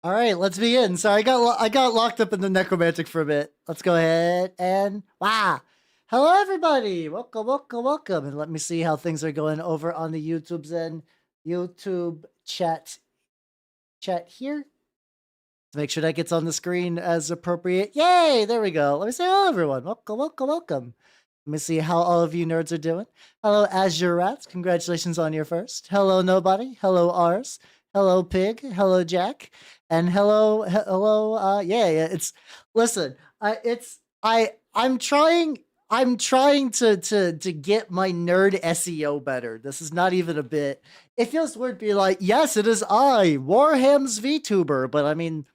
All right, let's begin. Sorry, I got locked up in the necromantic for a bit. Let's go ahead and wow. Hello, everybody. Welcome, welcome, welcome. And let me see how things are going over on the YouTube's end. YouTube chat here. To make sure that gets on the screen as appropriate. Yay! There we go. Let me say hello, everyone. Welcome, welcome, welcome. Let me see how all of you nerds are doing. Hello, Azure Rats. Congratulations on your first. Hello, Nobody. Hello, Ars. Hello, Pig. Hello, Jack. And hello. Yeah. It's listen. I'm trying. I'm trying to get my nerd SEO better. This is not even a bit. It feels weird to be like, yes, it is I, Warhammer's Vtuber, but I mean,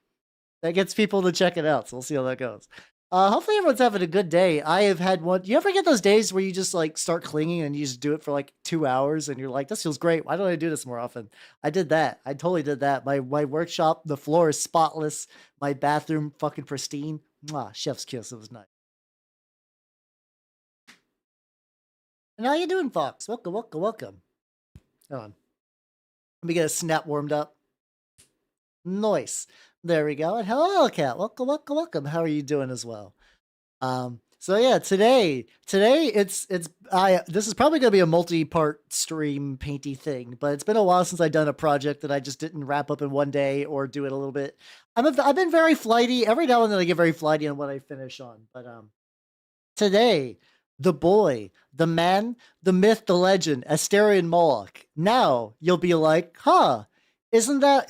that gets people to check it out. So we'll see how that goes. Hopefully everyone's having a good day. I have had one. You ever get those days where you just like start cleaning and you just do it for like 2 hours and you're like, this feels great. Why don't I do this more often? I did that. I totally did that. My workshop, the floor is spotless. My bathroom fucking pristine. Mwah, chef's kiss. It was nice. And how you doing, Fox? Welcome, welcome, welcome. Hold on. Let me get a snap warmed up. Nice. There we go. And hello, Cat. Welcome, welcome, welcome. How are you doing as well? So yeah, today this is probably gonna be a multi-part stream painty thing, but it's been a while since I've done a project that I just didn't wrap up in one day or do it a little bit. I've been very flighty. Every now and then I get very flighty on what I finish on. But today, the boy, the man, the myth, the legend, Asterion Moloch. Now you'll be like, huh. Isn't that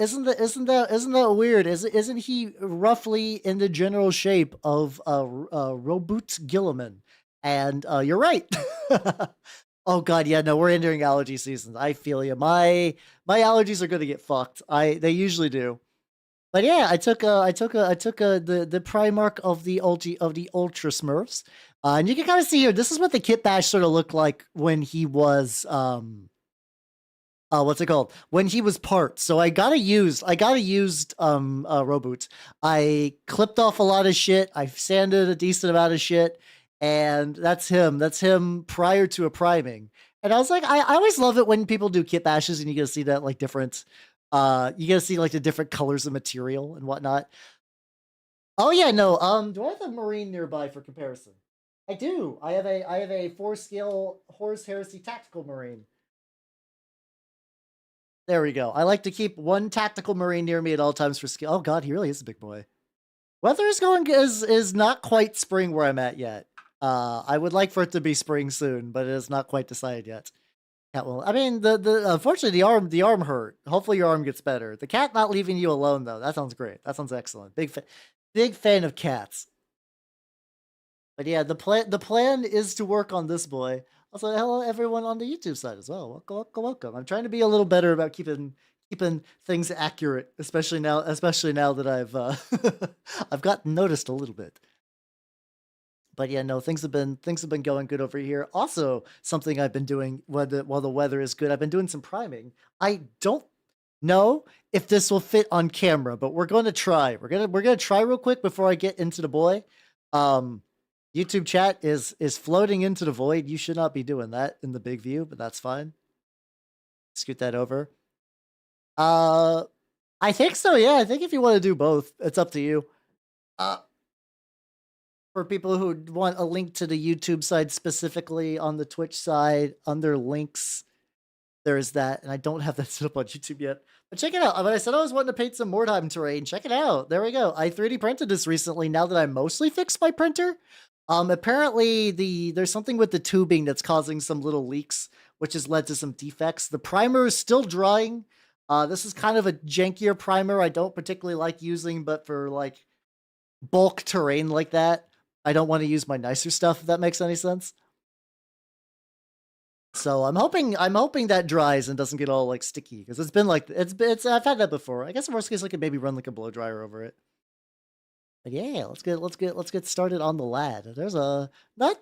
weird? Isn't he roughly in the general shape of Robut Gilliman? And you're right. Oh god, yeah, no, we're entering allergy season. I feel you. My allergies are gonna get fucked. They usually do. But yeah, I took the Primarch of the Ultra Smurfs, and you can kind of see here. This is what the Kitbashed sort of looked like when he was what's it called? When he was part. So I got a used Roboot. I clipped off a lot of shit. I sanded a decent amount of shit, and that's him. That's him prior to a priming. And I was like, I always love it when people do kit bashes and you get to see that like different, you get to see like the different colors of material and whatnot. Oh yeah, no. Do I have a Marine nearby for comparison? I do. I have a 4-scale Horus Heresy Tactical Marine. There we go. I like to keep one tactical marine near me at all times for skill. Oh god, he really is a big boy. Weather is not quite spring where I'm at yet. I would like for it to be spring soon, but it is not quite decided yet. Yeah, well, I mean, the unfortunately the arm hurt. Hopefully your arm gets better. The cat not leaving you alone though. That sounds great. That sounds excellent. Big fan of cats. But yeah, the plan is to work on this boy. Also, hello everyone on the YouTube side as well. Welcome, welcome, welcome. I'm trying to be a little better about keeping things accurate, especially now that I've I've gotten noticed a little bit. But yeah, no, things have been going good over here. Also, something I've been doing while the weather is good, I've been doing some priming. I don't know if this will fit on camera, but we're going to try. We're gonna try real quick before I get into the boy. YouTube chat is floating into the void. You should not be doing that in the big view, but that's fine. Scoot that over. I think so. Yeah, I think if you want to do both, it's up to you. For people who want a link to the YouTube side specifically on the Twitch side, under links, there's that. And I don't have that set up on YouTube yet. But check it out. When I said I was wanting to paint some Mordheim terrain, check it out. There we go. I 3D printed this recently now that I mostly fixed my printer. Apparently there's something with the tubing that's causing some little leaks, which has led to some defects. The primer is still drying. This is kind of a jankier primer I don't particularly like using, but for like bulk terrain like that, I don't want to use my nicer stuff, if that makes any sense. So I'm hoping that dries and doesn't get all like sticky, because it's been like I've had that before. I guess in worst case I could maybe run like a blow dryer over it. But yeah, let's get started on the lad. There's not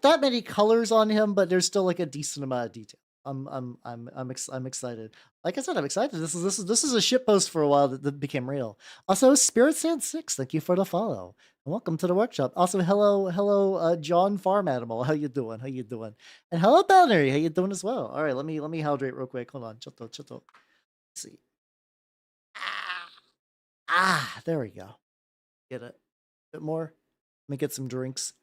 that many colors on him, but there's still like a decent amount of detail. I'm excited. Like I said, I'm excited. This is a shitpost for a while that became real. Also, Spirit Sand 6, thank you for the follow. And welcome to the workshop. Also, hello, John Farm Animal. How you doing? How you doing? And hello, Balneary. How you doing as well? All right, let me hydrate real quick. Hold on, chotto. Let's see. Ah, there we go. Get it. A bit more. Let me get some drinks.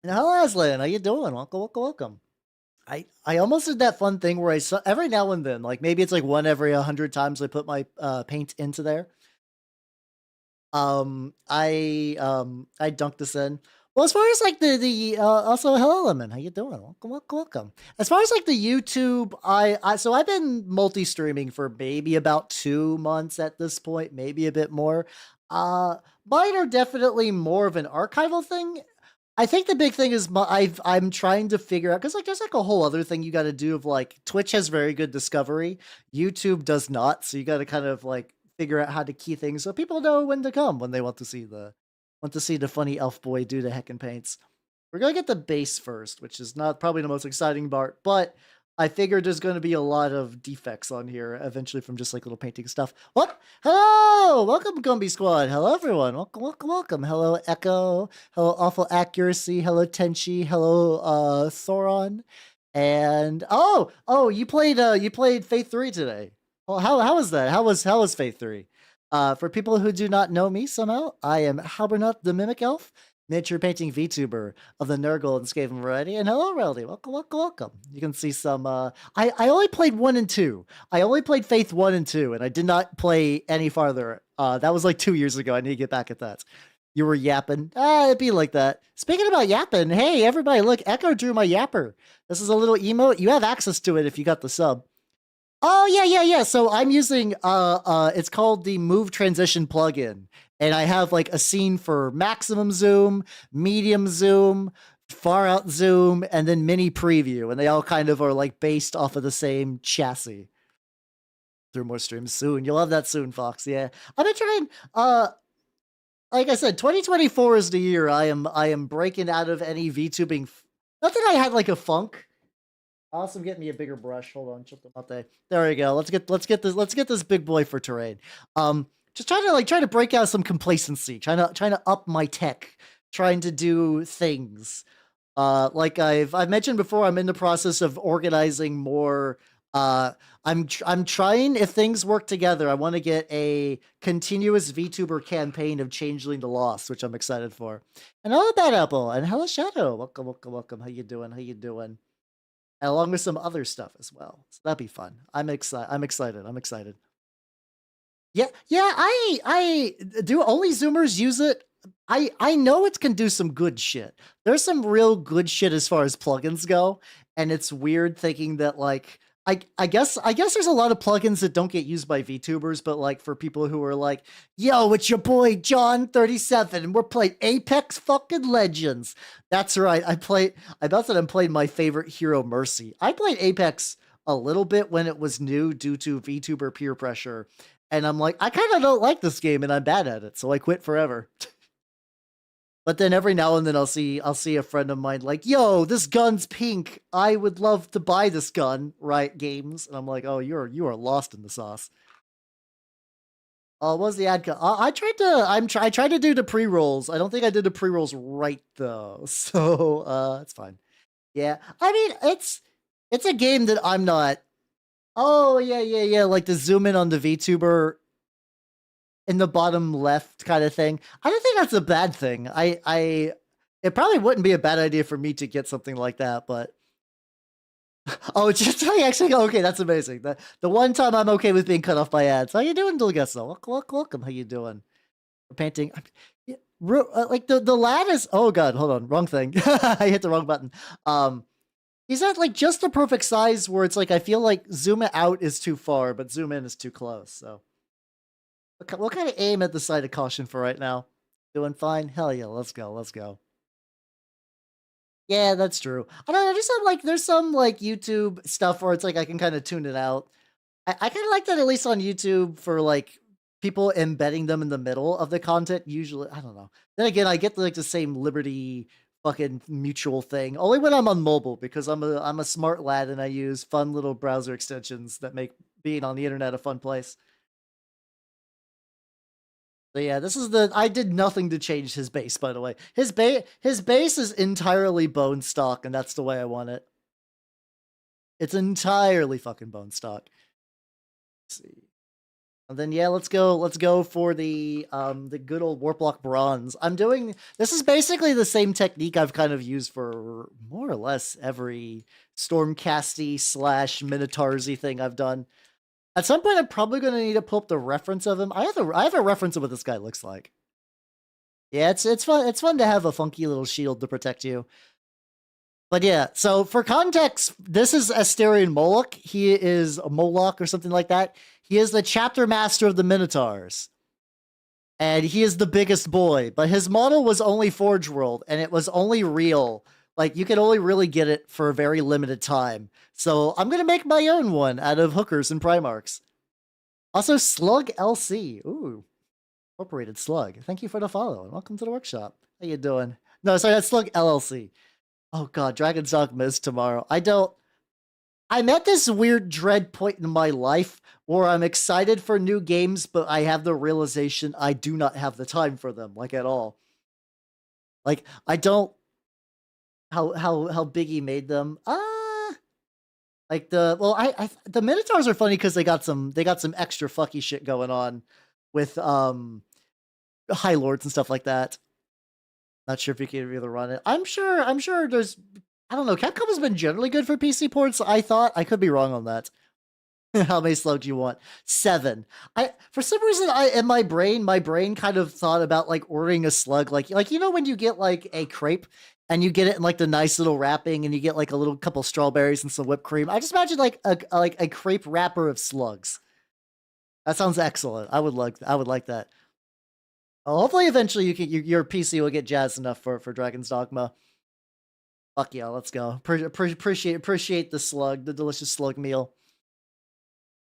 Hello, Aslan. How you doing? Welcome, welcome, welcome. I almost did that fun thing where I saw every now and then, like maybe it's like one every 100 times I put my paint into there. I dunked this in. Well, as far as like the also hello Lemon, how you doing? Welcome, welcome, welcome. As far as like the YouTube, so I've been multi-streaming for maybe about 2 months at this point, maybe a bit more. Mine are definitely more of an archival thing. I think the big thing is I'm trying to figure out, because like there's like a whole other thing you got to do of like Twitch has very good discovery, YouTube does not, so you got to kind of like figure out how to key things so people know when to come when they want to see the funny elf boy do the heckin' paints. We're gonna get the base first, which is not probably the most exciting part, but I figured there's going to be a lot of defects on here eventually from just like little painting stuff. What? Hello! Welcome, Gumby Squad. Hello, everyone. Welcome, welcome, welcome. Hello, Echo. Hello, Awful Accuracy. Hello, Tenchi. Hello, Thoron. And you played Faith 3 today. Well, how was that? How was Faith 3? For people who do not know me somehow, I am Halbernut the Mimic Elf, miniature painting VTuber of the Nurgle and Skaven variety. And hello, Reldy. Welcome, welcome, welcome. You can see some. I only played 1 and 2. I only played Faith 1 and 2, and I did not play any farther. That was like 2 years ago. I need to get back at that. You were yapping. It'd be like that. Speaking about yapping, hey, everybody, look, Echo drew my yapper. This is a little emote. You have access to it if you got the sub. Oh, yeah. So I'm using, it's called the Move Transition plugin. And I have like a scene for maximum zoom, medium zoom, far out zoom, and then mini preview. And they all kind of are like based off of the same chassis. Through more streams soon. You'll have that soon, Fox. Yeah. I've been trying, like I said, 2024 is the year I am breaking out of any VTubing. Not that I had like a funk. Awesome, get me a bigger brush. Hold on, chip them out there. There we go. Let's get this big boy for terrain. Just trying to break out some complacency. Trying to up my tech. Trying to do things. Like I've mentioned before, I'm in the process of organizing more. I'm trying, if things work together, I want to get a continuous VTuber campaign of Changeling the Lost, which I'm excited for. And hello, Bad Apple, and hello, Shadow. Welcome, welcome, welcome. How you doing? How you doing? Along with some other stuff as well. So that'd be fun. I'm excited. Yeah, I do only Zoomers use it. I know it can do some good shit. There's some real good shit as far as plugins go, and it's weird thinking that like I guess there's a lot of plugins that don't get used by VTubers, but like for people who are like, yo, it's your boy John 37, and we're playing Apex fucking Legends. That's right. I'm playing my favorite hero, Mercy. I played Apex a little bit when it was new due to VTuber peer pressure. And I'm like, I kind of don't like this game and I'm bad at it, so I quit forever. But then every now and then I'll see a friend of mine like, yo, this gun's pink. I would love to buy this gun, right? Games. And I'm like, oh, you are lost in the sauce. What was the ad? I tried to do the pre-rolls. I don't think I did the pre-rolls right though. So it's fine. Yeah. I mean, it's a game that I'm not. Oh yeah. Like to zoom in on the VTuber in the bottom left kind of thing. I don't think that's a bad thing. It probably wouldn't be a bad idea for me to get something like that, but oh, just actually okay, that's amazing. The one time I'm okay with being cut off by ads. How you doing, Delgesso? Welcome. How you doing? We're painting. Like the lad is. Oh god, hold on, wrong thing. I hit the wrong button. He's at like just the perfect size where it's like I feel like zoom out is too far, but zoom in is too close. So we'll kind of aim at the side of caution for right now. Doing fine? Hell yeah, let's go. Yeah, that's true. I don't know, there's some like YouTube stuff where it's like I can kind of tune it out. I kind of like that at least on YouTube for like people embedding them in the middle of the content. Usually, I don't know. Then again, I get like the same Liberty fucking mutual thing only when I'm on mobile because I'm a smart lad and I use fun little browser extensions that make being on the internet a fun place. So yeah, I did nothing to change his base, by the way. His base is entirely bone stock, and that's the way I want it. It's entirely fucking bone stock. see. And then yeah, let's go for the good old Warplock Bronze. This is basically the same technique I've kind of used for more or less every Stormcasty / Minotaursy thing I've done. At some point, I'm probably going to need to pull up the reference of him. I have a reference of what this guy looks like. Yeah, it's fun. It's fun to have a funky little shield to protect you. But yeah, so for context, this is Asterion Moloch. He is a Moloch or something like that. He is the chapter master of the Minotaurs. And he is the biggest boy. But his model was only Forge World, and it was only real. Like, you could only really get it for a very limited time. So I'm going to make my own one out of hookers and Primarchs. Also, Slug LC. Ooh, incorporated Slug. Thank you for the follow, and welcome to the workshop. How you doing? No, sorry, that's Slug LLC. Oh god, Dragon's Dogma is tomorrow. I'm at this weird dread point in my life where I'm excited for new games, but I have the realization I do not have the time for them, like at all. Like, I don't how Biggie made them. Like the Minotaurs are funny because they got some extra fucky shit going on with High Lords and stuff like that. Not sure if you can either run it. I'm sure there's, I don't know, Capcom has been generally good for PC ports, I thought. I could be wrong on that. How many slug do you want? 7. For some reason, in my brain kind of thought about like ordering a slug, like you know when you get like a crepe and you get it in like the nice little wrapping and you get like a little couple strawberries and some whipped cream. I just imagine like a crepe wrapper of slugs. That sounds excellent. I would like that. Hopefully, eventually, your PC will get jazzed enough for Dragon's Dogma. Fuck yeah, let's go. Appreciate the slug, the delicious slug meal.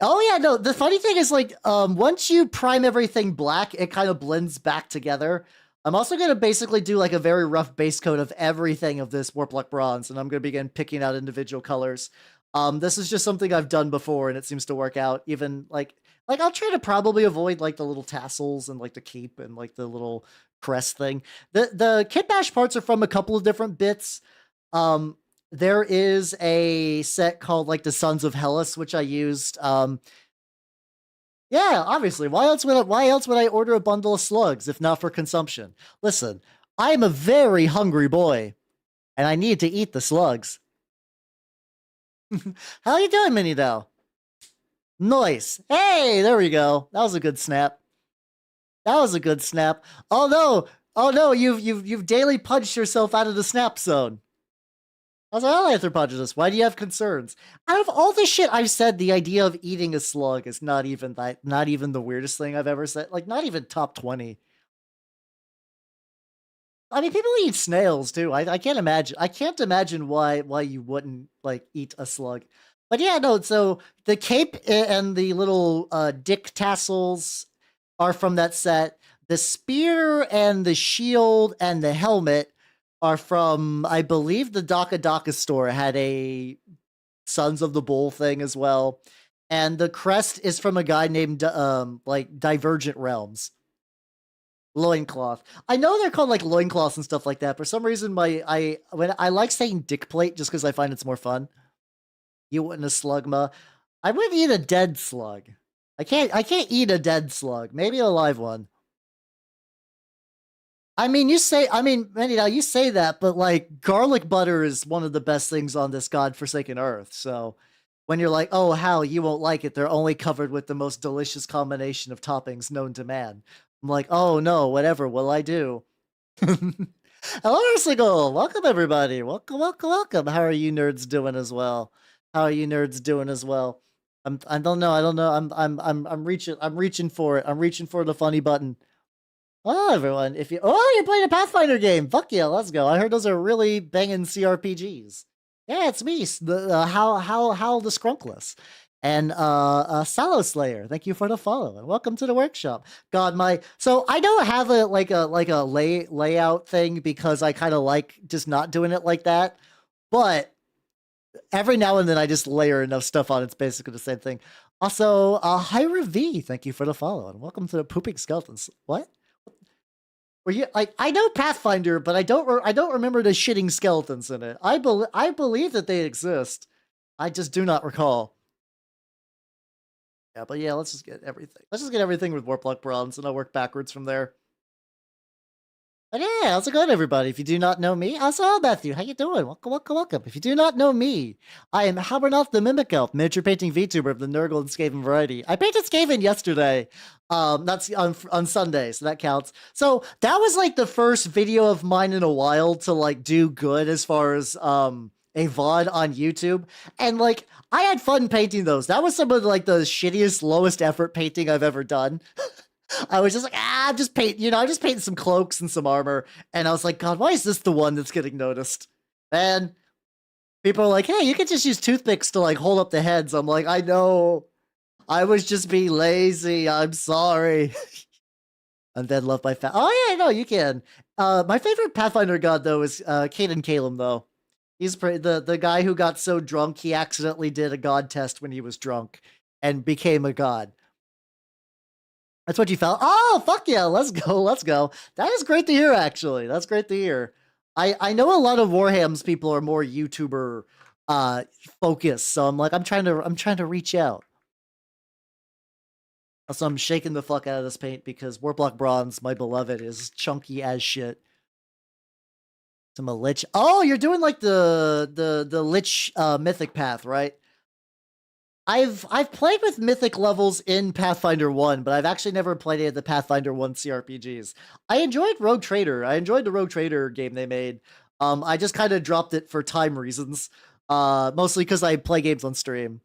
Oh yeah, no. The funny thing is, like, once you prime everything black, it kind of blends back together. I'm also gonna basically do like a very rough base coat of everything of this Warplock Bronze, and I'm gonna begin picking out individual colors. This is just something I've done before, and it seems to work out. Even like I'll try to probably avoid like the little tassels and like the cape and like the little crest thing. The Kitbashed parts are from a couple of different bits. There is a set called like the Sons of Hellas, which I used. Yeah, obviously. Why else would I order a bundle of slugs if not for consumption? Listen, I am a very hungry boy, and I need to eat the slugs. How you doing, Minnie Dow? Nice. Hey, there we go. That was a good snap. That was a good snap. Oh no, you've daily punched yourself out of the snap zone. I was like, I'll anthropologize this. Why do you have concerns? Out of all the shit I've said, the idea of eating a slug is not even the weirdest thing I've ever said. Like, not even top 20. I mean, people eat snails too. I can't imagine why you wouldn't like eat a slug. But yeah, no, so the cape and the little dick tassels are from that set. The spear and the shield and the helmet are from, I believe, the Daka store had a Sons of the Bull thing as well. And the crest is from a guy named like Divergent Realms. Loincloth. I know they're called like loincloths and stuff like that. For some reason, I like saying dick plate just because I find it's more fun. You wouldn't a slugma. I wouldn't eat a dead slug. I can't eat a dead slug. Maybe a live one. I mean, Manny, now you say that, but like garlic butter is one of the best things on this godforsaken earth. So when you're like, oh, Hal, you won't like it, they're only covered with the most delicious combination of toppings known to man. I'm like, oh no, whatever will I do? Hello, Ursigal. Welcome everybody. Welcome. How are you nerds doing as well? I don't know. I'm reaching for it. I'm reaching for the funny button. Oh, everyone, you're playing a Pathfinder game. Fuck yeah, let's go. I heard those are really banging CRPGs. Yeah, it's me, the Hal the Scrunkless. And Sallow Slayer, thank you for the follow and welcome to the workshop. God, so I don't have a layout thing because I kind of like just not doing it like that. But every now and then I just layer enough stuff on. It's basically the same thing. Also, Hyra V, thank you for the follow and welcome to the Pooping Skeletons. What? Were you like, I know Pathfinder, but I don't remember the shitting skeletons in it. I believe that they exist. I just do not recall. Yeah, but yeah, let's just get everything. Let's just get everything with Warpluck Bronze, and I'll work backwards from there. But yeah, how's it going, everybody? If you do not know me, also Matthew, how you doing? Welcome, welcome, welcome. If you do not know me, I am Habernoth the Mimic Elf, miniature painting VTuber of the Nurgle and Skaven variety. I painted Skaven yesterday. That's on Sunday, so that counts. So that was like the first video of mine in a while to like do good as far as a VOD on YouTube, and like I had fun painting those. That was some of like the shittiest, lowest effort painting I've ever done. I was just like, I'm just I'm just painting some cloaks and some armor. And I was like, God, why is this the one that's getting noticed? And people are like, hey, you can just use toothpicks to like hold up the heads. I'm like, I know. I was just being lazy. I'm sorry. And then love my oh yeah, no, you can. My favorite Pathfinder god though is Caden Calum though. He's the guy who got so drunk he accidentally did a god test when he was drunk and became a god. That's what you felt? Oh, fuck yeah, let's go, let's go. That is great to hear, actually. That's great to hear. I know a lot of Warham's people are more YouTuber focused, so I'm like, I'm trying to reach out. So I'm shaking the fuck out of this paint because Warplock Bronze, my beloved, is chunky as shit. Some a Lich. Oh, you're doing like the Lich mythic path, right? I've played with mythic levels in Pathfinder 1, but I've actually never played any of the Pathfinder 1 CRPGs. I enjoyed Rogue Trader. I enjoyed the Rogue Trader game they made. I just kind of dropped it for time reasons. Mostly because I play games on stream.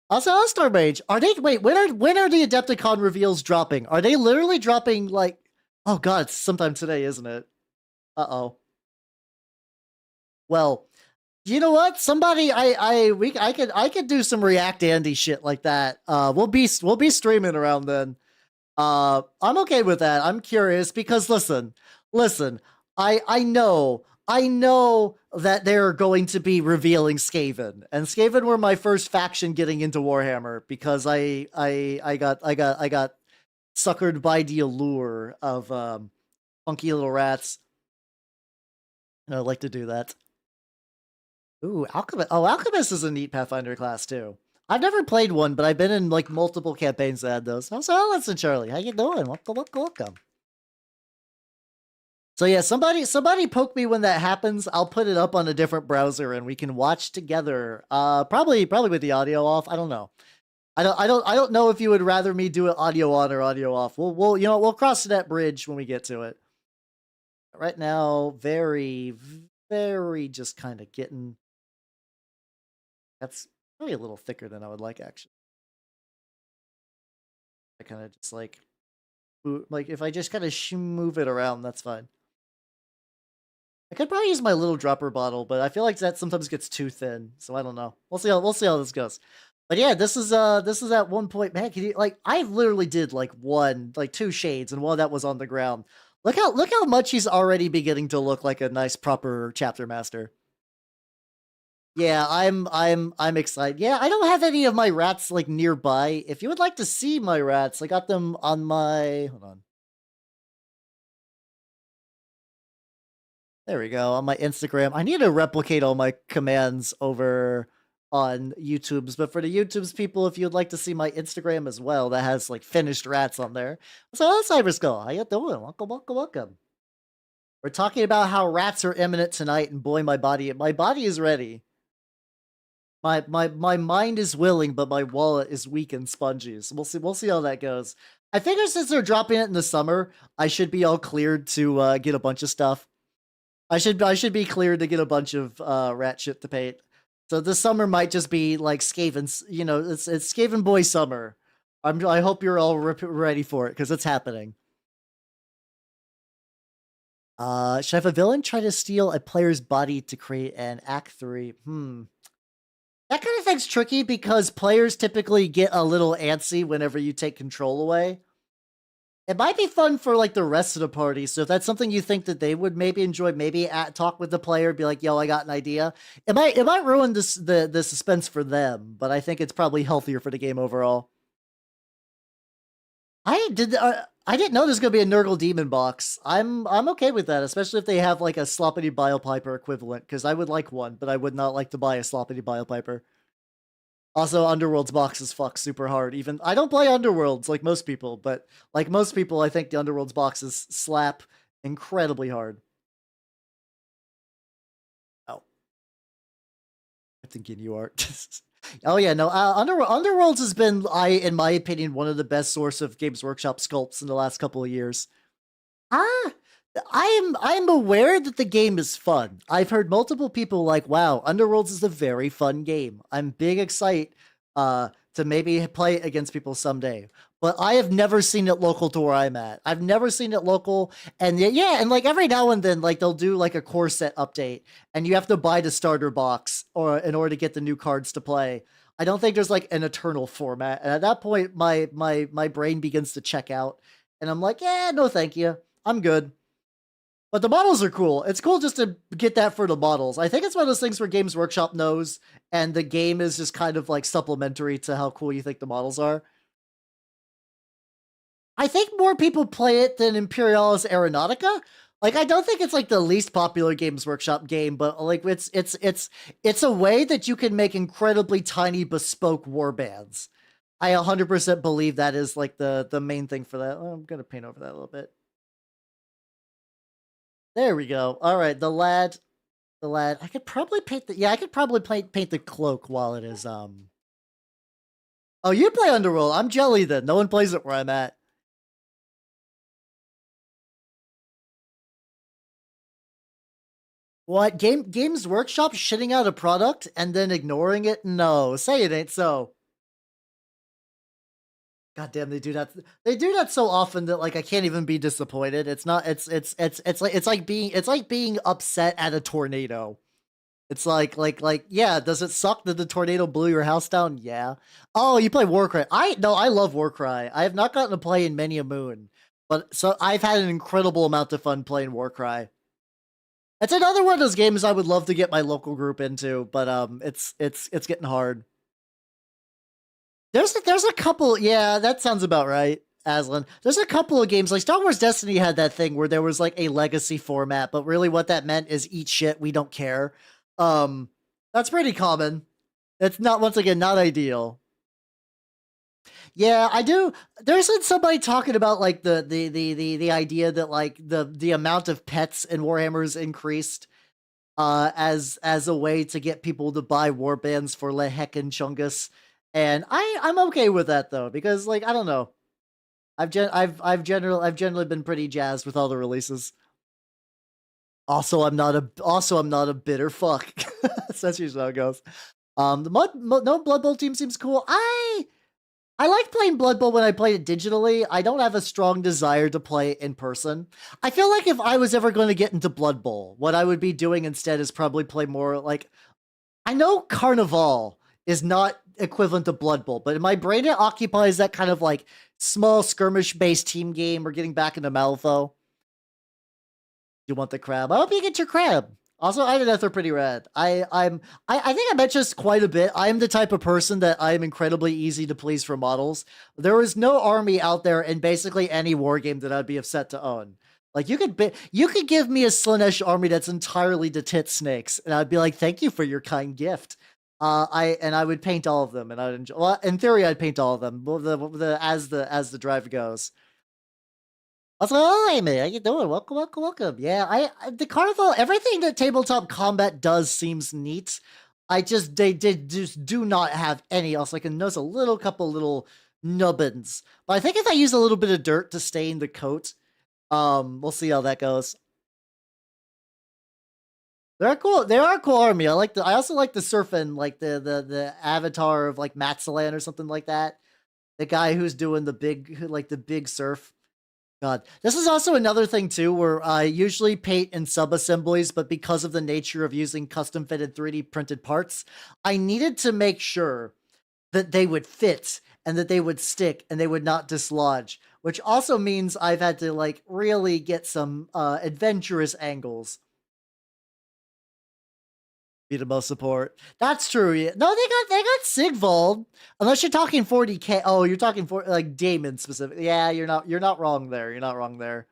Also, All-Star Mage. Are they when are the Adepticon reveals dropping? Are they literally dropping like oh god, it's sometime today, isn't it? Uh-oh. Well, you know what? Somebody, I could do some React Andy shit like that. We'll be streaming around then. I'm okay with that. I'm curious because listen. I know that they're going to be revealing Skaven, and Skaven were my first faction getting into Warhammer because I got suckered by the allure of funky little rats. And I'd like to do that. Ooh, Alchemist. Oh, Alchemist is a neat Pathfinder class too. I've never played one, but I've been in like multiple campaigns that had those. So listen, Charlie, how you doing? Welcome. So yeah, somebody poke me when that happens. I'll put it up on a different browser and we can watch together. Probably with the audio off. I don't know. I don't know if you would rather me do it audio on or audio off. We'll cross that bridge when we get to it. Right now, very just kind of getting. That's probably a little thicker than I would like, actually. I kind of just like if I just kind of move it around, that's fine. I could probably use my little dropper bottle, but I feel like that sometimes gets too thin, so I don't know. We'll see how this goes. But yeah, this is at one point, man. Can you, like I literally did like two shades, and one of that was on the ground. Look how much he's already beginning to look like a nice proper chapter master. Yeah, I'm excited. Yeah, I don't have any of my rats like nearby. If you would like to see my rats, I got them on my hold on. There we go, on my Instagram. I need to replicate all my commands over on YouTube's, but for the YouTube's people, if you'd like to see my Instagram as well, that has like finished rats on there. So Cyberskull, how you doing? Welcome. We're talking about how rats are imminent tonight, and boy, my body is ready. My mind is willing, but my wallet is weak and spongy. So we'll see how that goes. I figure since they're dropping it in the summer, I should be all cleared to get a bunch of stuff. I should be cleared to get a bunch of rat shit to paint. So this summer might just be like Skaven's. You know, it's Skaven boy summer. I hope you're all ready for it because it's happening. Should I have a villain try to steal a player's body to create an Act 3? That kind of thing's tricky because players typically get a little antsy whenever you take control away. It might be fun for like the rest of the party. So if that's something you think that they would maybe enjoy, maybe talk with the player, be like, "Yo, I got an idea." It might ruin the suspense for them, but I think it's probably healthier for the game overall. I didn't know there's gonna be a Nurgle Demon box. I'm okay with that, especially if they have like a Sloppity Bile Piper equivalent, because I would like one, but I would not like to buy a Sloppity Bile Piper. Also, Underworld's boxes fuck super hard. Even I don't play Underworlds like most people, but like most people, I think the Underworld's boxes slap incredibly hard. Oh, I'm thinking you are. Oh yeah, no. Underworlds has been, in my opinion, one of the best source of Games Workshop sculpts in the last couple of years. Ah, I'm aware that the game is fun. I've heard multiple people like, "Wow, Underworlds is a very fun game." I'm big excited to maybe play it against people someday. But I have never seen it local to where I'm at. I've never seen it local, and yeah, and like every now and then, like they'll do like a core set update, and you have to buy the starter box or in order to get the new cards to play. I don't think there's like an eternal format, and at that point, my brain begins to check out, and I'm like, yeah, no, thank you. I'm good. But the models are cool. It's cool just to get that for the models. I think it's one of those things where Games Workshop knows, and the game is just kind of like supplementary to how cool you think the models are. I think more people play it than Imperialis Aeronautica. Like, I don't think it's like the least popular Games Workshop game, but like it's a way that you can make incredibly tiny bespoke war bands. I 100% believe that is like the main thing for that. Oh, I'm gonna paint over that a little bit. There we go. All right, the lad. I could probably paint the, yeah, I could probably paint the cloak while it is Oh, you play Underworld. I'm jelly then. No one plays it where I'm at. What, Games Workshop shitting out a product and then ignoring it? No, say it ain't so. God damn, they do that. They do that so often that like I can't even be disappointed. It's not. It's like being upset at a tornado. It's like yeah. Does it suck that the tornado blew your house down? Yeah. Oh, you play Warcry. I love Warcry. I have not gotten to play in many a moon, but so I've had an incredible amount of fun playing Warcry. It's another one of those games I would love to get my local group into, but it's getting hard. There's a couple, yeah, that sounds about right, Aslan. There's a couple of games like Star Wars Destiny had that thing where there was like a legacy format, but really what that meant is eat shit, we don't care. That's pretty common. It's not, once again, not ideal. Yeah, I do. There's been somebody talking about like the idea that like the amount of pets in Warhammer's increased as a way to get people to buy warbands for Lehek and Chungus. And I'm okay with that though, because like I don't know. I've generally been pretty jazzed with all the releases. Also, I'm not a bitter fuck. That's usually how it goes. No Blood Bowl team seems cool. I like playing Blood Bowl when I play it digitally. I don't have a strong desire to play it in person. I feel like if I was ever going to get into Blood Bowl, what I would be doing instead is probably play more like, I know Carnival is not equivalent to Blood Bowl, but in my brain it occupies that kind of like small skirmish-based team game or getting back into Malifaux. You want the crab? I hope you get your crab. Also, I think they're pretty rad. I think I mentioned this quite a bit. I am the type of person that I am incredibly easy to please for models. There is no army out there in basically any war game that I'd be upset to own. Like you could give me a Slaanesh army that's entirely to tit snakes, and I'd be like, thank you for your kind gift. I would paint all of them, and I'd enjoy. Well, in theory, I'd paint all of them. As the drive goes. Also, oh, hey man, how you doing? Welcome. Yeah, the carnival, everything that tabletop combat does seems neat. They did just do not have any else. I can notice a couple little nubbins, but I think if I use a little bit of dirt to stain the coat, we'll see how that goes. They're cool. They are a cool army. I also like the surfing, like the avatar of like Matzalan or something like that. The guy who's doing the big surf. God, this is also another thing too, where I usually paint in sub-assemblies, but because of the nature of using custom-fitted 3D printed parts, I needed to make sure that they would fit and that they would stick and they would not dislodge, which also means I've had to like really get some adventurous angles. Be the most support. That's true. Yeah. No, they got Sigvald. Unless you're talking 40k. Oh, you're talking for like Damon specifically. Yeah, you're not wrong there. You're not wrong there.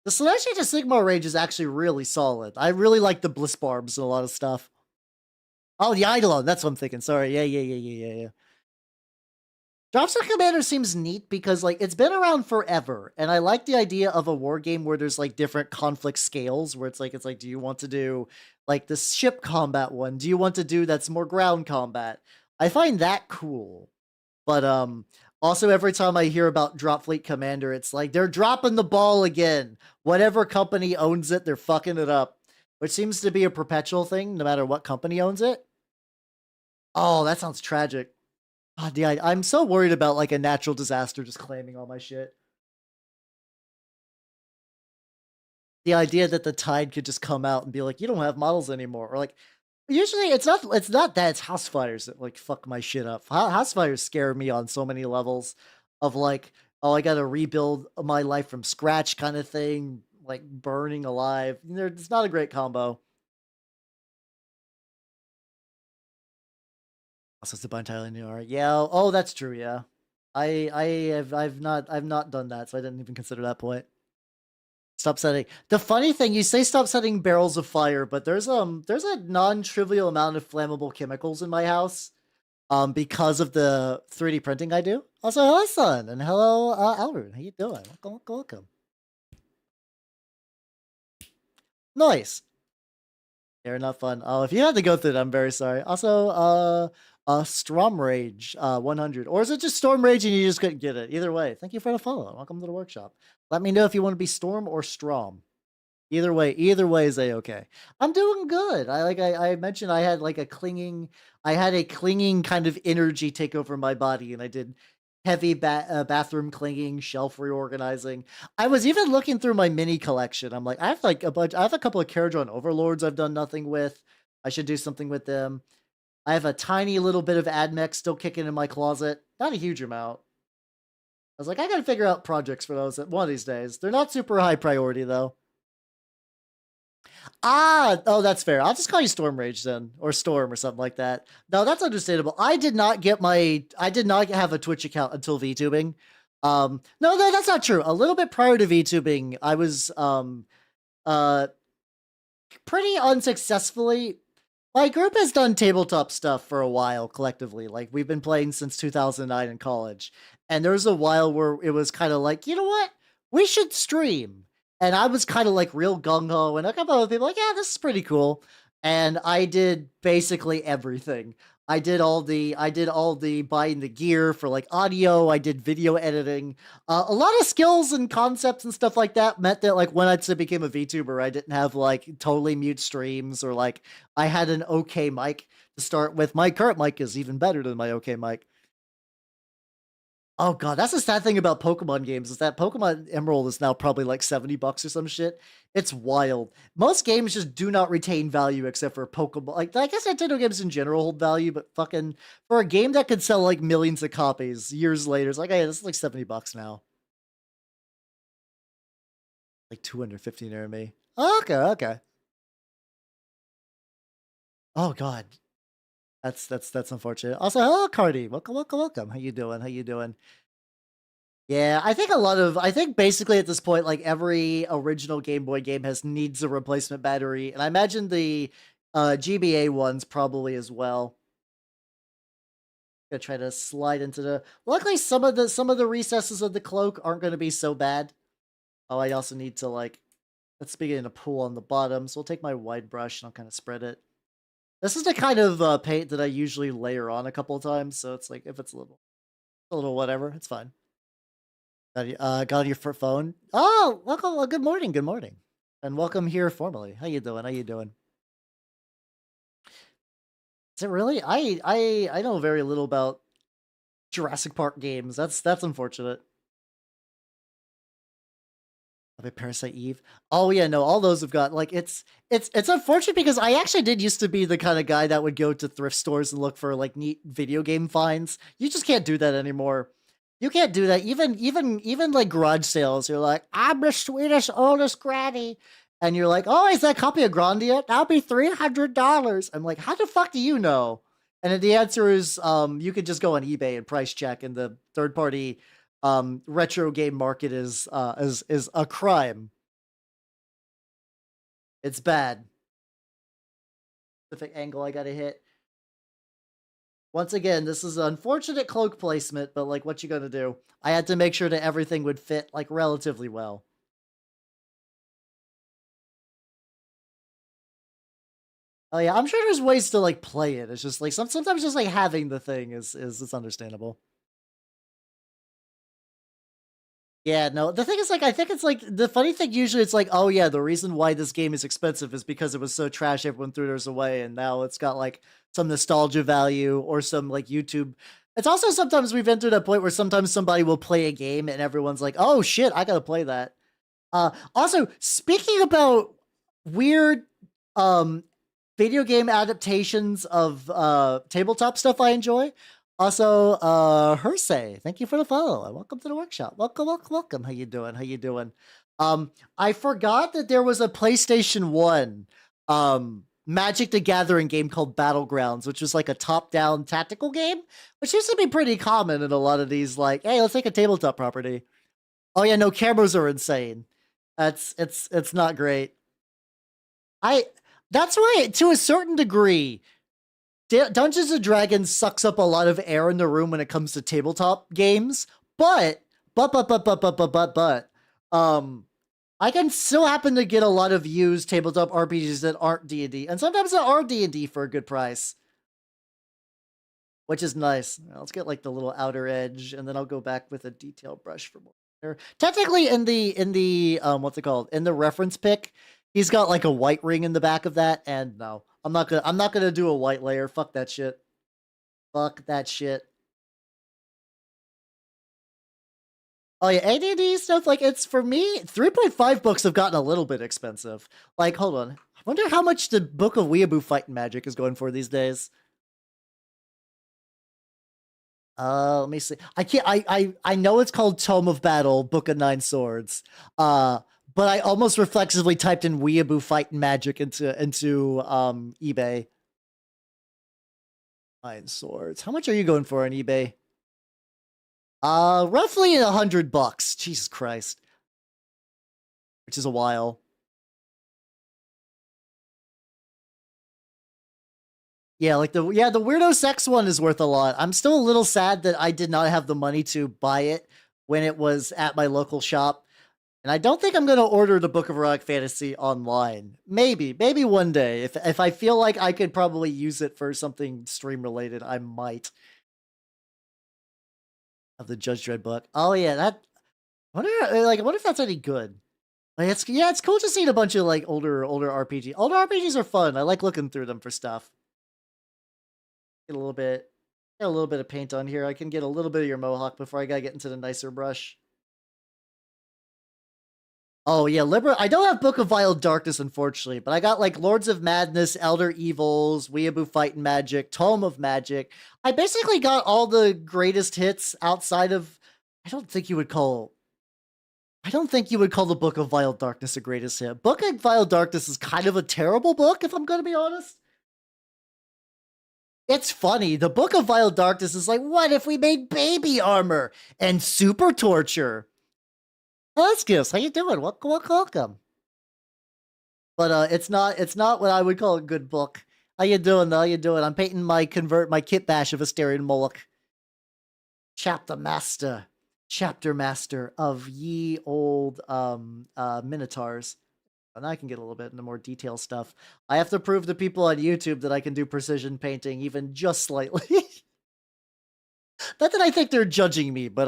The Celestia to Sigmar range is actually really solid. I really like the Bliss Barbs and a lot of stuff. Oh, the Eidolon. That's what I'm thinking. Sorry. Yeah. Dropset Commander seems neat because like it's been around forever, and I like the idea of a war game where there's like different conflict scales. Where it's like, do you want to do like the ship combat one? Do you want to do that's more ground combat? I find that cool, but also every time I hear about Drop Fleet Commander, it's like they're dropping the ball again. Whatever company owns it, they're fucking it up, which seems to be a perpetual thing, no matter what company owns it. Oh, that sounds tragic. God, yeah, I'm so worried about like a natural disaster just claiming all my shit. The idea that the tide could just come out and be like, you don't have models anymore, or like, usually it's not that, it's house fires that like fuck my shit up. House fires scare me on so many levels, of like, oh, I gotta rebuild my life from scratch kind of thing, like burning alive. It's not a great combo. Also, it's a bunch entirely new art. Yeah. Oh, that's true. Yeah. I've not done that, so I didn't even consider that point. Stop setting. The funny thing, you say stop setting barrels of fire, but there's a non-trivial amount of flammable chemicals in my house, because of the 3D printing I do. Also, hello, son, and hello, Alrune. How you doing? Welcome. Nice. They're not fun. Oh, if you had to go through it, I'm very sorry. Also, Storm Rage, 100, or is it just Storm Rage and you just couldn't get it? Either way, thank you for the follow. Welcome to the workshop. Let me know if you want to be Storm or Strom. Either way is a-okay. I'm doing good. I mentioned I had like I had a clinging kind of energy take over my body, and I did heavy bathroom cleaning, shelf reorganizing. I was even looking through my mini collection. I'm like, I have like I have a couple of Caradron Overlords I've done nothing with. I should do something with them. I have a tiny little bit of Admech still kicking in my closet. Not a huge amount. I was like, I gotta figure out projects for those one of these days. They're not super high priority though. Ah, oh, that's fair. I'll just call you Storm Rage then, or Storm or something like that. No, that's understandable. I did not have a Twitch account until VTubing. No, that's not true. A little bit prior to VTubing, I was uh pretty unsuccessfully. My group has done tabletop stuff for a while collectively. Like we've been playing since 2009 in college. And there was a while where it was kind of like, you know what? We should stream. And I was kind of like real gung ho, and a couple other people like, yeah, this is pretty cool. And I did basically everything. I did all the buying the gear for like audio. I did video editing. A lot of skills and concepts and stuff like that meant that like when I became a VTuber, I didn't have like totally mute streams, or like I had an okay mic to start with. My current mic is even better than my okay mic. Oh god, that's the sad thing about Pokemon games, is that Pokemon Emerald is now probably like $70 or some shit. It's wild. Most games just do not retain value except for Pokemon. Like, I guess Nintendo games in general hold value, but fucking for a game that could sell like millions of copies years later, it's like, hey, this is like $70 now. Like 250 near me. Oh, okay. Oh god. That's unfortunate. Also, hello Cardi. Welcome. How you doing? Yeah, I think basically at this point, like every original Game Boy game needs a replacement battery, and I imagine the GBA ones probably as well. Gonna try to slide into the. Luckily, some of the recesses of the cloak aren't going to be so bad. Oh, I also need to like. Let's begin a pool on the bottom. So I'll take my wide brush and I'll kind of spread it. This is the kind of paint that I usually layer on a couple of times, so it's like if it's a little whatever, it's fine. Got on your phone. Oh, welcome. Well, good morning. And welcome here formally. How you doing? Is it really? I know very little about Jurassic Park games. That's unfortunate. I mean, Parasite Eve. Oh yeah, no, all those have got like it's unfortunate because I actually did used to be the kind of guy that would go to thrift stores and look for like neat video game finds. You just can't do that anymore. You can't do that. Even like garage sales, you're like, I'm the sweetest, oldest granny. And you're like, oh, is that copy of Grandia? That'll be $300. I'm like, how the fuck do you know? And then the answer is, you could just go on eBay and price check, and the third party retro game market is a crime. It's bad. Specific angle I gotta hit. Once again, this is an unfortunate cloak placement, but like, what you gonna do? I had to make sure that everything would fit like relatively well. Oh yeah, I'm sure there's ways to like play it. It's just like sometimes just like having the thing is it's understandable. Yeah, no, the thing is, like, I think it's like the funny thing usually it's like, oh yeah, the reason why this game is expensive is because it was so trash everyone threw theirs away, and now it's got like some nostalgia value or some like YouTube. It's also sometimes we've entered a point where sometimes somebody will play a game and everyone's like, oh shit, I gotta play that. Also, speaking about weird um video game adaptations of tabletop stuff I enjoy. Also, Hersey, thank you for the follow and welcome to the workshop. Welcome, welcome, welcome. How you doing? How you doing? I forgot that there was a PlayStation 1 Magic the Gathering game called Battlegrounds, which was like a top-down tactical game, which used to be pretty common in a lot of these, like, hey, let's take a tabletop property. Oh yeah, no, cameras are insane. It's not great. That's why, to a certain degree, Dungeons and Dragons sucks up a lot of air in the room when it comes to tabletop games, but, I can still happen to get a lot of used tabletop RPGs that aren't D&D, and sometimes that are D&D for a good price, which is nice. Let's get like the little outer edge, and then I'll go back with a detail brush for more. Technically, in the what's it called? In the reference pick, he's got like a white ring in the back of that, and no, I'm not gonna do a white layer. Fuck that shit. Fuck that shit. Oh yeah, AD&D stuff, like, it's, for me, 3.5 books have gotten a little bit expensive. Like, hold on. I wonder how much the Book of Weeaboo Fighting Magic is going for these days. Let me see. I can't. I know it's called Tome of Battle, Book of Nine Swords. But I almost reflexively typed in Weeaboo Fighting Magic into eBay. Nine Swords. How much are you going for on eBay? Roughly $100. Jesus Christ, which is a while. Yeah, like the weirdo sex one is worth a lot. I'm still a little sad that I did not have the money to buy it when it was at my local shop. And I don't think I'm going to order the Book of Heroic Fantasy online. Maybe one day. If I feel like I could probably use it for something stream related, I might. Of the Judge Dredd book. Oh yeah, that. I wonder if that's any good. Like, it's cool to see a bunch of like older RPGs. Older RPGs are fun. I like looking through them for stuff. Get a little bit of paint on here. I can get a little bit of your mohawk before I gotta get into the nicer brush. Oh yeah, I don't have Book of Vile Darkness, unfortunately, but I got like Lords of Madness, Elder Evils, Weeaboo Fighting Magic, Tome of Magic. I basically got all the greatest hits outside of. I don't think you would call the Book of Vile Darkness a greatest hit. Book of Vile Darkness is kind of a terrible book, if I'm gonna be honest. It's funny. The Book of Vile Darkness is like, what if we made baby armor and super torture? Skips, how you doing? Welcome. But it's not what I would call a good book. How you doing though? How you doing? I'm painting my Kitbashed of Asterian Moloch. Chapter master of ye old Minotaurs. And I can get a little bit into more detailed stuff. I have to prove to people on YouTube that I can do precision painting even just slightly. Not that I think they're judging me, but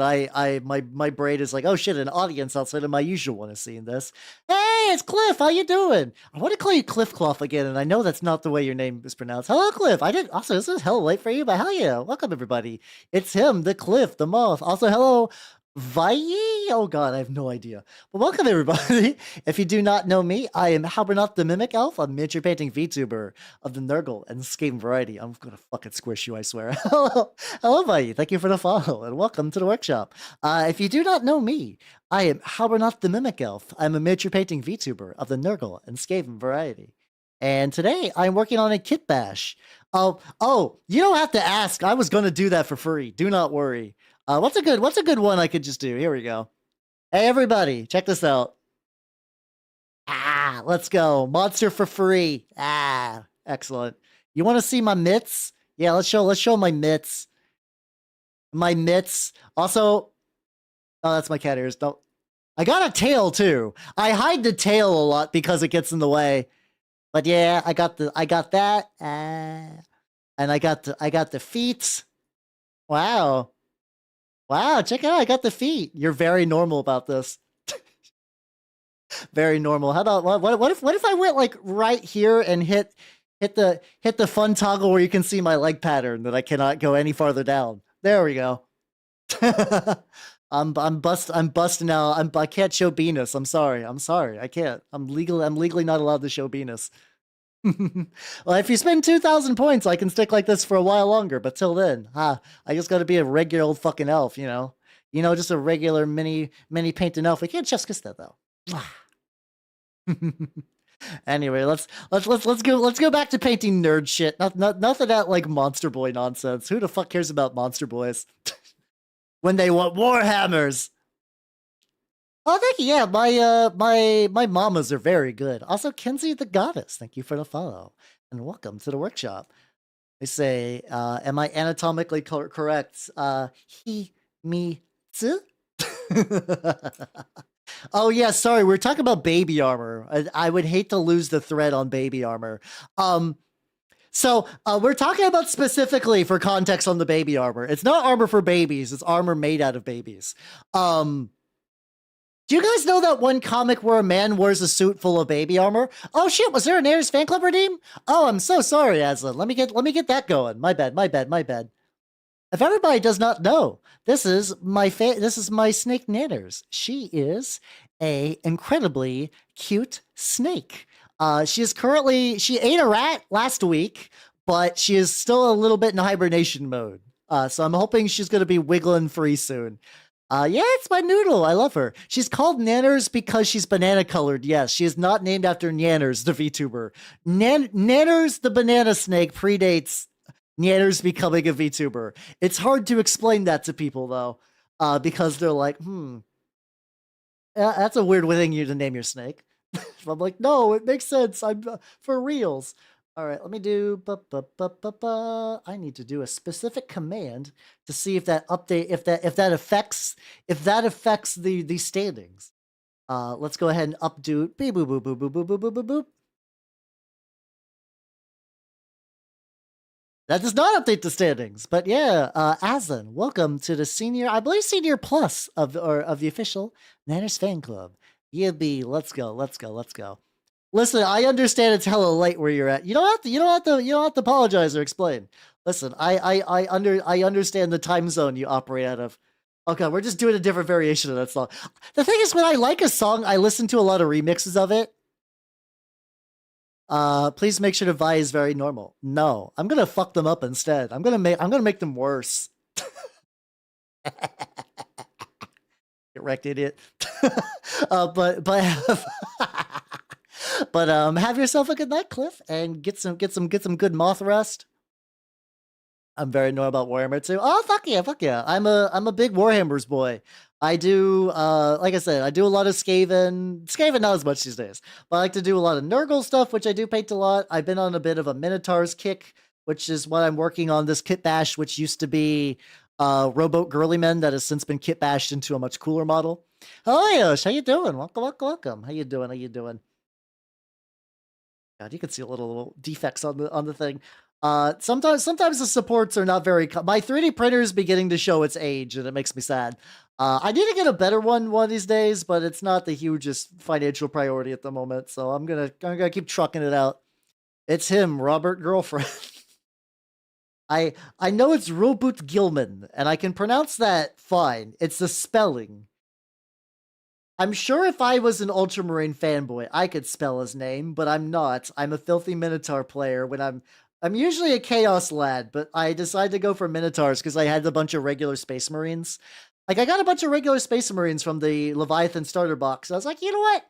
my brain is like, oh shit, an audience outside of my usual one is seeing this. Hey, it's Cliff. How you doing? I want to call you Cliff Cloth again, and I know that's not the way your name is pronounced. Hello, Cliff. Also, this is hella late for you, but hell yeah. Welcome, everybody. It's him, the Cliff, the moth. Also, hello, Vai? Oh god, I have no idea. But welcome everybody. If you do not know me, I am Halbernath the Mimic Elf. I'm a miniature painting VTuber of the Nurgle and Skate Variety. I'm gonna fucking squish you, I swear. Hello, Vai. Thank you for the follow and welcome to the workshop. If you do not know me, I am Halbernath the Mimic Elf. I'm a miniature painting VTuber of the Nurgle and Skaven Variety. And today I'm working on a kitbash. Oh, you don't have to ask. I was gonna do that for free. Do not worry. What's a good one I could just do? Here we go. Hey everybody, check this out. Let's go. Monster for free. Excellent. You want to see my mitts? Yeah, let's show my mitts. My mitts. Also, oh, that's my cat ears. Don't. I got a tail too. I hide the tail a lot because it gets in the way. But yeah, I got that. And I got the feet. Wow. Wow, check it out. I got the feet. You're very normal about this. Very normal. How about what if I went like right here and hit the fun toggle where you can see my leg pattern that I cannot go any farther down. There we go. I'm busting out. I can't show penis. I'm sorry. I can't. I'm legally not allowed to show penis. Well, if you spend 2,000 points, I can stick like this for a while longer. But till then, I just got to be a regular old fucking elf, you know. Just a regular mini painted elf. We can't just kiss that though. Anyway, let's go back to painting nerd shit. Nothing that like Monster Boy nonsense. Who the fuck cares about Monster Boys when they want Warhammers? Oh, thank you. Yeah, my mamas are very good. Also, Kenzie the Goddess, thank you for the follow and welcome to the workshop. They say, am I anatomically correct? He, me, tz? Oh yeah, sorry. We're talking about baby armor. I would hate to lose the thread on baby armor. So we're talking about specifically for context on the baby armor. It's not armor for babies. It's armor made out of babies. Do you guys know that one comic where a man wears a suit full of baby armor? Oh shit, was there an Airs fan club redeem? Oh, I'm so sorry, Aslan. Let me get that going. My bad. If everybody does not know, this is my snake Nanners. She is a incredibly cute snake. She ate a rat last week, but she is still a little bit in hibernation mode. So I'm hoping she's going to be wiggling free soon. Yeah, it's my noodle. I love her. She's called Nanners because she's banana colored. Yes, she is not named after Nanners, the VTuber. Nanners, the banana snake, predates Nanners becoming a VTuber. It's hard to explain that to people though, because they're like, that's a weird thing to name your snake. I'm like, no, it makes sense. I'm for reals. All right, let me do. I need to do a specific command to see if that update, if that affects the standings. Let's go ahead and updo. Beep boop boop boop boop boop boop boop boop boop. That does not update the standings, but yeah, Aslan, welcome to the senior plus of the official Nanners fan club. Let's go. Listen, I understand it's hella late where you're at. You don't have to apologize or explain. Listen, I understand the time zone you operate out of. Okay, we're just doing a different variation of that song. The thing is, when I like a song, I listen to a lot of remixes of it. Please make sure the Vi is very normal. No, I'm gonna fuck them up instead. I'm gonna make them worse. Get wrecked, idiot. But have yourself a good night, Cliff, and get some good moth rest. I'm very normal about Warhammer too. Oh fuck yeah! I'm a big Warhammers boy. I do like I said, I do a lot of Skaven. Skaven not as much these days, but I like to do a lot of Nurgle stuff, which I do paint a lot. I've been on a bit of a Minotaurs kick, which is what I'm working on. This Kitbashed, which used to be Rowboat Girly Men, that has since been kitbashed into a much cooler model. Oh Yosh, how you doing? Welcome. How you doing? God, you can see a little defects on the thing. Sometimes the supports are not very. My 3D printer is beginning to show its age, and it makes me sad. I need to get a better one of these days, but it's not the hugest financial priority at the moment. So I'm gonna keep trucking it out. It's him, Robert Girlfriend. I know it's Robert Gilman, and I can pronounce that fine. It's the spelling. I'm sure if I was an Ultramarine fanboy, I could spell his name, but I'm not. I'm a filthy Minotaur player. When I'm usually a Chaos lad, but I decided to go for Minotaurs because I had a bunch of regular Space Marines. Like, I got a bunch of regular Space Marines from the Leviathan starter box. I was like, you know what?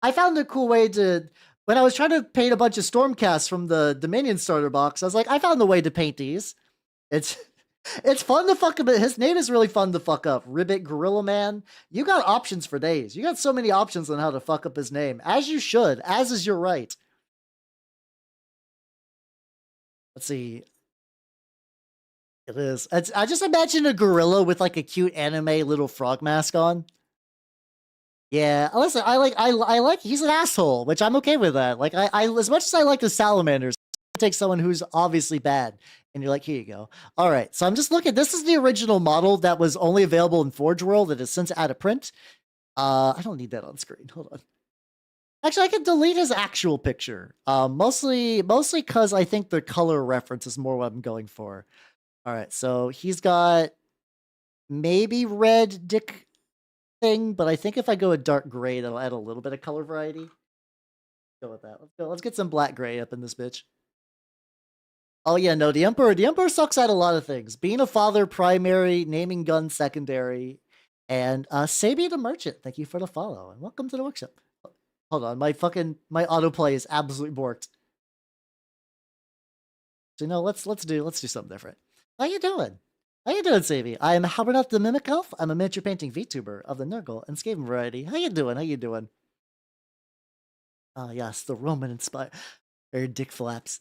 I found a cool way to... When I was trying to paint a bunch of Stormcasts from the Dominion starter box, I was like, I found a way to paint these. It's fun to fuck up. His name is really fun to fuck up. Ribbit Gorilla Man. You got options for days. You got so many options on how to fuck up his name. As you should. As is your right. Let's see. It is. I just imagine a gorilla with like a cute anime little frog mask on. Yeah, listen, I like he's an asshole, which I'm okay with that. Like I as much as I like the salamanders, take someone who's obviously bad, and you're like, here you go. All right, so I'm just looking. This is the original model that was only available in Forge World that is since out of print. I don't need that on screen. Hold on. Actually, I can delete his actual picture. Mostly because I think the color reference is more what I'm going for. All right, so he's got maybe red dick thing, but I think if I go a dark gray, that'll add a little bit of color variety. Go with that. Let's go. Let's get some black gray up in this bitch. Oh yeah, no, the Emperor sucks at a lot of things. Being a father, primary, naming gun, secondary, and Sabi the Merchant, thank you for the follow, and welcome to the workshop. Hold on, my autoplay is absolutely borked. So no, let's do something different. How you doing? How you doing, Sabi? I am Habernat the Mimic Elf. I'm a miniature painting VTuber of the Nurgle and Skaven variety. How you doing? How you doing? Ah, yes, the Roman inspired dick flaps.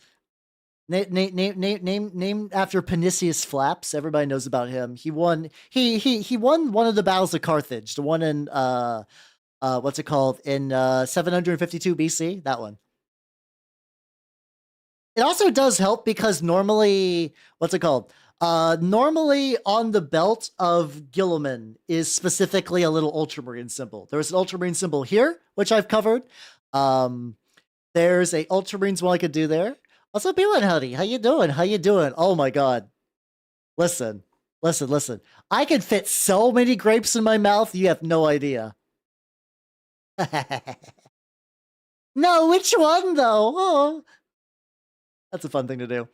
Named after Panicius Flaps. Everybody knows about him. He won. He won one of the battles of Carthage. The one in what's it called, in 752 BC. That one. It also does help because normally, what's it called? Normally on the belt of Guilliman is specifically a little Ultramarine symbol. There's an Ultramarine symbol here, which I've covered. There's a Ultramarines one I could do there. Also, B1 Howdy, how you doing? How you doing? Oh my god. Listen. I could fit so many grapes in my mouth, you have no idea. No, which one though? Oh. That's a fun thing to do.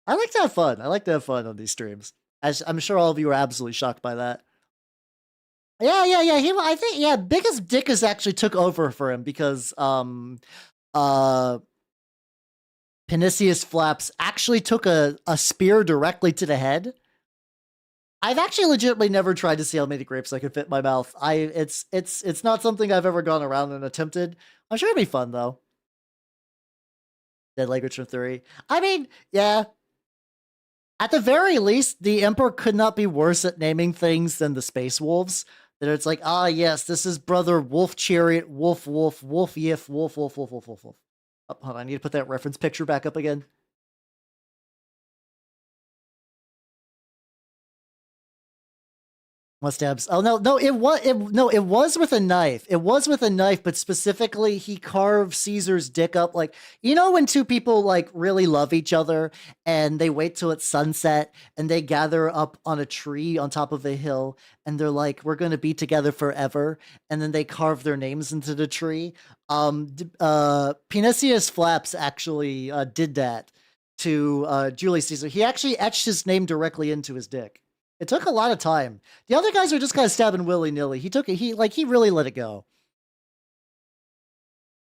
I like to have fun. I like to have fun on these streams. I'm sure all of you are absolutely shocked by that. Yeah. I think Biggest Dickus actually took over for him because Panicius Flaps actually took a spear directly to the head. I've actually legitimately never tried to see how many grapes I could fit in my mouth. It's not something I've ever gone around and attempted. I'm sure it'd be fun though. Dead Language from 3. I mean, yeah. At the very least, the Emperor could not be worse at naming things than the Space Wolves. That it's like, ah, yes, this is brother Wolf Chariot, Wolf, Yif, Wolf. Oh, hold on, I need to put that reference picture back up again. Mustabs. Oh no, it was with a knife. It was with a knife, but specifically he carved Caesar's dick up. Like, you know when two people like really love each other and they wait till it's sunset and they gather up on a tree on top of a hill and they're like, we're gonna be together forever, and then they carve their names into the tree. Panicius Flaps actually did that to Julius Caesar. He actually etched his name directly into his dick. It took a lot of time. The other guys were just kind of stabbing willy-nilly. He really let it go.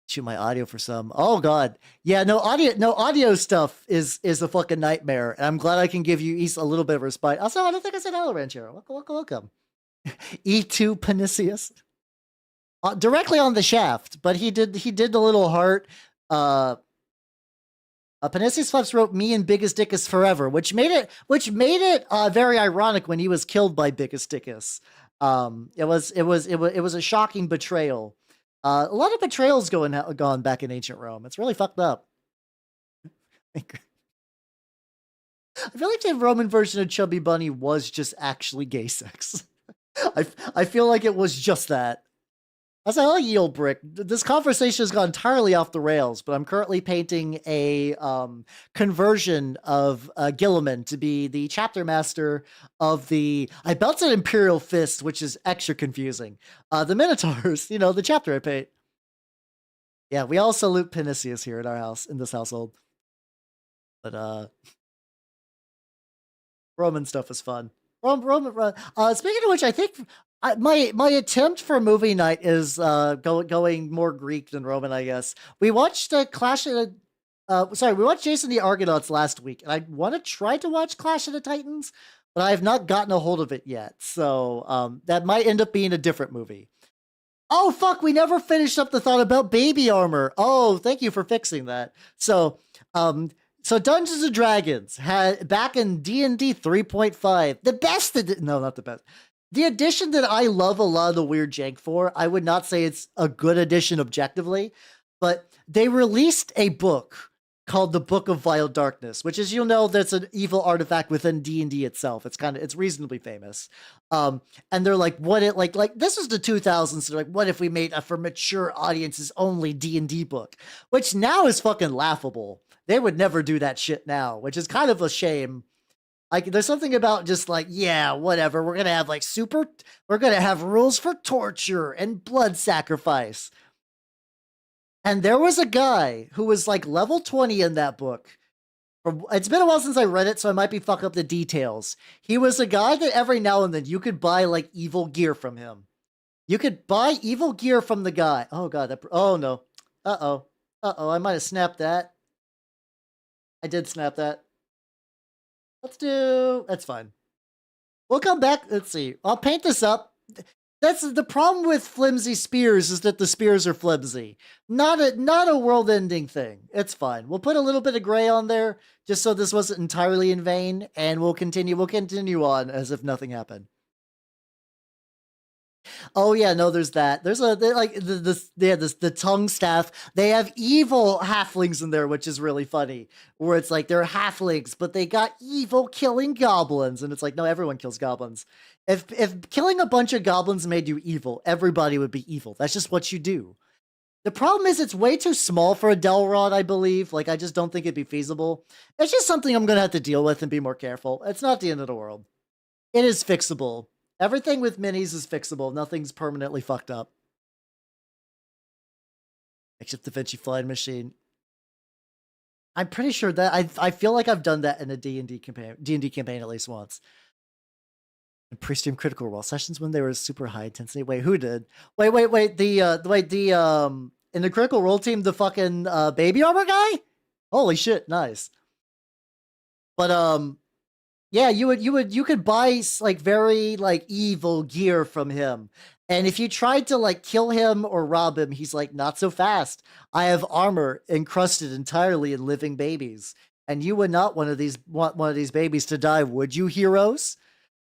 Shoot my audio for some. Oh god. Yeah, no audio stuff is a fucking nightmare. And I'm glad I can give you a little bit of respite. Also, I don't think I said hello, Ranchero. Welcome. E2 Panicius. Directly on the shaft, but he did the little heart. Panicius Flaps wrote "Me and Biggest Dickus forever," which made it very ironic when he was killed by Biggest Dickus. It was a shocking betrayal. A lot of betrayals gone back in ancient Rome. It's really fucked up. I feel like the Roman version of Chubby Bunny was just actually gay sex. I feel like it was just that. I said, oh, Yield Brick, this conversation has gone entirely off the rails, but I'm currently painting a conversion of Guilliman to be the chapter master of I built an Imperial Fist, which is extra confusing. The Minotaurs, the chapter I paint. Yeah, we all salute Panicius here in this household. But Roman stuff is fun. Roman. Speaking of which, I think my attempt for movie night is going more Greek than Roman, I guess. We watched we watched Jason the Argonauts last week, and I want to try to watch Clash of the Titans, but I have not gotten a hold of it yet. So that might end up being a different movie. Oh fuck, we never finished up the thought about baby armor. Oh, thank you for fixing that. So So Dungeons and Dragons had back in D&D 3.5, the best no, not the best. The edition that I love a lot of the weird jank for, I would not say it's a good edition objectively, but they released a book called the Book of Vile Darkness, which, as you'll know, that's an evil artifact within D&D itself. It's reasonably famous. And they're like, what it like this was the 2000s. So they're like, what if we made a for mature audiences only D&D book, which now is fucking laughable. They would never do that shit now, which is kind of a shame. Like, there's something about just like, yeah, whatever. We're gonna have rules for torture and blood sacrifice. And there was a guy who was like level 20 in that book. It's been a while since I read it, so I might be fucking up the details. He was a guy that every now and then you could buy like evil gear from him. You could buy evil gear from the guy. Oh god, oh no. Uh-oh. I might have snapped that. I did snap that. That's fine. We'll come back. Let's see. I'll paint this up. That's the problem with flimsy spears, is that the spears are flimsy. Not a world-ending thing. It's fine. We'll put a little bit of gray on there just so this wasn't entirely in vain, and we'll continue on as if nothing happened. Oh yeah, no, there's that. There's the tongue staff. They have evil halflings in there, which is really funny. Where it's like they're halflings, but they got evil killing goblins, and it's like, no, everyone kills goblins. If killing a bunch of goblins made you evil, everybody would be evil. That's just what you do. The problem is it's way too small for a Delrod, I believe. Like, I just don't think it'd be feasible. It's just something I'm gonna have to deal with and be more careful. It's not the end of the world. It is fixable. Everything with minis is fixable. Nothing's permanently fucked up. Except the Vinci flying machine. I'm pretty sure that I feel like I've done that in a D&D campaign at least once. And pre-stream Critical Role sessions when they were super high intensity. Wait, who did? Wait. In the Critical Role team, the fucking baby armor guy? Holy shit, nice. But yeah, you could buy like very like evil gear from him. And if you tried to like kill him or rob him, he's like, not so fast. I have armor encrusted entirely in living babies. And you would not want one of these babies to die, would you, heroes?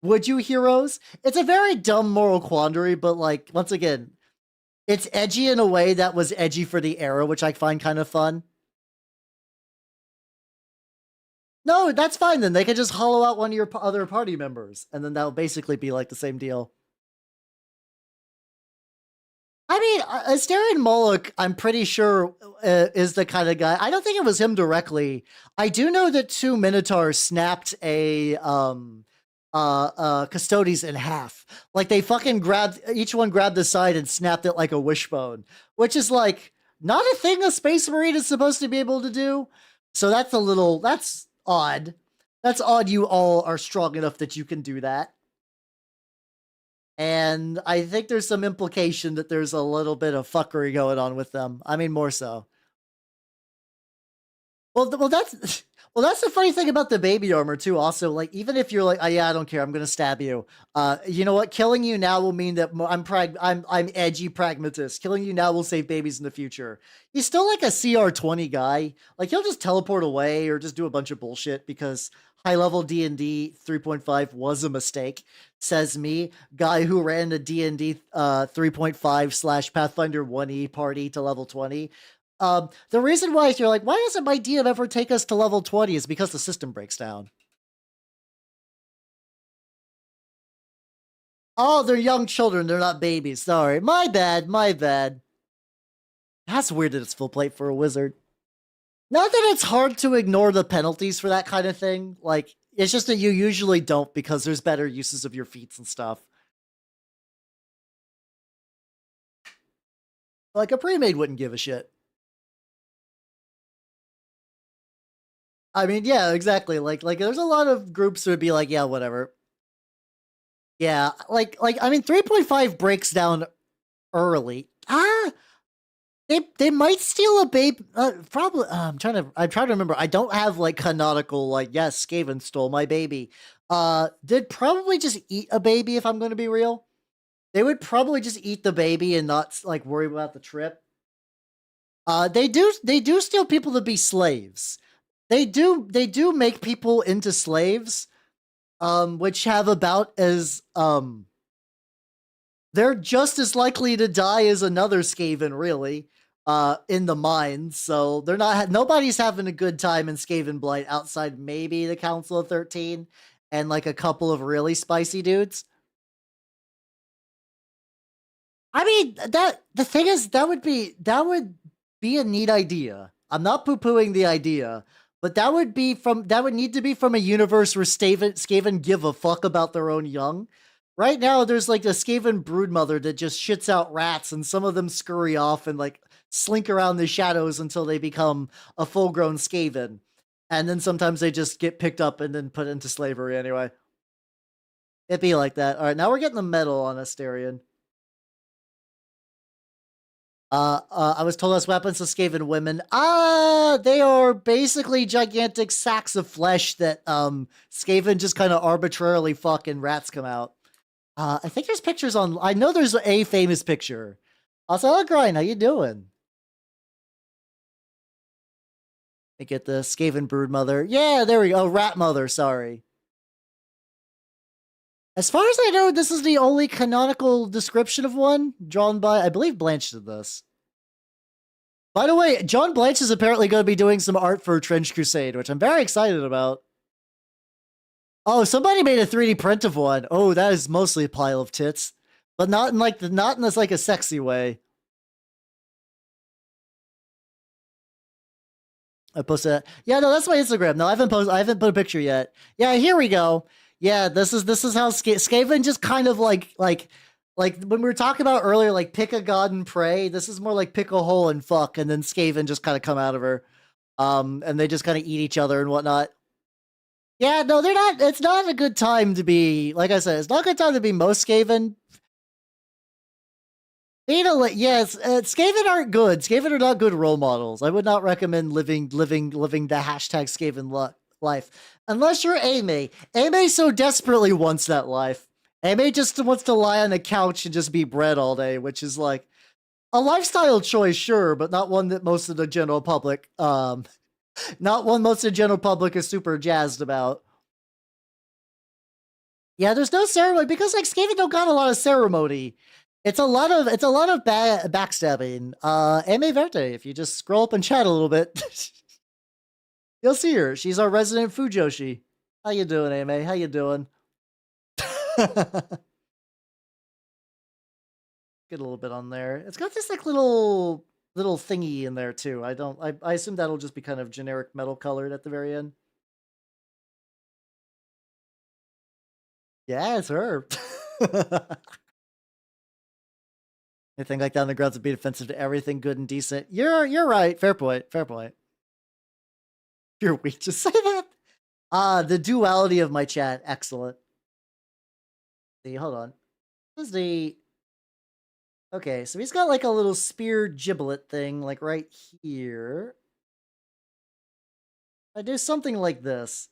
Would you, heroes? It's a very dumb moral quandary, but like, once again, it's edgy in a way that was edgy for the era, which I find kind of fun. No, that's fine then. They could just hollow out one of your other party members, and then that'll basically be like the same deal. I mean, Asterion Moloch, I'm pretty sure, is the kind of guy. I don't think it was him directly. I do know that 2 Minotaurs snapped a Custodes in half. Like, they fucking each one grabbed the side and snapped it like a wishbone, which is like not a thing a Space Marine is supposed to be able to do. So that's odd. That's odd you all are strong enough that you can do that. And I think there's some implication that there's a little bit of fuckery going on with them. I mean, more so. Well, that's the funny thing about the baby armor too. Also, like, even if you're like, oh, yeah, I don't care, I'm gonna stab you. You know what? Killing you now will mean that I'm edgy pragmatist. Killing you now will save babies in the future. He's still like a CR20 guy. Like, he'll just teleport away or just do a bunch of bullshit because high level D&D 3.5 was a mistake. Says me, guy who ran a D&D 3.5 / Pathfinder 1E party to level 20. The reason why you're like, why doesn't my DM ever take us to level 20 is because the system breaks down. Oh, they're young children. They're not babies. Sorry. My bad. That's weird that it's full plate for a wizard. Not that it's hard to ignore the penalties for that kind of thing. Like, it's just that you usually don't because there's better uses of your feats and stuff. Like, a pre-made wouldn't give a shit. I mean, yeah, exactly. Like there's a lot of groups that would be like, yeah, whatever. Yeah, like I mean, 3.5 breaks down early. They might steal a baby. Probably. I'm trying to remember. I don't have like canonical like, yes, Skaven stole my baby. They'd probably just eat a baby if I'm going to be real. They would probably just eat the baby and not like worry about the trip. They do steal people to be slaves. They do make people into slaves, which have about as they're just as likely to die as another Skaven, really, in the mines. So they're not. Nobody's having a good time in Skaven Blight outside maybe the Council of 13 and like a couple of really spicy dudes. I mean, the thing is, that would be a neat idea. I'm not poo-pooing the idea, but that would need to be from a universe where Skaven give a fuck about their own young. Right now, there's like a Skaven broodmother that just shits out rats, and some of them scurry off and like slink around the shadows until they become a full-grown Skaven. And then sometimes they just get picked up and then put into slavery anyway. It'd be like that. All right, now we're getting the metal on Asterion. I was told as weapons of Skaven women. They are basically gigantic sacks of flesh that Skaven just kind of arbitrarily fuck and rats come out. I think there's pictures on. I know there's a famous picture. Also, hello, Grind. How you doing? Let me get the Skaven broodmother. Yeah, there we go. Rat mother. Sorry. As far as I know, this is the only canonical description of one drawn by, I believe, Blanche did this. By the way, John Blanche is apparently going to be doing some art for Trench Crusade, which I'm very excited about. Oh, somebody made a 3D print of one. Oh, that is mostly a pile of tits, but not in this like a sexy way. I posted that. Yeah, no, that's my Instagram. No, I haven't put a picture yet. Yeah, here we go. Yeah, this is how Skaven just kind of like when we were talking about earlier, like pick a god and pray. This is more like pick a hole and fuck, and then Skaven just kind of come out of her, and they just kind of eat each other and whatnot. Yeah, no, they're not. It's not a good time to be. Like I said, it's not a good time to be most Skaven. Yes, Skaven aren't good. Skaven are not good role models. I would not recommend living the hashtag Skaven life unless you're Amy. Amy so desperately wants that life. Amy just wants to lie on a couch and just be bread all day, which is like a lifestyle choice, sure, but not one that most of the general public, is super jazzed about. Yeah, there's no ceremony because like Skaven don't got a lot of ceremony. It's a lot of backstabbing. Amy Verte, if you just scroll up and chat a little bit, you'll see her. She's our resident Fujoshi. How you doing, Amy? How you doing? Get a little bit on there. It's got this like little thingy in there too. I assume that'll just be kind of generic metal colored at the very end. Yeah, it's her. Anything like that on the grounds would be offensive to everything good and decent. You're right. Fair point. Fair point. You're weak. Just say that. The duality of my chat. Excellent. See, hold on. This is the. Okay, so he's got like a little spear giblet thing, like right here. I do something like this.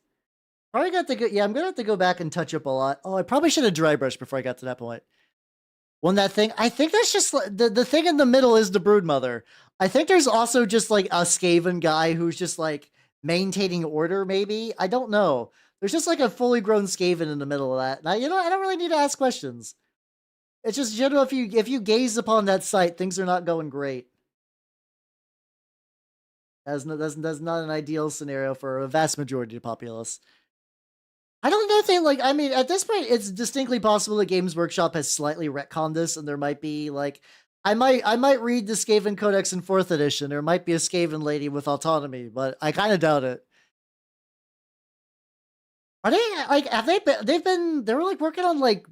Probably got to go. Yeah, I'm gonna have to go back and touch up a lot. Oh, I probably should have dry brushed before I got to that point. When that thing, I think that's just the thing in the middle is the broodmother. I think there's also just like a Skaven guy who's just like maintaining order. Maybe I don't know. There's just like a fully grown Skaven in the middle of that. Now I don't really need to ask questions. It's just general. If you gaze upon that sight, things are not going great. That's not an ideal scenario for a vast majority of the populace. I don't know if they like. I mean, at this point, it's distinctly possible that Games Workshop has slightly retconned this, and there might be like, I might read the Skaven Codex in 4th edition. There might be a Skaven lady with autonomy, but I kind of doubt it. Are they like? Have they been? They were like working on like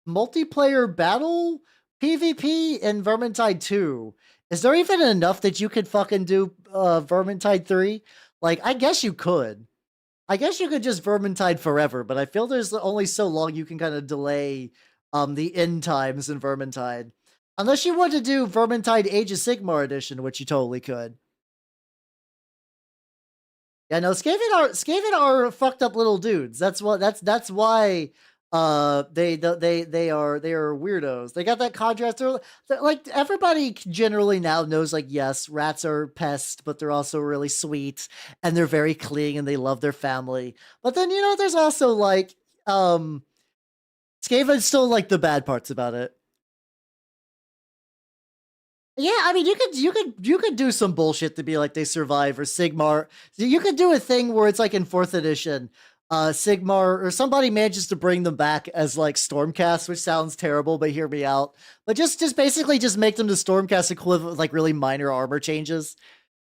multiplayer battle PvP in Vermintide 2. Is there even enough that you could fucking do Vermintide 3? Like, I guess you could. I guess you could just Vermintide forever, but I feel there's only so long you can kind of delay the end times in Vermintide. Unless you want to do Vermintide Age of Sigmar edition, which you totally could. Yeah, no, Skaven are fucked up little dudes. That's why They are weirdos. They got that contrast. They're like everybody generally now knows. Like, yes, rats are pests, but they're also really sweet and they're very clean and they love their family. But then there's also like Skaven's still like the bad parts about it. Yeah, I mean, you could do some bullshit to be like they survive or Sigmar. You could do a thing where it's like in fourth edition, Sigmar or somebody manages to bring them back as like Stormcast, which sounds terrible, but hear me out. But just basically just make them the Stormcast equivalent with like really minor armor changes,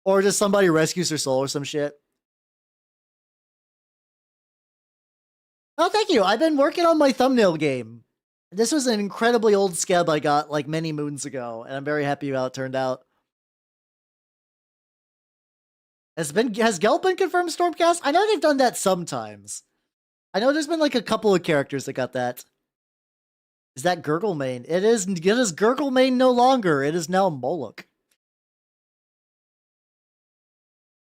or just somebody rescues their soul or some shit. Oh, thank you. I've been working on my thumbnail game. This was an incredibly old scab I got like many moons ago, and I'm very happy how it turned out. Has Gelp been confirmed Stormcast? I know they've done that sometimes. I know there's been like a couple of characters that got that. Is that Gurglemane? It is Gurglemane no longer. It is now Moloch.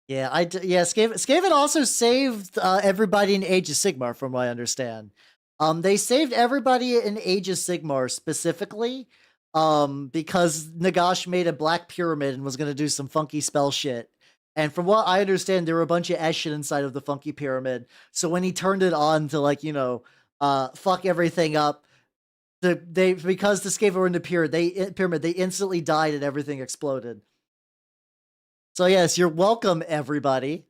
Yeah, Skaven also saved everybody in Age of Sigmar, from what I understand. They saved everybody in Age of Sigmar specifically, because Nagash made a black pyramid and was gonna do some funky spell shit. And from what I understand, there were a bunch of Eshin inside of the funky pyramid. So when he turned it on to like, fuck everything up, because the Skaven were in the pyramid, they instantly died and everything exploded. So yes, you're welcome, everybody.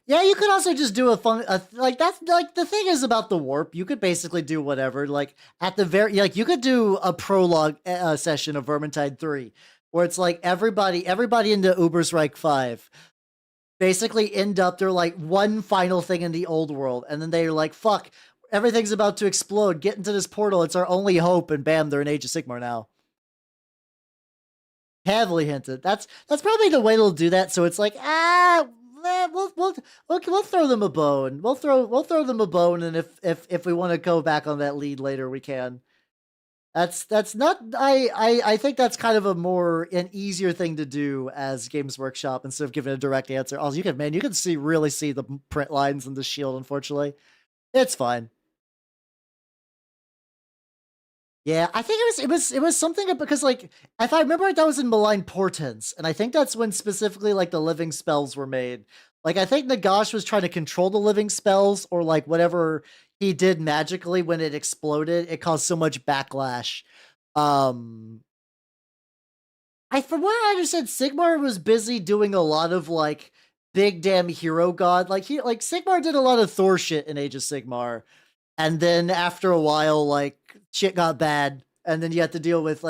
Yeah, you could also just do a fun, like that's like the thing is about the warp. You could basically do whatever. Like at the very, like you could do a prologue session of Vermintide 3, where it's like everybody into Ubersreich 5 basically end up they're like one final thing in the old world, and then they're like, fuck, everything's about to explode. Get into this portal. It's our only hope, and bam, they're in Age of Sigmar now. Heavily hinted. That's probably the way they'll do that. So it's like, we'll throw them a bone. We'll throw them a bone, and if we want to go back on that lead later, we can. That's not. I think that's kind of an easier thing to do as Games Workshop instead of giving a direct answer. Also, you can really see the print lines in the shield. Unfortunately, it's fine. Yeah, I think it was something because like if I remember that was in Malign Portents, and I think that's when specifically like the living spells were made. Like I think Nagash was trying to control the living spells, or like whatever he did magically when it exploded, it caused so much backlash. Um from what I understand, Sigmar was busy doing a lot of like big damn hero god. Like Sigmar did a lot of Thor shit in Age of Sigmar. And then after a while, like shit got bad, and then you have to deal with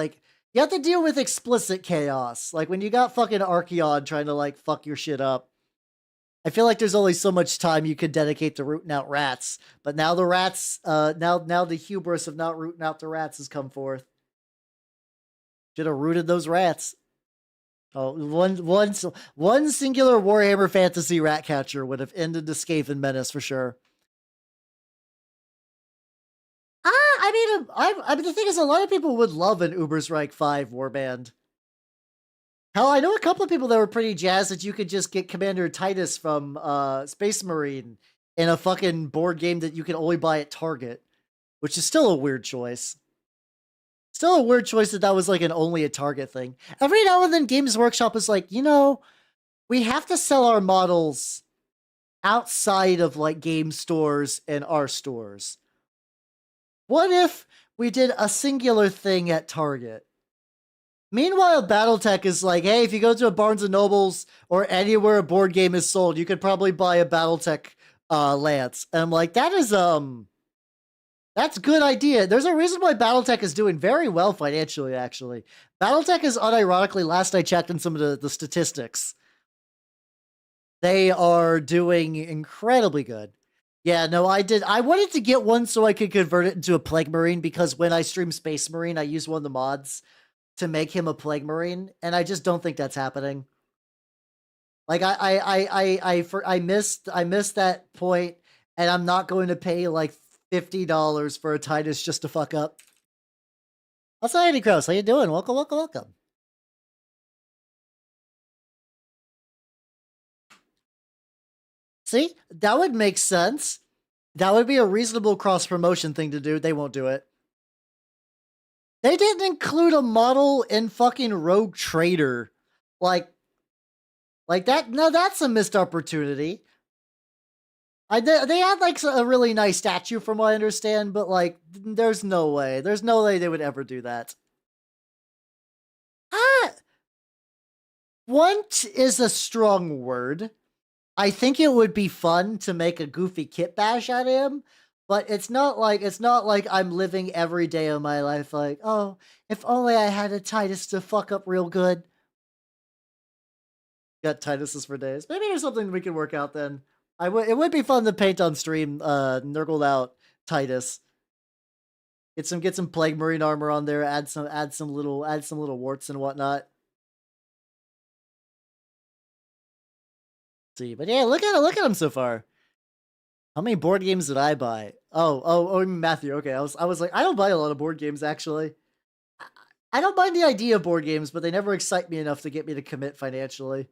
explicit chaos. Like when you got fucking Archeon trying to like fuck your shit up. I feel like there's only so much time you could dedicate to rooting out rats. But now the rats, now the hubris of not rooting out the rats has come forth. Should have rooted those rats. Oh, one singular Warhammer Fantasy rat catcher would have ended the Skaven menace for sure. I mean, the thing is, a lot of people would love an Ubersreich 5 warband. Hell, I know a couple of people that were pretty jazzed that you could just get Commander Titus from Space Marine in a fucking board game that you can only buy at Target, which is still a weird choice. Still a weird choice that was like an only a Target thing. Every now and then Games Workshop is like, we have to sell our models outside of like game stores and our stores. What if we did a singular thing at Target? Meanwhile, BattleTech is like, hey, if you go to a Barnes & Nobles or anywhere a board game is sold, you could probably buy a BattleTech Lance. And I'm like, that's a good idea. There's a reason why BattleTech is doing very well financially, actually. BattleTech is unironically, last I checked in some of the statistics, they are doing incredibly good. Yeah, no, I did. I wanted to get one so I could convert it into a Plague Marine, because when I stream Space Marine, I use one of the mods to make him a Plague Marine, and I just don't think that's happening. Like I missed that point, and I'm not going to pay like $50 for a Titus just to fuck up. What's up, Andy Cross? How you doing? Welcome, welcome, welcome. See, that would make sense. That would be a reasonable cross-promotion thing to do. They won't do it. They didn't include a model in fucking Rogue Trader. Like that. No, that's a missed opportunity. They had like a really nice statue from what I understand, but like, there's no way. There's no way they would ever do that. Ah, want is a strong word. I think it would be fun to make a goofy kitbash out of him, but it's not like I'm living every day of my life like, oh, if only I had a Titus to fuck up real good. Got Tituses for days. Maybe there's something we can work out then. It would be fun to paint on stream, nurgled out Titus. Get some Plague Marine armor on there, add some little warts and whatnot. See, but yeah, look at him so far. How many board games did I buy? Oh, Matthew. Okay, I was like, I don't buy a lot of board games actually. I don't mind the idea of board games, but they never excite me enough to get me to commit financially.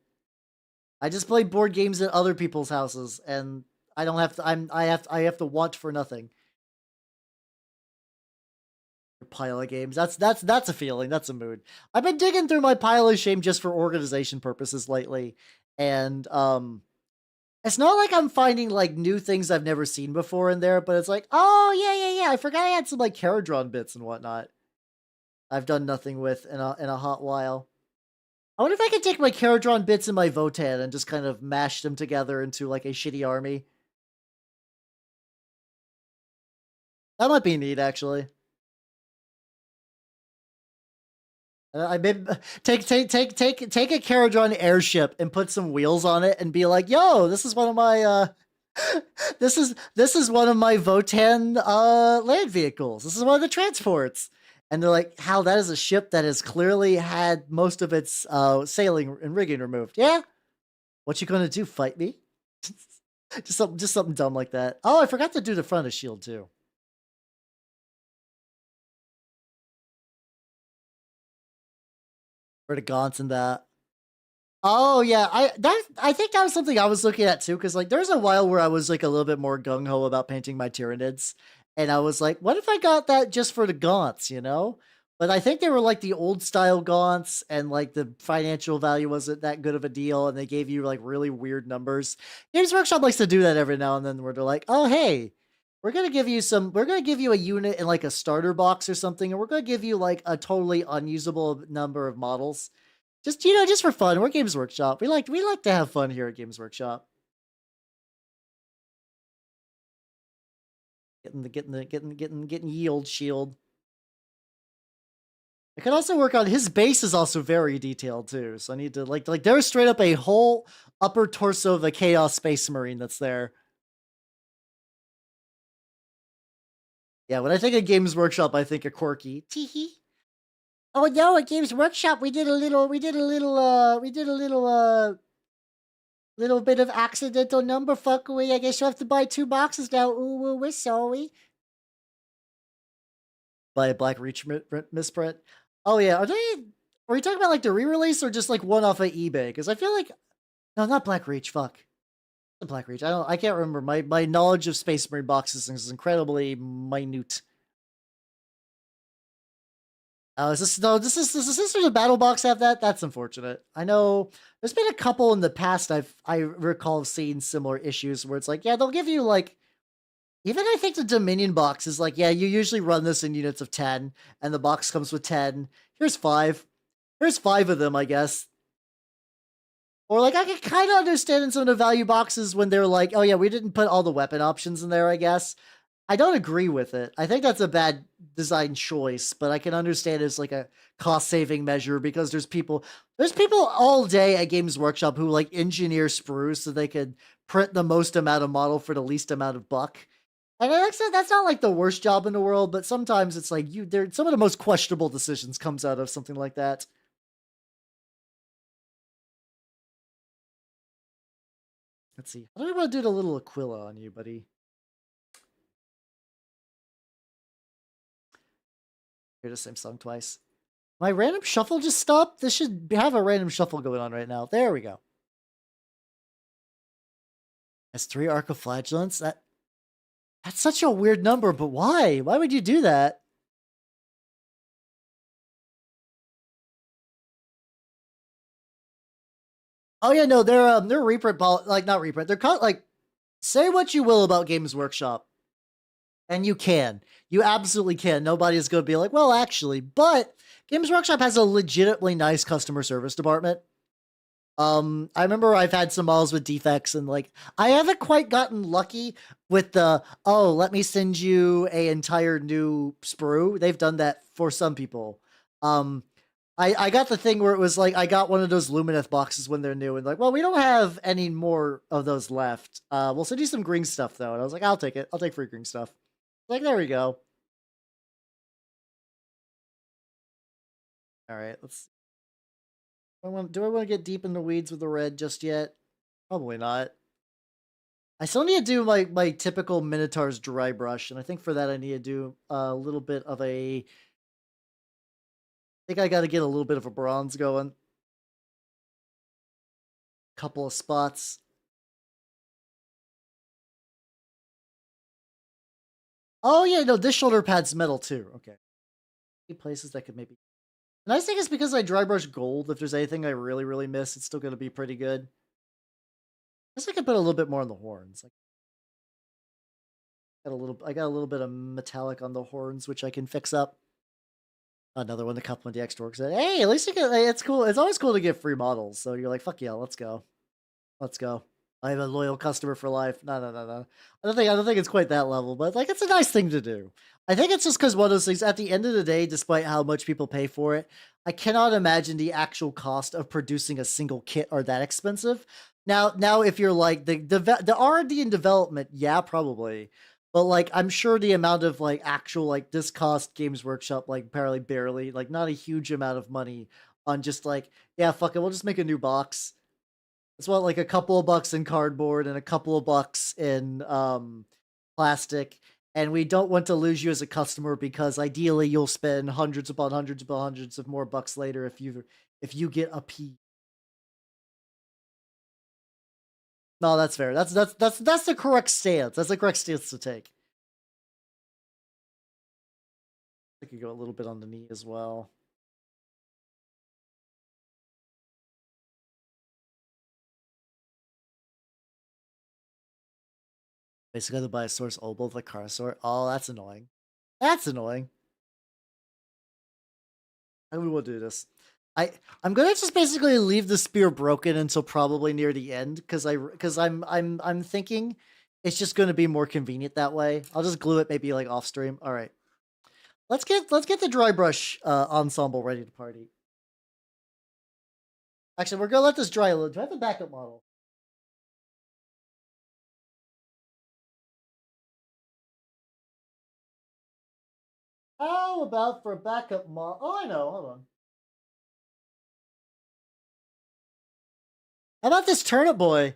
I just play board games at other people's houses, and I don't have to. I have to want for nothing. Pile of games. That's a feeling. That's a mood. I've been digging through my pile of shame just for organization purposes lately, and it's not like I'm finding like new things I've never seen before in there, but it's like, oh yeah. I forgot I had some like Caradron bits and whatnot. I've done nothing with in a hot while. I wonder if I could take my Caradron bits and my Votan and just kind of mash them together into like a shitty army. That might be neat, actually. I mean, take a Caradron airship and put some wheels on it and be like, "Yo, this is one of my this is one of my Votan land vehicles. This is one of the transports." And they're like, "How that is a ship that has clearly had most of its sailing and rigging removed." Yeah, what you gonna do? Fight me? just something dumb like that. Oh, I forgot to do the front of shield too. For the gaunts and that. Oh yeah, I think that was something I was looking at too, because like there's a while where I was like a little bit more gung ho about painting my Tyranids, and I was like, what if I got that just for the gaunts, you know? But I think they were like the old style gaunts, and like the financial value wasn't that good of a deal, and they gave you like really weird numbers. Games Workshop likes to do that every now and then, where they're like, oh hey, we're gonna give you a unit in like a starter box or something, and we're gonna give you like a totally unusable number of models. Just just for fun. We're Games Workshop. We like to have fun here at Games Workshop. Getting yield shield. I could also work on his base is also very detailed too. So I need to like there's straight up a whole upper torso of a Chaos Space Marine that's there. Yeah, when I think of Games Workshop, I think of Quirky. Teehee. Oh no, at Games Workshop we did a little little bit of accidental number fuckery. I guess you have to buy 2 boxes now. Ooh, we're sorry. Buy a Black Reach misprint. Oh yeah, are we talking about like the re-release or just like one off of eBay? Because I feel like no, not Black Reach. Fuck, the Black Reach. I can't remember. My knowledge of Space Marine boxes is incredibly minute. Is this no? This is the battle box have that? That's unfortunate. I know there's been a couple in the past I recall seeing similar issues where it's like, yeah, they'll give you like, even I think the Dominion box is like, yeah, you usually run this in units of 10, and the box comes with 10. Here's 5. Here's 5 of them, I guess. Or like I can kind of understand in some of the value boxes when they're like, oh yeah, we didn't put all the weapon options in there, I guess. I don't agree with it. I think that's a bad design choice, but I can understand it's like a cost-saving measure because there's people all day at Games Workshop who like engineer sprues so they could print the most amount of model for the least amount of buck. And that's not like the worst job in the world, but sometimes it's like some of the most questionable decisions comes out of something like that. Let's see. How do we want to do the little Aquila on you, buddy? Hear the same song twice. My random shuffle just stopped? This should have a random shuffle going on right now. There we go. Has 3 Archiflagellants. That's such a weird number, but why? Why would you do that? Oh yeah, no, they're reprint like not reprint. They're called like say what you will about Games Workshop, and you can. You absolutely can. Nobody's gonna be like, well, actually, but Games Workshop has a legitimately nice customer service department. I remember I've had some models with defects, and like I haven't quite gotten lucky with the let me send you a entire new sprue. They've done that for some people. Um, I got the thing where it was like I got one of those Lumineth boxes when they're new, and like, well, we don't have any more of those left. We'll send you some green stuff though, and I was like, I'll take it. I'll take free green stuff. Like, there we go. All right, let's. Do I want to get deep in the weeds with the red just yet? Probably not. I still need to do my typical Minotaurs dry brush, and I think for that I need to do a little bit of a. I think I got to get a little bit of a bronze going. Couple of spots. Oh yeah, no, this shoulder pad's metal too. Okay, places that could maybe. The nice thing is because I dry brush gold. If there's anything I really miss, it's still going to be pretty good. I guess I could put a little bit more on the horns. I got a little bit of metallic on the horns, which I can fix up. Another one to compliment the extra work said, hey, at least you get, it's cool. It's always cool to get free models. So you're like, fuck yeah, let's go. Let's go. I'm a loyal customer for life. No. I don't think it's quite that level, but like it's a nice thing to do. I think it's just because one of those things, at the end of the day, despite how much people pay for it, I cannot imagine the actual cost of producing a single kit are that expensive. Now, if you're like the R&D and development, yeah, probably. But like I'm sure the amount of like actual like this cost Games Workshop like barely like not a huge amount of money on just like, yeah, fuck it, we'll just make a new box. It's what, like a couple of bucks in cardboard and a couple of bucks in plastic. And we don't want to lose you as a customer because ideally you'll spend hundreds upon hundreds of more bucks later if you get a P. No, that's fair. That's the correct stance. That's the correct stance to take. I could go a little bit on the knee as well. Basically, to buy a source obol of the car sort. Oh, that's annoying. That's annoying. And we will do this. I'm gonna just basically leave the spear broken until probably near the end because I'm thinking it's just gonna be more convenient that way. I'll just glue it maybe like off stream. All right, let's get the dry brush ensemble ready to party. Actually, we're gonna let this dry a little. Do I have a backup model? How about for a backup model? Oh, I know. Hold on. How about this turnip boy?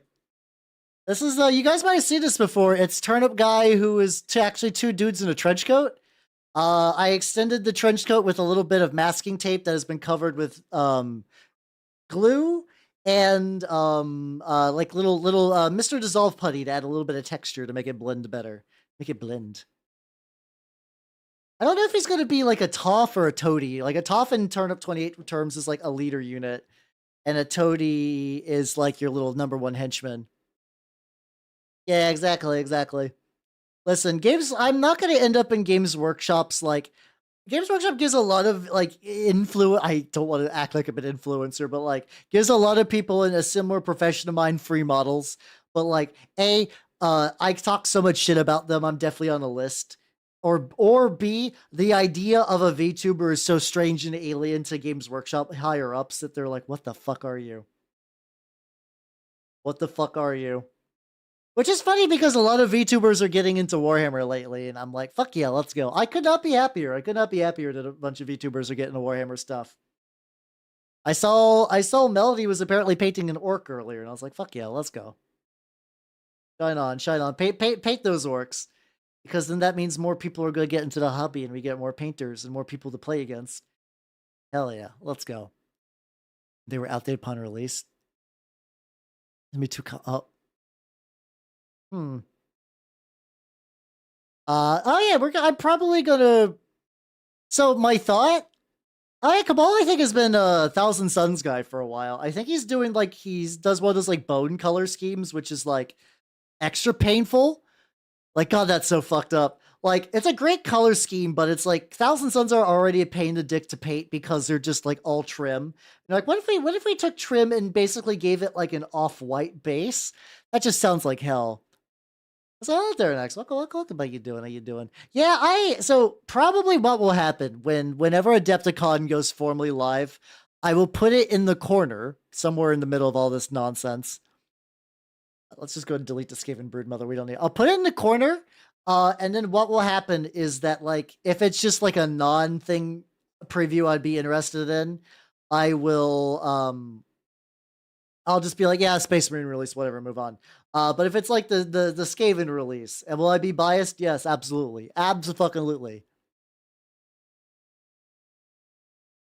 This is you guys might have seen this before. It's turnip guy who is actually two dudes in a trench coat. I extended the trench coat with a little bit of masking tape that has been covered with glue and like little Mr. Dissolve putty to add a little bit of texture to make it blend better. Make it blend. I don't know if he's gonna be like a Toff or a Toady. Like a Toff in Turnip 28 terms is like a leader unit, and a Toady is like your little number one henchman. Yeah, exactly. Listen, games. I'm not gonna end up in Games Workshops like Games Workshop gives a lot of like influence. I don't want to act like I'm an influencer, but like gives a lot of people in a similar profession of mine free models. But like, I talk so much shit about them. I'm definitely on a list. Or B, the idea of a VTuber is so strange and alien to Games Workshop higher ups that they're like, "What the fuck are you? What the fuck are you?" Which is funny because a lot of VTubers are getting into Warhammer lately, and I'm like, fuck yeah, let's go. I could not be happier. I could not be happier that a bunch of VTubers are getting into Warhammer stuff. I saw Melody was apparently painting an orc earlier, and I was like, fuck yeah, let's go. Shine on. Paint those orcs. Because then that means more people are gonna get into the hobby and we get more painters and more people to play against. Hell yeah, let's go. They were outdated upon release. Let me two oh. Oh yeah, I'm probably gonna. So my thought, Cabal, I think, has been a Thousand Suns guy for a while. I think he's doing like does one of those like bone color schemes, which is like extra painful. Like, God, that's so fucked up. Like, it's a great color scheme, but it's like Thousand Suns are already a pain in the dick to paint because they're just like all trim. And like, what if we took trim and basically gave it like an off-white base? That just sounds like hell. So hello there, next. Welcome, how you doing? How you doing? Yeah, so probably what will happen whenever Adepticon goes formally live, I will put it in the corner, somewhere in the middle of all this nonsense. Let's just go and delete the Skaven Broodmother. We don't need. I'll put it in the corner. And then what will happen is that, like, if it's just like a non-thing preview I'd be interested in, I will I'll just be like, yeah, Space Marine release, whatever, move on. But if it's like the Skaven release, and will I be biased? Yes, absolutely. Abso-fucking-lutely.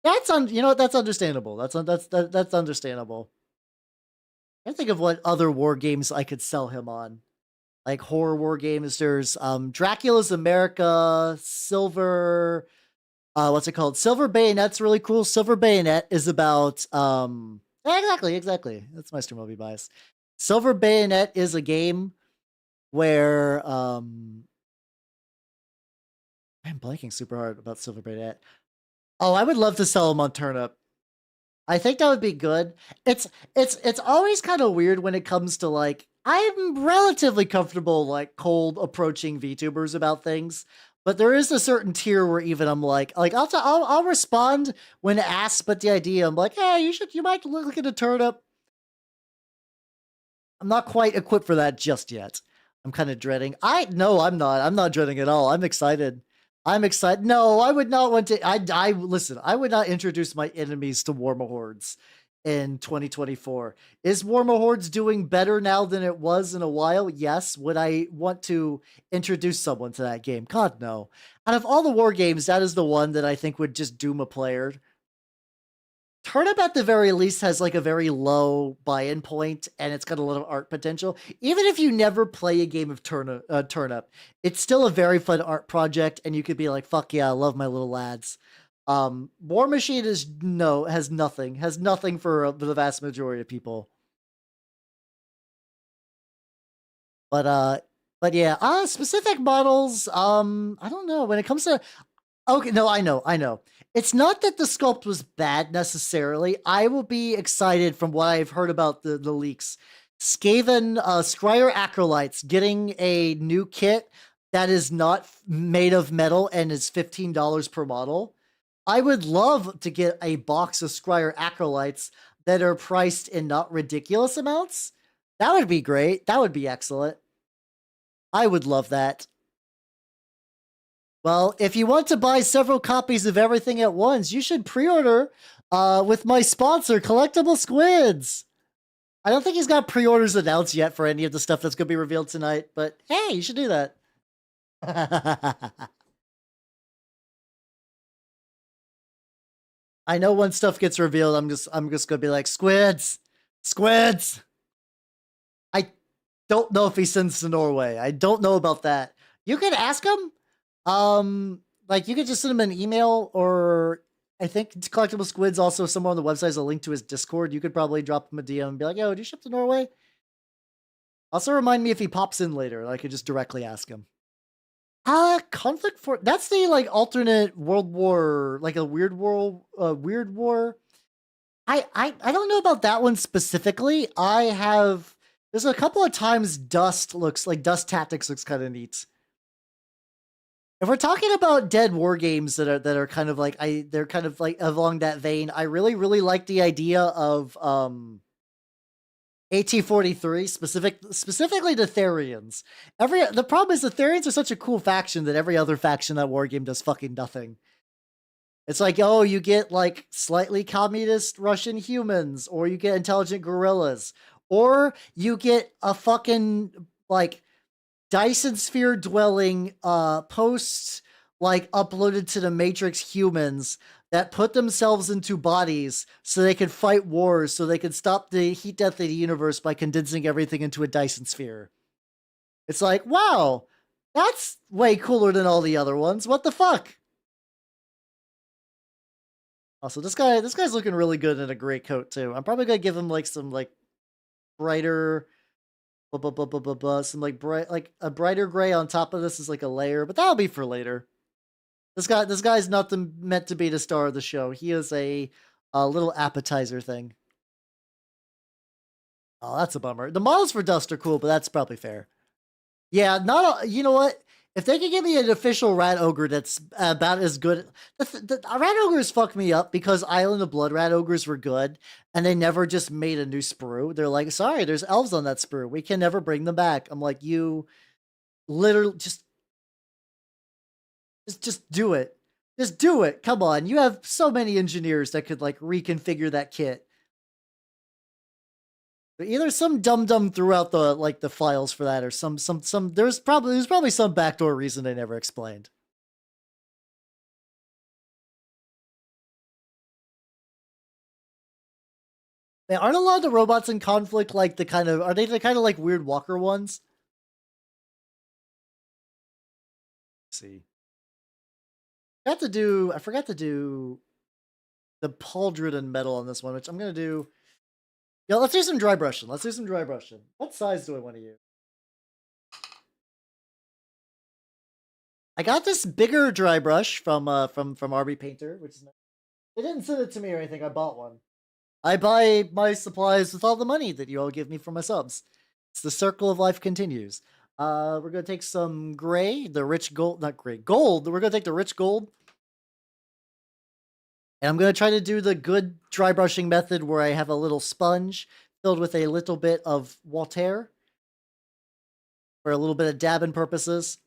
That's that's understandable. That's understandable. I think of what other war games I could sell him on. Like horror war games. There's Dracula's America, Silver, what's it called? Silver Bayonet's really cool. Silver Bayonet is about exactly. That's my stream will be biased. Silver Bayonet is a game where I'm blanking super hard about Silver Bayonet. Oh, I would love to sell them on Turnip. I think that would be good. It's always kind of weird when it comes to like, I'm relatively comfortable like cold approaching VTubers about things, but there is a certain tier where even I'm like I'll respond when asked, but the idea I'm like, hey, you might look at a Turnip. I'm not quite equipped for that just yet. I'm kind of dreading. No, I'm not. I'm not dreading at all. I'm excited. I'm excited. No, I would not want to. Listen. I would not introduce my enemies to Warhammer Hordes in 2024. Is Warhammer Hordes doing better now than it was in a while? Yes. Would I want to introduce someone to that game? God, no. Out of all the war games, that is the one that I think would just doom a player. Turnip at the very least has like a very low buy-in point, and it's got a lot of art potential. Even if you never play a game of Turnip, it's still a very fun art project, and you could be like, "Fuck yeah, I love my little lads." War Machine has nothing for the vast majority of people. But yeah, specific models. I don't know when it comes to. Okay, no, I know. It's not that the sculpt was bad necessarily. I will be excited from what I've heard about the leaks. Skaven Scryer Acolytes getting a new kit that is not made of metal and is $15 per model. I would love to get a box of Scryer Acolytes that are priced in not ridiculous amounts. That would be great. That would be excellent. I would love that. Well, if you want to buy several copies of everything at once, you should pre-order with my sponsor, Collectible Squids. I don't think he's got pre-orders announced yet for any of the stuff that's going to be revealed tonight, but hey, you should do that. I know when stuff gets revealed, I'm just going to be like, Squids. I don't know if he sends to Norway. I don't know about that. You can ask him. Like you could just send him an email, or I think Collectible Squids also somewhere on the website is a link to his Discord. You could probably drop him a DM and be like, yo, do you ship to Norway? Also remind me if he pops in later. I could just directly ask him. Conflict for that's the like alternate world war, like a weird war. I don't know about that one specifically. There's a couple of times Dust Tactics looks kind of neat. If we're talking about dead war games that are kind of like they're kind of like along that vein, I really like the idea of AT-43, specifically the Therians. The problem is the Therians are such a cool faction that every other faction in that war game does fucking nothing. It's like, oh, you get like slightly communist Russian humans, or you get intelligent guerrillas, or you get a fucking like Dyson sphere dwelling posts like uploaded to the Matrix humans that put themselves into bodies so they could fight wars, so they could stop the heat death of the universe by condensing everything into a Dyson sphere. It's like, wow, That's way cooler than all the other ones. What the fuck? Also, this guy's looking really good in a gray coat too. I'm probably gonna give him like some like brighter, some like bright, like a brighter gray on top of this is like a layer, but that'll be for later. This guy's nothing meant to be the star of the show. He is a little appetizer thing. Oh, that's a bummer. The models for Dust are cool, but that's probably fair. Yeah, you know what? If they could give me an official Rat Ogre that's about as good, the Rat Ogres fuck me up because Island of Blood Rat Ogres were good, and they never just made a new sprue. They're like, sorry, there's elves on that sprue. We can never bring them back. I'm like, you literally just do it. Just do it. Come on, you have so many engineers that could like reconfigure that kit. Either some dum-dum threw out the files for that, or some there's probably some backdoor reason they never explained. Man, aren't a lot of the robots in conflict like are they the kind of like weird walker ones? Let's see. I forgot to do the pauldron metal on this one, which I'm gonna do. Yeah, let's do some dry brushing. What size do I want to use? I got this bigger dry brush from RB Painter, which is nice. They didn't send it to me or anything. I bought one. I buy my supplies with all the money that you all give me for my subs. It's the circle of life continues. We're gonna take some gray, the rich gold, not gray, gold. We're gonna take the rich gold. And I'm gonna try to do the good dry brushing method where I have a little sponge filled with a little bit of water for a little bit of dabbing purposes.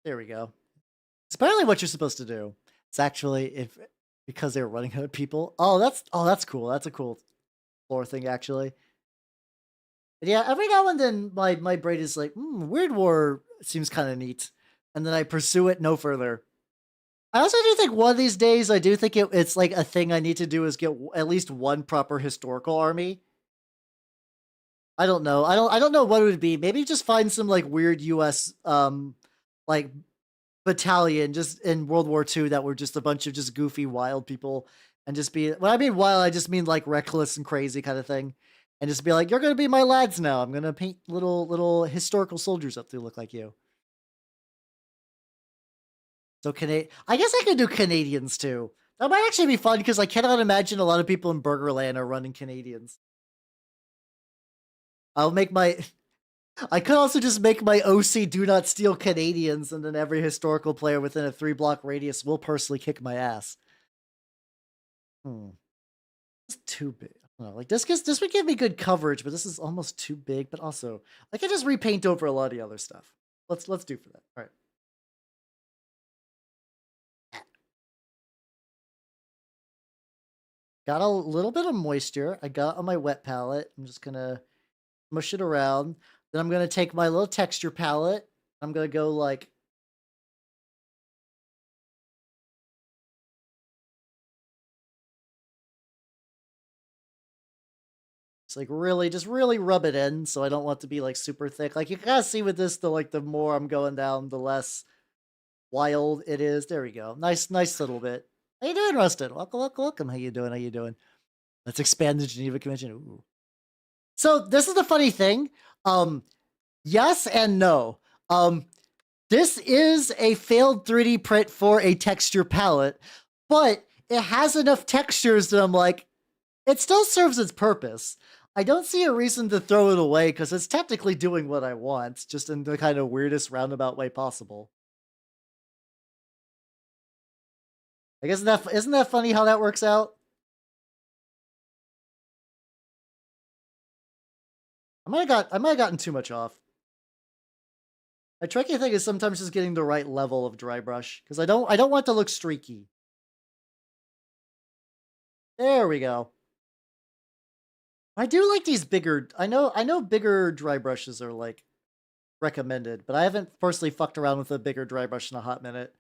There we go. It's apparently what you're supposed to do. It's actually because they're running out of people. Oh, that's cool. That's a cool lore thing, actually. But yeah, every now and then my brain is like, Weird War seems kind of neat, and then I pursue it no further. I also do think one of these days, I do think it's like a thing I need to do is get at least one proper historical army. I don't know. I don't know what it would be. Maybe just find some like weird US like battalion just in World War II that were just a bunch of just goofy wild people, and just be, when I mean wild, I just mean like reckless and crazy kind of thing, and just be like, you're gonna be my lads now. I'm gonna paint little historical soldiers up to look like you. So I guess I could do Canadians too. That might actually be fun because I cannot imagine a lot of people in Burgerland are running Canadians. I'll make my I could also just make my OC do not steal Canadians, and then every historical player within a 3-block radius will personally kick my ass. It's too big. Like this would give me good coverage, but this is almost too big. But also, I can just repaint over a lot of the other stuff. Let's do for that. All right. Got a little bit of moisture I got on my wet palette. I'm just gonna mush it around. Then I'm gonna take my little texture palette. I'm gonna go like just really rub it in, so I don't want it to be like super thick. Like you gotta see with this, the more I'm going down, the less wild it is. There we go. Nice little bit. How you doing, Rustin? Welcome. How you doing? Let's expand the Geneva Convention. Ooh. So this is the funny thing. Yes and no. This is a failed 3D print for a texture palette, but it has enough textures that I'm like, it still serves its purpose. I don't see a reason to throw it away because it's technically doing what I want, just in the kind of weirdest roundabout way possible. I guess isn't that funny how that works out? I might have gotten too much off. My tricky thing is sometimes just getting the right level of dry brush because I don't want it to look streaky. There we go. I do like these bigger. I know bigger dry brushes are like recommended, but I haven't personally fucked around with a bigger dry brush in a hot minute.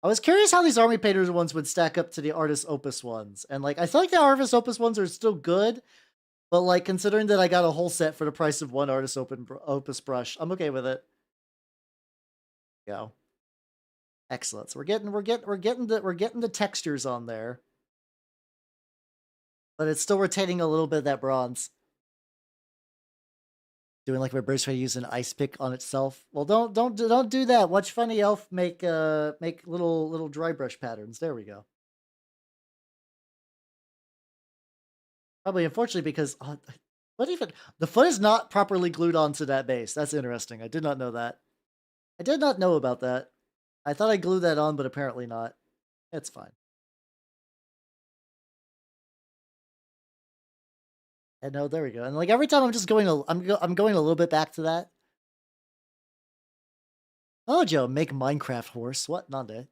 I was curious how these Army Painters ones would stack up to the Artist Opus ones, and like I feel like the Artist Opus ones are still good, But like considering that I got a whole set for the price of one artist opus brush, I'm okay with it. Go. Excellent. So we're getting the textures on there. But it's still retaining a little bit of that bronze. Doing like my birds try to use an ice pick on itself. Well, don't do that. Watch Funny Elf make little dry brush patterns. There we go. Probably unfortunately because what even the foot is not properly glued onto that base. That's interesting. I did not know that. I did not know about that. I thought I glued that on, but apparently not. It's fine. And no, there we go. And like every time I'm just going, I'm going a little bit back to that. Oh, Joe, make Minecraft horse. What? Nande.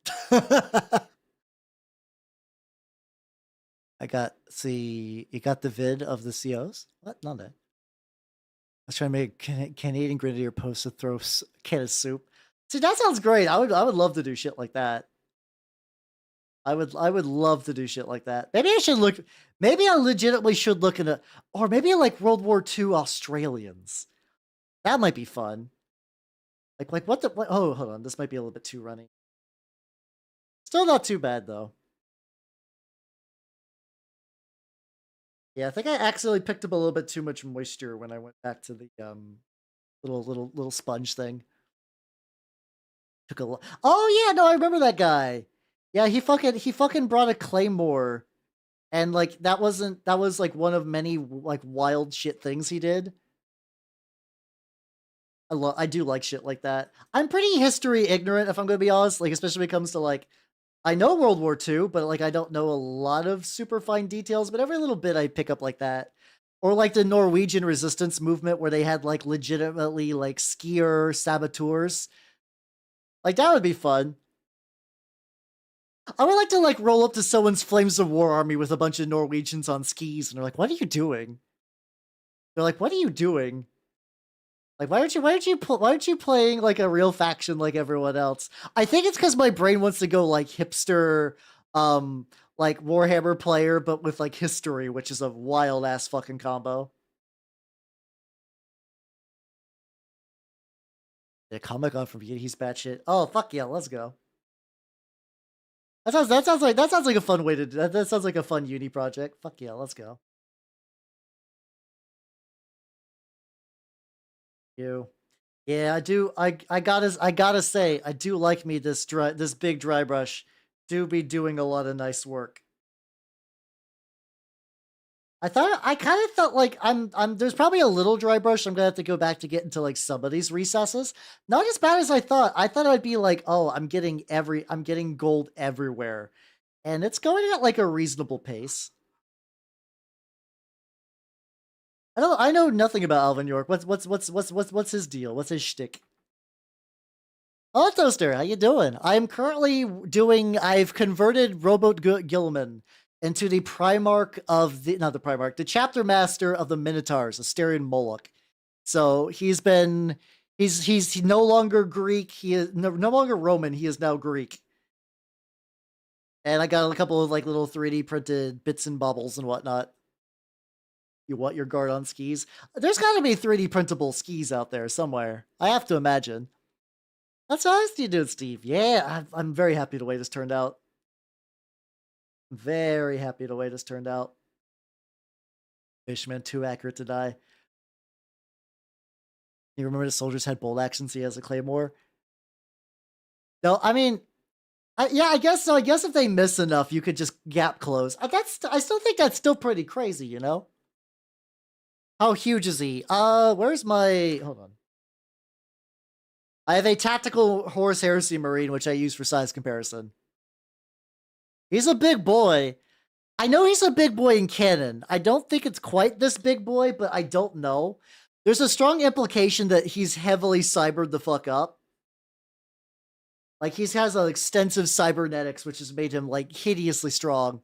See, you got the vid of the COs? What? Nande. I was trying to make Canadian Grenadier post to throw can of soup. See, that sounds great. I would love to do shit like that. I would love to do shit like that. Maybe I should look. Maybe I legitimately should look into, or maybe like World War II Australians. That might be fun. Like what the? Oh, hold on. This might be a little bit too runny. Still not too bad though. Yeah, I think I accidentally picked up a little bit too much moisture when I went back to the little sponge thing. Took a lot. Oh yeah, no, I remember that guy. Yeah, he fucking brought a claymore, and like that was like one of many like wild shit things he did. I do like shit like that. I'm pretty history ignorant if I'm gonna be honest, like especially when it comes to like I know World War II, but like I don't know a lot of super fine details, but every little bit I pick up like that. Or like the Norwegian resistance movement where they had like legitimately like skier saboteurs. Like that would be fun. I would like to like roll up to someone's Flames of War army with a bunch of Norwegians on skis, and they're like, "What are you doing?" They're like, "What are you doing?" Like, why aren't you playing like a real faction like everyone else? I think it's because my brain wants to go like hipster, like Warhammer player, but with like history, which is a wild ass fucking combo. The comic on from he's batshit. Oh fuck yeah, let's go. That sounds like a fun way to do that. That sounds like a fun uni project. Fuck yeah, let's go. You. Yeah, I do. I gotta say, I do like me this big dry brush. Do be doing a lot of nice work. I kind of felt like there's probably a little dry brush I'm gonna have to go back to get into like some of these recesses. Not as bad as I thought. I thought I'd be like, oh, I'm getting gold everywhere. And it's going at like a reasonable pace. I know nothing about Alvin York. What's his deal? What's his shtick? Oh, Toaster, how you doing? I'm currently I've converted Robot Gilman into the Primarch of not the Primarch, the Chapter Master of the Minotaurs, Asterion Moloch. So he's no longer Greek. He is no longer Roman. He is now Greek. And I got a couple of like little 3D printed bits and bobbles and whatnot. You want your guard on skis? There's got to be 3D printable skis out there somewhere. I have to imagine. That's how you do, Steve. Yeah, I'm very happy the way this turned out. Very happy the way this turned out. Fishman, too accurate to die. You remember the soldiers had bolt actions? He has a claymore. No, I mean, yeah, I guess so. I guess if they miss enough, you could just gap close. I still think that's still pretty crazy, you know? How huge is he? Where's my... Hold on. I have a tactical Horus Heresy Marine, which I use for size comparison. He's a big boy. I know he's a big boy in canon. I don't think it's quite this big boy, but I don't know. There's a strong implication that he's heavily cybered the fuck up. Like, he has an extensive cybernetics, which has made him, like, hideously strong.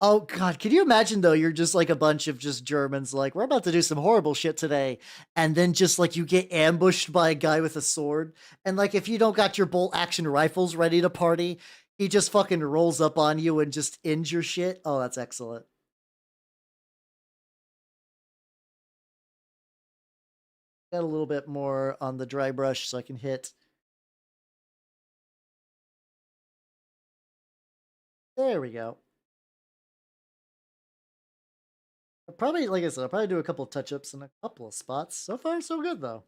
Oh, God, can you imagine, though, you're just, like, a bunch of just Germans, like, we're about to do some horrible shit today, and then just, like, you get ambushed by a guy with a sword, and, like, if you don't got your bolt-action rifles ready to party, he just fucking rolls up on you and just ends your shit. Oh, that's excellent. Got a little bit more on the dry brush so I can hit. There we go. I'll probably, like I said, I'll probably do a couple touch-ups in a couple of spots. So far, so good, though.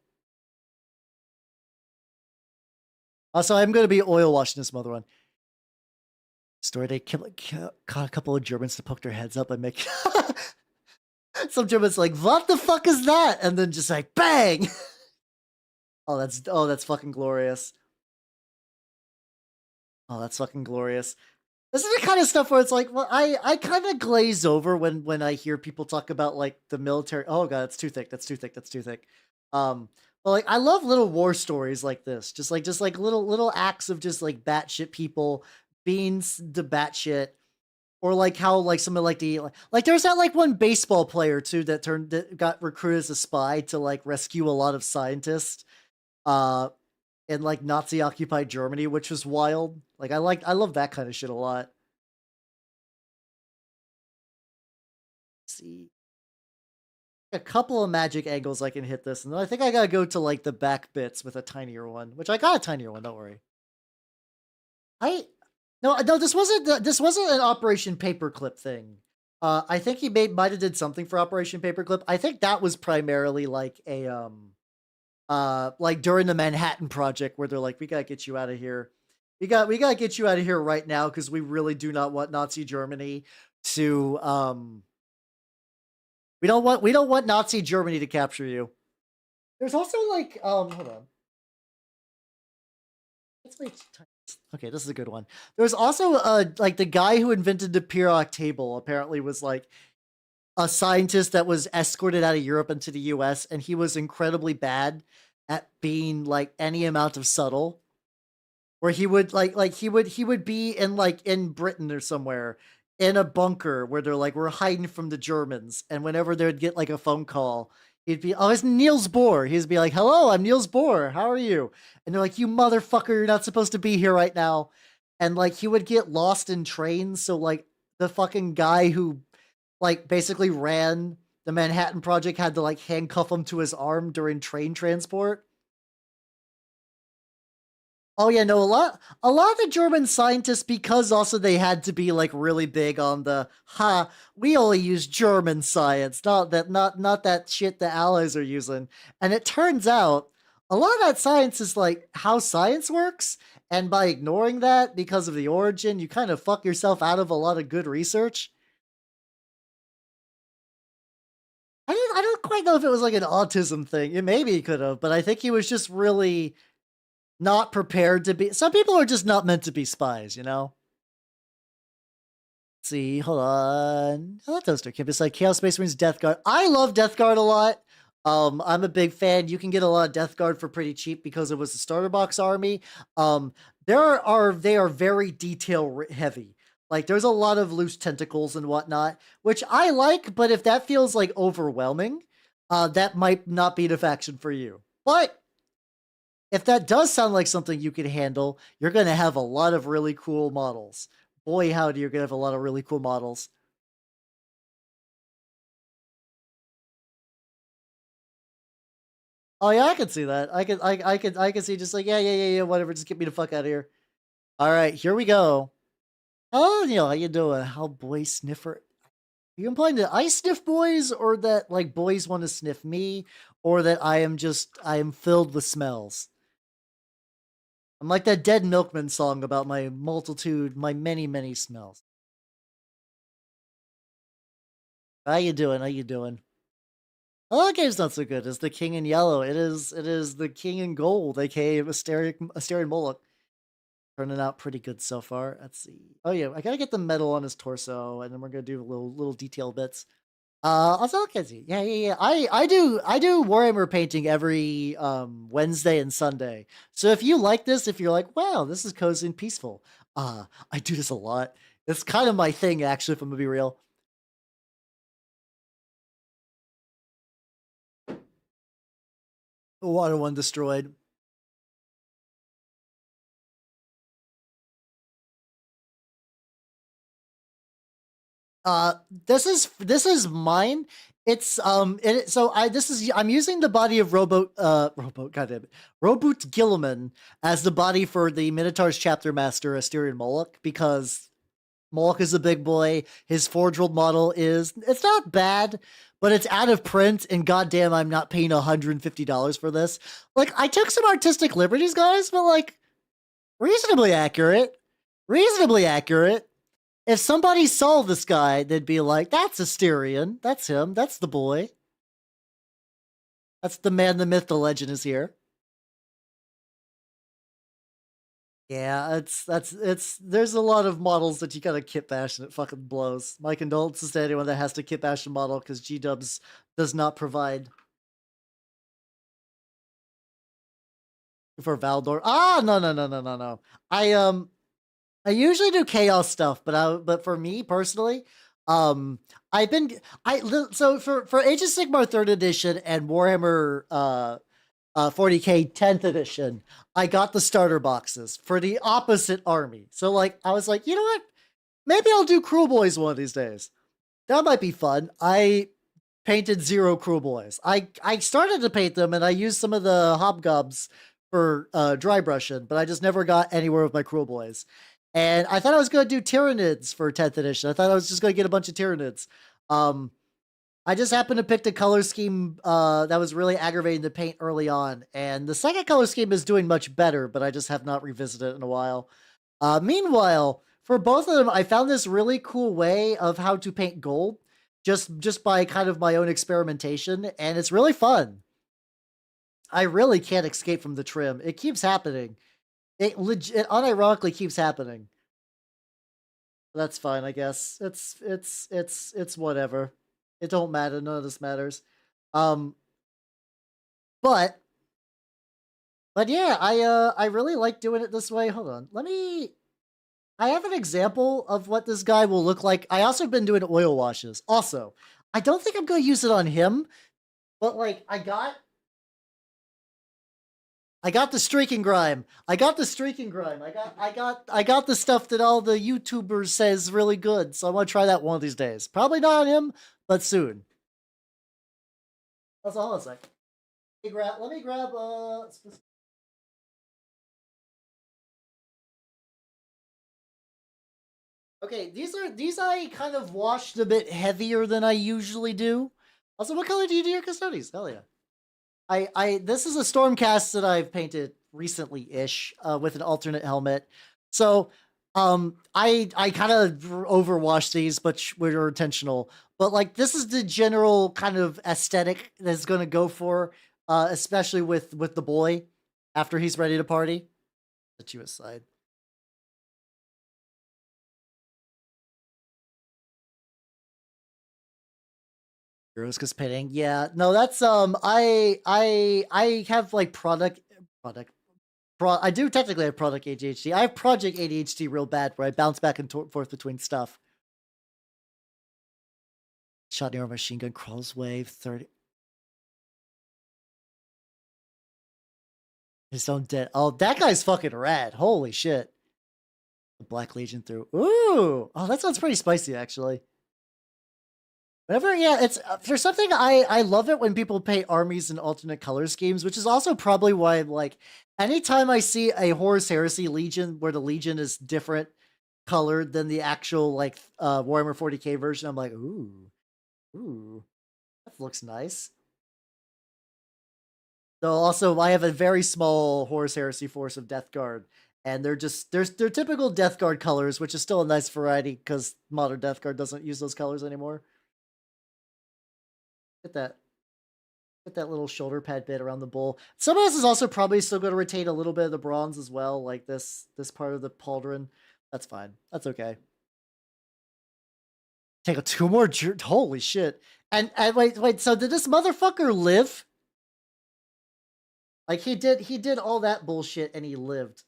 Also, I'm going to be oil washing this mother one. Story they caught a couple of Germans to poke their heads up and make... Some Germans like, what the fuck is that? And then just like, bang! Oh, that's fucking glorious. Oh, that's fucking glorious. This is the kind of stuff where it's like, well, I kind of glaze over when I hear people talk about like the military. Oh god, that's too thick. That's too thick. That's too thick. But like I love little war stories like this. Just like little acts of just like batshit people being the batshit, or like how like some of like the like there's that like one baseball player too that got recruited as a spy to like rescue a lot of scientists. Uh, in like Nazi occupied Germany, which was wild. Like I love that kind of shit a lot. Let's see a couple of magic angles I can hit this, and then I think I gotta go to like the back bits with a tinier one, which I got a tinier one. Don't worry. I no, this wasn't an Operation Paperclip thing. I think he might have did something for Operation Paperclip. I think that was primarily like a like during the Manhattan Project where they're like, we gotta get you out of here. We gotta get you out of here right now because we really do not want Nazi Germany to we don't want Nazi Germany to capture you. There's also like hold on. Let's make okay, this is a good one. There's also like the guy who invented the periodic table apparently was like a scientist that was escorted out of Europe into the US, and he was incredibly bad at being like any amount of subtle. Where he would he would be in like in Britain or somewhere in a bunker where they're like we're hiding from the Germans, and whenever they'd get like a phone call, he'd be, oh, it's Niels Bohr. He'd be like, hello, I'm Niels Bohr. How are you? And they're like, you motherfucker, you're not supposed to be here right now. And like he would get lost in trains, so like the fucking guy who like basically ran the Manhattan Project had to like handcuff him to his arm during train transport. Oh yeah, no, a lot of the German scientists, because also they had to be like really big on the we only use German science, not that shit the Allies are using. And it turns out a lot of that science is like how science works, and by ignoring that because of the origin, you kind of fuck yourself out of a lot of good research. I don't quite know if it was like an autism thing. It maybe he could have, but I think he was just really not prepared to be. Some people are just not meant to be spies, you know? Let's see, hold on. I love Toaster Camp. It's like Chaos Space Marines Death Guard. I love Death Guard a lot. I'm a big fan. You can get a lot of Death Guard for pretty cheap because it was a starter box army. They are very detail heavy. Like there's a lot of loose tentacles and whatnot, which I like, but if that feels like overwhelming, that might not be the faction for you. But if that does sound like something you can handle, you're going to have a lot of really cool models. Boy, howdy, you're going to have a lot of really cool models. Oh yeah, I can see that. I can see just like, yeah, whatever. Just get me the fuck out of here. All right, here we go. Oh, Neil, how you doing? How boy sniffer? Are you implying that I sniff boys, or that like boys want to sniff me, or that I am filled with smells? I'm like that Dead Milkman song about my multitude, my many smells. How you doing? How you doing? Oh, that game's not so good. It's the King in Yellow. It is the King in Gold, aka Asterion Moloch. Turning out pretty good so far. Let's see. Oh yeah, I gotta get the metal on his torso, and then we're gonna do little detail bits. Also, okay, yeah. I do Warhammer painting every Wednesday and Sunday. So if you like this, if you're like, wow, this is cozy and peaceful, I do this a lot. It's kind of my thing, actually, if I'm gonna be real. Water one destroyed. This is mine. It's I'm using the body of Roboot Gilliman as the body for the Minotaurs chapter master Asterion Moloch, because Moloch is a big boy. His Forge-World model it's not bad, but it's out of print, and goddamn, I'm not paying $150 for this. Like, I took some artistic liberties, guys, but like, reasonably accurate. Reasonably accurate. If somebody saw this guy, they'd be like, that's Asterion. That's him. That's the boy. That's the man, the myth, the legend is here. Yeah, there's a lot of models that you gotta kitbash and it fucking blows. My condolences to anyone that has to kitbash a model, because G-Dubs does not provide for Valdor. Ah, no. I usually do chaos stuff, but for me personally, I've been so for Age of Sigmar 3rd edition and Warhammer 40k 10th edition, I got the starter boxes for the opposite army. So like, I was like, you know what? Maybe I'll do Cruel Boys one of these days. That might be fun. I painted 0 Cruel Boys. I started to paint them, and I used some of the hobgobs for dry brushing, but I just never got anywhere with my Cruel Boys. And I thought I was going to do Tyranids for 10th edition. I thought I was just going to get a bunch of Tyranids. I just happened to pick the color scheme that was really aggravating to paint early on. And the second color scheme is doing much better, but I just have not revisited it in a while. Meanwhile, for both of them, I found this really cool way of how to paint gold just by kind of my own experimentation, and it's really fun. I really can't escape from the trim. It keeps happening. It unironically keeps happening. That's fine, I guess. It's whatever. It don't matter. None of this matters. But yeah, I really like doing it this way. Hold on. I have an example of what this guy will look like. I also been doing oil washes. Also, I don't think I'm going to use it on him, but like, I got the streaking grime. I got the stuff that all the YouTubers says really good. So I'm gonna try that one of these days. Probably not on him, but soon. That's all I'll say. Let me grab okay, these I kind of washed a bit heavier than I usually do. Also, what color do you do your Custodes? Hell yeah. This is a Stormcast that I've painted recently-ish with an alternate helmet. So I kind of overwashed these, but were intentional. But like, this is the general kind of aesthetic that's going to go for, especially with the boy after he's ready to party. Set you aside. Heroes painting, yeah. No, that's I have like I do technically have product ADHD. I have project ADHD real bad, where I bounce back and forth between stuff. Shot near a machine gun, crawls wave 30. His own dead. Oh, that guy's fucking rad. Holy shit. The Black Legion through. Ooh. Oh, that sounds pretty spicy, actually. Whatever, yeah, it's for something I love it when people paint armies in alternate color schemes, which is also probably why, like, anytime I see a Horus Heresy Legion where the Legion is different colored than the actual, like, Warhammer 40k version, I'm like, ooh, that looks nice. Though also, I have a very small Horus Heresy force of Death Guard, and they're typical Death Guard colors, which is still a nice variety because modern Death Guard doesn't use those colors anymore. Get that little shoulder pad bit around the bull. Some of this is also probably still going to retain a little bit of the bronze as well, like this part of the pauldron. That's fine. That's okay. Take a 2 more. Holy shit! And wait. So did this motherfucker live? Like, he did all that bullshit and he lived.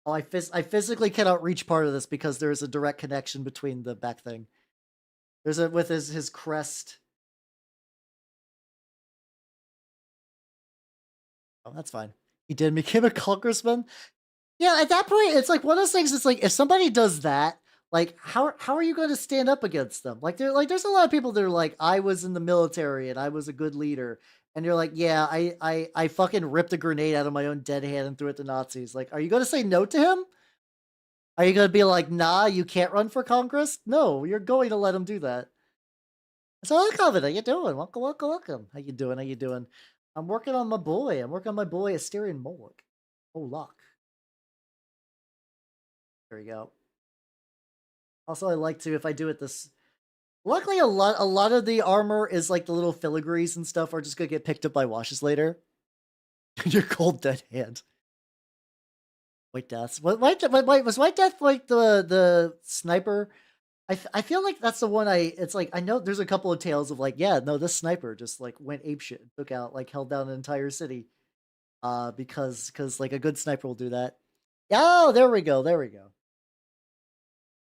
Oh, I physically cannot reach part of this because there's a direct connection between the back thing. There's a with his crest. Oh, that's fine. He did become a congressman. Yeah, at that point, it's like one of those things. It's like if somebody does that, like how are you going to stand up against them? There's a lot of people that are like, I was in the military and I was a good leader, and you're like, yeah, I fucking ripped a grenade out of my own dead hand and threw it to Nazis. Like, are you going to say no to him? Are you going to be like, nah, you can't run for Congress? No, you're going to let him do that. So, welcome. How you doing? Welcome, welcome, welcome. How you doing? How you doing? I'm working on my boy. I'm working on my boy, Asterion Moloch. Oh, luck. There we go. Also, I like to, if I do it this... Luckily, a lot of the armor is like the little filigrees and stuff are just gonna get picked up by washes later. Your cold dead hand. White Death. Was White Death like the sniper? I feel like that's the one it's like, I know there's a couple of tales of like, yeah, no, this sniper just like went apeshit and took out, like held down an entire city. Because like a good sniper will do that. Oh, there we go. There we go.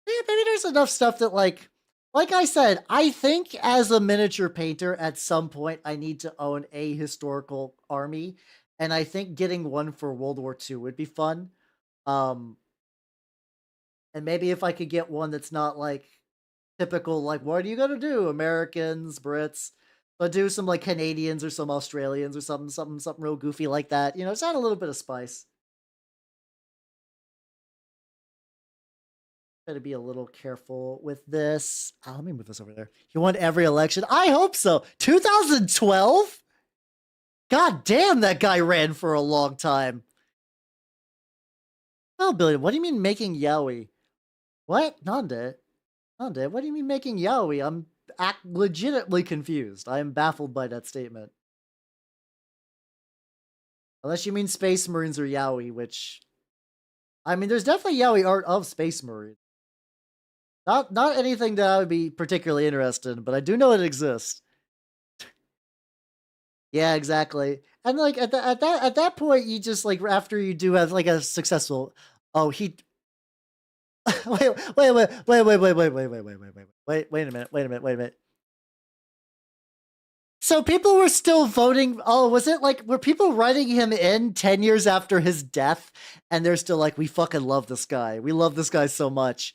Yeah, maybe there's enough stuff that like I said, I think as a miniature painter, at some point I need to own a historical army, and I think getting one for World War II would be fun. Um, and maybe if I could get one that's not like typical, like what are you gonna do, Americans, Brits, but do some like Canadians or some Australians or something real goofy like that. You know, just add a little bit of spice. Gotta be a little careful with this. Let me move this over there. You won every election? I hope so. 2012? God damn, that guy ran for a long time. Oh, Billy, what do you mean making yaoi? What? Nande? Nande? What do you mean making yaoi? I'm legitimately confused. I am baffled by that statement. Unless you mean Space Marines or yaoi, which... I mean, there's definitely yaoi art of Space Marines. Not anything that I would be particularly interested in, but I do know it exists. Yeah, exactly. And like at that point, you just like after you do have like a successful... Oh, he... wait a minute, wait a minute, wait a minute. So people were still voting. Oh, was it like, were people writing him in 10 years after his death? And they're still like, we fucking love this guy. We love this guy so much.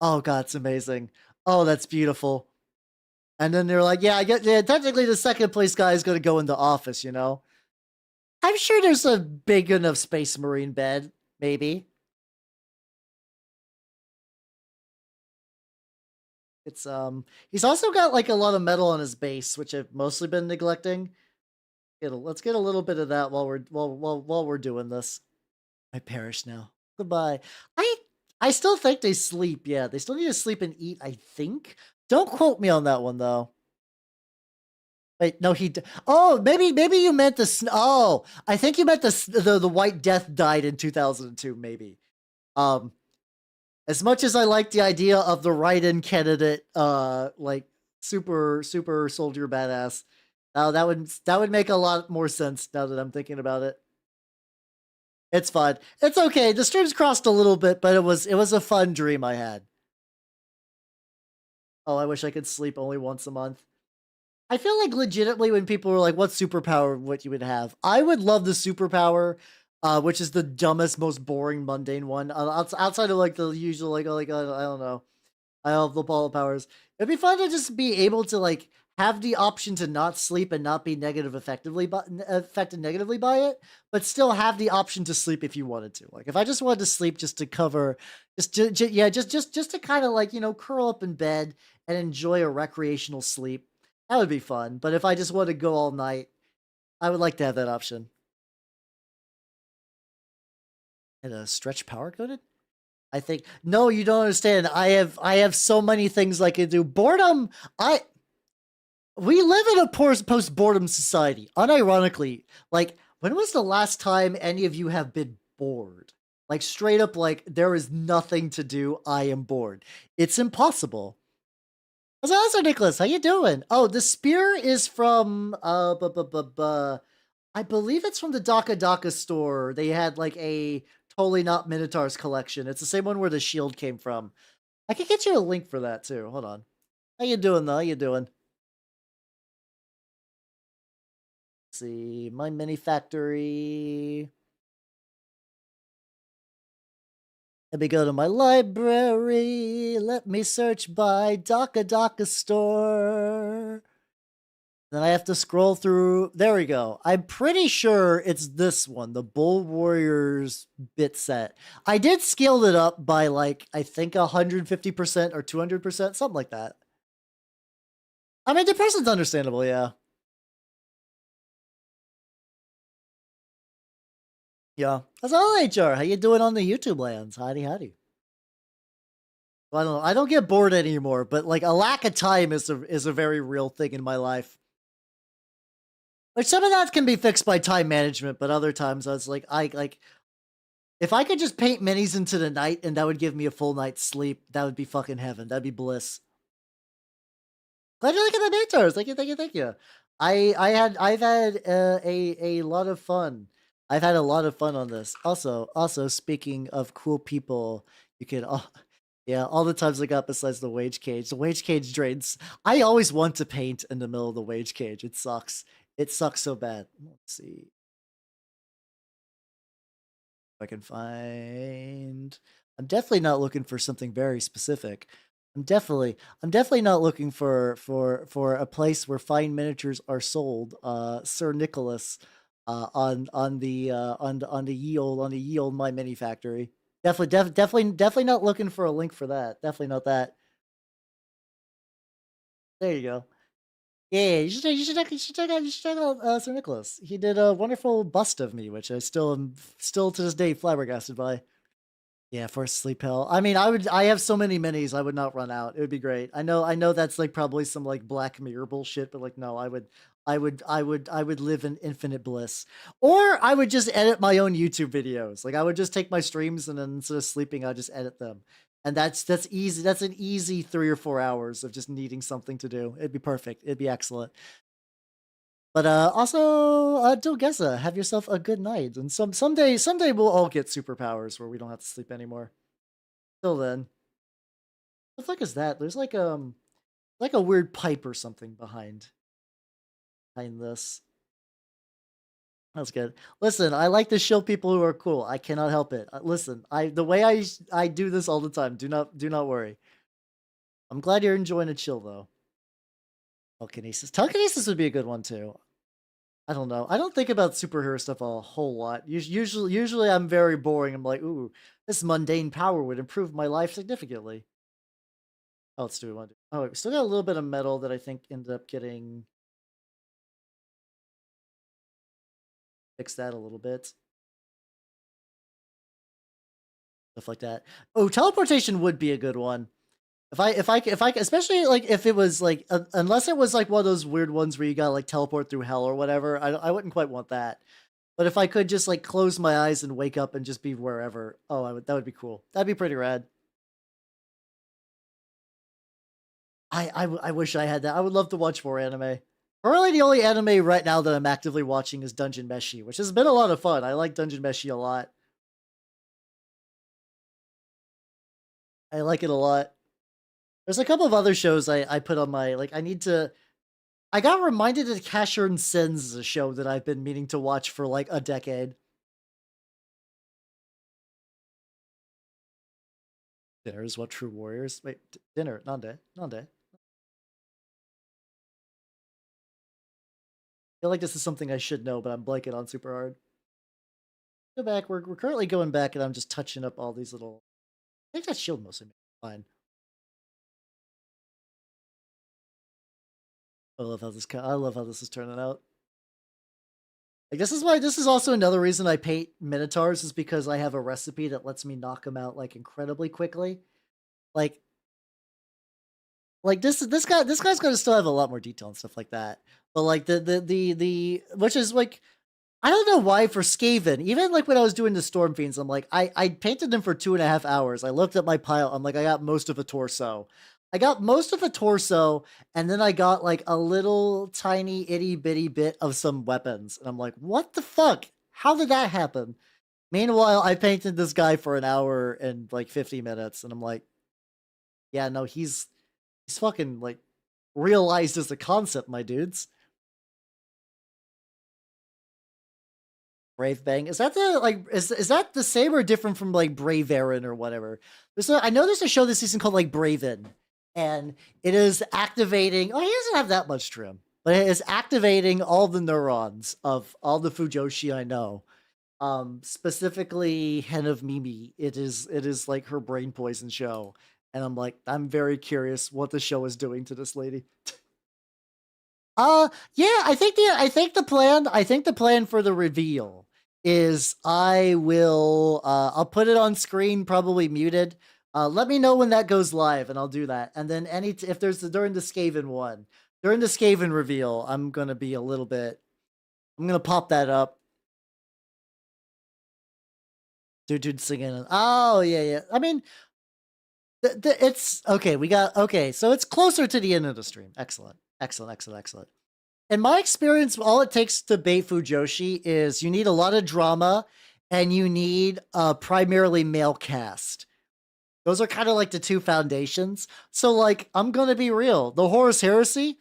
Oh God, it's amazing. Oh, that's beautiful. And then they're like, yeah, I get, yeah, technically the second place guy is going to go into office, you know? I'm sure there's a big enough Space Marine bed, maybe. It's he's also got like a lot of metal on his base, which I've mostly been neglecting. Let's get a little bit of that while we're doing this. I perish now. Goodbye. I still think they sleep. Yeah, they still need to sleep and eat, I think. Don't quote me on that one though. Wait, no, oh, maybe you meant oh, I think you meant the White Death died in 2002, maybe. Um, as much as I like the idea of the write-in candidate, like super soldier badass, that would make a lot more sense now that I'm thinking about it. It's fine. It's okay. The streams crossed a little bit, but it was a fun dream I had. Oh, I wish I could sleep only once a month. I feel like legitimately when people were like, what superpower would you would have? I would love the superpower, which is the dumbest, most boring, mundane one. Outside of like the usual, like I don't know. I have the ball of powers. It'd be fun to just be able to like have the option to not sleep and not be affected negatively by it, but still have the option to sleep if you wanted to. Like if I just wanted to sleep just to cover, just to kind of like, you know, curl up in bed and enjoy a recreational sleep, that would be fun. But if I just wanted to go all night, I would like to have that option. And a stretch power coded? I think no, you don't understand. I have so many things I can do. Boredom, we live in a post boredom society. Unironically, like when was the last time any of you have been bored? Like straight up, like there is nothing to do. I am bored. It's impossible. What's also Nicholas? How you doing? Oh, the spear is from I believe it's from the Daka Daka store. They had like a totally not Minotaurs collection. It's the same one where the shield came from. I can get you a link for that too. Hold on. How you doing though? How you doing? Let's see, my mini factory. Let me go to my library. Let me search by Daka store. Then I have to scroll through. There we go. I'm pretty sure it's this one, the Bull Warriors bit set. I did scale it up by like, I think 150% or 200%, something like that. I mean, depression's understandable, yeah. Yeah. That's all, HR. How you doing on the YouTube lands? Howdy, howdy. I don't know. I don't get bored anymore, but like a lack of time is a very real thing in my life. Like some of that can be fixed by time management, but other times I was like, if I could just paint minis into the night and that would give me a full night's sleep, that would be fucking heaven. That'd be bliss. Glad you like the Minotaurs. Thank you, thank you, thank you. I've had a lot of fun. I've had a lot of fun on this. Also speaking of cool people, you can yeah, all the times I got besides the wage cage. The wage cage drains. I always want to paint in the middle of the wage cage. It sucks. It sucks so bad. Let's see if I can find. I'm definitely not looking for something very specific. I'm definitely not looking for a place where fine miniatures are sold. Sir Nicholas, on the ye olde my mini factory. Definitely not looking for a link for that. Definitely not that. There you go. Yeah, you should check out Sir Nicholas. He did a wonderful bust of me, which I still am to this day flabbergasted by. Yeah, Forced Sleep Hell. I mean, I have so many minis, I would not run out. It would be great. I know that's like probably some like Black Mirror bullshit, but like no, I would live in infinite bliss. Or I would just edit my own YouTube videos. Like I would just take my streams and then instead of sleeping, I'd just edit them. And that's easy. That's an easy 3 or 4 hours of just needing something to do. It'd be perfect. It'd be excellent. But also, Dilgeza, have yourself a good night. And someday we'll all get superpowers where we don't have to sleep anymore. Till then, what the fuck is that? There's like a weird pipe or something behind this. That's good. Listen, I like to show people who are cool. I cannot help it. Listen, the way I do this all the time. Do not worry. I'm glad you're enjoying a chill though. Telekinesis. Telekinesis would be a good one too. I don't know. I don't think about superhero stuff a whole lot. Usually I'm very boring. I'm like, ooh, this mundane power would improve my life significantly. Oh, let's do one. Oh, we still got a little bit of metal that I think ended up getting. Fix that a little bit. Stuff like that. Oh, teleportation would be a good one. If I, especially like if it was like, unless it was like one of those weird ones where you gotta like teleport through hell or whatever, I wouldn't quite want that. But if I could just like close my eyes and wake up and just be wherever, oh, that would be cool. That'd be pretty rad. I wish I had that. I would love to watch more anime. Currently, the only anime right now that I'm actively watching is Dungeon Meshi, which has been a lot of fun. I like Dungeon Meshi a lot. I like it a lot. There's a couple of other shows I put on my, like, I got reminded that Casher and Sins is a show that I've been meaning to watch for like a decade. Dinner is what true warriors. Wait, dinner, nande. I feel like this is something I should know, but I'm blanking on super hard. Go back. We're currently going back, and I'm just touching up all these little. I think that shield mostly fine. I love how this is turning out. Like this is also another reason I paint Minotaurs is because I have a recipe that lets me knock them out like incredibly quickly. Like this guy's gonna still have a lot more detail and stuff like that. But like the which is like I don't know why for Skaven, even like when I was doing the Storm Fiends, I'm like, I painted them for 2.5 hours. I looked at my pile, I'm like, I got most of a torso. I got most of a torso, and then I got like a little tiny itty bitty bit of some weapons. And I'm like, what the fuck? How did that happen? Meanwhile, I painted this guy for an hour and like 50 minutes, and I'm like, yeah, no, he's fucking like realized as a concept, my dudes. Brave Bang. Is that the like is that the same or different from like Brave Aaron or whatever? I know there's a show this season called like Braven, and it is activating. Oh, he doesn't have that much trim, but it is activating all the neurons of all the Fujoshi I know. Specifically Hen of Mimi. It is like her brain poison show. And I'm like, I'm very curious what the show is doing to this lady. Yeah, I think the plan for the reveal is I'll put it on screen, probably muted. Let me know when that goes live and I'll do that. And then if there's during the Skaven one, during the Skaven reveal, I'm going to pop that up. Dude singing. Oh, yeah. I mean, it's okay. So it's closer to the end of the stream. Excellent. In my experience, all it takes to bait Fujoshi is you need a lot of drama and you need a primarily male cast. Those are kind of like the two foundations. So, like, I'm going to be real. The Horus Heresy,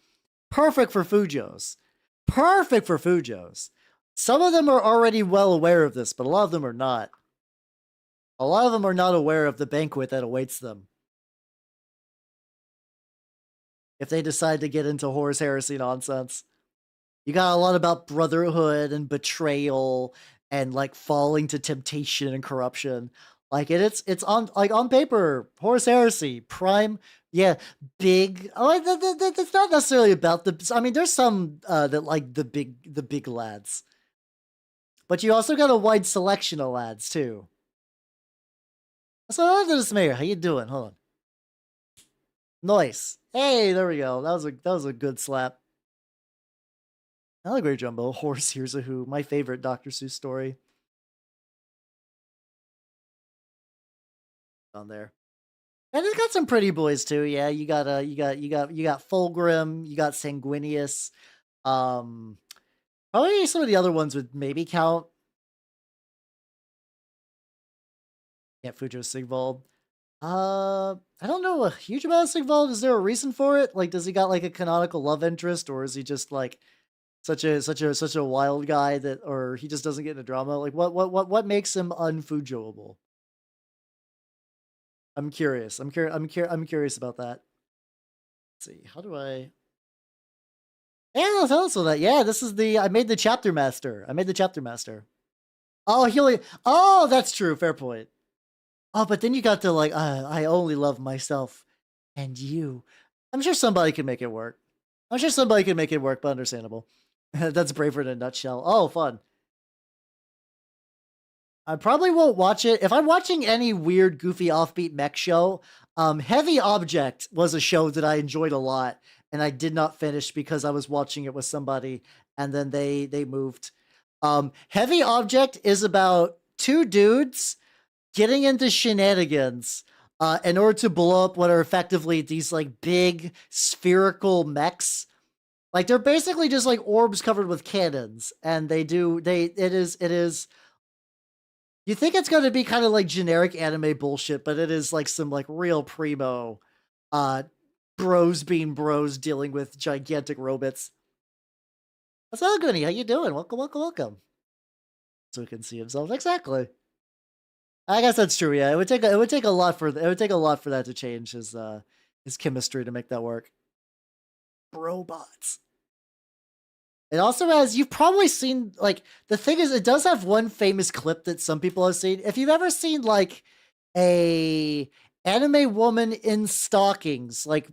perfect for Fujos. Some of them are already well aware of this, but a lot of them are not. A lot of them are not aware of the banquet that awaits them if they decide to get into Horus Heresy nonsense. You got a lot about brotherhood and betrayal and like falling to temptation and corruption. Like it's on paper, Horus Heresy, prime, yeah, big. Oh, that's not necessarily about the. I mean, there's some that like the big lads, but you also got a wide selection of lads too. So this mayor, how you doing? Hold on. Nice. Hey, there we go. That was a good slap. Another great jumbo. Horse Here's a Who. My favorite Dr. Seuss story. On there. And it's got some pretty boys too. Yeah, you got Fulgrim, you got Sanguinius. Probably some of the other ones would maybe count. Yeah, Fujo Sigvald. I don't know a huge amount of Sigvald. Is there a reason for it? Like, does he got like a canonical love interest, or is he just like such a wild guy that, or he just doesn't get into drama? Like, what makes him unfujoable? I'm curious. I'm curious about that. Let's see. How do I? Yeah, tell us that. Yeah, this is I made the chapter master. Oh, oh, that's true. Fair point. Oh, but then you got to like, I only love myself and you. I'm sure somebody can make it work. But understandable. That's Braver in a nutshell. Oh, fun. I probably won't watch it. If I'm watching any weird, goofy, offbeat mech show, Heavy Object was a show that I enjoyed a lot, and I did not finish because I was watching it with somebody, and then they moved. Heavy Object is about two dudes getting into shenanigans in order to blow up what are effectively these like big spherical mechs. Like they're basically just like orbs covered with cannons, and it is. You think it's going to be kind of like generic anime bullshit, but it is like some like real primo, bros being bros dealing with gigantic robots. What's up, Goody? How you doing? Welcome. So he can see himself exactly. I guess that's true. Yeah, it would take a lot for that to change his chemistry to make that work. Robots. It also has, you've probably seen, like, the thing is, it does have one famous clip that some people have seen. If you've ever seen, like, a anime woman in stockings, like,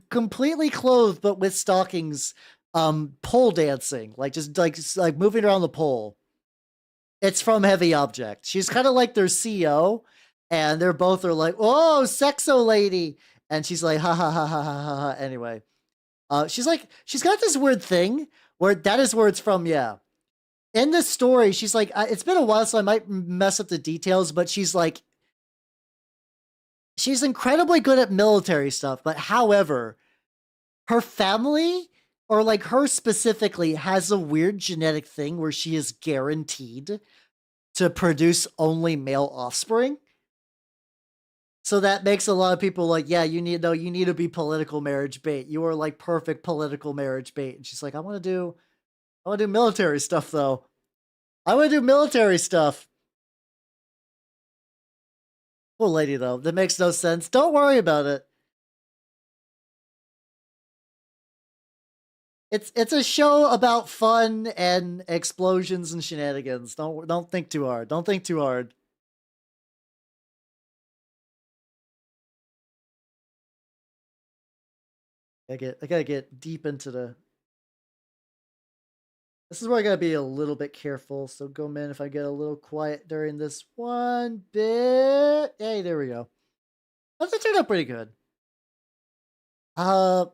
completely clothed, but with stockings, pole dancing, like, just, like moving around the pole. It's from Heavy Object. She's kind of like their CEO, and they're both are like, oh, sexo lady. And she's like, ha, ha, ha, ha, ha, ha, ha. Anyway. She's got this weird thing where that is where it's from, yeah. In this story, she's like, it's been a while, so I might mess up the details, but she's like, she's incredibly good at military stuff, but however, her family, or like her specifically, has a weird genetic thing where she is guaranteed to produce only male offspring. So that makes a lot of people like, yeah, you need to be political marriage bait. You are like perfect political marriage bait. And she's like, I want to do military stuff though. I would do military stuff. Poor lady, though. That makes no sense. Don't worry about it. It's a show about fun and explosions and shenanigans. Don't think too hard. Don't think too hard. I gotta get deep into the. This is where I gotta be a little bit careful. So go, man. If I get a little quiet during this one bit, hey, there we go. That turned out pretty good. I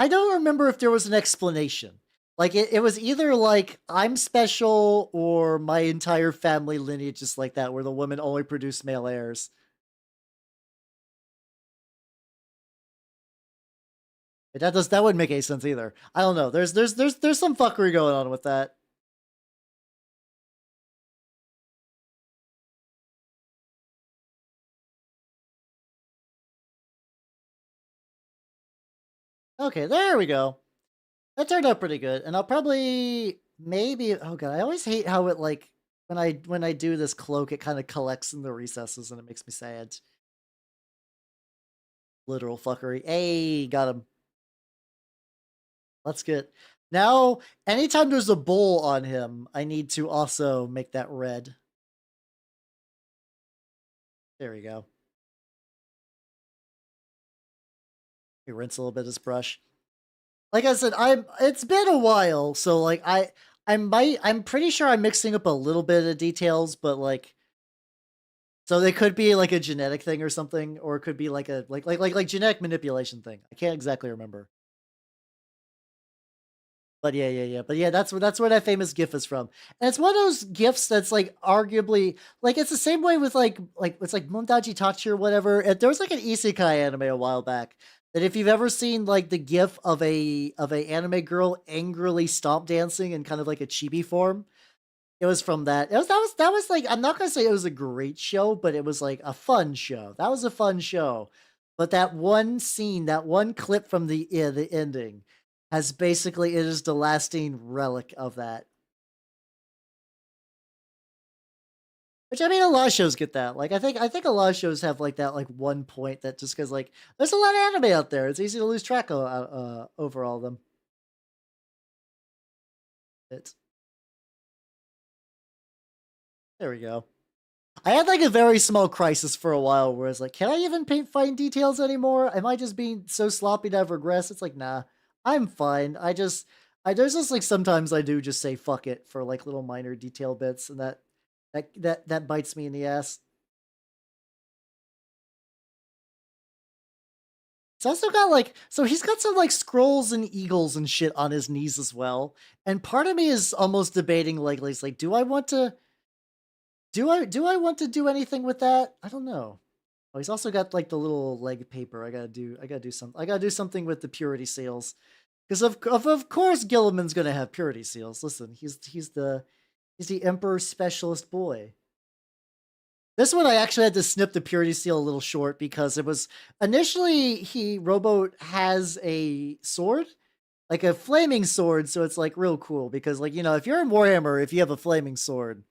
don't remember if there was an explanation. Like it was either like I'm special or my entire family lineage is like that, where the women only produce male heirs. That wouldn't make any sense either. I don't know. There's some fuckery going on with that. Okay, there we go. That turned out pretty good. And I'll probably maybe oh god, I always hate how it like when I do this cloak, it kind of collects in the recesses and it makes me sad. Literal fuckery. Hey, got him. Let's get now anytime there's a bull on him, I need to also make that red. There we go. He rinse a little bit of his brush. Like I said, it's been a while, so like I'm pretty sure I'm mixing up a little bit of details, but like so they could be like a genetic thing or something, or it could be like a like genetic manipulation thing. I can't exactly remember. But yeah. But yeah, that's where that famous GIF is from. And it's one of those GIFs that's like arguably like it's the same way with like it's like Mondaji Tachi or whatever. There was like an isekai anime a while back that if you've ever seen like the GIF of a anime girl angrily stomp dancing in kind of like a chibi form, it was from that. That was like I'm not gonna say it was a great show, but it was like a fun show. That was a fun show. But that one scene, that one clip from the ending, has basically it is the lasting relic of that. Which I mean, a lot of shows get that. Like I think a lot of shows have like that like one point that just because like there's a lot of anime out there, it's easy to lose track of over all of them. It's there we go. I had like a very small crisis for a while where I was like, can I even paint fine details anymore? Am I just being so sloppy that I've regressed? It's like, nah, I'm fine. There's just like sometimes I do just say fuck it for like little minor detail bits, and that bites me in the ass. It's also got like so he's got some like scrolls and eagles and shit on his knees as well. And part of me is almost debating like it's like, do I want to do I want to do anything with that? I don't know. Oh, he's also got like the little leg paper. I gotta do something. I gotta do something with the purity seals. Because of course Gilliman's gonna have purity seals. Listen, he's the Emperor's specialist boy. This one I actually had to snip the purity seal a little short because it was initially Rowboat has a sword, like a flaming sword, so it's like real cool because like if you're in Warhammer, if you have a flaming sword,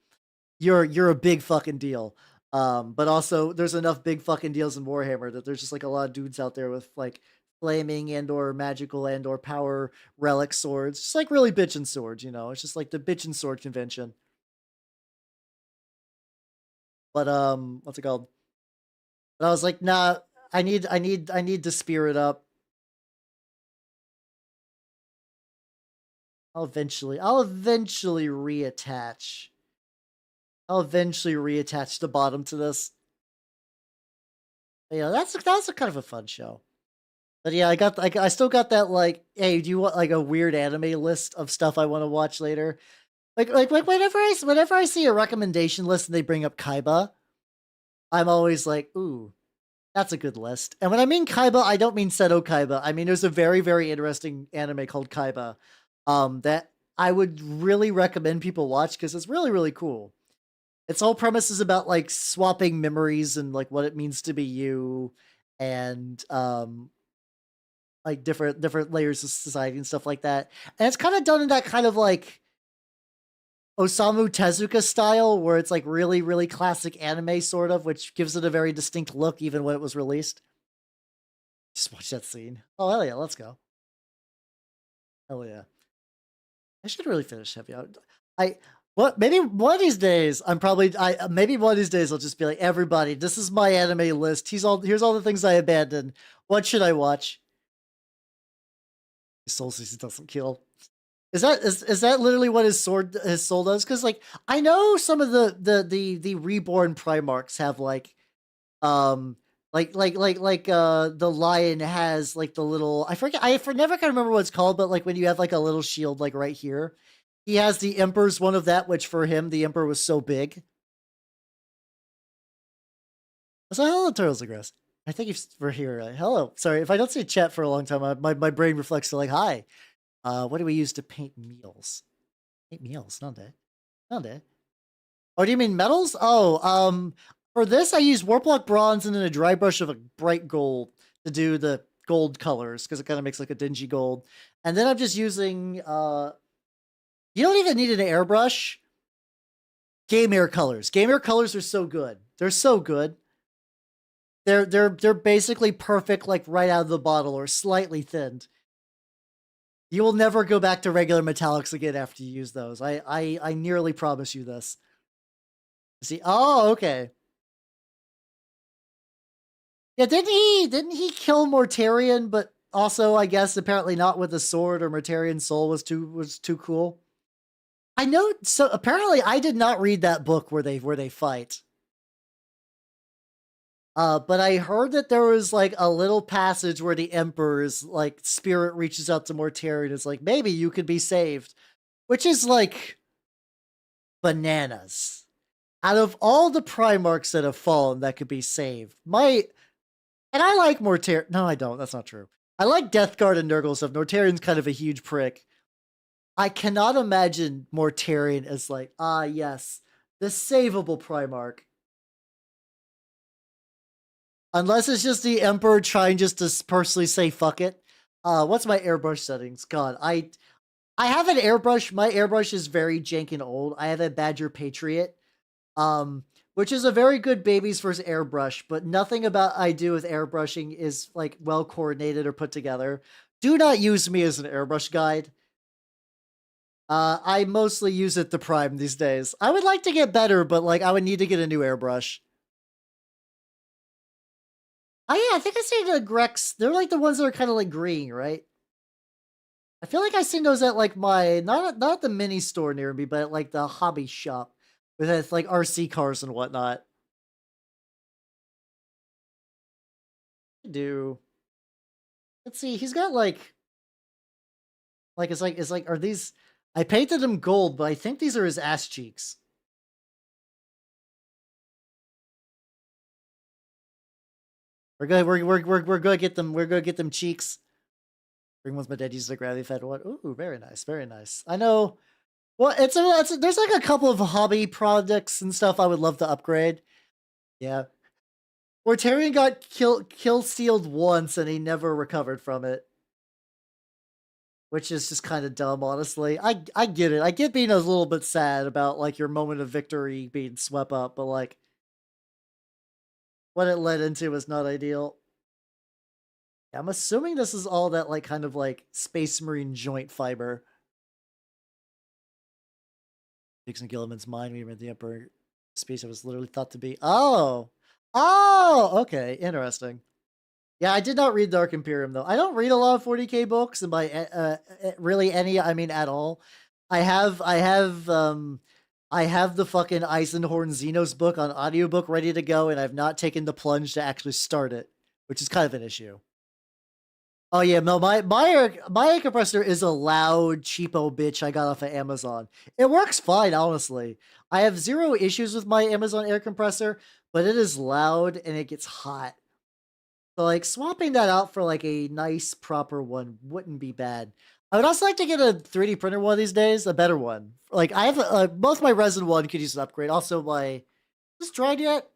you're a big fucking deal. But also there's enough big fucking deals in Warhammer that there's just like a lot of dudes out there with like flaming and or magical and or power relic swords, just like really bitchin' swords. It's just like the bitchin' sword convention. But what's it called? But I was like, nah, I need to spear it up. I'll eventually reattach. I'll eventually reattach the bottom to this. But yeah, that's a kind of a fun show. But yeah, I still got that like, hey, do you want like a weird anime list of stuff I want to watch later? Like whenever I see a recommendation list and they bring up Kaiba, I'm always like, ooh, that's a good list. And when I mean Kaiba, I don't mean Seto Kaiba. I mean there's a very, very interesting anime called Kaiba, that I would really recommend people watch because it's really, really cool. Its whole premise is about like swapping memories and like what it means to be you, and like different layers of society and stuff like that. And it's kind of done in that kind of like Osamu Tezuka style, where it's like really, really classic anime sort of, which gives it a very distinct look even when it was released. Just watch that scene. Oh hell yeah, let's go. Hell yeah. I should really finish Heavy Out. Maybe one of these days maybe one of these days I'll just be like, everybody, this is my anime list. Here's all the things I abandoned. What should I watch? His soul season doesn't kill. Is that literally what his soul does? Because like I know some of the reborn Primarchs have like the lion has like the little, I forget, never can remember what it's called, but like when you have like a little shield like right here, he has the Emperor's one of that, which for him the Emperor was so big. So hello, Turtles Aggress. I think we're here. Hello. Sorry if I don't see chat for a long time. My brain reflects to like hi. What do we use to paint meals? Paint meals, nande. Oh, do you mean metals? Oh, for this I use Warplock Bronze and then a dry brush of a bright gold to do the gold colors because it kind of makes like a dingy gold. And then I'm just using you don't even need an airbrush. Game Air colors. Game Air colors are so good. They're so good. They're basically perfect, like right out of the bottle or slightly thinned. You will never go back to regular metallics again after you use those. I nearly promise you this. See, oh, okay. Yeah, didn't he kill Mortarion, but also I guess apparently not with a sword, or Mortarion's soul was too cool. I know, so apparently I did not read that book where they fight. But I heard that there was like a little passage where the Emperor's like spirit reaches out to Mortarion. It's like, maybe you could be saved, which is like bananas. Out of all the Primarchs that have fallen that could be saved, and I like Mortarion. No, I don't. That's not true. I like Deathguard and Nurgle stuff. Mortarion's kind of a huge prick. I cannot imagine Mortarion as like, yes, the savable Primarch. Unless it's just the Emperor trying just to personally say fuck it. What's my airbrush settings? God, I have an airbrush. My airbrush is very jank and old. I have a Badger Patriot, which is a very good baby's first airbrush, but nothing about I do with airbrushing is like well coordinated or put together. Do not use me as an airbrush guide. I mostly use it to prime these days. I would like to get better, but like I would need to get a new airbrush. Oh yeah, I think I seen the Grex. They're like the ones that are kind of like green, right? I feel like I seen those at like my not at the mini store near me, but at like the hobby shop with like RC cars and whatnot. Do let's see, he's got it's like are these? I painted them gold, but I think these are his ass cheeks. We're good. We're gonna get them. We're gonna get them cheeks. Bring ones my dad uses a gravity fed one. Ooh, very nice, very nice. I know. Well, there's like a couple of hobby projects and stuff I would love to upgrade. Yeah, Mortarion got kill stealed once and he never recovered from it, which is just kind of dumb, honestly. I get it. I get being a little bit sad about like your moment of victory being swept up, but like what it led into was not ideal. Yeah, I'm assuming this is all that like kind of like Space Marine joint fiber. Dixon Gilliman's mind we the Emperor speech was literally thought to be. Oh, okay, interesting. Yeah, I did not read Dark Imperium though. I don't read a lot of 40k books, and by really any, I mean at all. I have the fucking Eisenhorn Xenos book on audiobook ready to go, and I've not taken the plunge to actually start it, which is kind of an issue. Oh yeah, no, my air compressor is a loud cheapo bitch I got off of Amazon. It works fine, honestly. I have zero issues with my Amazon air compressor, but it is loud and it gets hot. So like swapping that out for like a nice proper one wouldn't be bad. I would also like to get a 3D printer one of these days, a better one. Like I have both my resin one could use an upgrade. Also my, is this dried yet?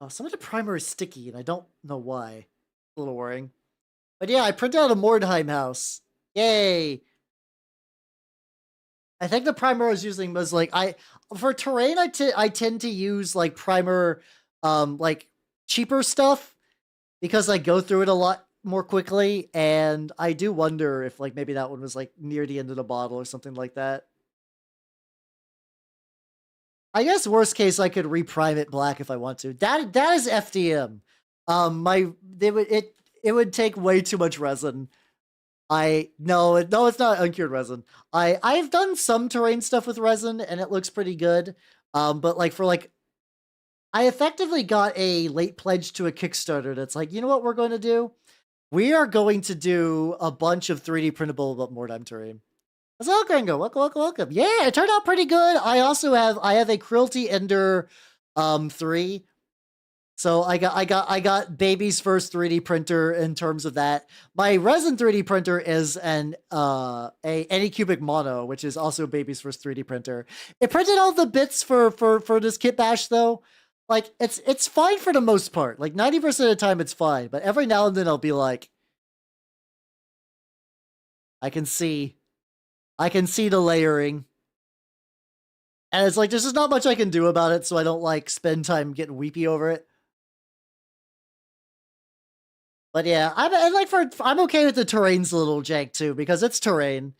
Oh, some of the primer is sticky, and I don't know why. A little worrying. But yeah, I printed out a Mordheim house. Yay! I think the primer I was using was like for terrain. I tend to use like primer, like cheaper stuff because I go through it a lot more quickly, and I do wonder if like maybe that one was like near the end of the bottle or something like that. I guess worst case I could reprime it black if I want to. That is FDM. It would take way too much resin. No, it's not uncured resin. I've done some terrain stuff with resin and it looks pretty good. But like for like, I effectively got a late pledge to a Kickstarter that's like, you know what we're going to do? We are going to do a bunch of 3D printable but more time terrain. Hello, Gringo. Welcome, welcome, welcome. Yeah, it turned out pretty good. I have a Cruelty Ender 3. So I got baby's first 3D printer in terms of that. My resin 3D printer is an a Anycubic Mono, which is also baby's first 3D printer. It printed all the bits for this Kitbashed though. Like it's fine for the most part. Like 90% of the time it's fine, but every now and then I'll be like, I can see the layering. And it's like, there's just not much I can do about it, so I don't like spend time getting weepy over it. But yeah, I'm okay with the terrain's a little jank too, because it's terrain.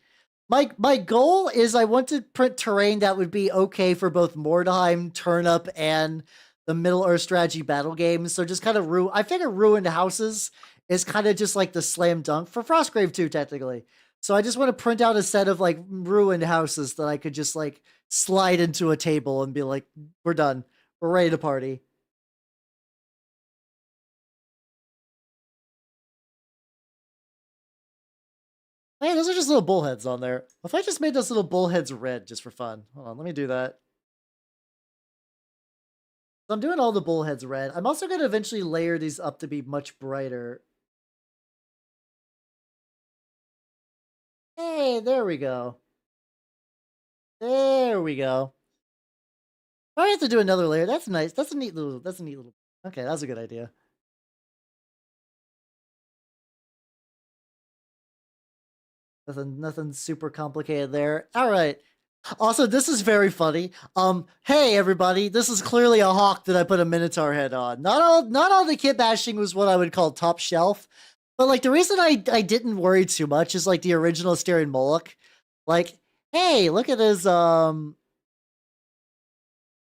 My goal is I want to print terrain that would be okay for both Mordheim, Turnip, and the Middle Earth strategy battle games. So just kind of I figure Ruined Houses is kind of just like the slam dunk for Frostgrave too, technically. So I just want to print out a set of like Ruined Houses that I could just like slide into a table and be like, we're done. We're ready to party. Hey, those are just little bullheads on there. If I just made those little bullheads red just for fun. Hold on, let me do that. So I'm doing all the bullheads red. I'm also going to eventually layer these up to be much brighter. Hey, there we go. There we go. I have to do another layer. That's nice. That's a neat little. Okay, that's a good idea. Nothing super complicated there. All right. Also, this is very funny. Hey everybody, this is clearly a hawk that I put a Minotaur head on. Not all the kit bashing was what I would call top shelf, but like the reason I didn't worry too much is like the original Asterian Moloch. Like, hey, look at his look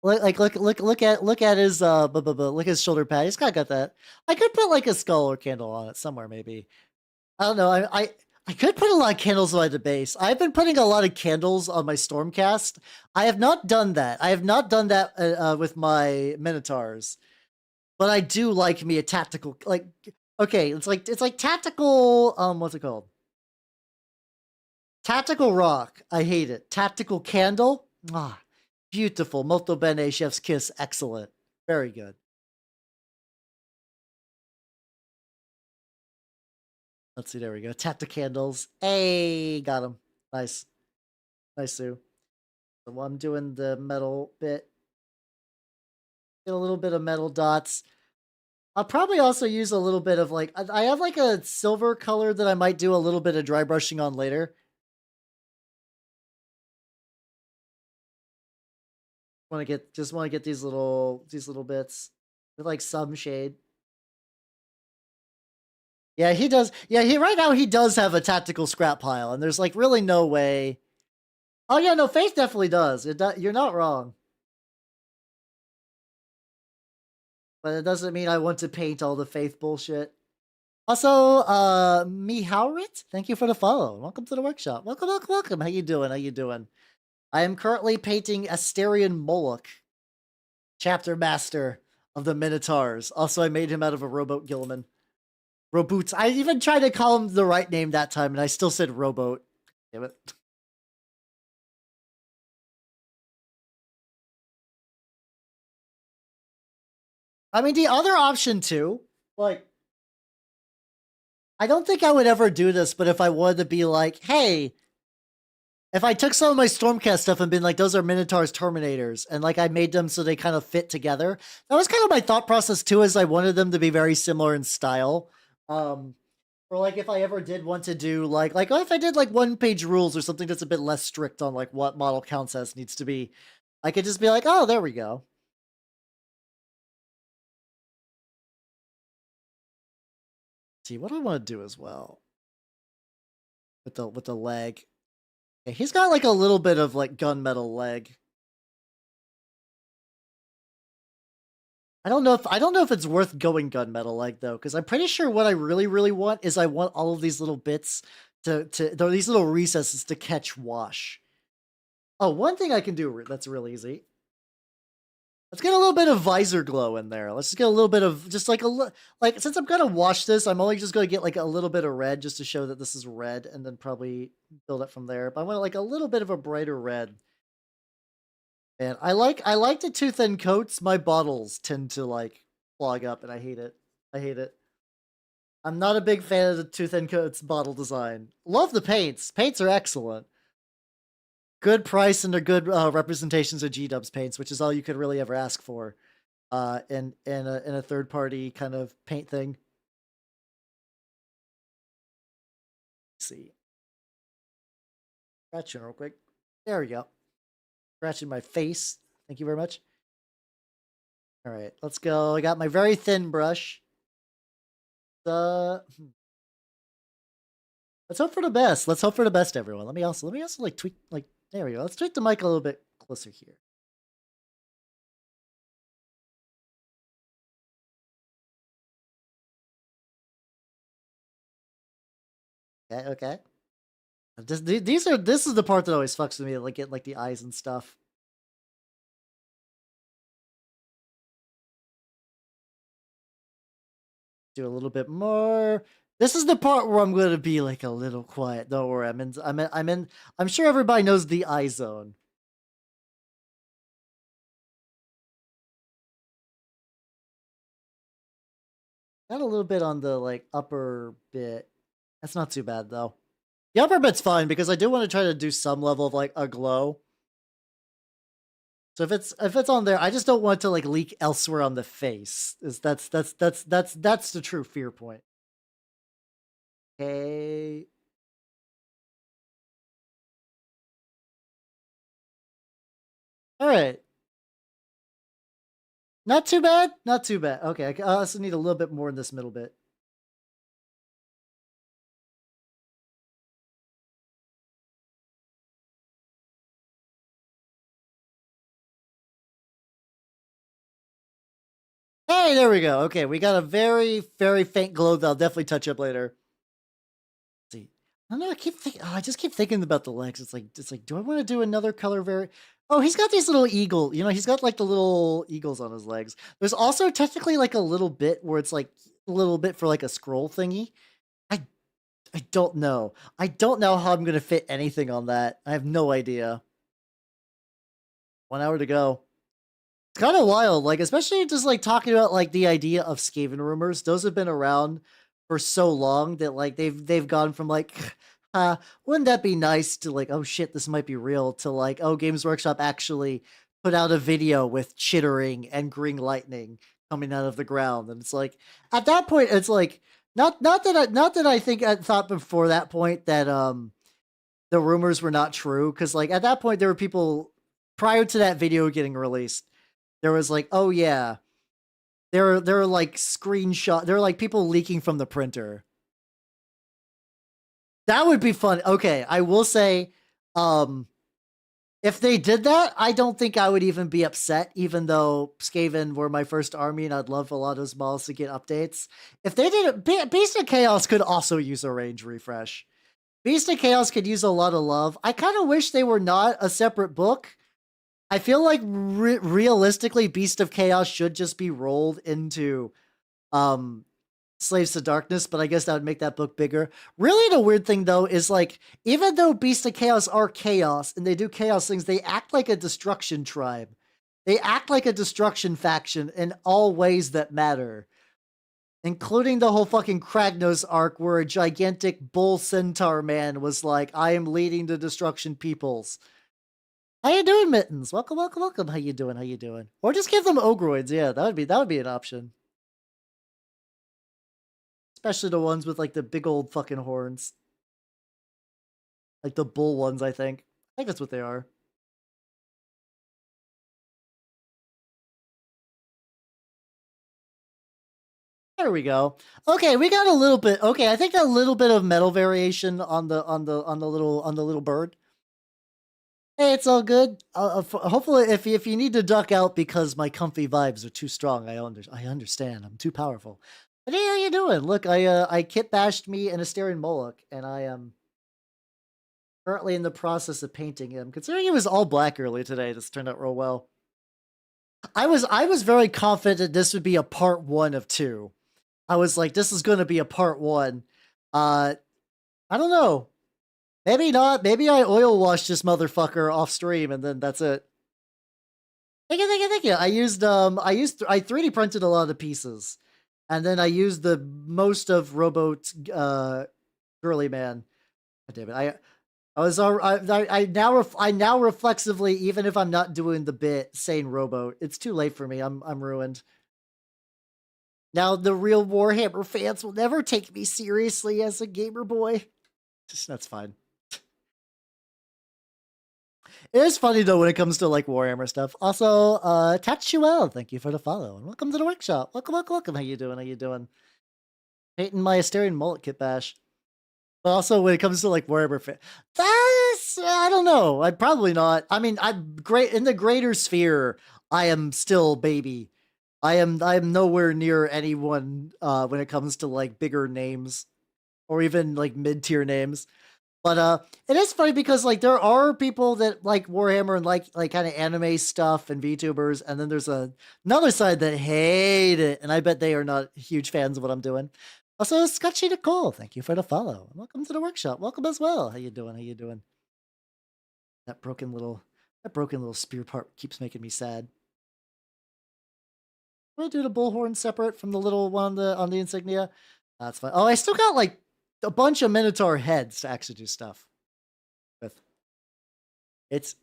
at his look at his shoulder pad. He's kind of got that. I could put like a skull or candle on it somewhere maybe. I don't know. I could put a lot of candles on the base. I've been putting a lot of candles on my Stormcast. I have not done that. I have not done that with my Minotaurs. But I do like me a tactical, like, okay, it's like tactical, what's it called? Tactical rock. I hate it. Tactical candle. Ah, beautiful. Molto bene, chef's kiss. Excellent. Very good. Let's see, there we go. Tap the candles. Hey, got him. Nice. Nice, Sue. So I'm doing the metal bit. Get a little bit of metal dots. I'll probably also use a little bit of like, I have like a silver color that I might do a little bit of dry brushing on later. Just want to get these little bits with like some shade. Yeah, he does. Yeah, right now he does have a tactical scrap pile, and there's like really no way. Oh yeah, no, Faith definitely does. You're not wrong. But it doesn't mean I want to paint all the Faith bullshit. Also, Mihaurit, thank you for the follow. Welcome to the workshop. Welcome, welcome, welcome. How you doing? How you doing? I am currently painting Asterian Moloch, chapter master of the Minotaurs. Also, I made him out of a rowboat Gilliman. Roboots. I even tried to call him the right name that time, and I still said rowboat. Damn it. I mean, the other option too, like, I don't think I would ever do this, but if I wanted to be like, hey, if I took some of my Stormcast stuff and been like, those are Minotaurs Terminators, and like I made them so they kind of fit together, that was kind of my thought process too, is I wanted them to be very similar in style. Or like if I ever did want to do like if I did like 1-page rules or something that's a bit less strict on like what model counts as needs to be, I could just be like, oh, there we go. See, what do I want to do as well with the leg? Okay, he's got like a little bit of like gunmetal leg. I don't know if it's worth going gunmetal leg though, because I'm pretty sure what I really want is I want all of these little bits these little recesses to catch wash. Oh, one thing I can do that's real easy. Let's get a little bit of visor glow in there. Let's just get a little bit of just like since I'm gonna wash this, I'm only just gonna get like a little bit of red just to show that this is red, and then probably build it from there. But I want like a little bit of a brighter red. And I like the too thin coats. My bottles tend to like clog up, and I hate it. I hate it. I'm not a big fan of the too thin coats bottle design. Love the paints. Paints are excellent. Good price and they're good representations of G-Dubs paints, which is all you could really ever ask for in a third party kind of paint thing. Let's see. Scratching real quick. There we go. Scratching my face. Thank you very much. All right, let's go. I got my very thin brush. Let's hope for the best. Let's hope for the best, everyone. Let me also like tweak like there we go. Let's tweak the mic a little bit closer here. Okay, okay. This is the part that always fucks with me, like get like the eyes and stuff. Do a little bit more. This is the part where I'm going to be like a little quiet. Don't worry. I'm sure everybody knows the eye zone. Got a little bit on the like upper bit. That's not too bad though. The upper bit's fine because I do want to try to do some level of like a glow. So if it's on there, I just don't want it to like leak elsewhere on the face. That's the true fear point. Okay. All right. Not too bad. Not too bad. Okay, I also need a little bit more in this middle bit. Hey, there we go. Okay, we got a very, very faint glow that I'll definitely touch up later. Let's see. I don't know, I just keep thinking about the legs. It's like, do I want to do another color Oh, he's got these little eagle, he's got like the little eagles on his legs. There's also technically like a little bit where it's like a little bit for like a scroll thingy. I don't know. I don't know how I'm going to fit anything on that. I have no idea. 1 hour to go. It's kind of wild, like especially just like talking about like the idea of Skaven rumors. Those have been around for so long that like they've gone from like, wouldn't that be nice to like, oh shit, this might be real, to like, oh, Games Workshop actually put out a video with chittering and green lightning coming out of the ground, and it's like at that point it's like not that I think I thought before that point that the rumors were not true, because like at that point there were people prior to that video getting released. There was like, oh yeah, there are like there are like people leaking from the printer. That would be fun. Okay, I will say, if they did that, I don't think I would even be upset, even though Skaven were my first army and I'd love a lot of those models to get updates. If they did it, Beast of Chaos could also use a range refresh. Beast of Chaos could use a lot of love. I kind of wish they were not a separate book. I feel like realistically, Beast of Chaos should just be rolled into Slaves to Darkness, but I guess that would make that book bigger. Really, the weird thing, though, is like, even though Beast of Chaos are chaos and they do chaos things, they act like a destruction tribe. They act like a destruction faction in all ways that matter. Including the whole fucking Kragnos arc where a gigantic bull centaur man was like, I am leading the destruction peoples. How you doing, Mittens? Welcome, welcome, welcome. How you doing? How you doing? Or just give them ogroids. Yeah, that would be an option. Especially the ones with like the big old fucking horns. Like the bull ones, I think. I think that's what they are. There we go. Okay, we got a little bit. Okay, I think a little bit of metal variation on the little bird. Hey, it's all good. Hopefully, if you need to duck out because my comfy vibes are too strong, I understand. I'm too powerful. But hey, how you doing? Look, I kit bashed me an Asterian Moloch, and I am currently in the process of painting him. Considering he was all black earlier today, this turned out real well. I was very confident this would be a part 1 of 2. I was like, this is going to be a part 1. I don't know. Maybe not. Maybe I oil washed this motherfucker off stream and then that's it. Thank you. I 3D printed a lot of pieces. And then I used the most of Robo's Girly Man. God damn it. I now reflexively, even if I'm not doing the bit, saying rowboat. It's too late for me. I'm ruined. Now the real Warhammer fans will never take me seriously as a gamer boy. That's fine. It is funny though when it comes to like Warhammer stuff. Also, Tatchuel, thank you for the follow and welcome to the workshop. Welcome. How you doing? Painting my Asterian Mullet Kit Bash. But also when it comes to like Warhammer that's I don't know. I'm probably not. I mean, I'm great in the greater sphere. I am still baby. I am nowhere near anyone when it comes to like bigger names or even like mid-tier names. But it is funny because like there are people that like Warhammer and like kind of anime stuff and VTubers, and then there's another side that hate it, and I bet they are not huge fans of what I'm doing. Also, Scotchy Nicole, thank you for the follow. Welcome to the workshop. Welcome as well. How you doing? That broken little spear part keeps making me sad. I'm gonna do the bullhorn separate from the little one on the insignia. That's fine. Oh, I still got like a bunch of Minotaur heads to actually do stuff with. It's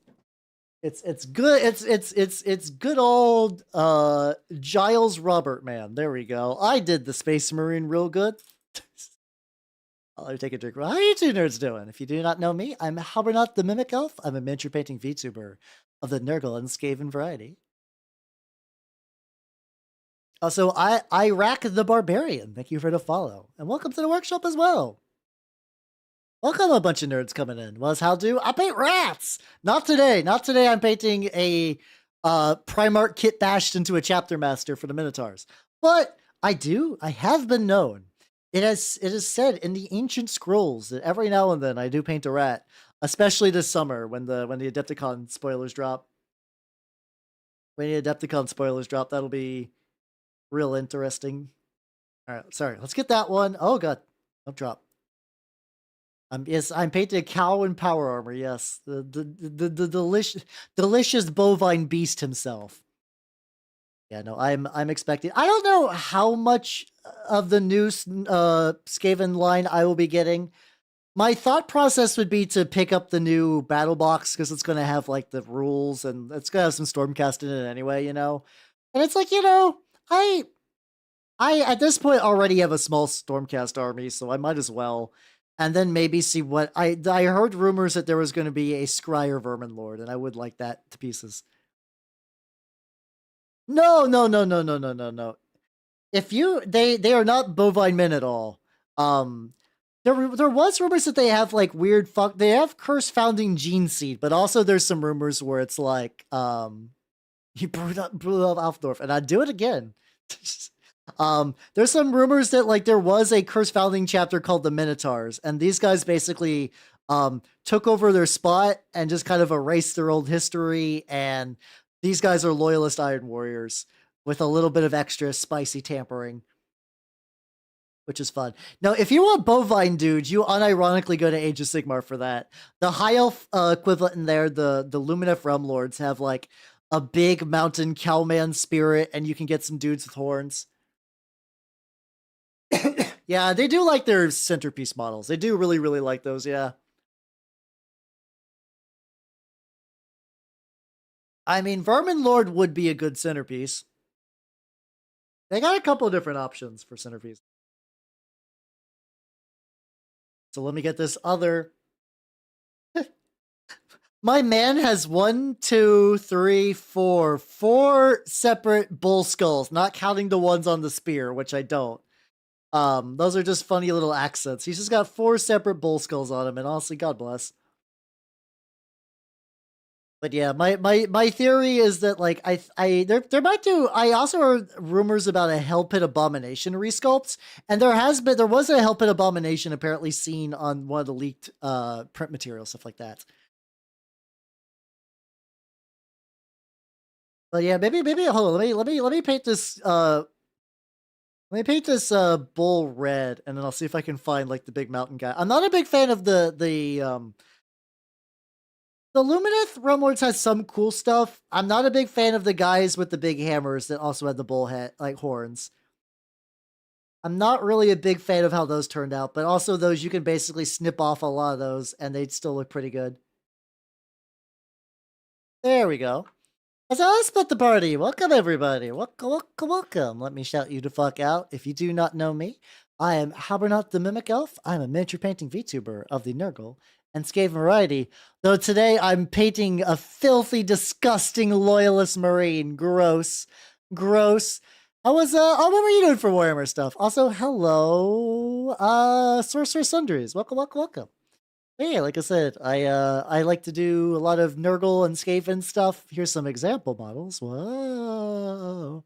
good. It's good old Giles Robert, man. There we go. I did the Space Marine real good. I'll let you take a drink. How are you two nerds doing? If you do not know me, I'm Halbernot the Mimic Elf. I'm a miniature painting VTuber of the Nurgle and Skaven variety. Also, I rack the Barbarian. Thank you for the follow. And welcome to the workshop as well. Welcome a bunch of nerds coming in. Well, how do I paint rats? Not today. Not today. I'm painting a Primarch Kitbashed into a chapter master for the Minotaurs. But I have been known. It is said in the ancient scrolls that every now and then I do paint a rat, especially this summer when the Adepticon spoilers drop. When the Adepticon spoilers drop, that'll be real interesting. All right, sorry. Let's get that one. Oh god, don't drop. Yes, I'm painting a cow in power armor. Yes, the delicious bovine beast himself. Yeah, no, I'm expecting. I don't know how much of the new Skaven line I will be getting. My thought process would be to pick up the new battle box because it's going to have like the rules and it's going to have some Stormcast in it anyway, you know. And it's like, you know, I at this point already have a small Stormcast army, so I might as well. And then maybe see what I heard rumors that there was going to be a Scryer Vermin Lord, and I would like that to pieces. No. If you they are not bovine men at all. There was rumors that they have like weird they have curse founding gene seed, but also there's some rumors where it's like he brewed up Alfdorf, and I'd do it again. There's some rumors that like there was a curse founding chapter called the Minotaurs, and these guys basically took over their spot and just kind of erased their old history, and these guys are loyalist Iron Warriors with a little bit of extra spicy tampering, which is fun. Now, if you want bovine dudes, you unironically go to Age of Sigmar for that. The high elf equivalent in there, the Lumineth Realm Lords, have like a big mountain cowman spirit, and you can get some dudes with horns. Yeah, they do like their centerpiece models. They do really, really like those, yeah. I mean, Vermin Lord would be a good centerpiece. They got a couple of different options for centerpiece. So let me get this other. My man has 1, 2, 3, 4, 4 separate bull skulls, not counting the ones on the spear, which I don't. Those are just funny little accents. He's just got 4 separate bull skulls on him, and honestly, God bless. But yeah, my theory is that like there might do. I also heard rumors about a Hell Pit Abomination resculpt, and there was a Hell Pit Abomination apparently seen on one of the leaked print material, stuff like that. But yeah, maybe hold on, let me paint this bull red, and then I'll see if I can find like the big mountain guy. I'm not a big fan of the Lumineth Realm Lords has some cool stuff. I'm not a big fan of the guys with the big hammers that also had the bull head, like horns. I'm not really a big fan of how those turned out, but also those, you can basically snip off a lot of those and they'd still look pretty good. There we go. So let's split the party. Welcome, everybody. Welcome, welcome, welcome. Let me shout you to fuck out. If you do not know me, I am Habernot the Mimic Elf. I'm a miniature painting VTuber of the Nurgle and Skaven variety, though today I'm painting a filthy, disgusting Loyalist Marine. Gross. Gross. What were you doing for Warhammer stuff? Also, hello, Sorcerer Sundries. Welcome, welcome, welcome. Yeah, like I said, I like to do a lot of Nurgle and Skaven stuff. Here's some example models. Whoa.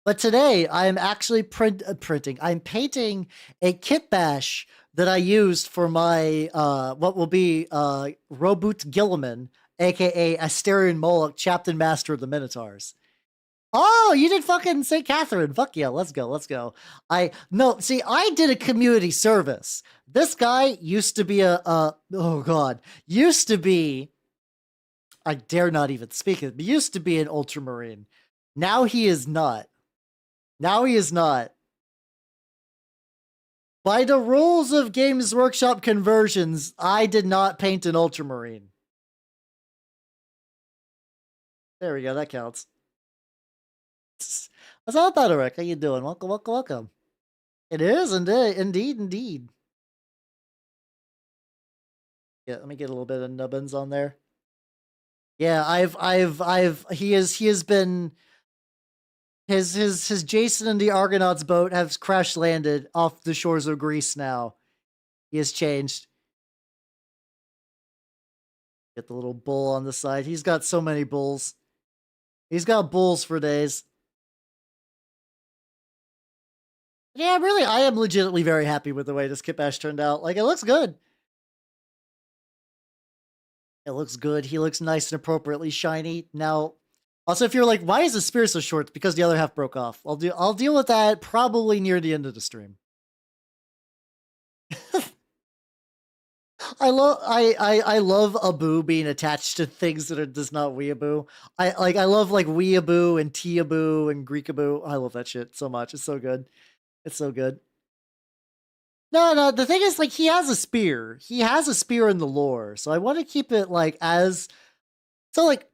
But today I'm actually printing. I'm painting a kitbash that I used for my what will be Robut Gilliman, aka Asterion Moloch, Captain Master of the Minotaurs. Oh, you did fucking St. Catherine. Fuck yeah, let's go, let's go. I did a community service. This guy used to be I dare not even speak it, but used to be an Ultramarine. Now he is not. Now he is not. By the rules of Games Workshop conversions, I did not paint an Ultramarine. There we go, that counts. What's up, Eric? How you doing? Welcome, welcome, welcome. It is indeed. Yeah, let me get a little bit of nubbins on there. Yeah, he has been his Jason and the Argonauts boat has crash landed off the shores of Greece now. He has changed. Get the little bull on the side. He's got so many bulls. He's got bulls for days. Yeah, really, I am legitimately very happy with the way this Kitbashed turned out. Like, it looks good. It looks good. He looks nice and appropriately shiny. Now, also, if you're like, why is the spear so short? It's because the other half broke off. I'll deal with that probably near the end of the stream. I love Abu being attached to things that are just not weeaboo. I love like weeaboo and teaboo and Greekaboo. I love that shit so much. It's so good. It's so good. No, the thing is, like, he has a spear. He has a spear in the lore, so I want to keep it, like, as... So, like,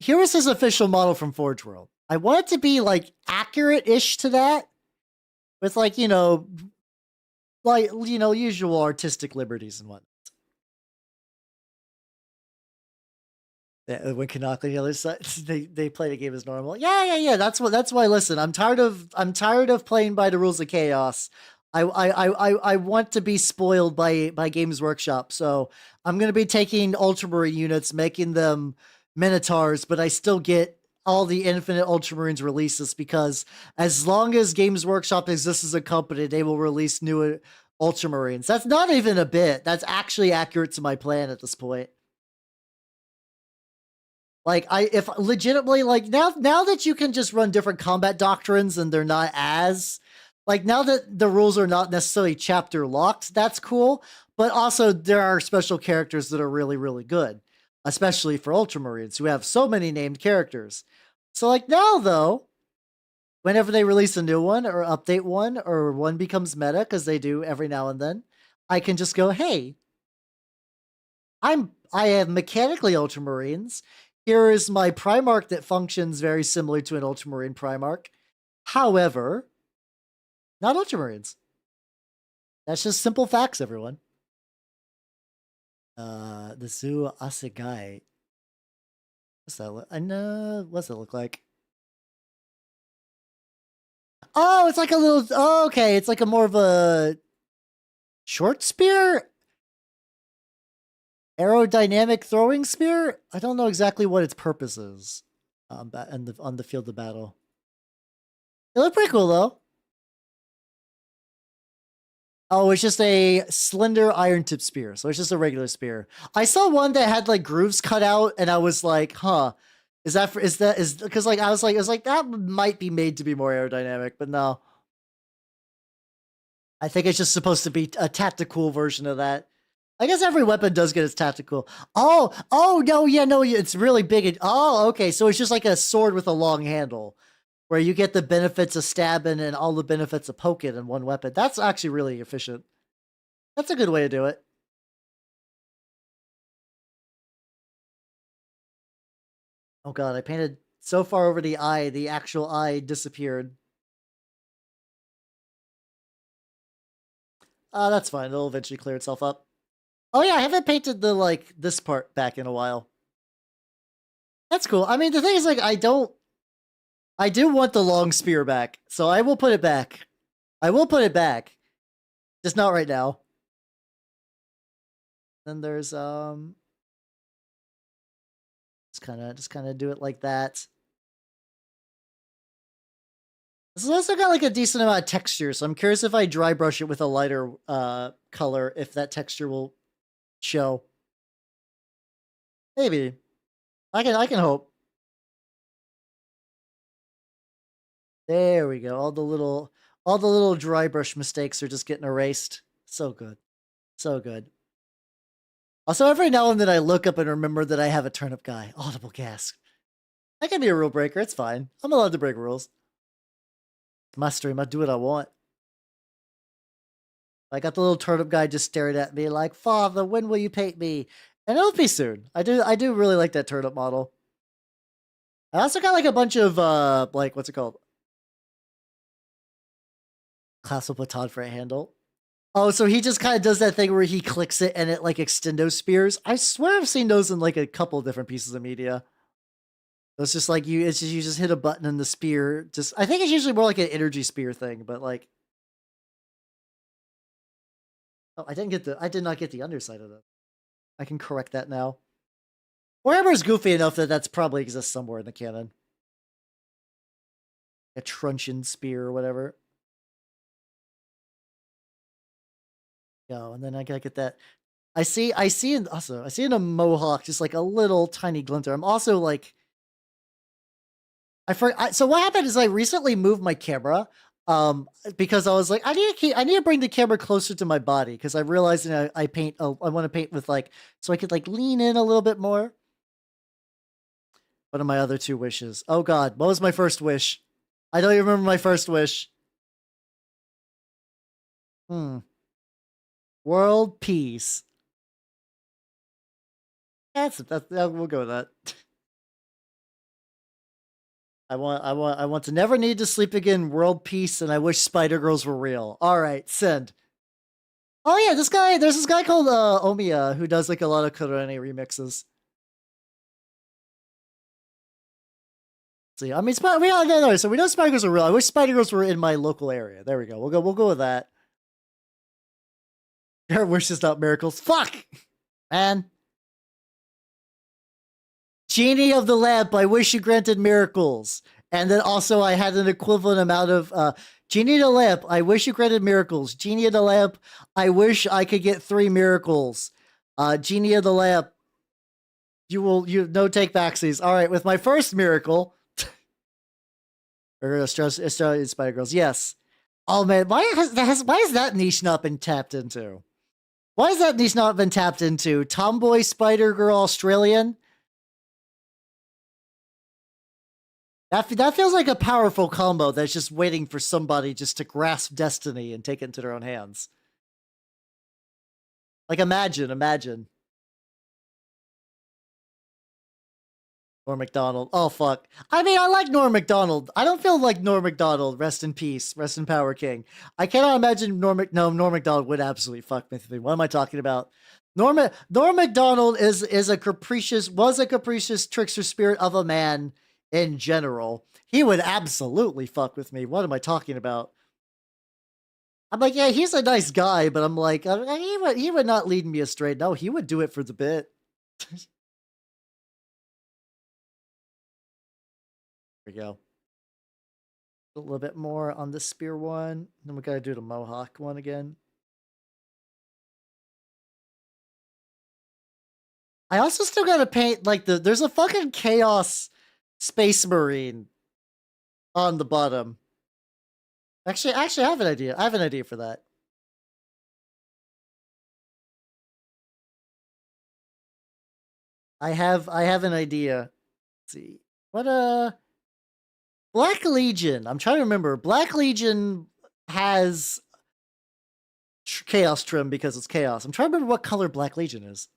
here is his official model from Forge World. I want it to be, like, accurate-ish to that, with, like, usual artistic liberties and whatnot. Yeah, when Canuck on the other side, they play the game as normal. Yeah. That's why. Listen, I'm tired of playing by the rules of chaos. I want to be spoiled by Games Workshop, so I'm gonna be taking Ultramarine units, making them Minotaurs, but I still get all the Infinite Ultramarines releases, because as long as Games Workshop exists as a company, they will release new Ultramarines. That's not even a bit. That's actually accurate to my plan at this point. Like, if legitimately, like, now that you can just run different combat doctrines and they're not as, like, now that the rules are not necessarily chapter locked, that's cool. But also, there are special characters that are really, really good, especially for Ultramarines, who have so many named characters. So, like, now, though, whenever they release a new one or update one or one becomes meta, because they do every now and then, I can just go, hey, I have mechanically Ultramarines. Here is my Primarch that functions very similar to an Ultramarine Primarch. However, not Ultramarines. That's just simple facts, everyone. The Zoo Asegai. What's that look? I know. What's it look like? Oh, it's like a little. Oh, okay, it's like a more of a short spear, aerodynamic throwing spear. I don't know exactly what its purpose is. On the field of battle. It looked pretty cool though. Oh, it's just a slender iron tip spear. So it's just a regular spear. I saw one that had like grooves cut out, and I was like, huh. Because like I was like that might be made to be more aerodynamic, but no. I think it's just supposed to be a tactical version of that. I guess every weapon does get its tactical. Oh no, yeah, no, it's really big. Okay, so it's just like a sword with a long handle, where you get the benefits of stabbing and all the benefits of poking in one weapon. That's actually really efficient. That's a good way to do it. Oh god, I painted so far over the eye, the actual eye disappeared. That's fine. It'll eventually clear itself up. Oh yeah, I haven't painted the this part back in a while. That's cool. I mean, the thing is, like, I do want the long spear back, so I will put it back. I will put it back. Just not right now. Then there's just kind of do it like that. This has also got like a decent amount of texture, so I'm curious if I dry brush it with a lighter color, if that texture will show. Maybe. I can hope. There we go. All the little dry brush mistakes are just getting erased. So good. So good. Also, every now and then I look up and remember that I have a turnip guy. Audible gasp. That can be a rule breaker. It's fine. I'm allowed to break rules. It's my stream. I do what I want. I got the little turnip guy just staring at me like, "Father, when will you paint me?" And it'll be soon. I do really like that turnip model. I also got like a bunch of like, what's it called? Classical baton for a handle. Oh, so he just kind of does that thing where he clicks it and it like extendo spears. I swear I've seen those in like a couple different pieces of media. It's just like you just hit a button and the spear just. I think it's usually more like an energy spear thing, but like. Oh, I did not get the underside of that. I can correct that now. Warhammer is goofy enough that that's probably exists somewhere in the canon. A truncheon spear or whatever. Go, and then I gotta get that. I see in a mohawk just like a little tiny glinter. I'm also like, so what happened is I recently moved my camera, because I was like, I need to bring the camera closer to my body because I realized I want to paint with like, so I could like lean in a little bit more. What are my other two wishes? Oh god, what was my first wish? I don't even remember my first wish. World peace. We'll go with that. I want to never need to sleep again. World peace, and I wish Spider Girls were real. All right, send. Oh yeah, there's this guy called Omiya who does like a lot of Kurone remixes. See, I mean, so we know Spider Girls are real. I wish Spider Girls were in my local area. There we go. We'll go with that. Your wish is not miracles. Fuck, man. Genie of the lamp, I wish you granted miracles. And then also I had an equivalent amount of Genie of the lamp, I wish you granted miracles. Genie of the lamp, I wish I could get 3 miracles. Genie of the lamp, you no take backsies. All right, with my first miracle, or Australian Spider Girls, yes. Oh man, why has that niche not been tapped into? Why has that niche not been tapped into? Tomboy Spider Girl Australian. That feels like a powerful combo that's just waiting for somebody just to grasp destiny and take it into their own hands. Like imagine. Norm Macdonald. Oh fuck. I mean, I like Norm Macdonald. I don't feel like Norm Macdonald. Rest in peace. Rest in power, King. I cannot imagine Norm Macdonald would absolutely fuck with me. What am I talking about? Norm Macdonald was a capricious trickster spirit of a man in general. He would absolutely fuck with me. What am I talking about? I'm like, yeah, he's a nice guy, but I'm like, he would not lead me astray. No, he would do it for the bit. There we go. A little bit more on the spear one. Then we gotta do the Mohawk one again. I also still gotta paint like there's a fucking Chaos Space Marine on the bottom. Actually, I have an idea. I have an idea for that. I have an idea. Let's see. What Black Legion. I'm trying to remember. Black Legion has chaos trim because it's chaos. I'm trying to remember what color Black Legion is.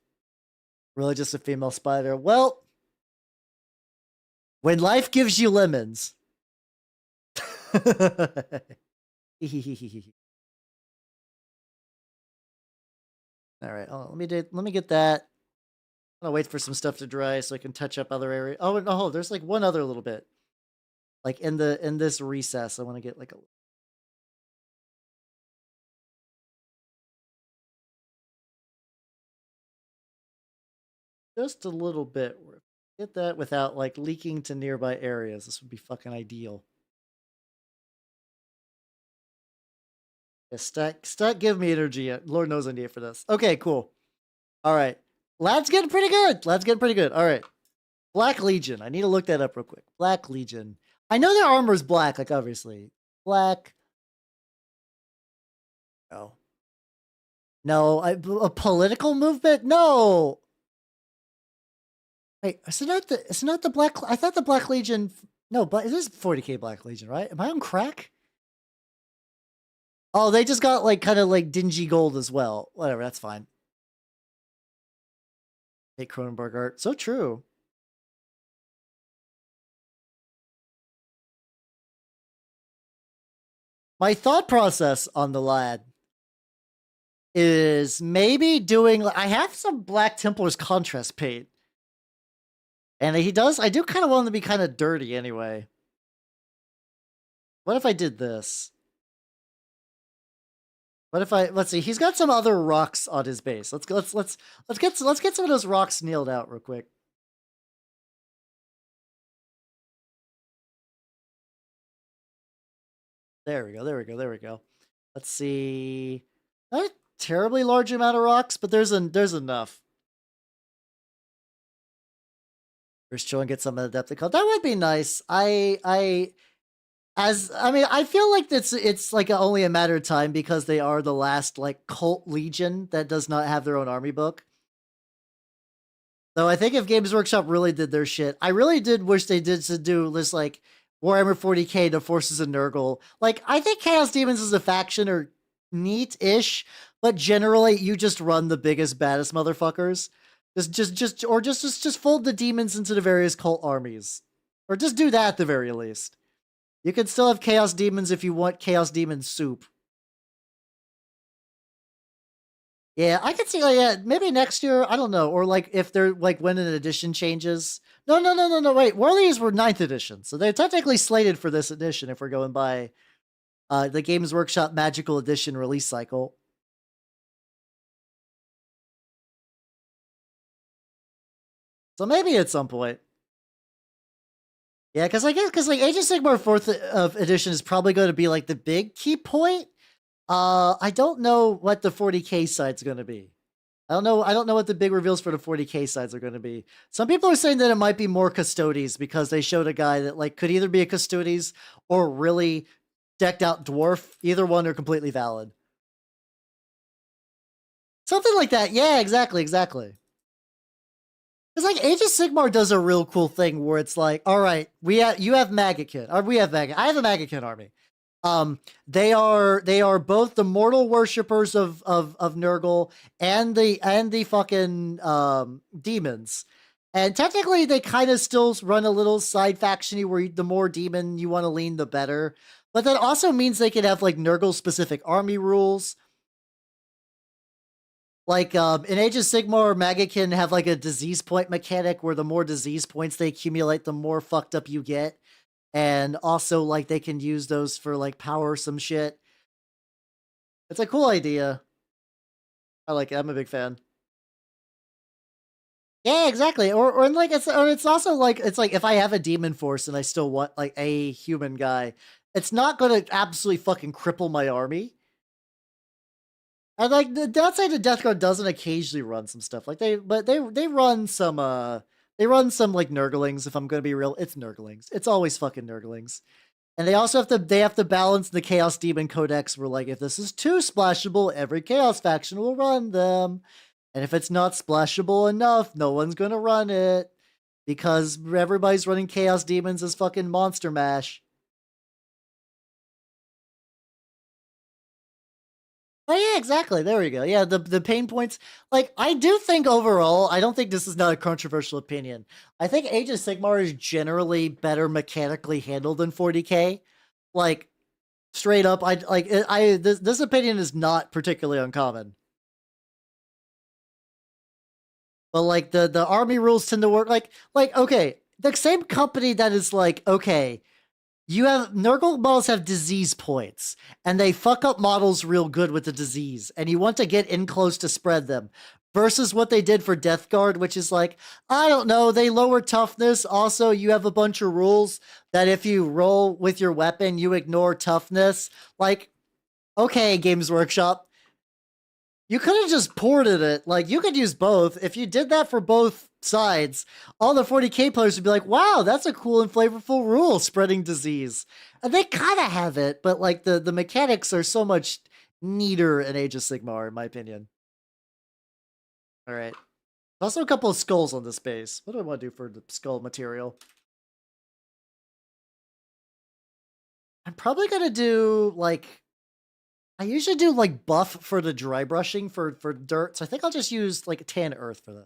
Really just a female spider. Well, when life gives you lemons. All right, let me get that. I'm gonna wait for some stuff to dry so I can touch up other areas. Oh no, there's like one other little bit. Like in this recess, I want to get like a just a little bit. Get that without like leaking to nearby areas. This would be fucking ideal. Yeah, stack give me energy. Lord knows I need it for this. Okay, cool. All right. Lad's getting pretty good. All right. Black Legion. I need to look that up real quick. Black Legion. I know their armor's black, like obviously. Black. No. No, a political movement? No. Wait, isn't that the Black? I thought the Black Legion. No, but it is 40k Black Legion, right? Am I on crack? Oh, they just got like kind of like dingy gold as well. Whatever, that's fine. Hey, Cronenberg art, so true. My thought process on the lad is maybe doing. I have some Black Templar's contrast paint. And he does. I do kind of want him to be kind of dirty anyway. What if I did this? What if let's see. He's got some other rocks on his base. Let's get some of those rocks nailed out real quick. There we go. Let's see. Not a terribly large amount of rocks, but there's enough. First show and get some of the depth of color. That would be nice. I feel like it's like only a matter of time because they are the last like cult legion that does not have their own army book. Though I think if Games Workshop really did their shit, I really did wish they did to do this like Warhammer 40k, the Forces of Nurgle. Like I think Chaos Demons as a faction are neat-ish, but generally you just run the biggest, baddest motherfuckers. Just fold the demons into the various cult armies. Or just do that at the very least. You can still have Chaos Demons if you want Chaos Demon soup. Yeah, I could see, like, yeah, maybe next year, I don't know. Or, like, if they're, like, when an edition changes. No, wait. Warleys were 9th edition. So they're technically slated for this edition if we're going by the Games Workshop Magical Edition release cycle. So maybe at some point. Yeah, because I guess like Age of Sigmar 4th edition is probably going to be like the big key point. I don't know what the 40k side's going to be. I don't know what the big reveals for the 40k sides are going to be. Some people are saying that it might be more Custodes because they showed a guy that like could either be a Custodes or really decked out dwarf. Either one are completely valid. Something like that. Yeah, exactly. It's like Age of Sigmar does a real cool thing where it's like, all right, you have Magikid, or we have Magikid. I have a Magikid army. They are both the mortal worshippers of Nurgle and the fucking demons. And technically, they kind of still run a little side faction-y where the more demon you want to lean, the better. But that also means they can have like Nurgle-specific army rules. Like in Age of Sigmar, Magakin have like a disease point mechanic where the more disease points they accumulate, the more fucked up you get. And also like they can use those for like power some shit. It's a cool idea. I like it. I'm a big fan. Yeah, exactly. Or like it's also like it's like if I have a demon force and I still want like a human guy, it's not gonna absolutely fucking cripple my army. And like the downside of Death Guard doesn't occasionally run some stuff like they run some like Nurglings. If I'm gonna be real, it's Nurglings. It's always fucking Nurglings. And they also have to balance the Chaos Demon Codex where like if this is too splashable, every Chaos faction will run them. And if it's not splashable enough, no one's gonna run it. Because everybody's running Chaos Demons as fucking Monster Mash. Oh yeah, exactly. There we go. Yeah, the pain points. Like, I do think overall, I don't think this is not a controversial opinion. I think Age of Sigmar is generally better mechanically handled than 40k. Like, straight up, this opinion is not particularly uncommon. But like the army rules tend to work like okay, the same company that is like, okay, you have Nurgle models have disease points, and they fuck up models real good with the disease, and you want to get in close to spread them. Versus what they did for Death Guard, which is like, I don't know, they lower toughness. Also, you have a bunch of rules that if you roll with your weapon, you ignore toughness. Like, okay, Games Workshop, you could have just ported it. Like, you could use both. If you did that for both sides, all the 40k players would be like, wow, that's a cool and flavorful rule, spreading disease. And they kind of have it, but like the mechanics are so much neater in Age of Sigmar, in my opinion. All right. Also a couple of skulls on this base. What do I want to do for the skull material? I'm probably going to do like, I usually do like buff for the dry brushing for dirt. So I think I'll just use like tan earth for that.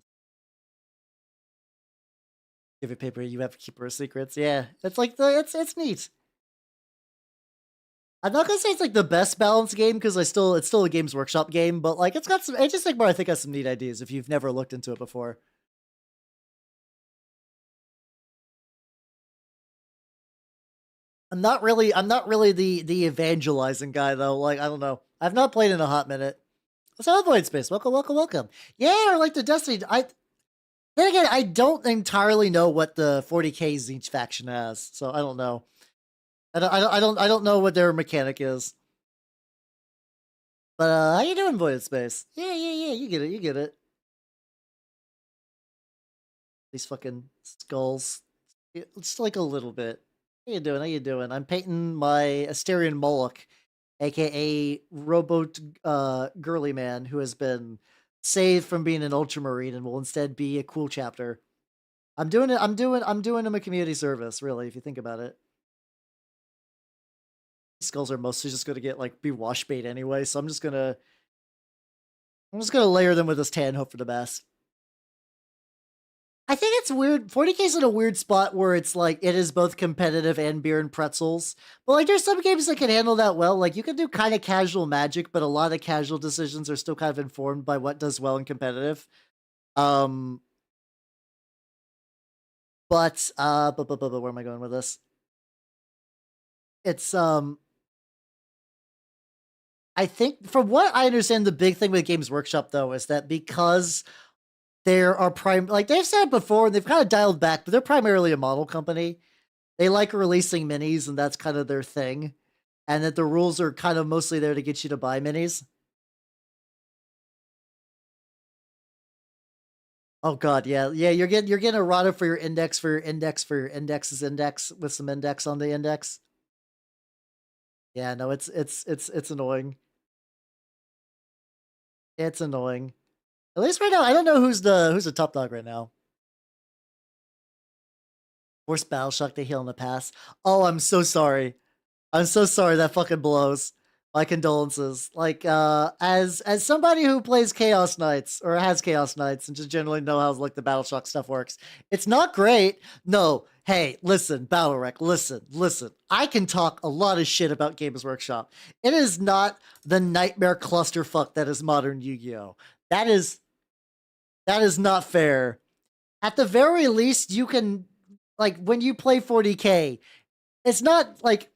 Give it paper, you have to keep her secrets. Yeah, it's like it's neat. I'm not gonna say it's like the best balanced game because it's still a Games Workshop game, but like it's got some. Age of Sigmar I think has some neat ideas if you've never looked into it before. I'm not really the evangelizing guy though. Like I don't know. I've not played in a hot minute. What's up, Void Space? Welcome, welcome, welcome. Yeah, or like the Destiny. Then again, I don't entirely know what the 40Ks each faction has, so I don't know. I don't know what their mechanic is. But how you doing, Void Space? Yeah, you get it, you get it. These fucking skulls. It's like a little bit. How you doing? How you doing? I'm painting my Asterian Moloch, aka Robot Girly Man, who has been saved from being an Ultramarine and will instead be a cool chapter. I'm doing it. I'm doing him a community service, really, if you think about it. Skulls are mostly just gonna get like be wash bait anyway, so I'm just gonna layer them with this tan, hope for the best. I think it's weird. 40k's in a weird spot where it's like it is both competitive and beer and pretzels. But like there's some games that can handle that well. Like you can do kind of casual Magic, but a lot of casual decisions are still kind of informed by what does well in competitive. Um but where am I going with this? It's I think from what I understand, the big thing with Games Workshop though is that because there are like they've said before, and they've kind of dialed back, but they're primarily a model company. They like releasing minis, and that's kind of their thing. And that the rules are kind of mostly there to get you to buy minis. Oh god, yeah, you're getting errata for your index index's index with some index on the index. Yeah, no, it's annoying. It's annoying. At least right now, I don't know who's the top dog right now. Force Battle Shock to heal in the past. Oh, I'm so sorry. I'm so sorry. That fucking blows. My condolences. Like, as somebody who plays Chaos Knights or has Chaos Knights and just generally know how like the Battleshock stuff works, it's not great. No, hey, listen, Battlerec, listen. I can talk a lot of shit about Games Workshop. It is not the nightmare clusterfuck that is modern Yu-Gi-Oh. That is not fair. At the very least, you can, like, when you play 40K, it's not like,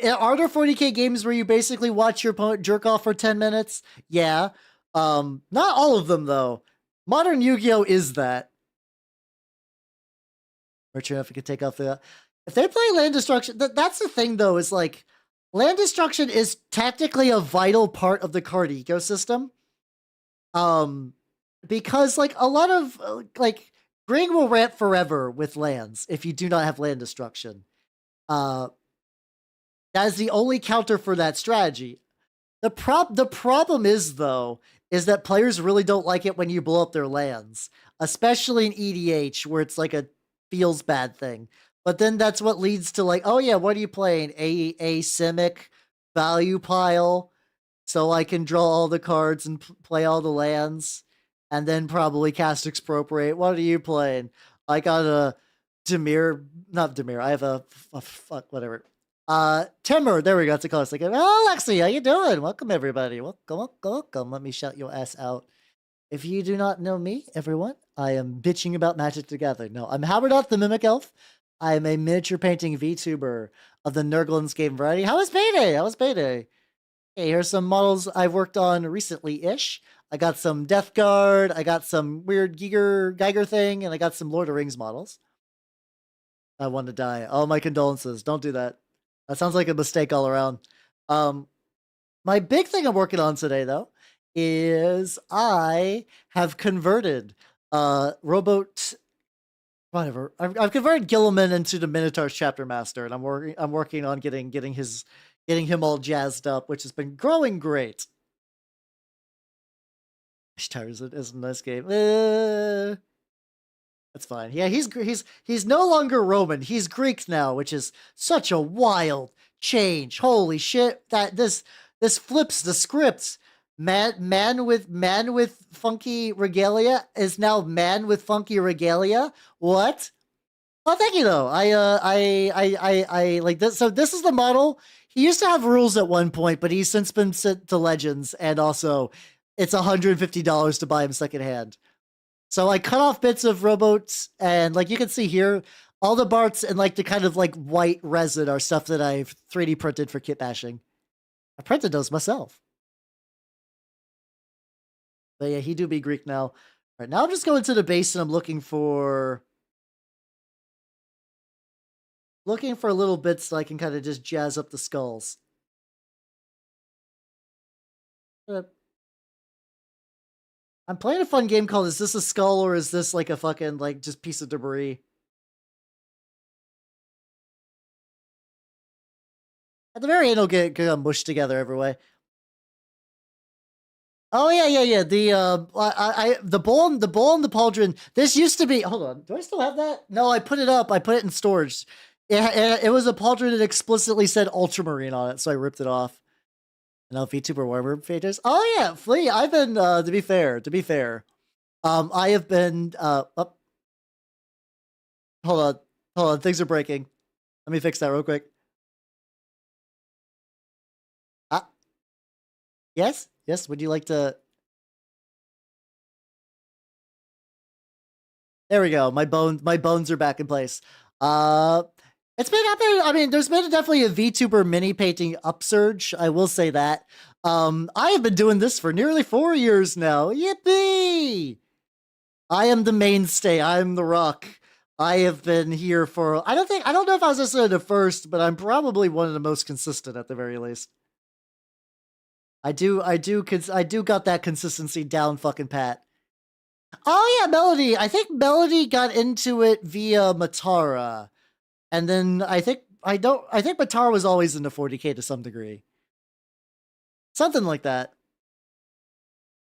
are there 40K games where you basically watch your opponent jerk off for 10 minutes? Yeah. Not all of them though. Modern Yu-Gi-Oh is that. Merchant, if we could take off the, if they play land destruction, that's the thing though, is like, land destruction is tactically a vital part of the card ecosystem. Because like a lot of like Greg will rant forever with lands if you do not have land destruction. That is the only counter for that strategy. The problem is though, is that players really don't like it when you blow up their lands, especially in EDH where it's like a feels bad thing. But then that's what leads to like, oh yeah, what are you playing? A Simic value pile, so I can draw all the cards and play all the lands, and then probably cast Expropriate. What are you playing? I got a not Demir. I have a fuck, whatever. Timur, there we go. That's a call. It's like, oh, Lexi, how you doing? Welcome, everybody. Welcome. Let me shout your ass out. If you do not know me, everyone, I am bitching about Magic Together. No, I'm Haberdoth, the Mimic Elf. I am a miniature painting VTuber of the Nurglin's game variety. How was payday? Hey, here's some models I've worked on recently-ish. I got some Death Guard, I got some weird Geiger thing, and I got some Lord of the Rings models. I want to die. Oh, my condolences. Don't do that. That sounds like a mistake all around. My big thing I'm working on today, though, is I have converted Rowboat. Whatever. I've converted Gilliman into the Minotaurs chapter master, and I'm working on getting him all jazzed up, which has been growing great. Tires is a nice game. That's fine. Yeah, he's no longer Roman. He's Greek now, which is such a wild change. Holy shit! That this flips the script. Man with funky regalia is now man with funky regalia. What? Oh, thank you though. I like this. So this is the model. He used to have rules at one point, but he's since been sent to Legends, and also it's $150 to buy him secondhand. So I cut off bits of rowboats, and like you can see here, all the Barts and like the kind of like white resin are stuff that I've 3D printed for kitbashing. I printed those myself. But yeah, he do be Greek now. All right, now I'm just going to the base and I'm looking for little bits so I can kind of just jazz up the skulls. I'm playing a fun game called Is This a Skull or Is This like a fucking like just piece of debris? At the very end, it'll get mushed together every way. Oh yeah. The bowl and the pauldron. This used to be. Hold on, do I still have that? No, I put it up. I put it in storage. It was a pauldron that explicitly said Ultramarine on it, so I ripped it off. Now VTuber Warhammer pages. Oh yeah, Flea. I've been to be fair. I have been hold on, things are breaking. Let me fix that real quick. Yes, would you like to? There we go. My bones are back in place. It's been happening. I mean, there's been definitely a VTuber mini painting upsurge. I will say that. I have been doing this for nearly 4 years now. Yippee! I am the mainstay. I am the rock. I have been here for. I don't know if I was necessarily the first, but I'm probably one of the most consistent at the very least. I do got that consistency down, fucking pat. Oh yeah, Melody. I think Melody got into it via Matara. And then I think Matara was always into 40K to some degree. Something like that.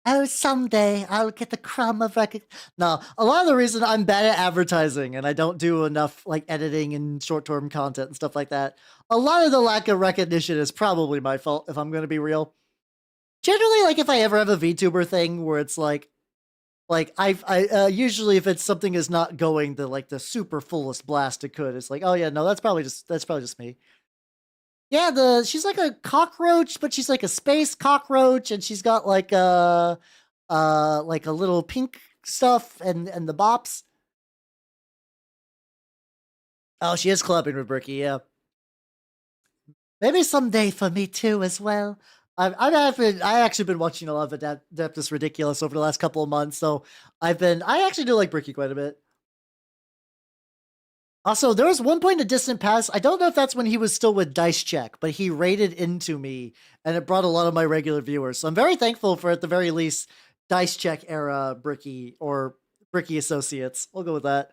Oh, someday I'll get the crumb of recognition. No, a lot of the reason I'm bad at advertising and I don't do enough like editing and short-term content and stuff like that. A lot of the lack of recognition is probably my fault, if I'm going to be real. Generally, like if I ever have a VTuber thing where it's like I usually if it's something is not going the super fullest blast it could, it's like, oh yeah, no, that's probably just me. Yeah, she's like a cockroach, but she's like a space cockroach, and she's got like a little pink stuff and the bops. Oh, she is clubbing with Bricky, yeah. Maybe someday for me too as well. I actually been watching a lot of Adeptus Ridiculous over the last couple of months, so I actually do like Bricky quite a bit. Also, there was one point in distant past, I don't know if that's when he was still with Dice Check, but he raided into me, and it brought a lot of my regular viewers. So I'm very thankful for, at the very least, Dice Check era Bricky, or Bricky Associates. We'll go with that.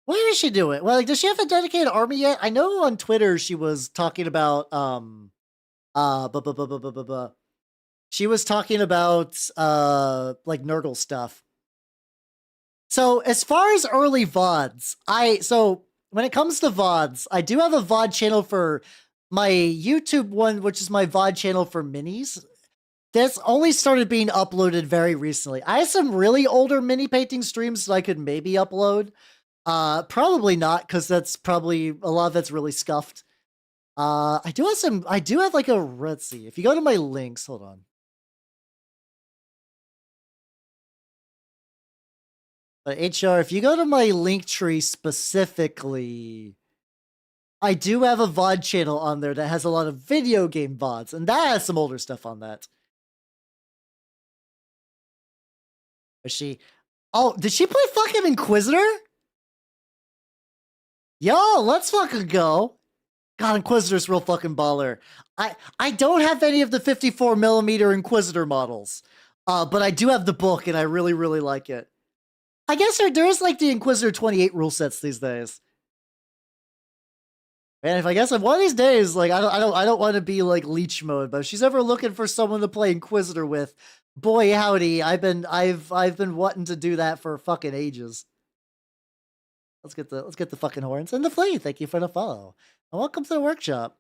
Why does she do it? Well, like, does she have a dedicated army yet? I know on Twitter she was talking about, she was talking about, like, Nurgle stuff. So as far as early VODs, when it comes to VODs, I do have a VOD channel for my YouTube one, which is my VOD channel for minis. That's only started being uploaded very recently. I have some really older mini painting streams that I could maybe upload. Probably not, because that's probably a lot of that's really scuffed. I do have like a, let's see, if you go to my links, hold on. But HR, if you go to my link tree specifically, I do have a VOD channel on there that has a lot of video game VODs, and that has some older stuff on that. Is she? Oh, did she play fucking Inquisitor? Yo, let's fucking go. God, Inquisitor's real fucking baller. I don't have any of the 54mm Inquisitor models, but I do have the book, and I really, really like it. I guess there's like the Inquisitor 28 rule sets these days. And if one of these days, like I don't want to be like leech mode, but if she's ever looking for someone to play Inquisitor with, boy howdy, I've been wanting to do that for fucking ages. Let's get the fucking horns and the flea. Thank you for the follow. And welcome to the workshop.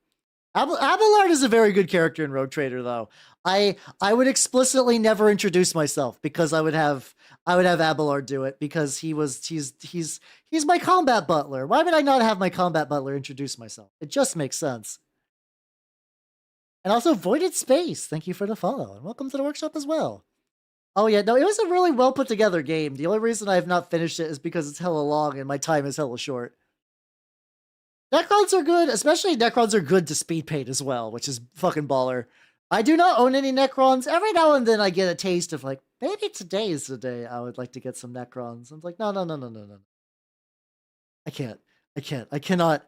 Abelard is a very good character in Rogue Trader, though. I would explicitly never introduce myself because I would have Abelard do it because he's my combat butler. Why would I not have my combat butler introduce myself? It just makes sense. And also Voided Space, thank you for the follow, and welcome to the workshop as well. Oh yeah, no, it was a really well put together game. The only reason I have not finished it is because it's hella long and my time is hella short. Necrons are good, especially Necrons are good to speed paint as well, which is fucking baller. I do not own any Necrons. Every now and then I get a taste of like, maybe today is the day I would like to get some Necrons. I'm like, no. I can't. I cannot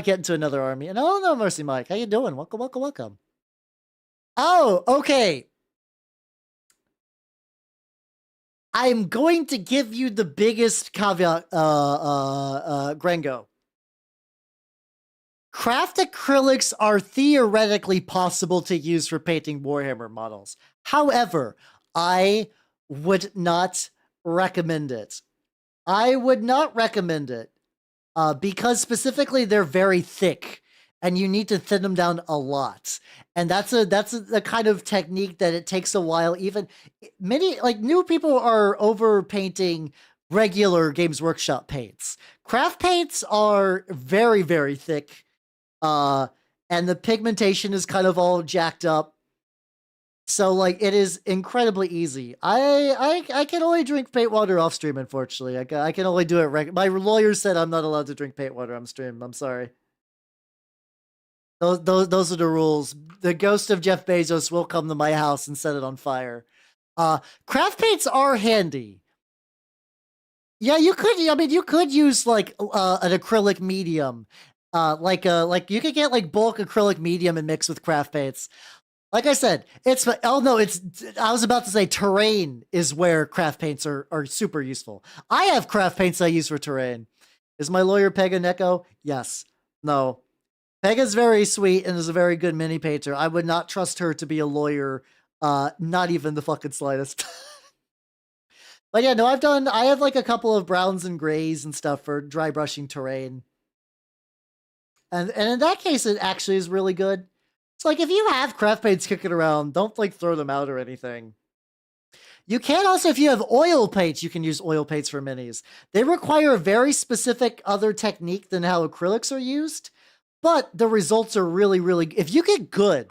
get into another army. And oh no, Mercy Mike, how you doing? Welcome. Oh, okay. I'm going to give you the biggest caveat, Grengo. Craft acrylics are theoretically possible to use for painting Warhammer models. However, I would not recommend it. I would not recommend it because specifically they're very thick and you need to thin them down a lot. And that's a kind of technique that it takes a while. Even many like new people are over painting regular Games Workshop paints. Craft paints are very, very thick. And the pigmentation is kind of all jacked up. So like it is incredibly easy. I can only drink paint water off stream, unfortunately. I can only do it. My lawyer said I'm not allowed to drink paint water on stream. I'm sorry. Those are the rules. The ghost of Jeff Bezos will come to my house and set it on fire. Craft paints are handy. Yeah, you could. I mean, you could use like an acrylic medium. Like you could get like bulk acrylic medium and mix with craft paints. Like I said, I was about to say terrain is where craft paints are super useful. I have craft paints I use for terrain. Is my lawyer Pega Neko? Yes. No. Pega's very sweet and is a very good mini painter. I would not trust her to be a lawyer Not even the fucking slightest. But yeah, no, I have like a couple of browns and grays and stuff for dry brushing terrain. And in that case, it actually is really good. It's like, if you have craft paints kicking around, don't like throw them out or anything. You can also, if you have oil paints, you can use oil paints for minis. They require a very specific other technique than how acrylics are used, but the results are really, really, if you get good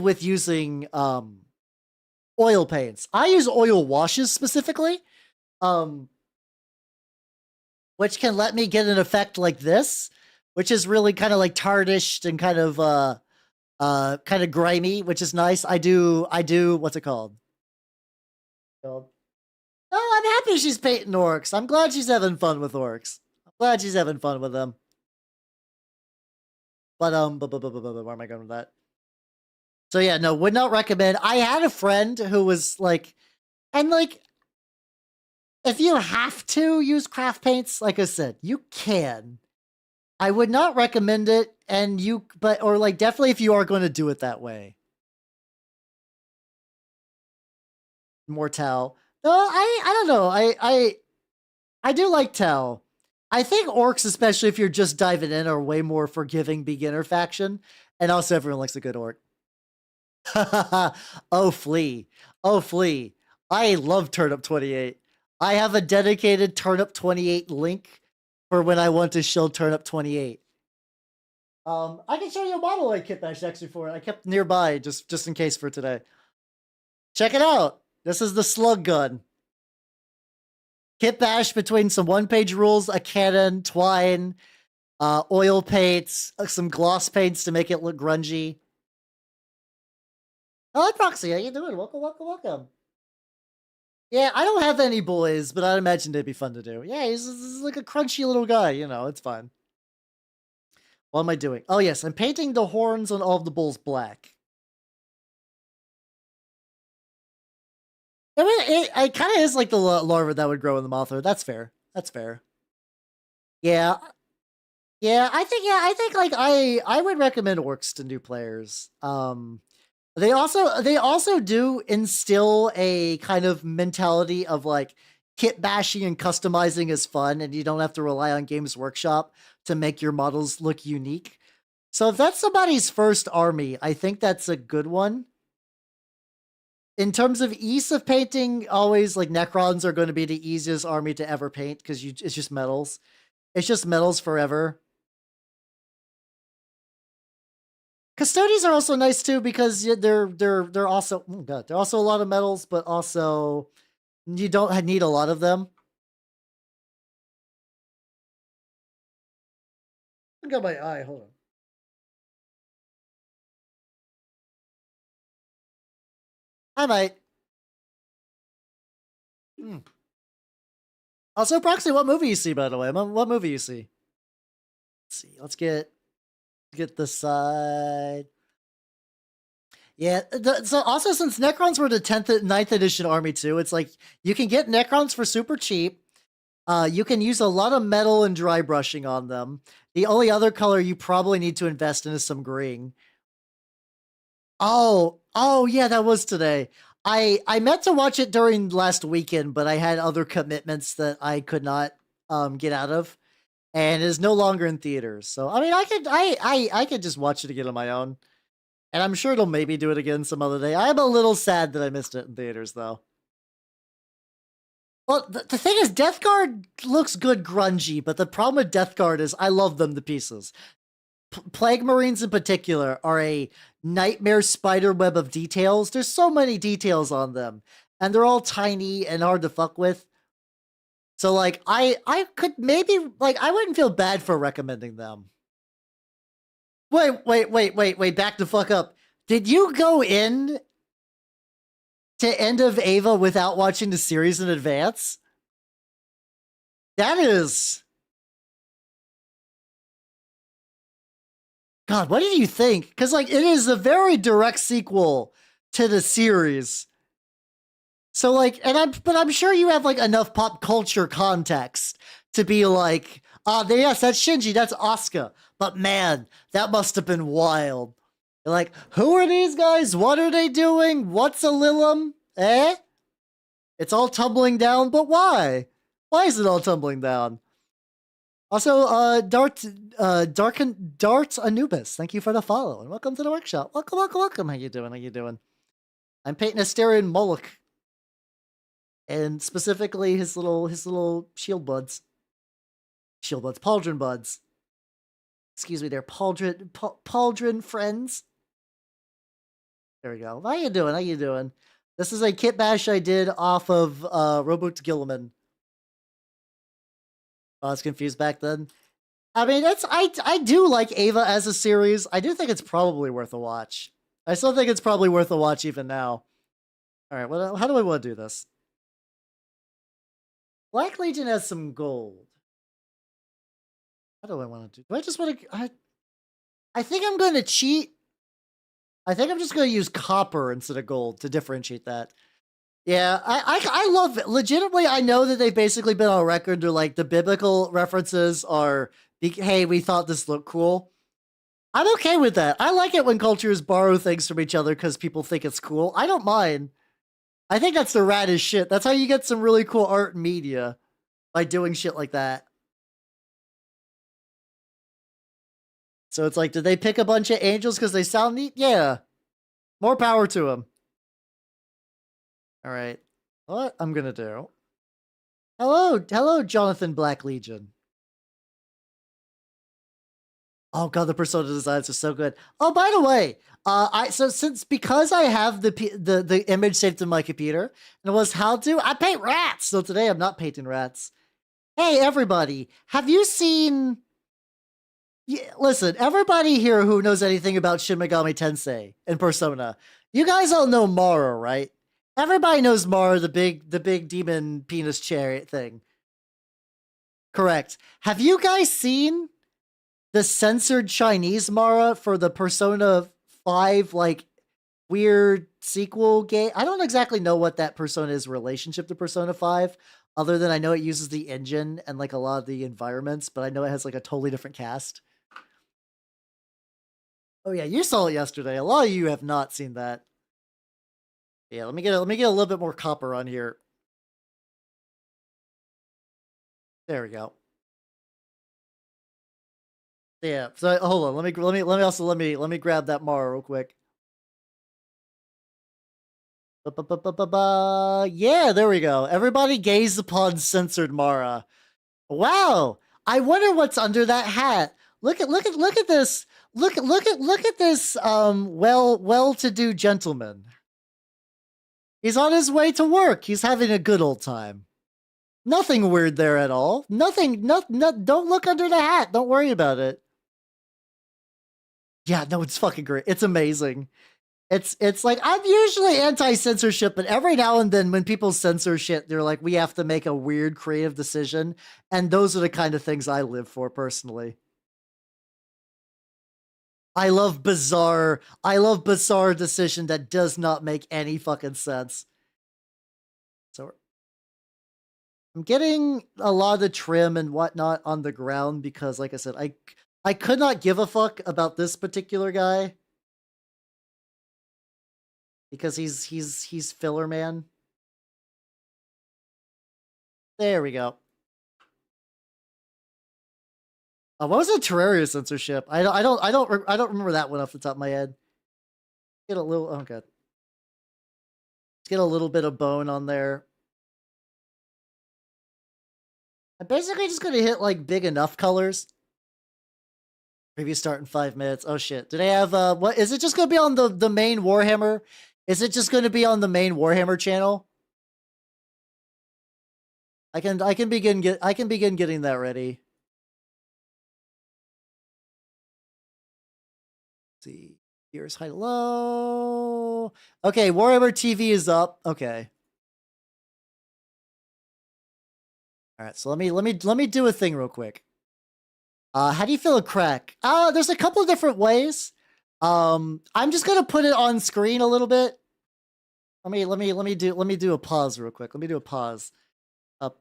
with using oil paints. I use oil washes specifically, which can let me get an effect like this, which is really kind of like tarnished and kind of grimy, which is nice. I do, what's it called? Oh, I'm happy she's painting orcs. I'm glad she's having fun with orcs. I'm glad she's having fun with them. But, where am I going with that? So yeah, no, would not recommend. I had a friend who was like, and like, if you have to use craft paints, like I said, you can. I would not recommend it, or like, definitely if you are going to do it that way. Mortal. No, I don't know. I do like Tau. I think orcs, especially if you're just diving in, are way more forgiving beginner faction. And also everyone likes a good orc. Oh, Flea. Oh, Flea. I love Turnip 28. I have a dedicated Turnip 28 link for when I want to show Turnip 28. I can show you a model I Kitbashed actually for it. I kept nearby just in case for today. Check it out. This is the slug gun. Kitbashed between some one-page rules, a cannon, twine, oil paints, some gloss paints to make it look grungy. Hello, Proxy. How you doing? Welcome, welcome, welcome. Yeah, I don't have any boys, but I'd imagine they'd be fun to do. Yeah, he's like a crunchy little guy, you know, it's fine. What am I doing? Oh, yes, I'm painting the horns on all of the bulls black. It kind of is like the larva that would grow in the Mothra. That's fair. That's fair. Yeah. Yeah, I think like I would recommend orcs to new players. They also do instill a kind of mentality of like kit bashing and customizing is fun, and you don't have to rely on Games Workshop to make your models look unique. So if that's somebody's first army, I think that's a good one. In terms of ease of painting, always like Necrons are going to be the easiest army to ever paint because it's just metals. It's just metals forever. Custodians are also nice too because they're also, oh god, they're also a lot of metals, but also you don't need a lot of them. I got my eye. Hold on. I might. Also, Proxy, what movie you see, by the way? What movie you see? Let's see. Let's get the side. Yeah, so also since Necrons were the 9th edition army too, it's like you can get Necrons for super cheap. You can use a lot of metal and dry brushing on them. The only other color you probably need to invest in is some green. Oh yeah, that was today. I meant to watch it during last weekend, but I had other commitments that I could not get out of, and it is no longer in theaters. So I mean, I could just watch it again on my own, and I'm sure they'll maybe do it again some other day. I'm a little sad that I missed it in theaters, though. Well, the thing is, Death Guard looks good grungy, but the problem with Death Guard is I love them to pieces. Plague Marines in particular are a nightmare spider web of details. There's so many details on them, and they're all tiny and hard to fuck with. So like I could maybe like I wouldn't feel bad for recommending them. Wait, back the fuck up. Did you go in to End of Ava without watching the series in advance? That is... God, what did you think? Because like it is a very direct sequel to the series. So like, but I'm sure you have like enough pop culture context to be like, yes, that's Shinji, that's Asuka. But man, that must have been wild. You're like, who are these guys? What are they doing? What's a Lilum? Eh? It's all tumbling down, but why? Why is it all tumbling down? Also, Dart Anubis, thank you for the follow, and welcome to the workshop. Welcome, welcome, welcome. How you doing? How you doing? I'm painting Asterion Moloch, and specifically his little shield buds. Shield buds, pauldron buds. Excuse me, they're pauldron friends. There we go. How you doing? How you doing? This is a kit bash I did off of Robot Gilliman. I was confused back then. I mean, I do like Ava as a series. I do think it's probably worth a watch. I still think it's probably worth a watch even now. All right, well, how do I want to do this? Black Legion has some gold. How do I want to do? Do I just want to? I think I'm going to cheat. I think I'm just going to use copper instead of gold to differentiate that. Yeah, I love it. Legitimately, I know that they've basically been on record to like the biblical references are, hey, we thought this looked cool. I'm okay with that. I like it when cultures borrow things from each other because people think it's cool. I don't mind. I think that's the raddest shit. That's how you get some really cool art and media, by doing shit like that. So it's like, did they pick a bunch of angels because they sound neat? Yeah. More power to them. All right. What I'm going to do. Hello, Jonathan Black Legion. Oh god, the persona designs are so good. Oh, by the way, because I have the image saved in my computer, and it was how to I paint rats. So today I'm not painting rats. Hey everybody, have you seen? Yeah, listen, everybody here who knows anything about Shin Megami Tensei and Persona, you guys all know Mara, right? Everybody knows Mara, the big demon penis chariot thing. Correct. Have you guys seen the censored Chinese Mara for the Persona 5 like weird sequel game? I don't exactly know what that Persona's relationship to Persona 5, other than I know it uses the engine and like a lot of the environments, but I know it has like a totally different cast. Oh yeah, you saw it yesterday. A lot of you have not seen that. Yeah, let me get a little bit more copper on here. There we go. Yeah, so hold on. Let me grab that Mara real quick. Yeah, there we go. Everybody gaze upon censored Mara. Wow. I wonder what's under that hat. Look at this. Look at this well-to-do gentleman. He's on his way to work. He's having a good old time. Nothing weird there at all. Nothing, don't look under the hat. Don't worry about it. Yeah, no, it's fucking great. It's amazing. It's like, I'm usually anti-censorship, but every now and then when people censor shit, they're like, we have to make a weird creative decision. And those are the kind of things I live for personally. I love bizarre decision that does not make any fucking sense. So I'm getting a lot of the trim and whatnot on the ground because, like I said, I could not give a fuck about this particular guy. Because he's filler man. There we go. What was the Terraria censorship? I don't remember that one off the top of my head. Get a little okay. Let's get a little bit of bone on there. I'm basically just gonna hit like big enough colors. Preview start in 5 minutes. Oh shit. Do they have what is it just gonna be on the main Warhammer? Is it just gonna be on the main Warhammer channel? I can begin getting that ready. Let's see. Here's high low. Okay, Warhammer TV is up. Okay. All right, so let me do a thing real quick. How do you feel a crack? There's a couple of different ways. I'm just gonna put it on screen a little bit. Let me do a pause real quick. Let me do a pause. Let's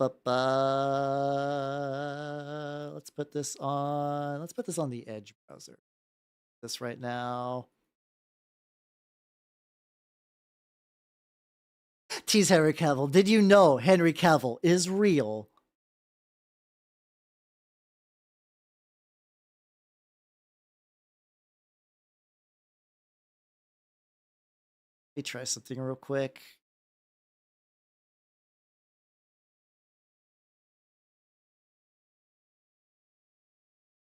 put this on the Edge browser. This right now. tease Henry Cavill. Did you know Henry Cavill is real? Let me try something real quick.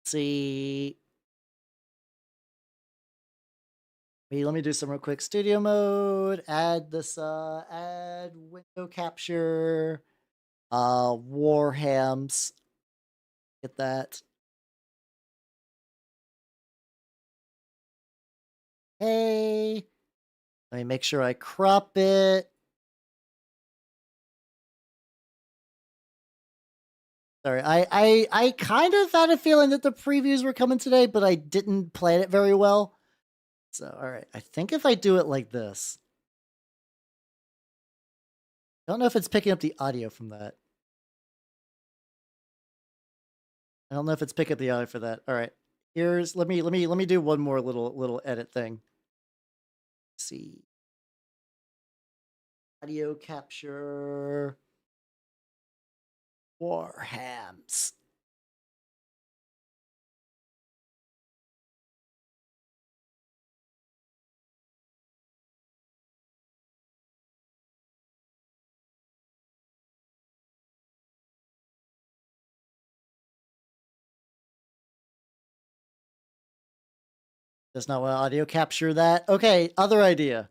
Let's see. Let me do some real quick. Studio mode. Add this. Add window capture. Warhams. Get that. Hey. Let me make sure I crop it. Sorry, I kind of had a feeling that the previews were coming today, but I didn't plan it very well. So, all right, I think if I do it like this, I don't know if it's picking up the audio from that. I don't know if it's picking up the audio for that. All right, here's let me do one more little edit thing. Let's see, audio capture, Warhams. Does not want to audio capture that. Okay, other idea.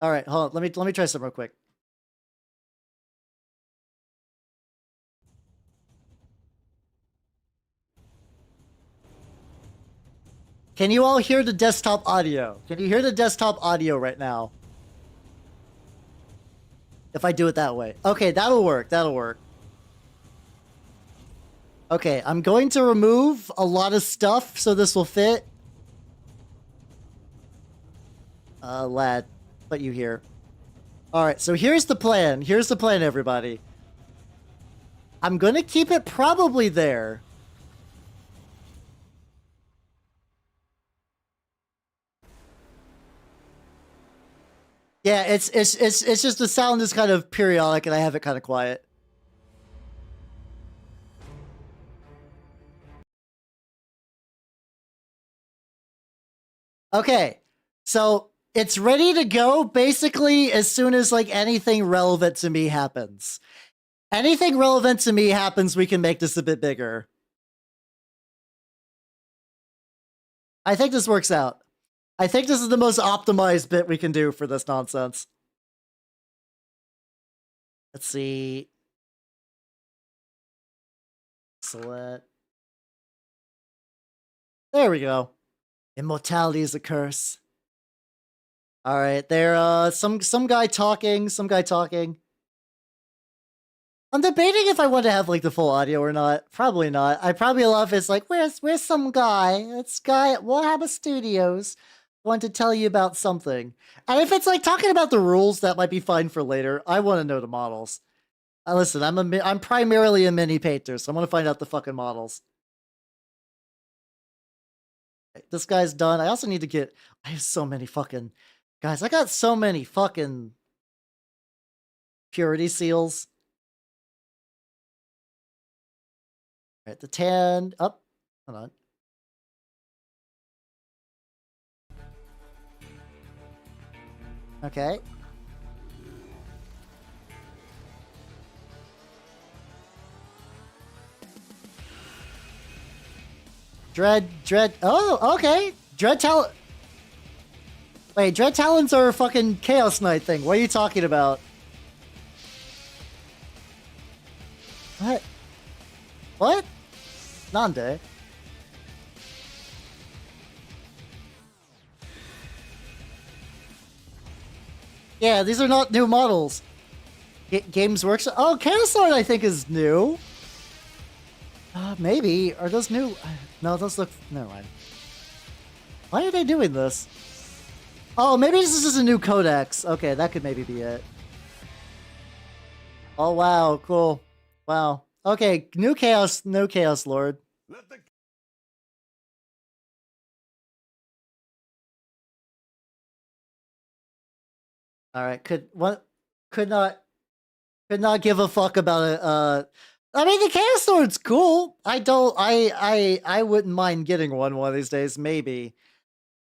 All right, hold on. Let me try some real quick. Can you all hear the desktop audio? Can you hear the desktop audio right now? If I do it that way. Okay, that'll work. That'll work. Okay, I'm going to remove a lot of stuff so this will fit. Lad, put you here. All right, so here's the plan. Here's the plan, everybody. I'm going to keep it probably there. Yeah, it's just the sound is kind of periodic and I have it kind of quiet. Okay, so it's ready to go basically as soon as like anything relevant to me happens. Anything relevant to me happens, we can make this a bit bigger. I think this works out. I think this is the most optimized bit we can do for this nonsense. Let's see. Select. There we go. Immortality is a curse. All right, there. Some guy talking. Some guy talking. I'm debating if I want to have like the full audio or not. Probably not. I probably love it's like where's some guy? It's guy at Warhammer Studios. Want to tell you about something. And if it's like talking about the rules, that might be fine for later. I want to know the models. Listen, I'm primarily a mini painter, so I want to find out the fucking models. This guy's done. I also need to get. I have so many fucking guys. I got so many fucking purity seals. All right, the tan up. Hold on. Okay. Dread. Oh, okay. Dread Talon. Wait, Dread Talons are a fucking Chaos Knight thing. What are you talking about? What? What? Nande? Yeah, these are not new models. Games Works. Oh, Chaos Knight I think is new. Maybe. Are those new? No, those look. Never mind. Why are they doing this? Oh, maybe this is a new codex. Okay, that could maybe be it. Oh, wow. Cool. Wow. Okay, new Chaos Lord. All right, could what? Could not give a fuck about it. I mean, the Chaos Sword's cool. I wouldn't mind getting one of these days, maybe.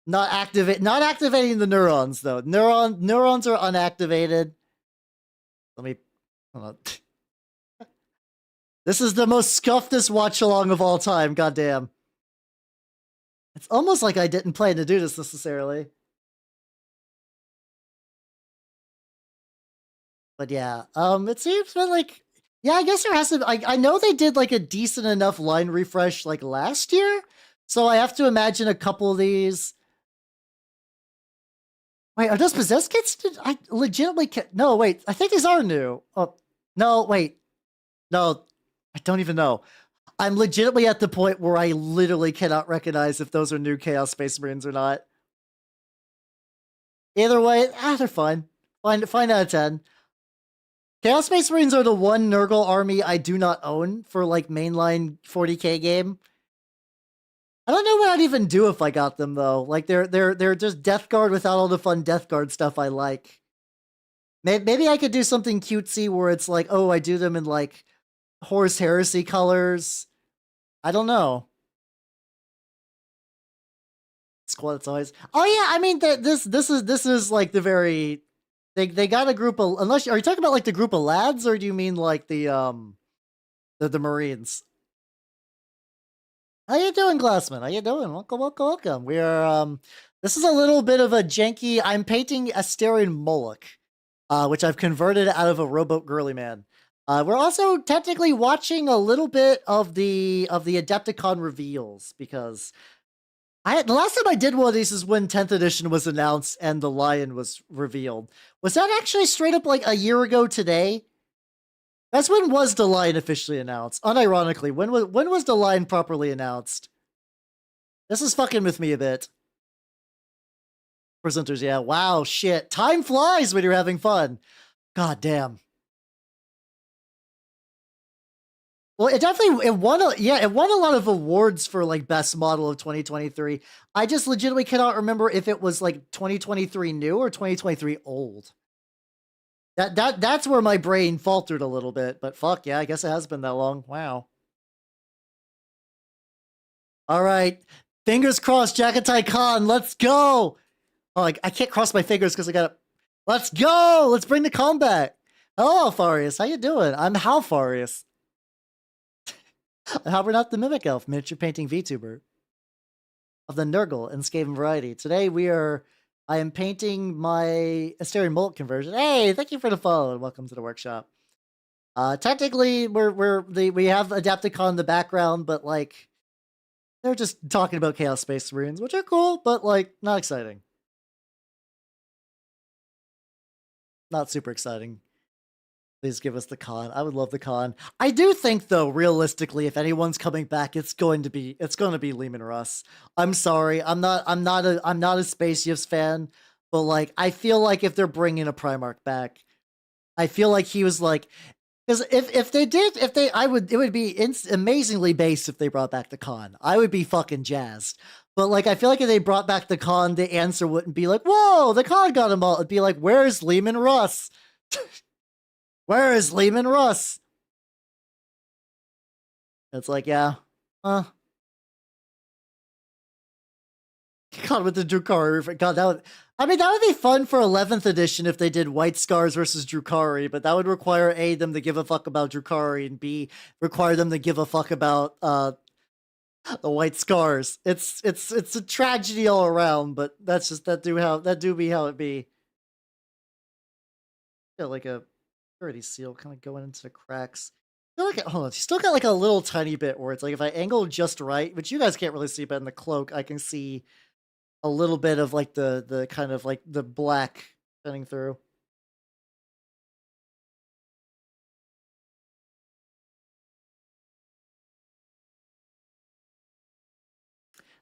Not activating the neurons though. Neurons are unactivated. Let me hold on. This is the most scuffedest watch along of all time, goddamn. It's almost like I didn't plan to do this necessarily. But yeah, it seems like, yeah, I guess there has to, I know they did like a decent enough line refresh like last year, so I have to imagine a couple of these. Wait, are those possessed kits? I legitimately no, wait, I think these are new. Oh, no, wait. No, I don't even know. I'm legitimately at the point where I literally cannot recognize if those are new Chaos Space Marines or not. Either way, they're fine. Fine out of 10. Chaos Space Marines are the one Nurgle army I do not own for like mainline 40k game. I don't know what I'd even do if I got them though. Like they're just Death Guard without all the fun Death Guard stuff I like. Maybe I could do something cutesy where it's like, oh, I do them in like Horus Heresy colors. I don't know. Squad's always. Oh yeah, I mean this is like the very. They got a group of, unless are you talking about like the group of lads, or do you mean like the Marines? How you doing, Glassman? How you doing? Welcome. We are this is a little bit of a janky. I'm painting Asterion Moloch, which I've converted out of a rowboat girly man. We're also technically watching a little bit of the Adepticon reveals because the last time I did one of these is when 10th edition was announced and the Lion was revealed. Was that actually straight up like a year ago today? That's when was the Lion officially announced? Unironically, when was the Lion properly announced? This is fucking with me a bit. Presenters, yeah. Wow, shit. Time flies when you're having fun. God damn. Well, it won a lot of awards for like best model of 2023. I just legitimately cannot remember if it was like 2023 new or 2023 old. That's where my brain faltered a little bit, but fuck yeah, I guess it has been that long. Wow. All right, fingers crossed, Jagatai Khan, let's go. Oh, I can't cross my fingers because I gotta. Let's go. Let's bring the combat. Hello, Alfarius. How you doing? I'm Halfarius. How we're not the Mimic Elf, miniature painting VTuber of the Nurgle and Skaven variety. Today I am painting my Asterion Moloch conversion. Hey, thank you for the follow and welcome to the workshop. Technically, we have Adepticon in the background, but like they're just talking about Chaos Space Marines, which are cool, but like not exciting. Not super exciting. Please give us the con. I would love the con. I do think though, realistically, if anyone's coming back, it's going to be Leman Russ. I'm sorry. I'm not a Space Yips fan, but like I feel like if they're bringing a Primarch back, I feel like he was like, because it would be amazingly based if they brought back the con. I would be fucking jazzed. But like I feel like if they brought back the con, the answer wouldn't be like, whoa, the con got him all. It'd be like, where's Leman Russ? Where is Leman Russ? It's like, yeah. God, with the Drukhari. God, that would be fun for 11th edition if they did White Scars versus Drukhari, but that would require A, them to give a fuck about Drukhari, and B, require them to give a fuck about the White Scars. It's a tragedy all around, but that's just that do be how it be. Yeah, like a Purity seal kind of going into the cracks. Hold on, you still got like a little tiny bit where it's like if I angle just right, which you guys can't really see, but in the cloak I can see a little bit of like the kind of like the black running through.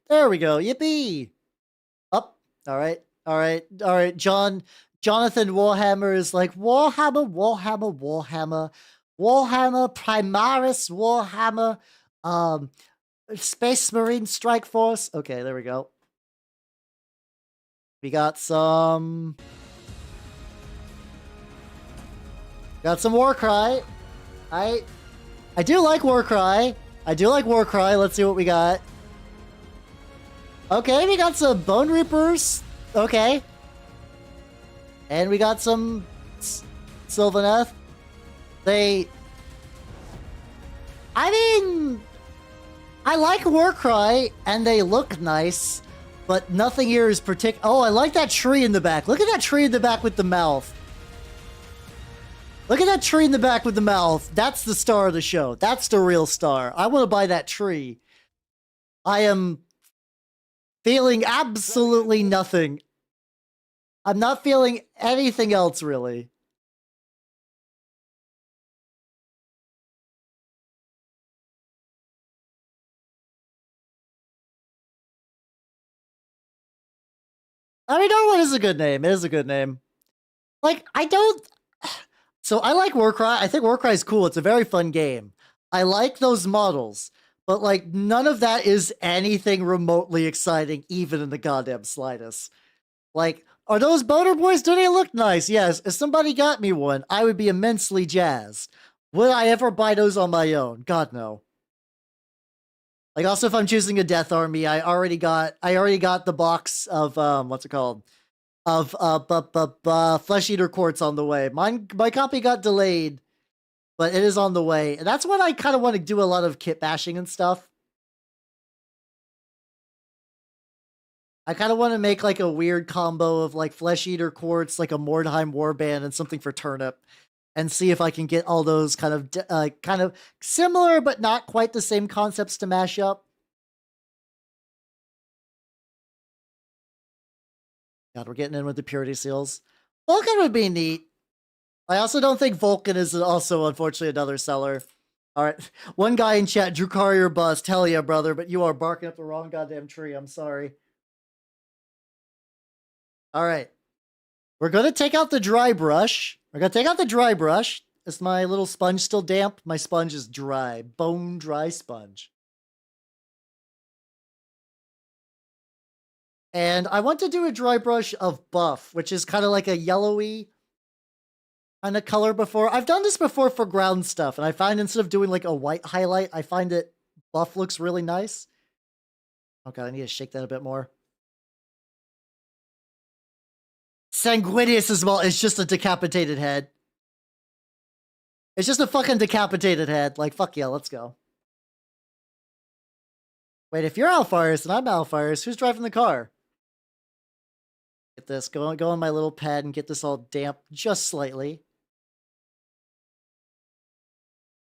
There we go. Yippee! Up. All right. Jonathan Warhammer is like Warhammer, Primaris Warhammer, Space Marine Strike Force. Okay, there we go. We got some Got some Warcry. I do like Warcry. I do like Warcry. Let's see what we got. Okay, we got some Bone Reapers. Okay. And we got some Sylvaneth. I mean, I like Warcry, and they look nice, but nothing here is particular. Oh, I like that tree in the back. Look at that tree in the back with the mouth. Look at that tree in the back with the mouth. That's the star of the show. That's the real star. I want to buy that tree. I am feeling absolutely nothing. I'm not feeling anything else, really. I mean, Darwin is a good name. It is a good name. Like, I don't... So I like Warcry. I think Warcry is cool. It's a very fun game. I like those models. But, like, none of that is anything remotely exciting, even in the goddamn slightest. Like, are those boner boys? Do they look nice? Yes. If somebody got me one, I would be immensely jazzed. Would I ever buy those on my own? God, no. Like, also, if I'm choosing a Death Army, I already got the box of, what's it called? Of, Flesh Eater Quartz on the way. My copy got delayed, but it is on the way. And that's when I kind of want to do a lot of kit bashing and stuff. I kind of want to make, like, a weird combo of, like, Flesh Eater Quartz, like a Mordheim Warband, and something for Turnip. And see if I can get all those kind of similar, but not quite the same concepts to mash up. God, we're getting in with the purity seals. Vulcan would be neat. I also don't think Vulcan is also, unfortunately, another seller. All right. One guy in chat, Drukari or bust. Hell yeah, brother, but you are barking up the wrong goddamn tree. I'm sorry. All right. We're going to take out the dry brush. We're going to take out the dry brush. Is my little sponge still damp? My sponge is dry. Bone dry sponge. And I want to do a dry brush of buff, which is kind of like a yellowy kind of color before. I've done this before for ground stuff, and I find instead of doing like a white highlight, I find it buff looks really nice. Okay, I need to shake that a bit more. Sanguinius as well. It's just a decapitated head. It's just a fucking decapitated head. Like, fuck yeah, let's go. Wait, if you're Alphyrus and I'm Alphyrus, who's driving the car? Get this. Go on my little pad and get this all damp just slightly.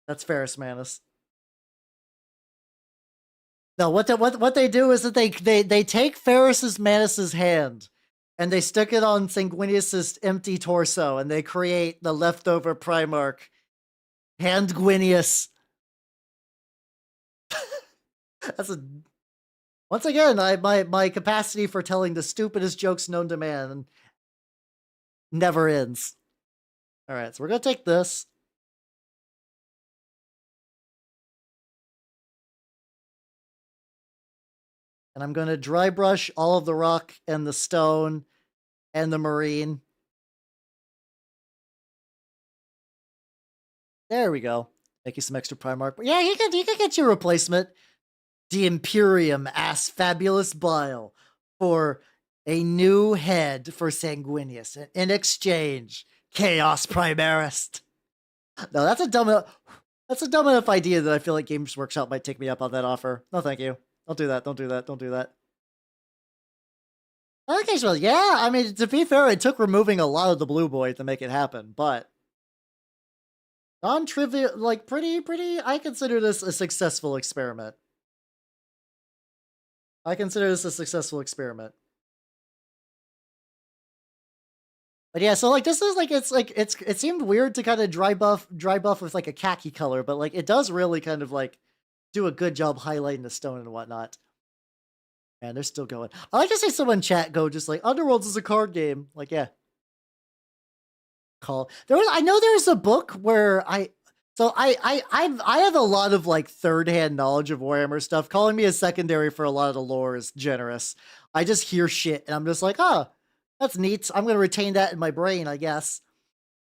That's Ferrus Manus. No, what they do is that they take Ferrus Manus's hand and they stick it on Sanguinius's empty torso, and they create the leftover Primarch, Hand Gwinius. That's a... Once again, my capacity for telling the stupidest jokes known to man never ends. All right, so we're gonna take this. And I'm gonna dry brush all of the rock and the stone and the marine. There we go. Make you some extra Primarch. But yeah, you can get your replacement. The Imperium asks Fabulous Bile for a new head for Sanguinius. And in exchange, Chaos Primarist. No, that's a dumb enough idea that I feel like Games Workshop might take me up on that offer. No, thank you. Don't do that. Don't do that. Don't do that. Okay, well, yeah. I mean, to be fair, it took removing a lot of the blue boy to make it happen, but non-trivial, like pretty. I consider this a successful experiment. I consider this a successful experiment. But yeah, so like this is like it seemed weird to kind of dry buff with like a khaki color, but like it does really kind of like do a good job highlighting the stone and whatnot. And they're still going. I like to see someone in chat go just like Underworlds is a card game. Like, yeah. I know there's a book where I have a lot of like third-hand knowledge of Warhammer stuff. Calling me a secondary for a lot of the lore is generous. I just hear shit and I'm just like, oh, that's neat. I'm gonna retain that in my brain, I guess.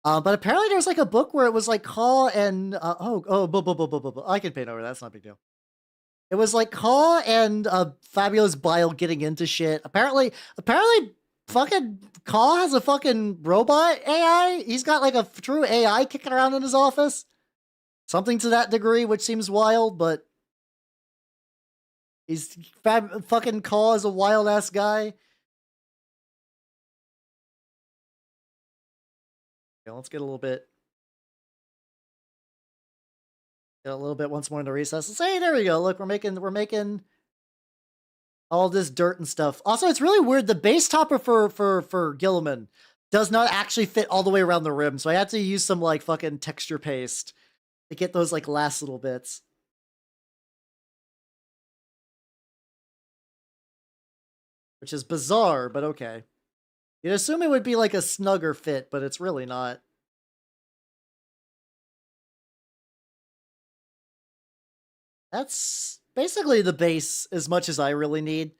But apparently there's like a book where it was like Caw and I can paint over that. That's not a big deal. It was like Caw and Fabulous Bile getting into shit. Apparently, fucking Caw has a fucking robot AI. He's got like a true AI kicking around in his office. Something to that degree, which seems wild, but he's fucking Caw is a wild ass guy. Okay, let's get a little bit. Get a little bit once more into recess. Let's say, there we go. Look, we're making all this dirt and stuff. Also, it's really weird. The base topper for Gilliman does not actually fit all the way around the rim, so I had to use some like fucking texture paste to get those like last little bits. Which is bizarre, but okay. You'd assume it would be like a snugger fit, but it's really not. That's basically the base as much as I really need.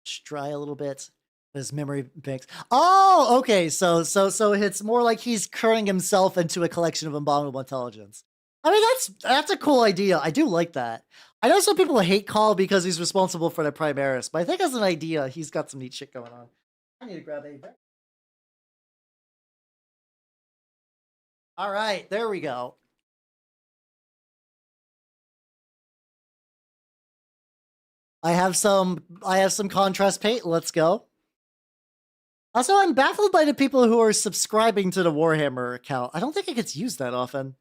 Just dry a little bit. His memory banks. Oh, okay. So it's more like he's turning himself into a collection of abominable intelligence. I mean, that's a cool idea. I do like that. I know some people hate Call because he's responsible for the Primaris, but I think as an idea, he's got some neat shit going on. I need to grab a. All right, there we go. I have some contrast paint. Let's go. Also, I'm baffled by the people who are subscribing to the Warhammer account. I don't think it gets used that often.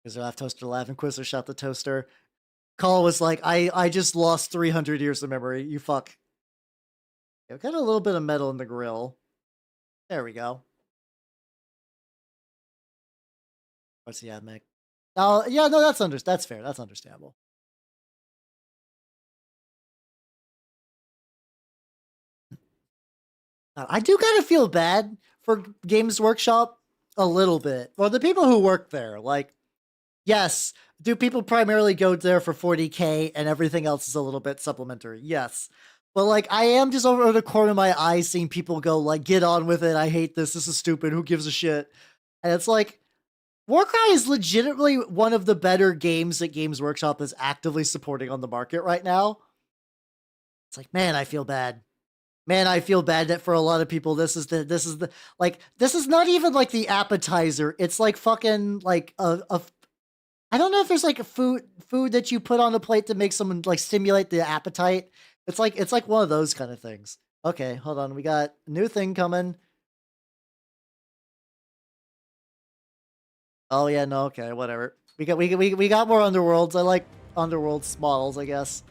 Quizzer laugh, toaster laugh, and Quizzer shot the toaster. Call was like, I just lost 300 years of memory. You fuck. Okay, got a little bit of metal in the grill. There we go. What's the ad, Mick? Oh, yeah, no, that's fair. That's understandable. I do kind of feel bad for Games Workshop a little bit. Or the people who work there. Like, yes, do people primarily go there for 40K and everything else is a little bit supplementary? Yes. But like, I am just over the corner of my eye seeing people go like, get on with it. I hate this. This is stupid. Who gives a shit? And it's like, Warcry is legitimately one of the better games that Games Workshop is actively supporting on the market right now. It's like, man, I feel bad. Man, I feel bad that for a lot of people, this is not even like the appetizer. It's like fucking like I don't know if there's like a food that you put on the plate to make someone like stimulate the appetite. It's like one of those kind of things. Okay, hold on. We got a new thing coming. Oh yeah, no, okay, whatever. We got more Underworlds. I like Underworlds models, I guess.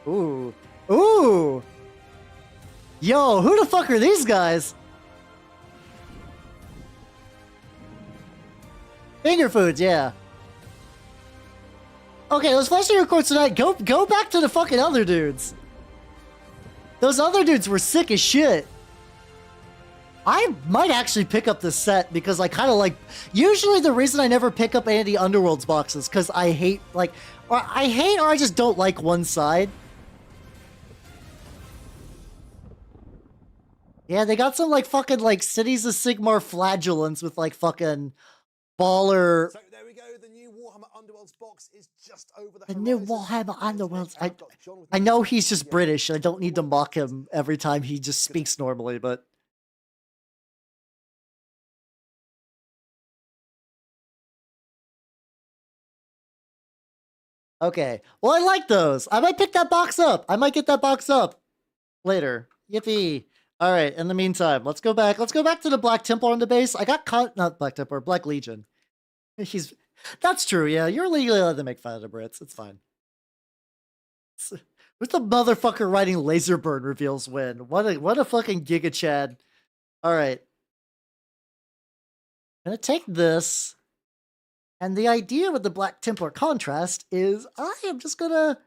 Ooh. Ooh! Yo, who the fuck are these guys? Finger foods, yeah. Okay, let's flash your records tonight. Go back to the fucking other dudes. Those other dudes were sick as shit. I might actually pick up this set because I kind of like... Usually the reason I never pick up any of the Underworlds boxes because I hate, like... Or I just don't like one side. Yeah, they got some like fucking like Cities of Sigmar flagellants with like fucking baller. So there we go. The new Warhammer Underworlds box is just over the new Warhammer Underworlds. I know he's just British. I don't need to mock him every time he just speaks normally, but okay. Well, I like those. I might pick that box up. I might get that box up later. Yippee. All right, in the meantime, let's go back. Let's go back to the Black Templar on the base. I got caught, not Black Templar, Black Legion. That's true, yeah. You're legally allowed to make fun of the Brits. It's fine. Who's the motherfucker writing laser burn reveals when? What a fucking Giga Chad. All right. I'm gonna take this. And the idea with the Black Templar contrast is I am just gonna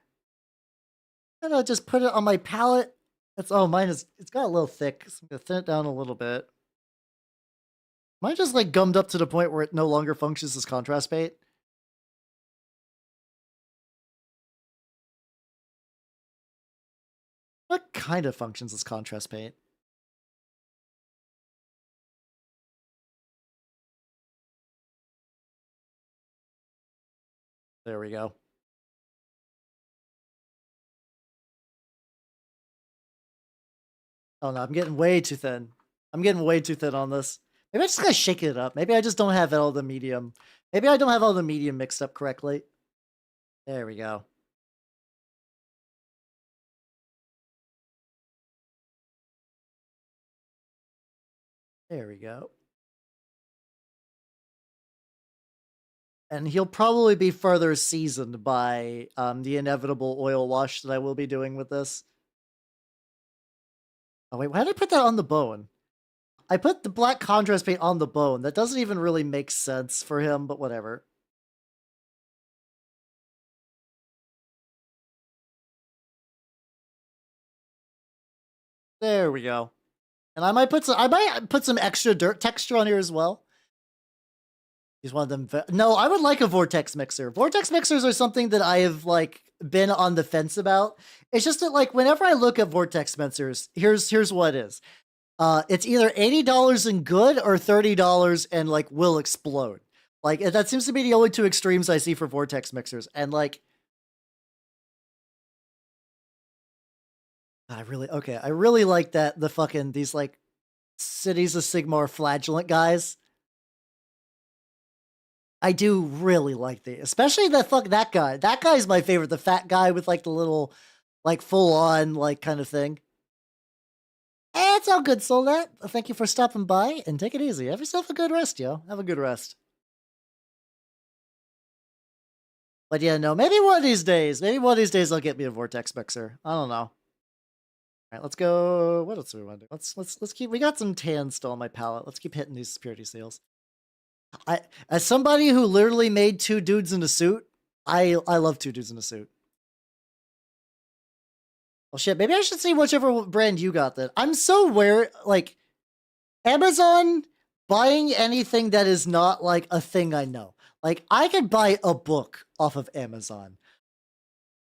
just put it on my palette. It's got a little thick, so I'm gonna thin it down a little bit. Mine just like gummed up to the point where it no longer functions as contrast paint. What kind of functions is contrast paint? There we go. Oh no, I'm getting way too thin. I'm getting way too thin on this. Maybe I just gotta shake it up. Maybe I just don't have all the medium. Maybe I don't have all the medium mixed up correctly. There we go. There we go. And he'll probably be further seasoned by the inevitable oil wash that I will be doing with this. Oh wait, why did I put that on the bone? I put the black contrast paint on the bone. That doesn't even really make sense for him, but whatever. There we go. And I might put some extra dirt texture on here as well. He's one of them. No, I would like a vortex mixer. Vortex mixers are something that I have like been on the fence about. It's just that like whenever I look at vortex mixers, here's what it is. It's either $80 and good or $30 and like will explode. Like that seems to be the only two extremes I see for vortex mixers. And like, I really like that the fucking these like Cities of Sigmar flagellant guys. I do really like the, especially that guy. That guy's my favorite. The fat guy with like the little, like full on like kind of thing. It's all good, Solat. Thank you for stopping by and take it easy. Have yourself a good rest, yo. Have a good rest. But yeah, no, maybe one of these days I'll get me a vortex mixer. I don't know. All right, let's go. What else do we want to do? Let's keep. We got some tan still on my palette. Let's keep hitting these purity seals. As somebody who literally made two dudes in a suit, I love two dudes in a suit. Well, shit, maybe I should see whichever brand you got then. I'm so aware, like, Amazon buying anything that is not, like, a thing I know. Like, I could buy a book off of Amazon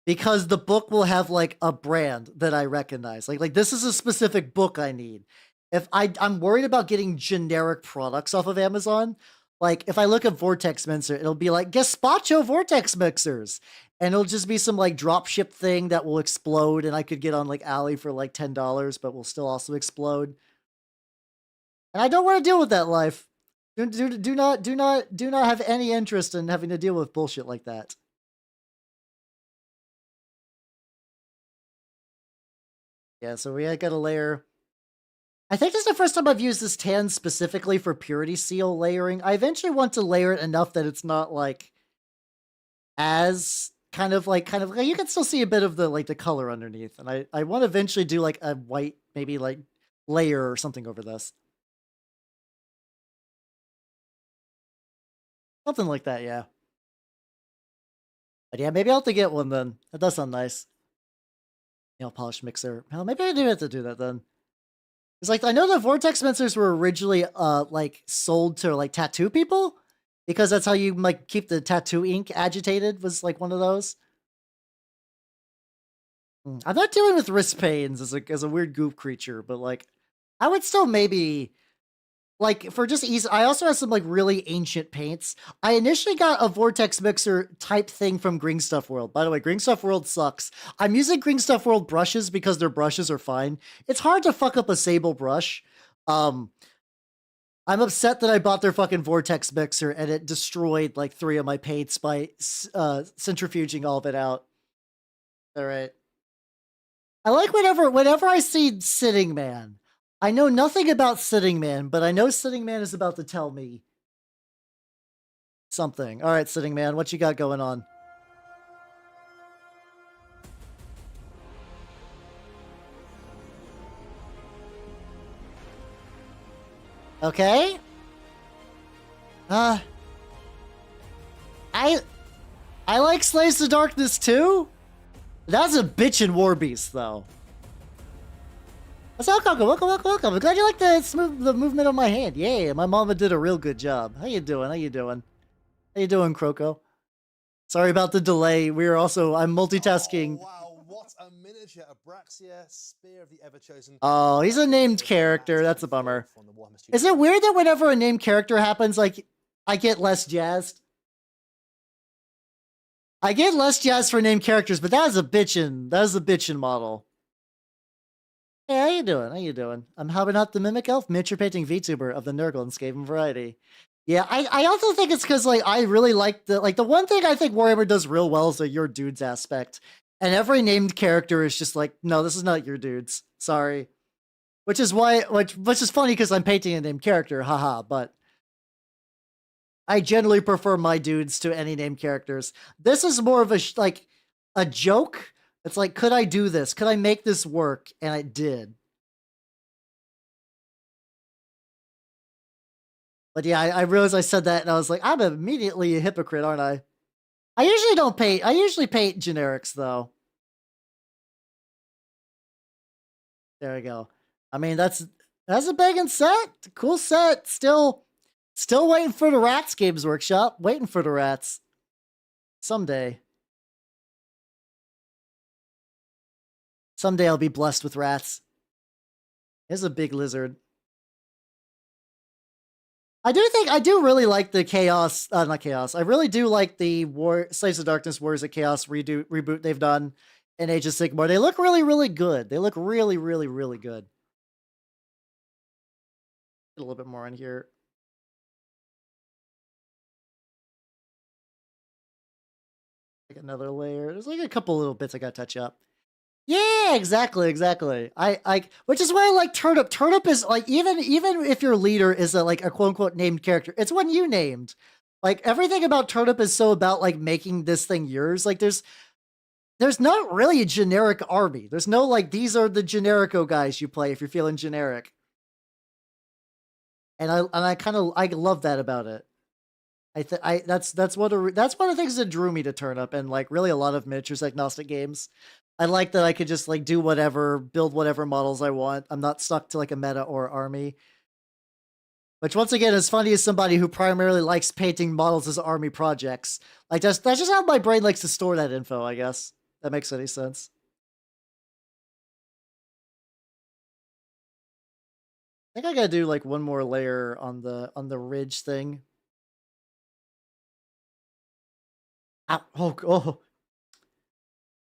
because the book will have, like, a brand that I recognize. Like this is a specific book I need. If I'm worried about getting generic products off of Amazon. Like, if I look at Vortex Mixer, it'll be like, Gazpacho Vortex Mixers. And it'll just be some, like, drop ship thing that will explode, and I could get on, like, Ali for, like, $10, but will still also explode. And I don't want to deal with that life. Do not have any interest in having to deal with bullshit like that. Yeah, so we got a layer. I think this is the first time I've used this tan specifically for purity seal layering. I eventually want to layer it enough that it's not like as kind of like you can still see a bit of the like the color underneath. And I want to eventually do like a white maybe like layer or something over this. Something like that, yeah. But yeah, maybe I'll have to get one then. That does sound nice. Nail polish mixer. Well, maybe I do have to do that then. It's like, I know the vortex mixers were originally, like, sold to, like, tattoo people, because that's how you, like, keep the tattoo ink agitated, was, like, one of those. I'm not dealing with wrist pains as a weird goop creature, but, like, I would still maybe, like, for just ease, I also have some, like, really ancient paints. I initially got a vortex mixer type thing from Green Stuff World. By the way, Green Stuff World sucks. I'm using Green Stuff World brushes because their brushes are fine. It's hard to fuck up a sable brush. I'm upset that I bought their fucking vortex mixer and it destroyed, like, 3 of my paints by centrifuging all of it out. All right. I like whenever I see Sitting Man. I know nothing about Sitting Man, but I know Sitting Man is about to tell me something. All right, Sitting Man, what you got going on? Okay. I like Slaves to Darkness too. That's a bitchin' war beast though. What's up, Coco? Welcome. I'm glad you like the movement of my hand. Yeah, my mama did a real good job. How you doing, Croco? Sorry about the delay. I'm multitasking. Oh, wow, What a miniature Abraxia, Spear of the Ever-Chosen. Oh, he's a named character. That's a bummer. Is it weird that whenever a named character happens, like, I get less jazzed? I get less jazzed for named characters, but that is a bitchin' model. Hey, how you doing? How you doing? I'm hopping out the Mimic Elf miniature painting VTuber of the Nurgle and Skaven variety. Yeah, I also think it's because like I really like the one thing I think Warhammer does real well is the your dudes aspect. And every named character is just like, no, this is not your dudes. Sorry. Which is funny because I'm painting a named character, haha, but I generally prefer my dudes to any named characters. This is more of a joke. It's like, could I do this? Could I make this work? And I did. But yeah, I realized I said that and I was like, I'm immediately a hypocrite, aren't I? I usually paint generics though. There we go. I mean, that's a banging set. Cool set. Still waiting for the Rats Games Workshop. Waiting for the Rats. Someday. Someday I'll be blessed with rats. Here's a big lizard. I do really like the Chaos, not Chaos. I really do like the Slaves of Darkness Warriors of Chaos reboot they've done in Age of Sigmar. They look really, really good. They look really, really, really good. Get a little bit more in here. Like another layer. There's like a couple little bits I gotta touch up. Yeah, exactly. Which is why I like Turnip. Turnip is like, even if your leader is a quote unquote named character, it's one you named. Like everything about Turnip is so about like making this thing yours. Like there's not really a generic army. There's no like, these are the generico guys you play if you're feeling generic. And I love that about it. That's one of the things that drew me to Turnip and like really a lot of miniatures agnostic games. I like that I could just like do whatever, build whatever models I want. I'm not stuck to like a meta or army. Which once again is funny as somebody who primarily likes painting models as army projects. Like that's just how my brain likes to store that info, I guess. That makes any sense. I think I gotta do like one more layer on the ridge thing. Ow, oh.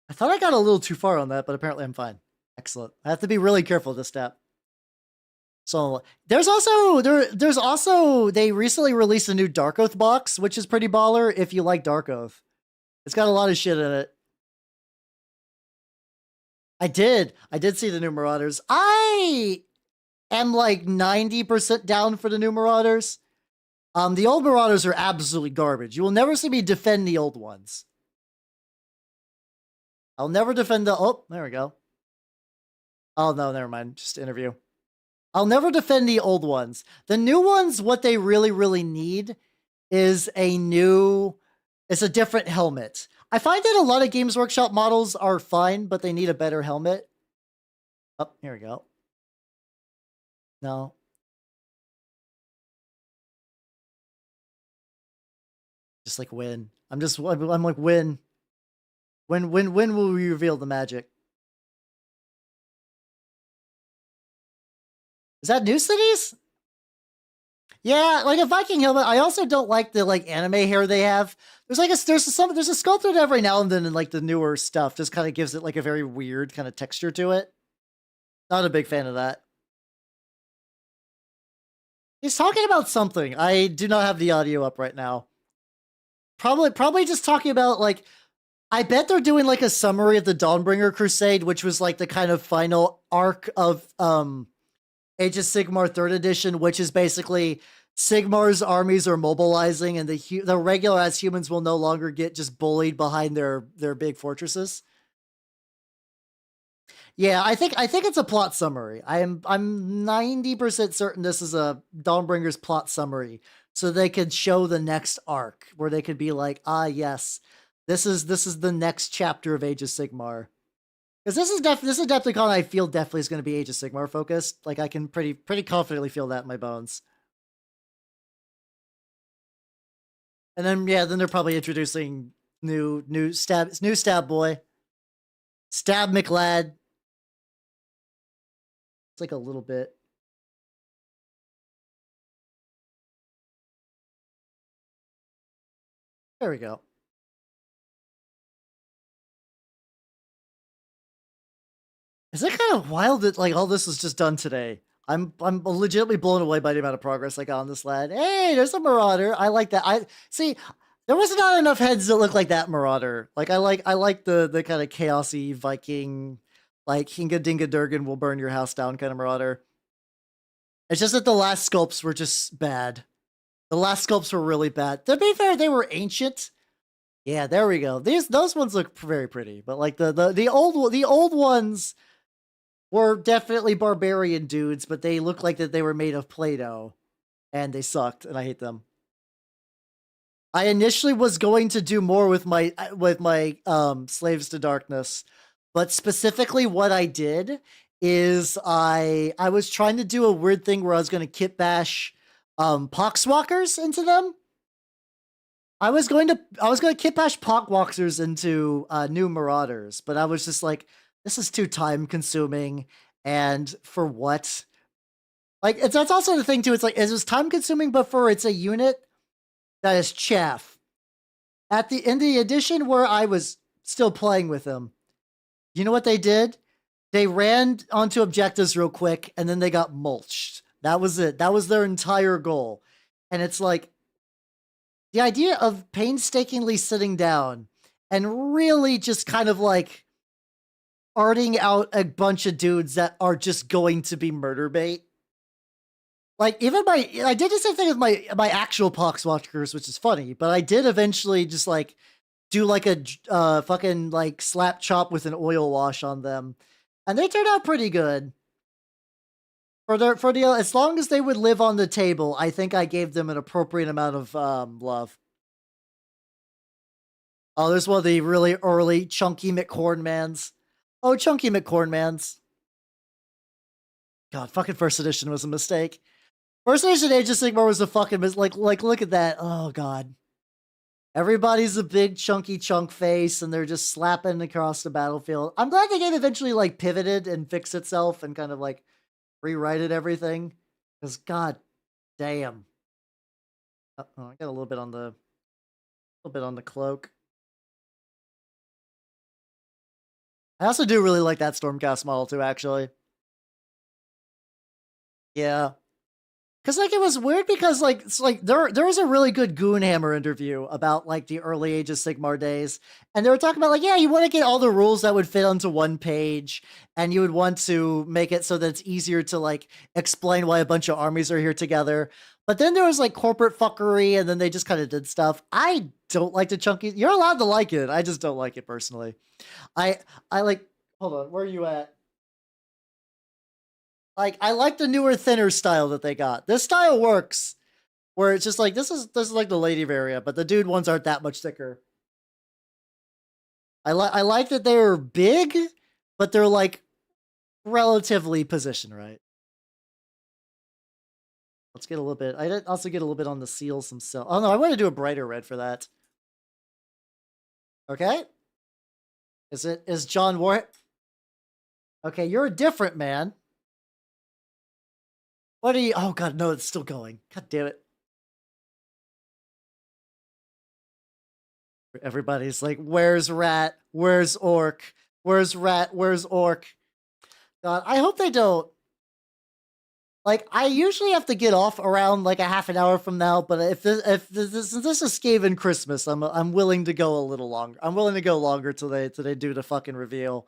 I thought I got a little too far on that, but apparently I'm fine. Excellent. I have to be really careful this step. So there's also they recently released a new Dark Oath box, which is pretty baller if you like Dark Oath. It's got a lot of shit in it. I did see the new Marauders. I am like 90% down for the new Marauders. The old Marauders are absolutely garbage. You will never see me defend the old ones. I'll never defend the... Oh, there we go. Oh, no, never mind. Just interview. I'll never defend the old ones. The new ones, what they really, really need is it's a different helmet. I find that a lot of Games Workshop models are fine, but they need a better helmet. Oh, here we go. No. Just like win. I'm like win. When will we reveal the magic? Is that new cities? Yeah, like a Viking helmet. I also don't like the like anime hair they have. There's a sculptor that every now and then in like the newer stuff just kind of gives it like a very weird kind of texture to it. Not a big fan of that. He's talking about something. I do not have the audio up right now. Probably just talking about like, I bet they're doing like a summary of the Dawnbringer Crusade, which was like the kind of final arc of Age of Sigmar 3rd edition, which is basically Sigmar's armies are mobilizing and the regular ass humans will no longer get just bullied behind their big fortresses. Yeah, I think it's a plot summary. I'm 90% certain this is a Dawnbringer's plot summary, so they could show the next arc where they could be like, ah, yes, this is the next chapter of Age of Sigmar. Because this is Adepticon, I feel definitely is going to be Age of Sigmar focused. Like I can pretty confidently feel that in my bones. And then yeah, then they're probably introducing new stab boy. Stab McLad. It's like a little bit. There we go. Is it kind of wild that like all this was just done today? I'm legitimately blown away by the amount of progress I got on this lad. Hey, there's a Marauder. I like that. I see. There was not enough heads that look like that Marauder. Like I like the kind of chaosy Viking, like Hinga Dinga Durgan will burn your house down kind of Marauder. It's just that the last sculpts were just bad. The last sculpts were really bad. To be fair, they were ancient. Yeah, there we go. Those ones look very pretty, but like the old ones were definitely barbarian dudes, but they look like that they were made of Play-Doh, and they sucked, and I hate them. I initially was going to do more with my Slaves to Darkness, but specifically what I did is I was trying to do a weird thing where I was going to kitbash Poxwalkers into them. I was going to kitbash Poxwalkers into new Marauders, but I was just like, this is too time consuming, and for what? Like that's also the thing too. It's like it was time consuming, but for it's a unit that is chaff. In the edition where I was still playing with them, you know what they did? They ran onto objectives real quick, and then they got mulched. That was it. That was their entire goal. And it's like, the idea of painstakingly sitting down and really just kind of like arting out a bunch of dudes that are just going to be murder bait. Like even I did the same thing with my actual Poxwalkers, which is funny, but I did eventually just like do like a fucking like slap chop with an oil wash on them, and they turned out pretty good. For the as long as they would live on the table, I think I gave them an appropriate amount of love. Oh, there's one of the really early chunky McCornmans. Oh, chunky McCornmans. God, fucking first edition was a mistake. First edition Age of Sigmar was a fucking like look at that. Oh god. Everybody's a big chunky chunk face and they're just slapping across the battlefield. I'm glad the game eventually like pivoted and fixed itself and kind of like rewrited everything. Because god damn. Oh, I got a little bit on the cloak. I also do really like that Stormcast model too, actually. Yeah. Cause like it was weird because like it's like there was a really good Goonhammer interview about like the early Age of Sigmar days, and they were talking about like, yeah, you want to get all the rules that would fit onto one page, and you would want to make it so that it's easier to like explain why a bunch of armies are here together. But then there was like corporate fuckery, and then they just kind of did stuff. I don't like the chunky. You're allowed to like it. I just don't like it personally. I like. Hold on, where are you at? Like, I like the newer, thinner style that they got. This style works, where it's just like, this is like the lady variant, but the dude ones aren't that much thicker. I like that they're big, but they're like relatively positioned right. Let's get a little bit. I did also get a little bit on the seals themselves. Oh no, I want to do a brighter red for that. Okay. Is John War? Okay, you're a different man. What are you? Oh god, no, it's still going. God damn it. Everybody's like, where's Rat? Where's Orc? Where's Rat? Where's Orc? God, I hope they don't. Like, I usually have to get off around like a half an hour from now, but if this is Skaven Christmas, I'm willing to go a little longer. I'm willing to go longer till they do the fucking reveal.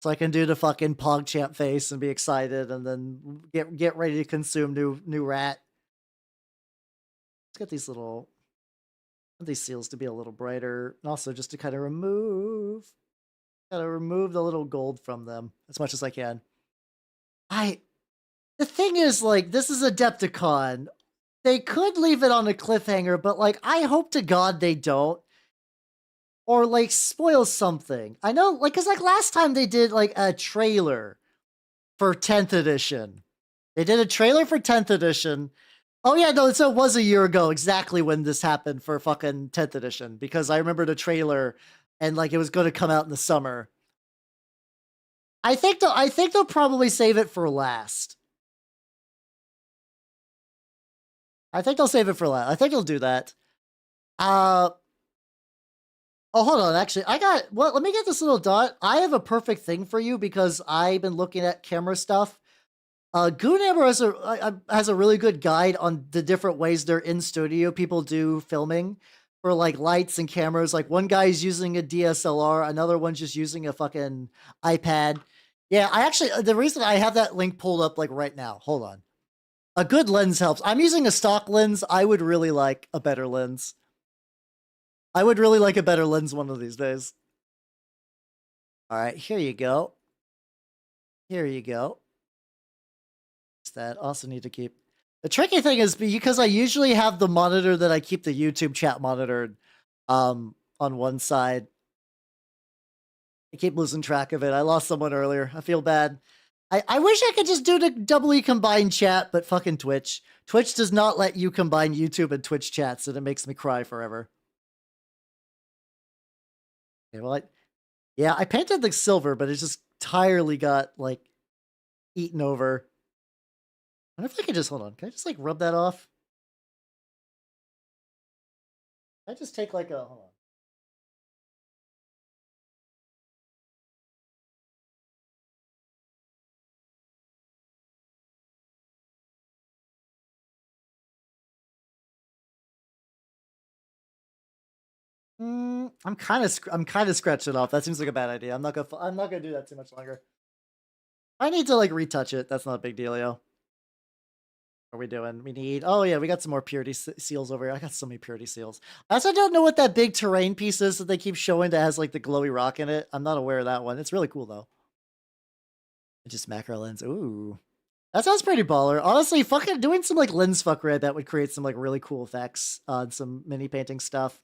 So I can do the fucking PogChamp face and be excited and then get ready to consume new Rat. Let's get these seals to be a little brighter. And also just to kind of remove the little gold from them as much as I can. The thing is, like, this is Adepticon. They could leave it on a cliffhanger, but like, I hope to God they don't. Or like spoil something. I know, like, cause like last time they did like a trailer for 10th edition. They did a trailer for 10th edition. Oh yeah, no, so it was a year ago exactly when this happened for fucking 10th edition, because I remember the trailer and like it was going to come out in the summer. I think they'll probably save it for last. I think they'll save it for last. I think they'll do that. Oh, hold on. Actually, let me get this little dot. I have a perfect thing for you because I've been looking at camera stuff. Goonhammer has a really good guide on the different ways their in-studio people do filming for like lights and cameras. Like one guy's using a DSLR, another one's just using a fucking iPad. Yeah, the reason I have that link pulled up like right now, hold on. A good lens helps. I'm using a stock lens. I would really like a better lens. I would really like a better lens one of these days. All right, here you go. Here you go. That also need to keep. The tricky thing is because I usually have the monitor that I keep the YouTube chat monitored on one side. I keep losing track of it. I lost someone earlier. I feel bad. I wish I could just do the doubly combined chat, but fucking Twitch. Twitch does not let you combine YouTube and Twitch chats, and it makes me cry forever. Okay, well, I painted the silver, but it just entirely got like eaten over. I wonder if I could just, hold on. Can I just like rub that off? Can I just take like a, hold on. I'm kind of scratching it off. That seems like a bad idea. I'm not gonna do that too much longer. I need to like retouch it. That's not a big deal, yo. What are we doing? We need, oh yeah, we got some more purity seals over here. I got so many purity seals. I also don't know what that big terrain piece is that they keep showing that has like the glowy rock in it. I'm not aware of that one. It's really cool though. Just macro lens. Ooh. That sounds pretty baller. Honestly, fucking doing some like lens fuckery, I bet would create some like really cool effects on some mini painting stuff.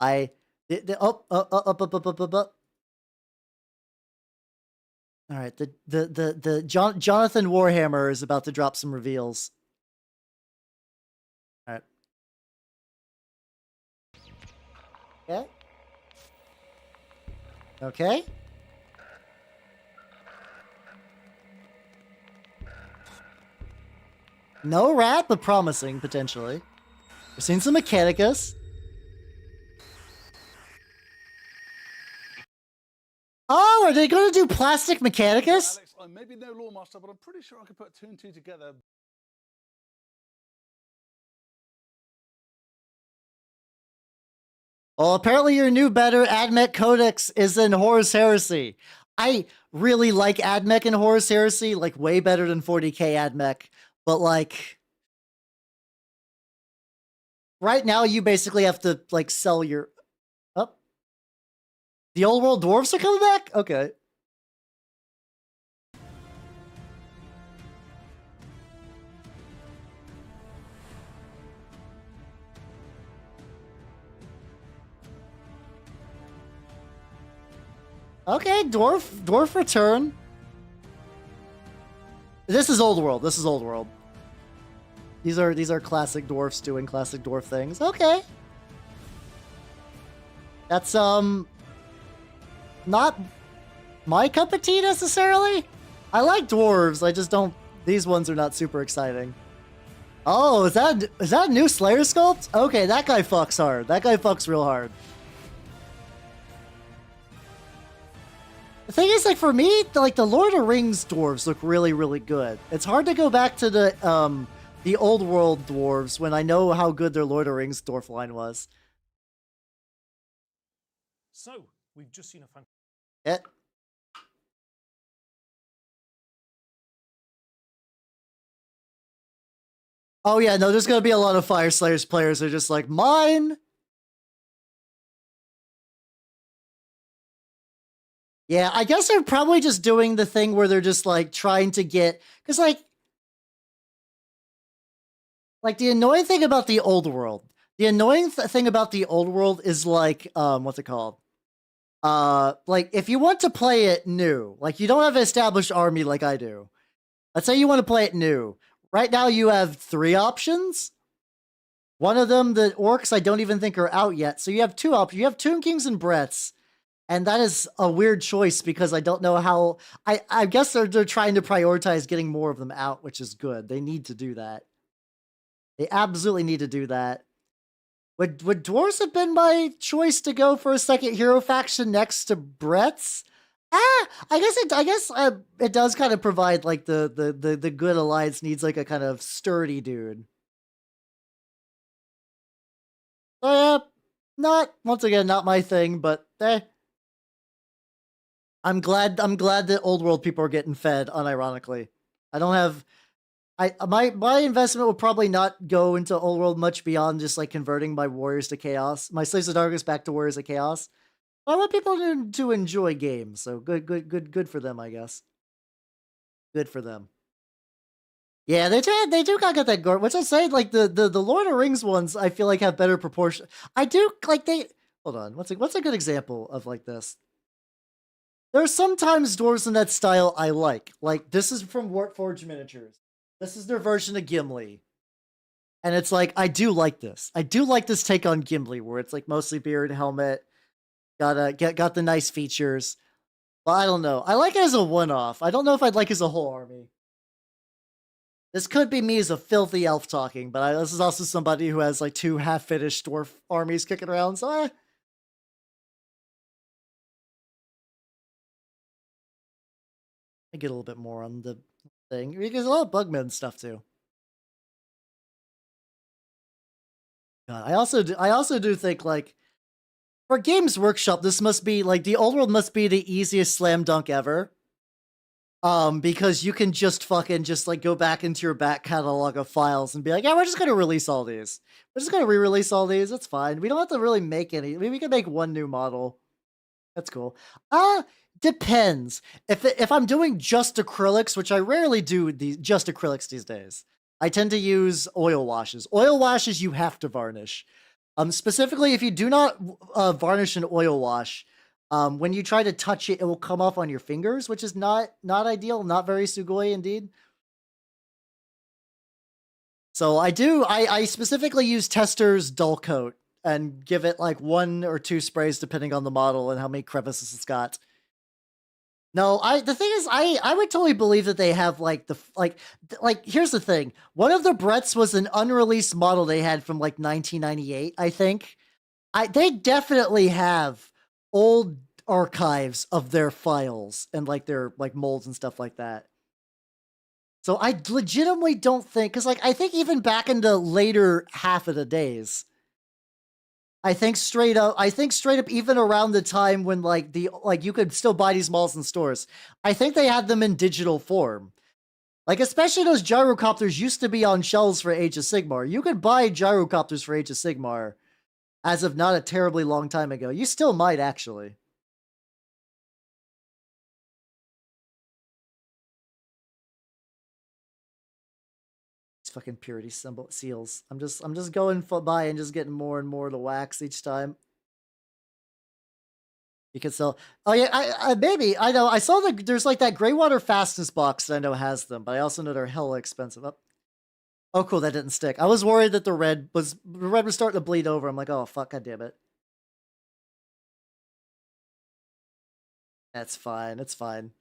Up. All right, the Jonathan Warhammer is about to drop some reveals. All right. Okay. Okay. No rat, but promising potentially. We've seen some Mechanicus. Oh, are they going to do plastic Mechanicus? Alex, I may be no lore master, but I'm pretty sure I could put 2 and 2 together. Well, apparently your new better AdMech Codex is in Horus Heresy. I really like AdMech in Horus Heresy, like way better than 40k AdMech, but like right now you basically have to like sell your the old world dwarves are coming back? Okay. Okay, dwarf return. This is old world. This is old world. These are classic dwarfs doing classic dwarf things. Okay. That's not my cup of tea necessarily. I like dwarves. I just don't. These ones are not super exciting. Oh, is that a new Slayer sculpt? Okay, that guy fucks hard. That guy fucks real hard. The thing is, like for me, like the Lord of the Rings dwarves look really, really good. It's hard to go back to the old world dwarves when I know how good their Lord of the Rings dwarf line was. So we've just seen a fan. Oh yeah, no, there's gonna be a lot of Fire Slayers players that are just like, mine! Yeah, I guess they're probably just doing the thing where they're just like trying to get, because like the annoying thing about the old world, thing about the old world is like, what's it called? Like if you want to play it new, like you don't have an established army like I do. Let's say you want to play it new. Right now you have 3 options. One of them, the orcs, I don't even think are out yet. So you have 2 options. You have Tomb Kings and Bretts. And that is a weird choice because I don't know how. I guess they're trying to prioritize getting more of them out, which is good. They need to do that. They absolutely need to do that. Would dwarves have been my choice to go for a second hero faction next to Brett's? I guess it does kind of provide like the good alliance needs like a kind of sturdy dude. So yeah, not once again not my thing, but I'm glad that old world people are getting fed unironically. I don't have my investment will probably not go into old world much beyond just like converting my warriors to chaos, my slaves of darkness back to warriors of chaos. I want people to enjoy games, so good for them, I guess. Good for them. Yeah, they do kind of get that gore. Which I say, like the Lord of the Rings ones, I feel like have better proportion. I do like they. Hold on, what's a good example of like this? There are sometimes dwarves in that style I like. Like this is from Wartforged Miniatures. This is their version of Gimli. And it's like, I do like this. I do like this take on Gimli, where it's like mostly beard, helmet, got the nice features. But I don't know. I like it as a one-off. I don't know if I'd like it as a whole army. This could be me as a filthy elf talking, but this is also somebody who has like 2 half-finished dwarf armies kicking around, so I get a little bit more on the thing. Because a lot of Bugman stuff too. God, I also do think like for Games Workshop, this must be like the old world must be the easiest slam dunk ever. Because you can just fucking like go back into your back catalog of files and be like, yeah, we're just gonna release all these. We're just gonna re-release all these. That's fine. We don't have to really make any. I mean, we can make one new model. That's cool. Depends. If I'm doing just acrylics, which I rarely do just acrylics these days, I tend to use oil washes. Oil washes you have to varnish. Specifically, if you do not varnish an oil wash, when you try to touch it, it will come off on your fingers, which is not ideal, not very sugoi indeed. So I specifically use Tester's Dull Coat and give it like 1 or 2 sprays depending on the model and how many crevices it's got. No, the thing is, I would totally believe that they have like here's the thing. One of the Bretts was an unreleased model they had from like 1998, I think. They definitely have old archives of their files and like their like molds and stuff like that. So I legitimately don't think, because like I think even back in the later half of the days, I think straight up even around the time when like you could still buy these malls in stores, I think they had them in digital form. Like especially those gyrocopters used to be on shelves for Age of Sigmar. You could buy gyrocopters for Age of Sigmar as of not a terribly long time ago. You still might actually. Fucking purity seals. I'm just going by and just getting more and more to wax each time. You can sell. Oh yeah, I maybe I know. I saw there's like that Greywater Fastness box that I know has them, but I also know they're hella expensive. Oh cool, that didn't stick. I was worried that the red was starting to bleed over. I'm like, oh fuck, god damn it. That's fine. It's fine.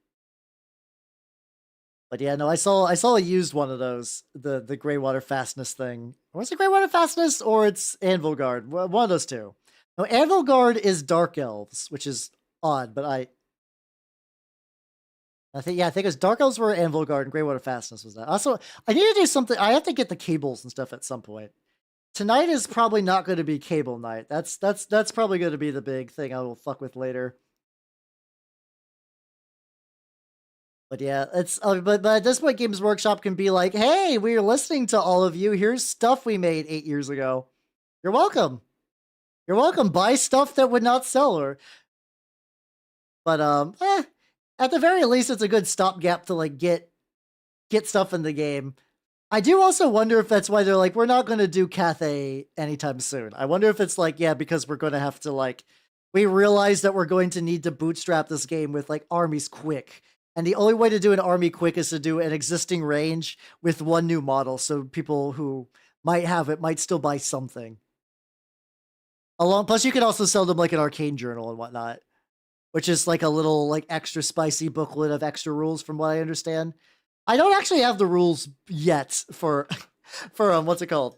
But yeah, no, I saw a used one of those, the Greywater Fastness thing. Or is it Greywater Fastness or it's Anvil Guard? One of those two. No, Anvil Guard is Dark Elves, which is odd, but I think it was Dark Elves were Anvil Guard and Greywater Fastness was that. Also, I need to do something. I have to get the cables and stuff at some point. Tonight is probably not going to be cable night. That's probably going to be the big thing I will fuck with later. But yeah, it's but at this point, Games Workshop can be like, "Hey, we're listening to all of you. Here's stuff we made 8 years ago. You're welcome. You're welcome. Buy stuff that would not sell." Or, but at the very least, it's a good stopgap to like get stuff in the game. I do also wonder if that's why they're like, we're not going to do Cathay anytime soon. I wonder if it's like, yeah, because we're going to have to like, we realize that we're going to need to bootstrap this game with like armies quick. And the only way to do an army quick is to do an existing range with one new model. So people who might have it might still buy something. Plus you can also sell them like an arcane journal and whatnot. which is like a little like extra spicy booklet of extra rules from what I understand. I don't actually have the rules yet for for what's it called?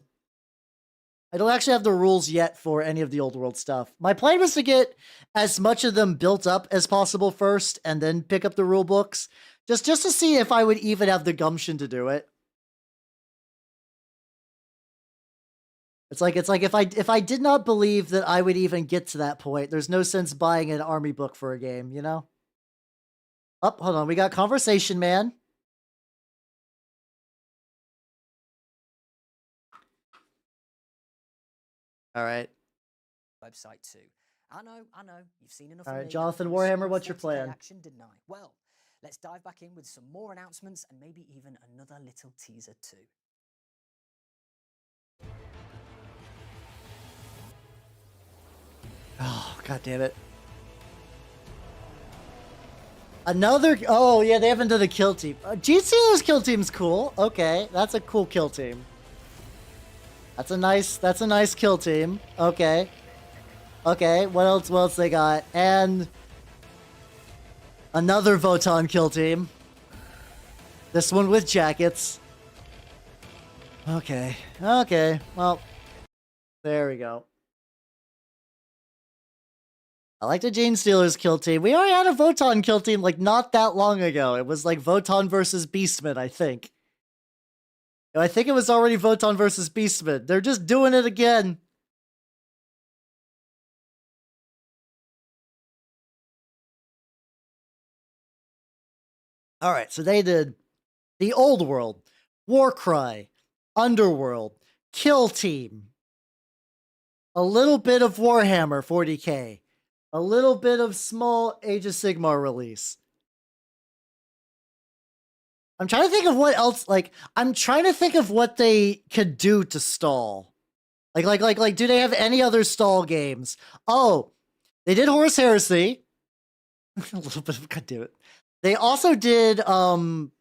I don't actually have the rules yet for any of the old world stuff. My plan was to get as much of them built up as possible first and then pick up the rule books just to see if I would even have the gumption to do it. It's like if I did not believe that I would even get to that point, there's no sense buying an army book for a game, you know? Oh, hold on, we got Conversation Man. All right. Website too. I know. You've seen enough. All of right, me. Jonathan I Warhammer, saw what's your 40K plan? Action, didn't I? Well, let's dive back in with some more announcements and maybe even another little teaser too. Oh, god damn it. Another, oh yeah, they haven't done a kill team. Gene Stealer's kill team's cool. Okay, that's a cool kill team. That's a nice kill team. Okay. Okay, what else they got? And another Votan kill team. This one with jackets. Okay. Okay, well, there we go. I like the Gene Stealer's kill team. We already had a Votan kill team like not that long ago. It was like Votan versus Beastman, I think. I think it was already Votan versus Beastman. They're just doing it again. All right, so they did the Old World, Warcry, Underworld, Kill Team, a little bit of Warhammer 40K, a little bit of small Age of Sigmar release. I'm trying to think of what else, like, I'm trying to think of what they could do to stall. Like, do they have any other stall games? Oh, they did Horus Heresy. A little bit of, god damn it. They also did, Blood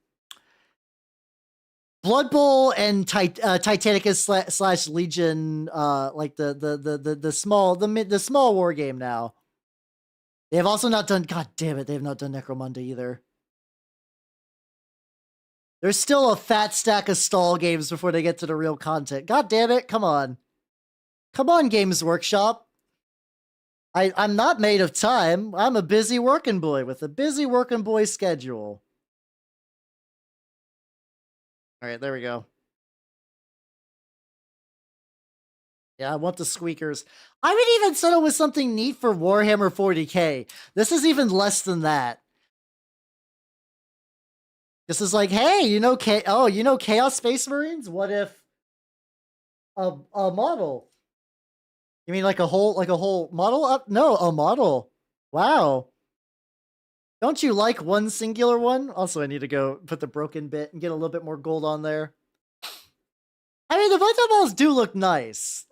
Bowl and Titanicus slash Legion, like the small war game now. They have also not done, god damn it, they have not done Necromunda either. There's still a fat stack of stall games before they get to the real content. God damn it, come on. Come on, Games Workshop. I'm not made of time. I'm a busy working boy with a busy working boy schedule. All right, there we go. Yeah, I want the squeakers. I would even settle with something neat for Warhammer 40K. This is even less than that. This is like, hey, you know, Chaos Space Marines? What if a model? You mean like a whole model up? No, a model. Wow. Don't you like one singular one? Also, I need to go put the broken bit and get a little bit more gold on there. I mean, the Votan balls do look nice.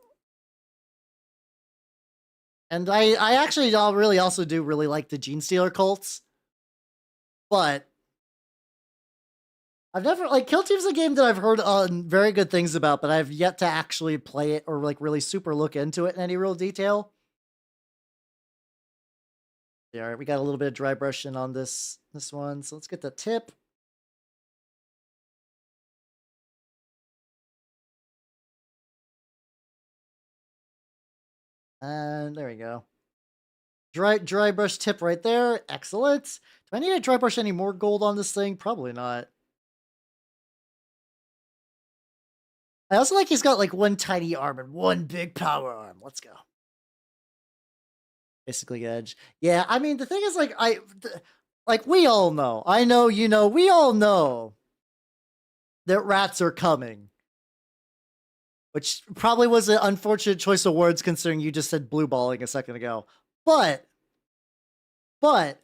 And I actually really also do really like the Gene Stealer cults. But I've never, like, Kill Team's a game that I've heard very good things about, but I've yet to actually play it or, like, really super look into it in any real detail. Yeah, all right, we got a little bit of dry brushing on this one, so let's get the tip. And there we go. Dry brush tip right there. Excellent. Do I need to dry brush any more gold on this thing? Probably not. I also like he's got like one tiny arm and one big power arm. Let's go. Basically edge. Yeah, I mean, the thing is, like, we all know. I know, you know, we all know that rats are coming. Which probably was an unfortunate choice of words considering you just said blue balling a second ago. But it's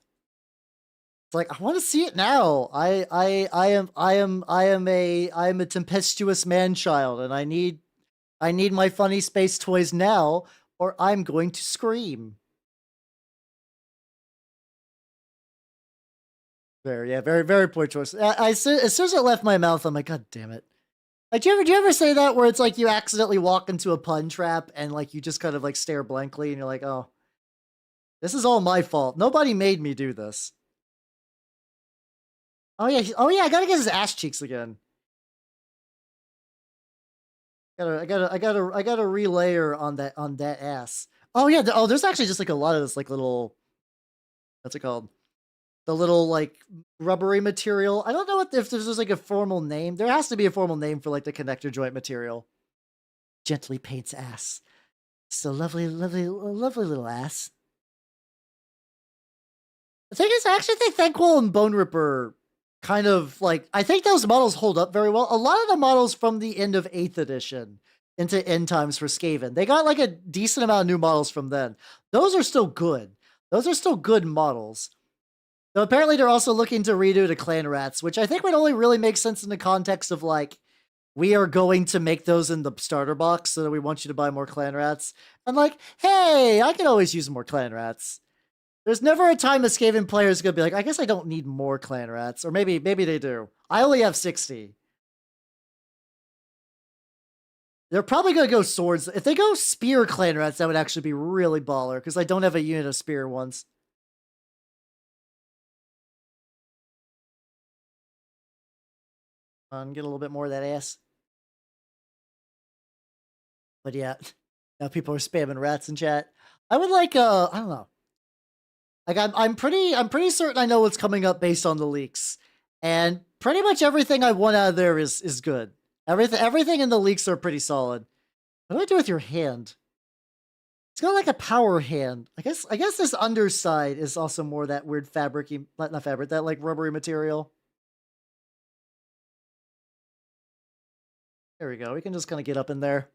like, I want to see it now. I am a tempestuous man-child, and I need my funny space toys now, or I'm going to scream. Very poor choice. As soon as it left my mouth, I'm like, god damn it. Like, do you ever say that where it's like you accidentally walk into a pun trap and like you just kind of like stare blankly and you're like, oh, This is all my fault. Nobody made me do this. Oh yeah, I gotta get his ass cheeks again. I gotta relayer on that ass. Oh yeah, there's actually just like a lot of this like little, what's it called? The little like rubbery material. I don't know if there's just like a formal name. There has to be a formal name for like the connector joint material. Gently paints ass. So lovely little ass. The thing is, I actually think Thanquil and Bone Ripper kind of like, I think those models hold up very well. A lot of the models from the end of 8th edition into end times for Skaven, they got like a decent amount of new models from then. Those are still good. Those are still good models. Though apparently they're also looking to redo the clan rats, which I think would only really make sense in the context of like, we are going to make those in the starter box so that we want you to buy more clan rats. And like, hey, I can always use more clan rats. There's never a time a Skaven player is going to be like, I guess I don't need more clan rats. Or maybe they do. I only have 60. They're probably going to go swords. If they go spear clan rats, that would actually be really baller, because I don't have a unit of spear ones. Get a little bit more of that ass. But yeah, now people are spamming rats in chat. I would like, I don't know. Like I'm pretty certain I know what's coming up based on the leaks, and pretty much everything I want out of there is good. Everything in the leaks are pretty solid. What do I do with your hand? It's got like a power hand. I guess this underside is also more that weird fabricy, not fabric, that like rubbery material. There we go. We can just kind of get up in there.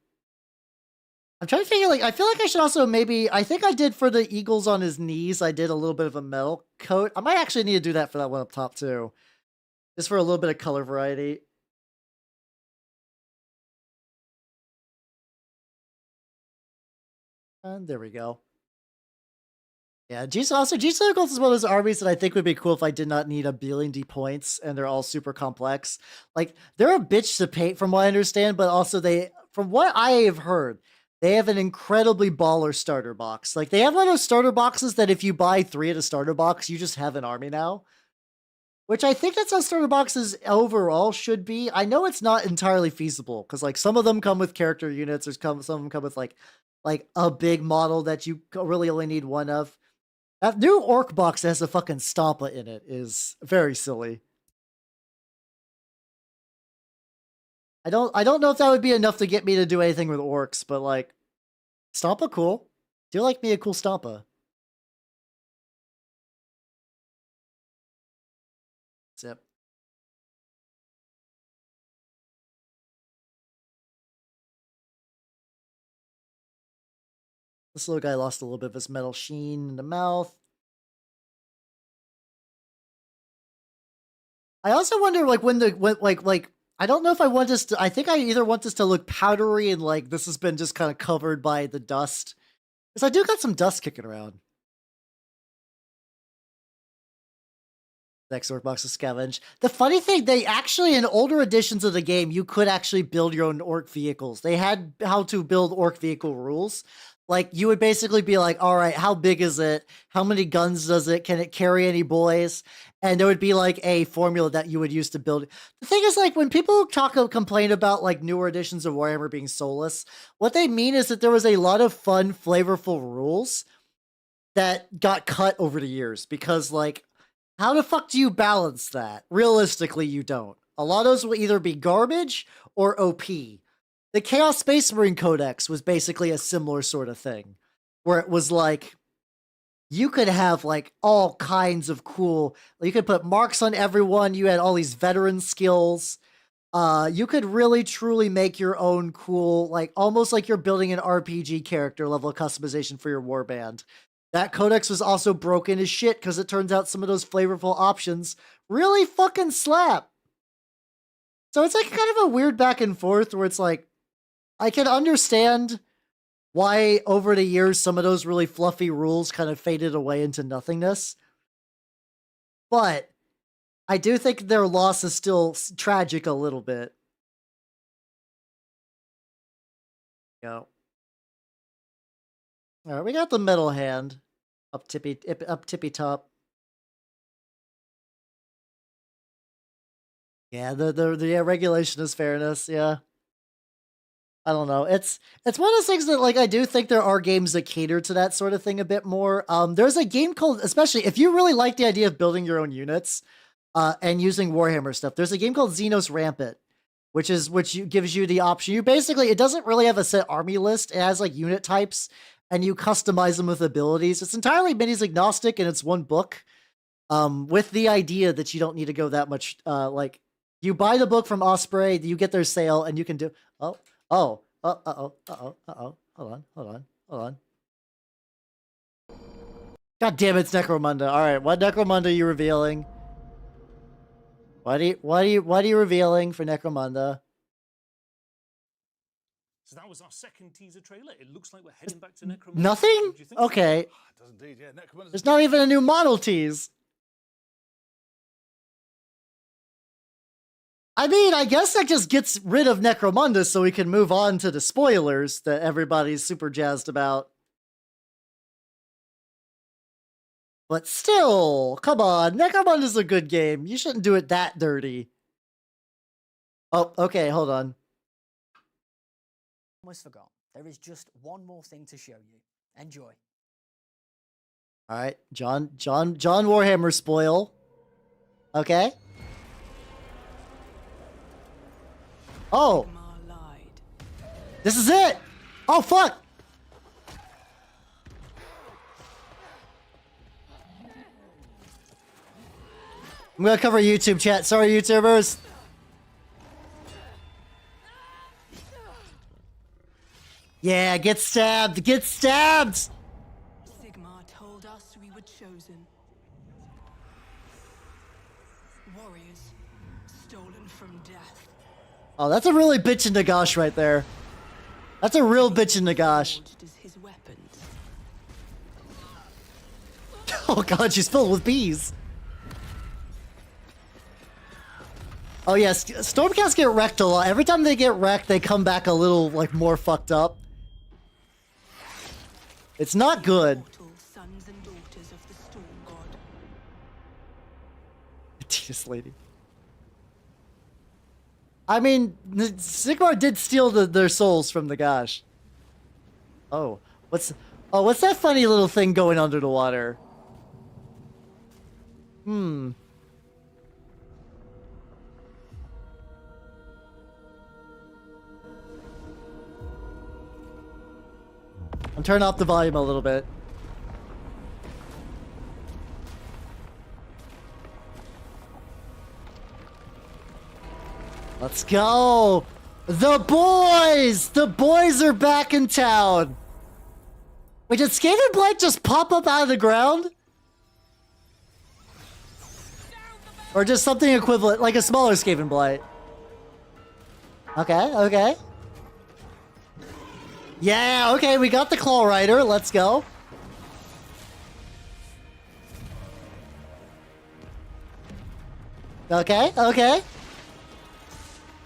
I'm trying to figure, like, I feel like I should also maybe, I think I did for the eagles on his knees, I did a little bit of a metal coat. I might actually need to do that for that one up top too. Just for a little bit of color variety. And there we go. Yeah, G-Circles is one of those armies that I think would be cool if I did not need a billion D points and they're all super complex. Like, they're a bitch to paint from what I understand, but also from what I have heard, they have an incredibly baller starter box. Like, they have one of those starter boxes that if you buy 3 at a starter box, you just have an army now. Which I think that's how starter boxes overall should be. I know it's not entirely feasible, because like some of them come with character units, or some of them come with like a big model that you really only need one of. That new orc box that has a fucking Stompa in it is very silly. I don't know if that would be enough to get me to do anything with orcs, but like, Stompa cool. Do like me a cool Stompa. Zip. This little guy lost a little bit of his metal sheen in the mouth. I also wonder, like, when I don't know if I want this to, I think I either want this to look powdery and like this has been just kind of covered by the dust. Because I do got some dust kicking around. Next orc box is scavenge. The funny thing, they actually, in older editions of the game, you could actually build your own orc vehicles. They had how to build orc vehicle rules. Like, you would basically be like, all right, how big is it? How many guns does it? Can it carry any boys? And there would be like a formula that you would use to build it. The thing is, like, when people complain about like newer editions of Warhammer being soulless, what they mean is that there was a lot of fun, flavorful rules that got cut over the years, because like, how the fuck do you balance that? Realistically, you don't. A lot of those will either be garbage or OP. The Chaos Space Marine Codex was basically a similar sort of thing, where it was like, you could have like all kinds of cool, you could put marks on everyone, you had all these veteran skills. You could really truly make your own cool, like almost like you're building an RPG character level customization for your warband. That codex was also broken as shit because it turns out some of those flavorful options really fucking slap. So it's like kind of a weird back and forth where it's like, I can understand why over the years some of those really fluffy rules kind of faded away into nothingness. But I do think their loss is still tragic a little bit. Go. All right, we got the metal hand Up tippy top. Yeah, the regulation is fairness. Yeah. I don't know. It's one of those things that like I do think there are games that cater to that sort of thing a bit more. There's a game called, especially if you really like the idea of building your own units, and using Warhammer stuff. There's a game called Xenos Rampant, which gives you the option. You basically, it doesn't really have a set army list. It has like unit types, and you customize them with abilities. It's entirely minis agnostic, and it's one book, with the idea that you don't need to go that much. Like you buy the book from Osprey, you get their sale, and you can do. Hold on. God damn it, it's Necromunda. All right, what Necromunda are you revealing? What are you revealing for Necromunda? So that was our second teaser trailer. It looks like we're heading back to Necromunda. Nothing? What do you think? Okay. It does indeed, yeah. Necromunda's There's not even a new model tease. I mean, I guess that just gets rid of Necromunda so we can move on to the spoilers that everybody's super jazzed about. But still, come on, Necromunda's a good game. You shouldn't do it that dirty. Oh, okay, hold on. Almost forgot. There is just one more thing to show you. Enjoy. All right, John Warhammer spoil. Okay. Oh, this is it. Oh, fuck. I'm gonna cover YouTube chat. Sorry, YouTubers. Yeah, get stabbed. Get stabbed. Sigmar told us we were chosen. Warriors, stolen from death. Oh, that's a really bitchin' Nagash right there. That's a real bitchin' Nagash. Forged as his weapons. Oh god, she's filled with bees. Oh yes, Stormcats get wrecked a lot. Every time they get wrecked, they come back a little, like, more fucked up. It's not good. Mortal sons and daughters of the Storm God. Jesus lady. I mean, Sigmar did steal their souls from the Gosh. Oh, what's that funny little thing going under the water? I'm turning off the volume a little bit. Let's go! The boys! The boys are back in town! Wait, did Skaven Blight just pop up out of the ground? Or just something equivalent, like a smaller Skaven Blight? Okay, okay. Yeah, okay, we got the Claw Rider. Let's go. Okay, okay.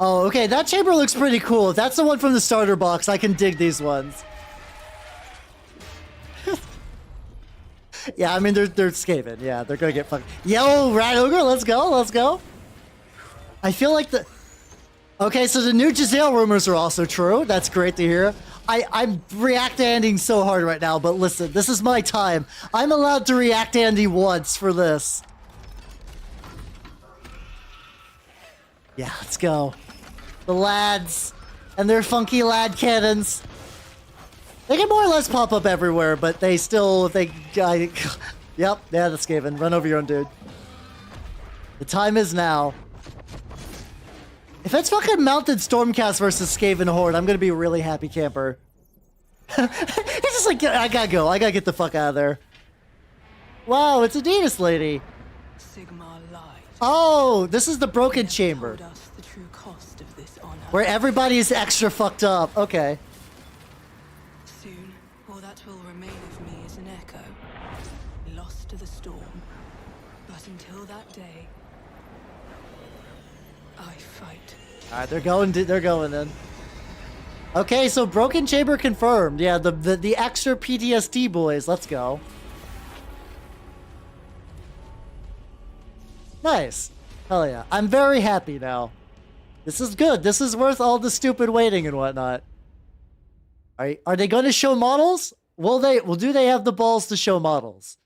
Oh, okay, that chamber looks pretty cool. If that's the one from the starter box, I can dig these ones. Yeah, I mean, they're Skaven. Yeah, they're gonna get fucked. Yo, Rat Ogre, let's go, let's go. I feel like the... Okay, so the new Giselle rumors are also true. That's great to hear. I'm react-anding so hard right now, but listen, this is my time. I'm allowed to react Andy once for this. Yeah, let's go. The lads and their funky lad cannons. They can more or less pop up everywhere, but they still, yep, yeah, that's Skaven. Run over your own dude. The time is now. If it's fucking Mounted Stormcast versus Skaven Horde, I'm gonna be a really happy camper. It's just like, I gotta go. I gotta get the fuck out of there. Wow, it's Adidas lady. Sigmar lied. Oh, this is the broken chamber. Told us the true cost of this honor. Where everybody is extra fucked up. Okay. Soon, all that will remain of me is an echo, lost to the storm. But until that day, I fight. Alright, they're going then. Okay, so broken chamber confirmed. Yeah, the extra PTSD boys. Let's go. Nice. Hell yeah. I'm very happy now. This is good. This is worth all the stupid waiting and whatnot. Are they going to show models? Will they? Well, do they have the balls to show models?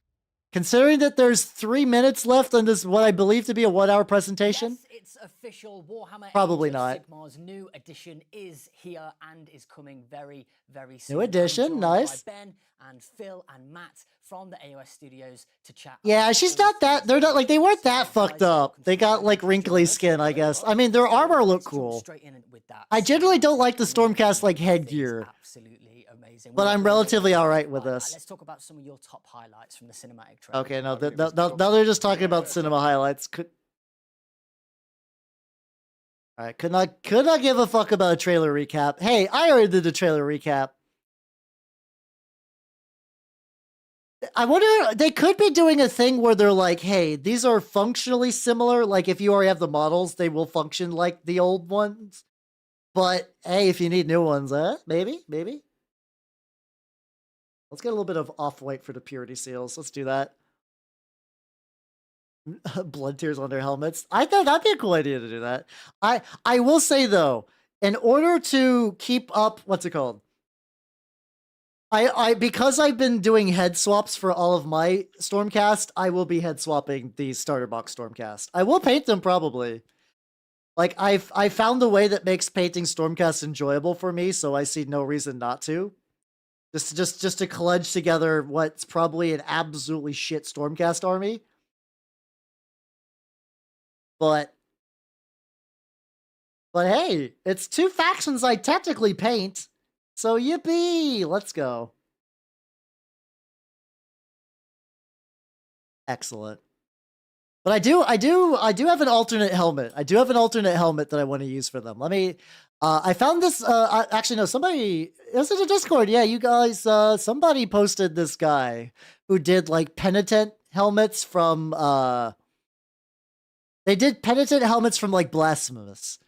Considering that there's 3 minutes left on this, what I believe to be a 1-hour presentation. Yes, it's official. Warhammer Probably Age of not. Sigmar's new edition is here and is coming very, very soon. New edition, I'm joined nice. by Ben and Phil and Matt from the AOS studios to chat. Yeah, about she's all not that. They're not like they weren't that fucked up. They got like wrinkly skin, I guess. I mean, their armor looked cool. Straight in with that. I generally don't like the Stormcast like headgear, Absolutely amazing. but I'm relatively all right with this. Let's talk about some of your top highlights from the cinematic trailer. Okay, no, now they're just talking about cinema highlights. All right, could not give a fuck about a trailer recap. Hey, I already did a trailer recap. I wonder, they could be doing a thing where they're like, hey, these are functionally similar. Like, if you already have the models, they will function like the old ones. But, hey, if you need new ones, maybe. Let's get a little bit of off-white for the purity seals. Let's do that. Blood tears on their helmets. I thought that'd be a cool idea to do that. I will say, though, in order to keep up, what's it called? Because I've been doing head swaps for all of my Stormcast, I will be head swapping the starter box Stormcast. I will paint them probably. Like I found a way that makes painting Stormcast enjoyable for me, so I see no reason not to. Just to college together what's probably an absolutely shit Stormcast army. But hey, it's 2 factions I technically paint. So yippee! Let's go. Excellent. But I do have an alternate helmet. I do have an alternate helmet that I want to use for them. Let me. I found this. Actually, no. Somebody. It was in the Discord. Yeah, you guys. Somebody posted this guy who did like penitent helmets from. They did penitent helmets from like Blasphemous.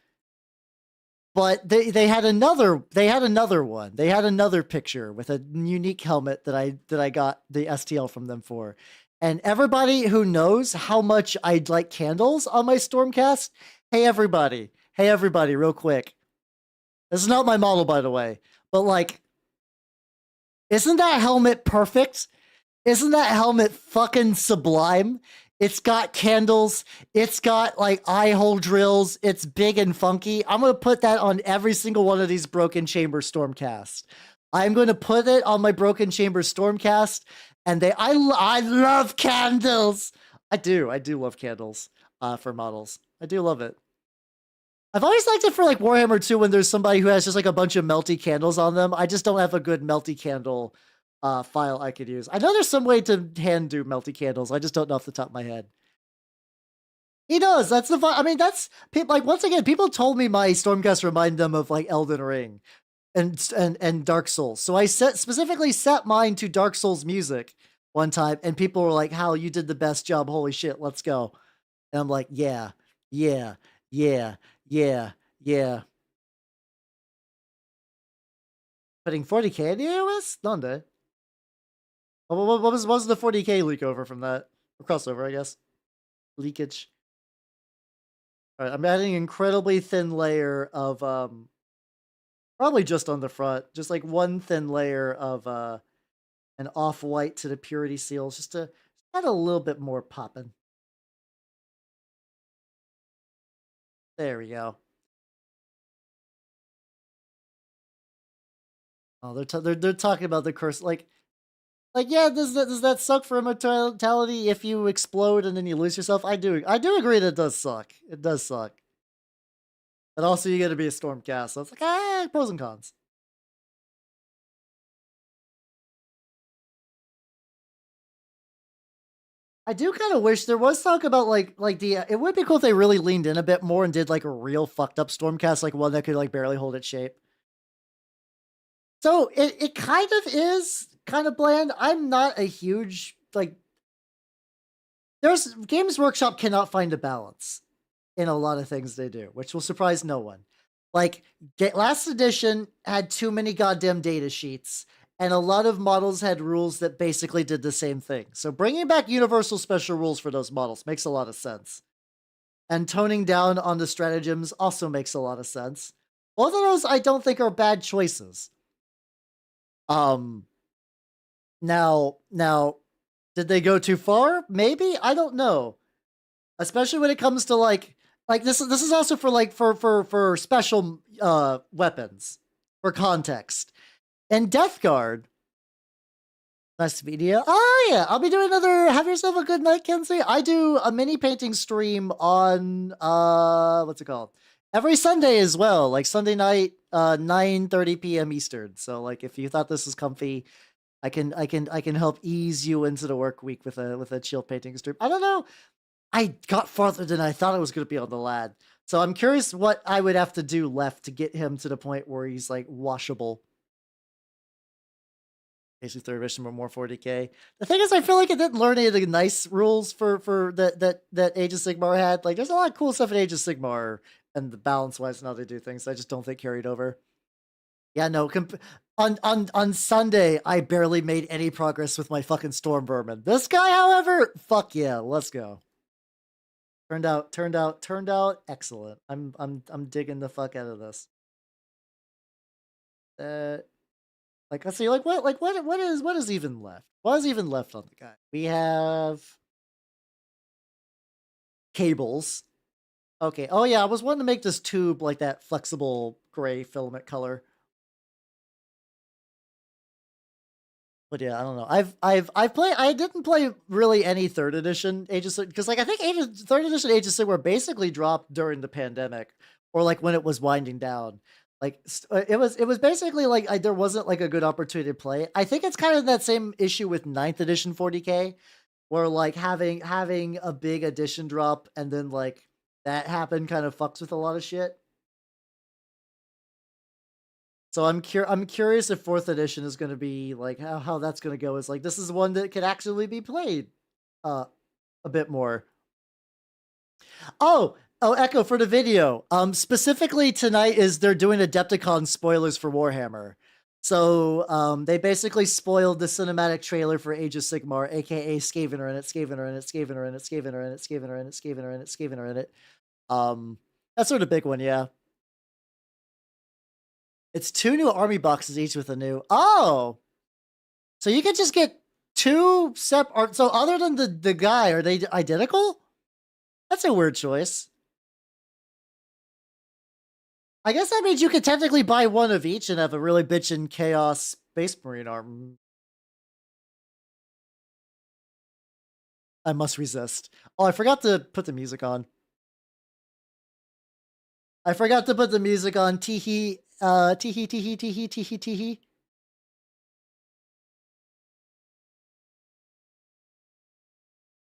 But they had another one. They had another picture with a unique helmet that I got the STL from them for. And everybody who knows how much I like candles on my Stormcast, hey everybody, real quick. This is not my model, by the way, but like, isn't that helmet perfect? Isn't that helmet fucking sublime? It's got candles. It's got like eye hole drills. It's big and funky. I'm going to put that on every single one of these Broken Chamber Stormcast. I'm going to put it on my Broken Chamber Stormcast. And I love candles. I do love candles for models. I do love it. I've always liked it for like Warhammer 2 when there's somebody who has just like a bunch of melty candles on them. I just don't have a good melty candle file I could use. I know there's some way to hand do melty candles. I just don't know off the top of my head. He does. That's the fun. I mean, that's like, once again, people told me my Stormcast remind them of like Elden Ring and Dark Souls. So I specifically set mine to Dark Souls music one time, and people were like, "Hal, you did the best job. Holy shit, let's go." And I'm like, yeah. Putting 40k in the AOS? Donde? What was the 40k leak over from that? Or crossover, I guess. Leakage. Alright, I'm adding an incredibly thin layer of, probably just on the front. Just like one thin layer of, an off-white to the purity seals. Just to add a little bit more popping. There we go. Oh, they're talking about the curse. Like yeah, does that suck for immortality if you explode and then you lose yourself? I do agree that it does suck. It does suck. But also you got to be a Stormcast, so it's like pros and cons. I do kind of wish there was talk about like the. It would be cool if they really leaned in a bit more and did like a real fucked up Stormcast, like one that could like barely hold its shape. So it kind of is kind of bland. I'm not a huge like. There's Games Workshop cannot find a balance in a lot of things they do, which will surprise no one. Like last edition had too many goddamn data sheets. And a lot of models had rules that basically did the same thing. So bringing back universal special rules for those models makes a lot of sense. and toning down on the stratagems also makes a lot of sense. Both of those I don't think are bad choices. Now, did they go too far? Maybe, I don't know. Especially when it comes to like this is also for like for special weapons for context. And Death Guard. Nice video. Oh yeah, I'll be doing another. Have yourself a good night, Kenzie. I do a mini painting stream on what's it called? Every Sunday as well, like Sunday night, 9:30 p.m. Eastern. So like, if you thought this was comfy, I can help ease you into the work week with a chill painting stream. I don't know. I got farther than I thought I was going to be on the lad. So I'm curious what I would have to do left to get him to the point where he's like washable. Basically, third edition, but more 40k. The thing is, I feel like it didn't learn any of the nice rules for that Age of Sigmar had. Like, there's a lot of cool stuff in Age of Sigmar and the balance wise and how they do things. I just don't think carried over. Yeah, no. On Sunday, I barely made any progress with my fucking Storm Vermin. This guy, however, fuck yeah, let's go. Turned out excellent. I'm digging the fuck out of this. Like, let's see, like what is even left? What is even left on the guy? We have cables. Okay. Oh yeah, I was wanting to make this tube like that flexible gray filament color. But yeah, I don't know. I've played. I didn't play really any third edition Age of Sigmar because like I think third edition Age of Sigmar basically dropped during the pandemic or like when it was winding down. Like it was basically like there wasn't like a good opportunity to play. I think it's kind of that same issue with 9th edition 40k, where like having a big edition drop and then like that happened kind of fucks with a lot of shit. So I'm curious if 4th edition is going to be like how that's going to go. Is like this is one that could actually be played a bit more. Oh, Echo for the video. Specifically tonight is they're doing Adepticon spoilers for Warhammer. So they basically spoiled the cinematic trailer for Age of Sigmar, aka Scavenger in it, Scavenger in it, Scavenger in it, Scavenger in it, Scavenger in it, Scavenger in it, Scavenger in it. That's sort of big one, yeah. It's 2 new army boxes each with a new. Oh, so you can just get 2 separate. So other than the guy, are they identical? That's a weird choice. I guess that means you could technically buy one of each and have a really bitchin' Chaos Space Marine arm. I must resist. Oh, I forgot to put the music on. I forgot to put the music on. Teehee, teehee, teehee, teehee, teehee, teehee.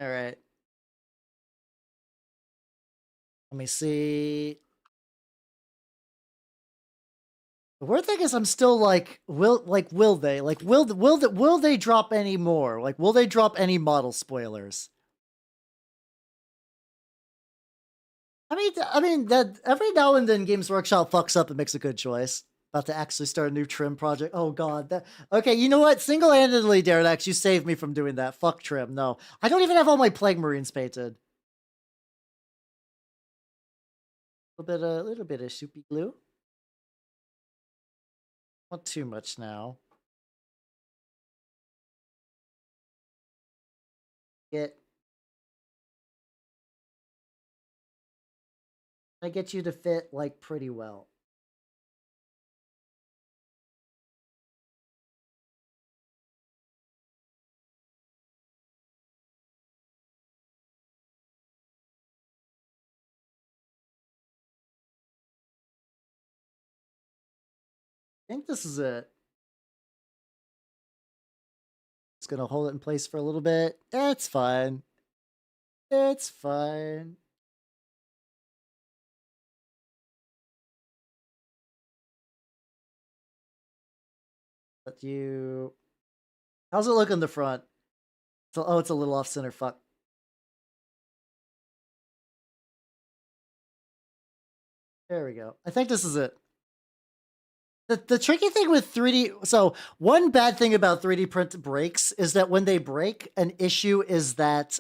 All right. Let me see. The weird thing is, I'm still like, will they drop any more? Like, will they drop any model spoilers? I mean that every now and then Games Workshop fucks up and makes a good choice. About to actually start a new trim project. Oh god, okay. You know what? Single-handedly, Darrenax, you saved me from doing that. Fuck trim. No, I don't even have all my Plague Marines painted. A little bit of soupy glue. Not too much now. I get you to fit like pretty well. I think this is it. Just gonna hold it in place for a little bit. It's fine. It's fine. But you... How's it look in the front? So, oh, it's a little off center. Fuck. There we go. I think this is it. The tricky thing with 3D... So, one bad thing about 3D print breaks is that when they break, an issue is that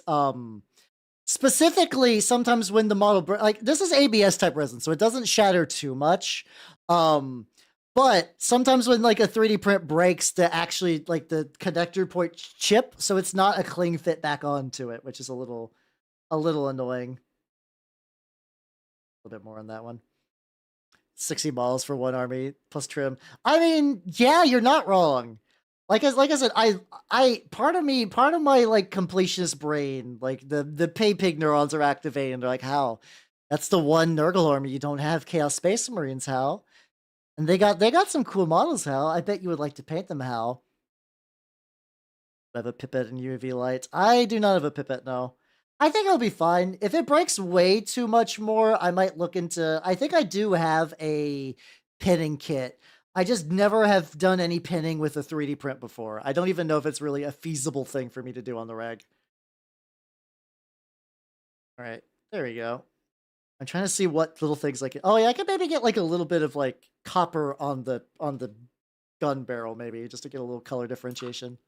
specifically, sometimes when the model like this is ABS type resin, so it doesn't shatter too much. But sometimes when like a 3D print breaks, the actually like the connector point chip, so it's not a cling fit back onto it, which is a little annoying. A little bit more on that one. 60 balls for one army plus trim. I mean, yeah, you're not wrong. Like I said, I part of my like completionist brain, like the pay pig neurons are activating. They're like, Hal, that's the one Nurgle army you don't have Chaos Space Marines, Hal. And they got some cool models, Hal. I bet you would like to paint them, Hal. I have a pipette and UV light. I do not have a pipette, no. I think it'll be fine. If it breaks way too much more, I might look into... I think I do have a pinning kit. I just never have done any pinning with a 3D print before. I don't even know if it's really a feasible thing for me to do on the reg. All right, there we go. I'm trying to see what little things I can... Oh yeah, I could maybe get like a little bit of like copper on the gun barrel, maybe, just to get a little color differentiation.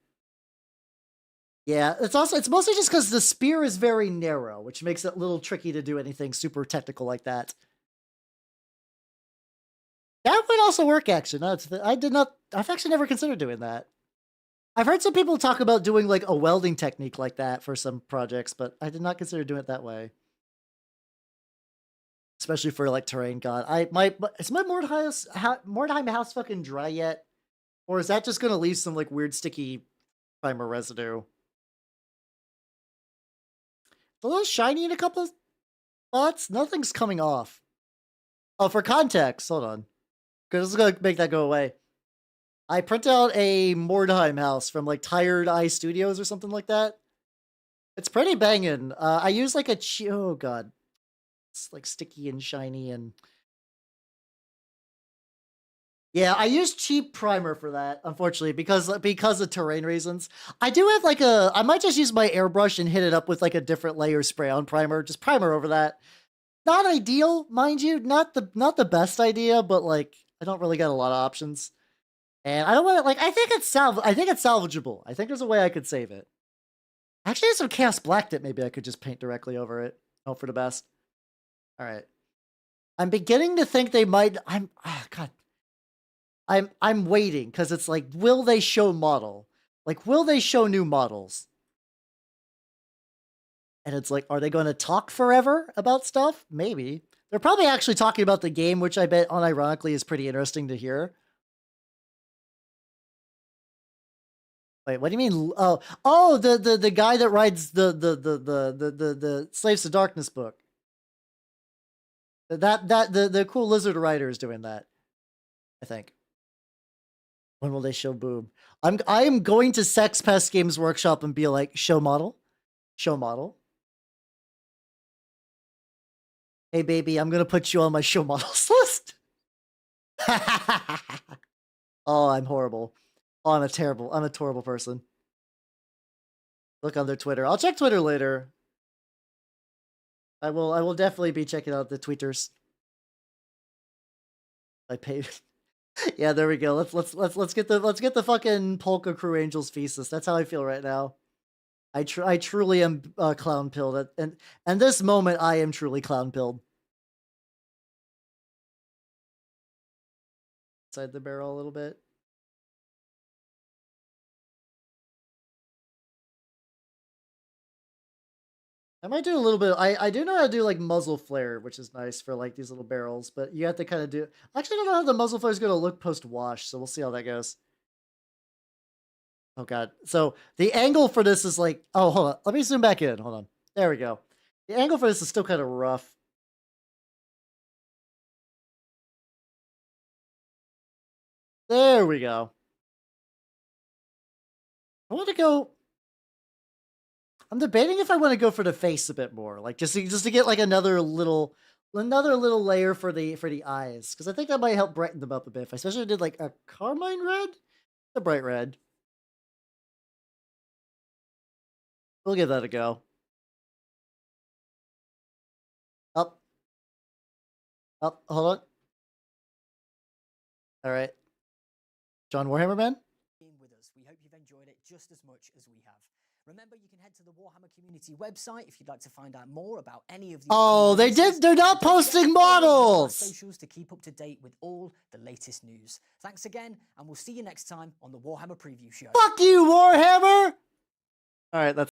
Yeah, it's mostly just because the spear is very narrow, which makes it a little tricky to do anything super technical like that. That would also work, actually. No, I've actually never considered doing that. I've heard some people talk about doing like a welding technique like that for some projects, but I did not consider doing it that way. Especially for like terrain god. Is my Mordheim house fucking dry yet? Or is that just gonna leave some like weird sticky primer residue? It's a little shiny in a couple of spots. Nothing's coming off. Oh, for context, hold on. Because this is gonna make that go away. I print out a Mordheim house from like Tired Eye Studios or something like that. It's pretty banging. I use like a oh god. It's like sticky and shiny and yeah, I use cheap primer for that, unfortunately, because of terrain reasons. I do have like I might just use my airbrush and hit it up with like a different layer spray on primer, just primer over that. Not ideal, mind you, not the best idea, but like I don't really got a lot of options. And I don't want to like I think it's salvageable. I think there's a way I could save it. Actually, there's some Chaos Black that maybe I could just paint directly over it. Hope for the best. All right. I'm beginning to think they might God. I'm waiting because it's like, will they show model? Like, will they show new models? And it's like, are they going to talk forever about stuff? Maybe. They're probably actually talking about the game, which I bet unironically is pretty interesting to hear. Wait, what do you mean? Oh, the guy that rides the Slaves to Darkness book. The cool lizard rider is doing that, I think. When will they show boob? I am going to Sex Pest Games Workshop and be like, show model. Show model. Hey baby, I'm gonna put you on my show models list. Oh, I'm horrible. Oh, I'm a terrible person. Look on their Twitter. I'll check Twitter later. I will definitely be checking out the tweeters. I pay. Yeah, there we go. Let's get the fucking Polka Crew Angels Thesis. That's how I feel right now. I truly am clown pilled, and this moment I am truly clown pilled. Inside the barrel a little bit. I might do a little bit. I do know how to do like muzzle flare, which is nice for like these little barrels, but you have to kind of do. I actually don't know how the muzzle flare is going to look post wash, so we'll see how that goes. Oh god. So the angle for this is like, oh, hold on. Let me zoom back in. Hold on. There we go. The angle for this is still kind of rough. There we go. I want to go. I'm debating if I want to go for the face a bit more, like just to get like another little layer for the eyes, because I think that might help brighten them up a bit. If I especially did like a carmine red, a bright red. We'll give that a go. Up. Hold on. All right. John Warhammer Man. With us. We hope you've enjoyed it just as much as we have. Remember, you can head to the Warhammer community website if you'd like to find out more about any of the. Oh, they did. They're not posting models. Socials to keep up to date with all the latest news. Thanks again, and we'll see you next time on the Warhammer Preview Show. Fuck you, Warhammer. All right, that's.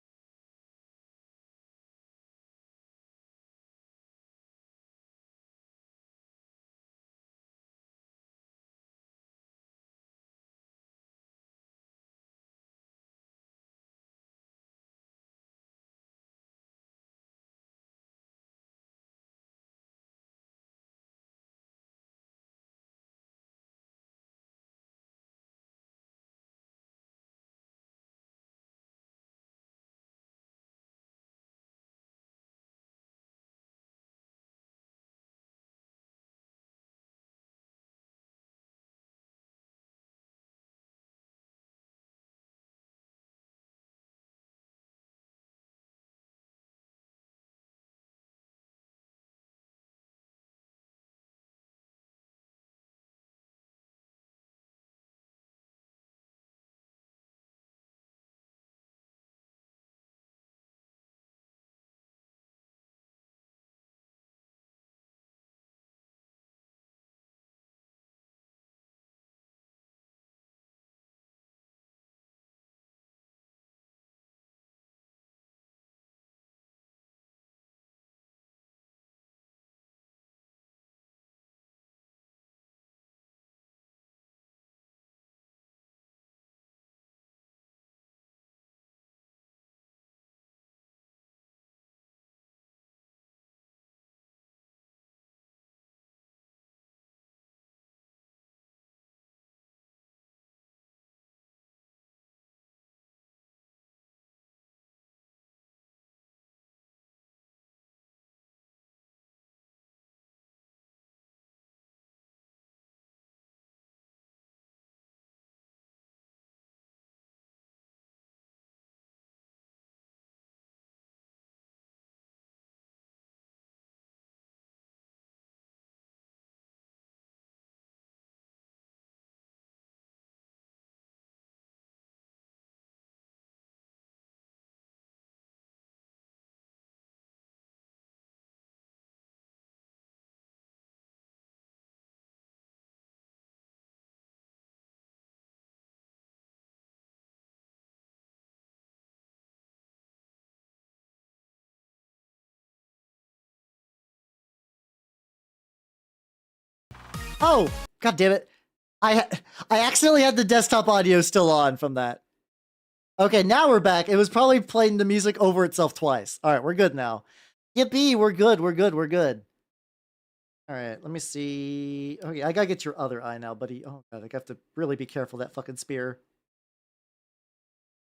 Oh, god damn it. I accidentally had the desktop audio still on from that. Okay, now we're back. It was probably playing the music over itself twice. All right, we're good now. Yippee, we're good, we're good, we're good. All right, let me see. Okay, I gotta get your other eye now, buddy. Oh god, I have to really be careful of that fucking spear.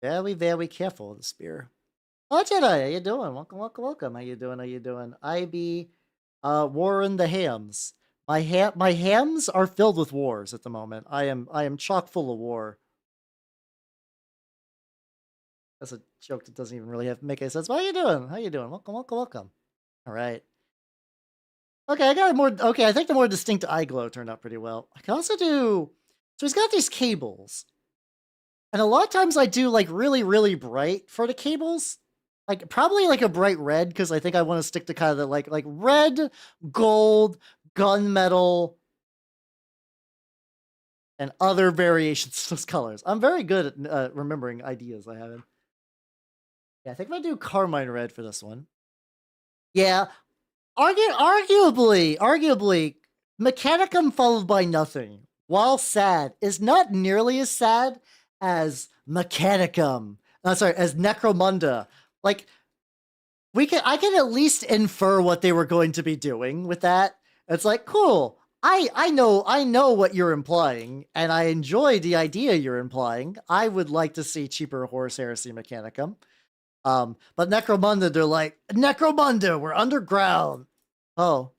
Very, very careful of the spear. Oh, Jedi, how you doing? Welcome, welcome, welcome. How you doing? How you doing? I be Warren the Hams. My hams are filled with wars at the moment. I am chock full of war. That's a joke that doesn't even really make any sense. But how you doing? How you doing? Welcome, welcome, welcome. All right. Okay, I got a more. Okay, I think the more distinct eye glow turned out pretty well. I can also do. So he's got these cables, and a lot of times I do like really, really bright for the cables. Like probably like a bright red because I think I want to stick to kind of the like red, gold, gunmetal, and other variations of those colors. I'm very good at remembering ideas I have. Yeah, I think if I do carmine red for this one. Yeah, arguably, Mechanicum followed by nothing, while sad, is not nearly as sad as Mechanicum. As Necromunda. Like, I can at least infer what they were going to be doing with that. It's like, cool. I know what you're implying, and I enjoy the idea you're implying. I would like to see cheaper Horus Heresy Mechanicum. But Necromunda, they're like, Necromunda, we're underground. Oh,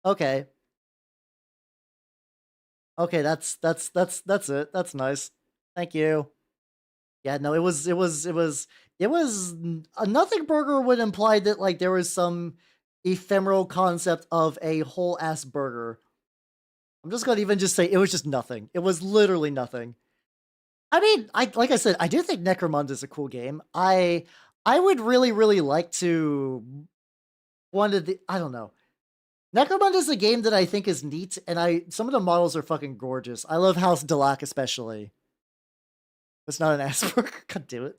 okay. Okay, that's it. That's nice. Thank you. Yeah, no, it was a nothing burger would imply that like there was some ephemeral concept of a whole ass burger. I'm just gonna even just say it was just nothing. It was literally nothing. I mean, like I said, I do think Necromunda is a cool game. I would really like to I don't know. Necromunda is a game that I think is neat, and some of the models are fucking gorgeous. I love House Delac especially. It's not an Asperger. God damn it.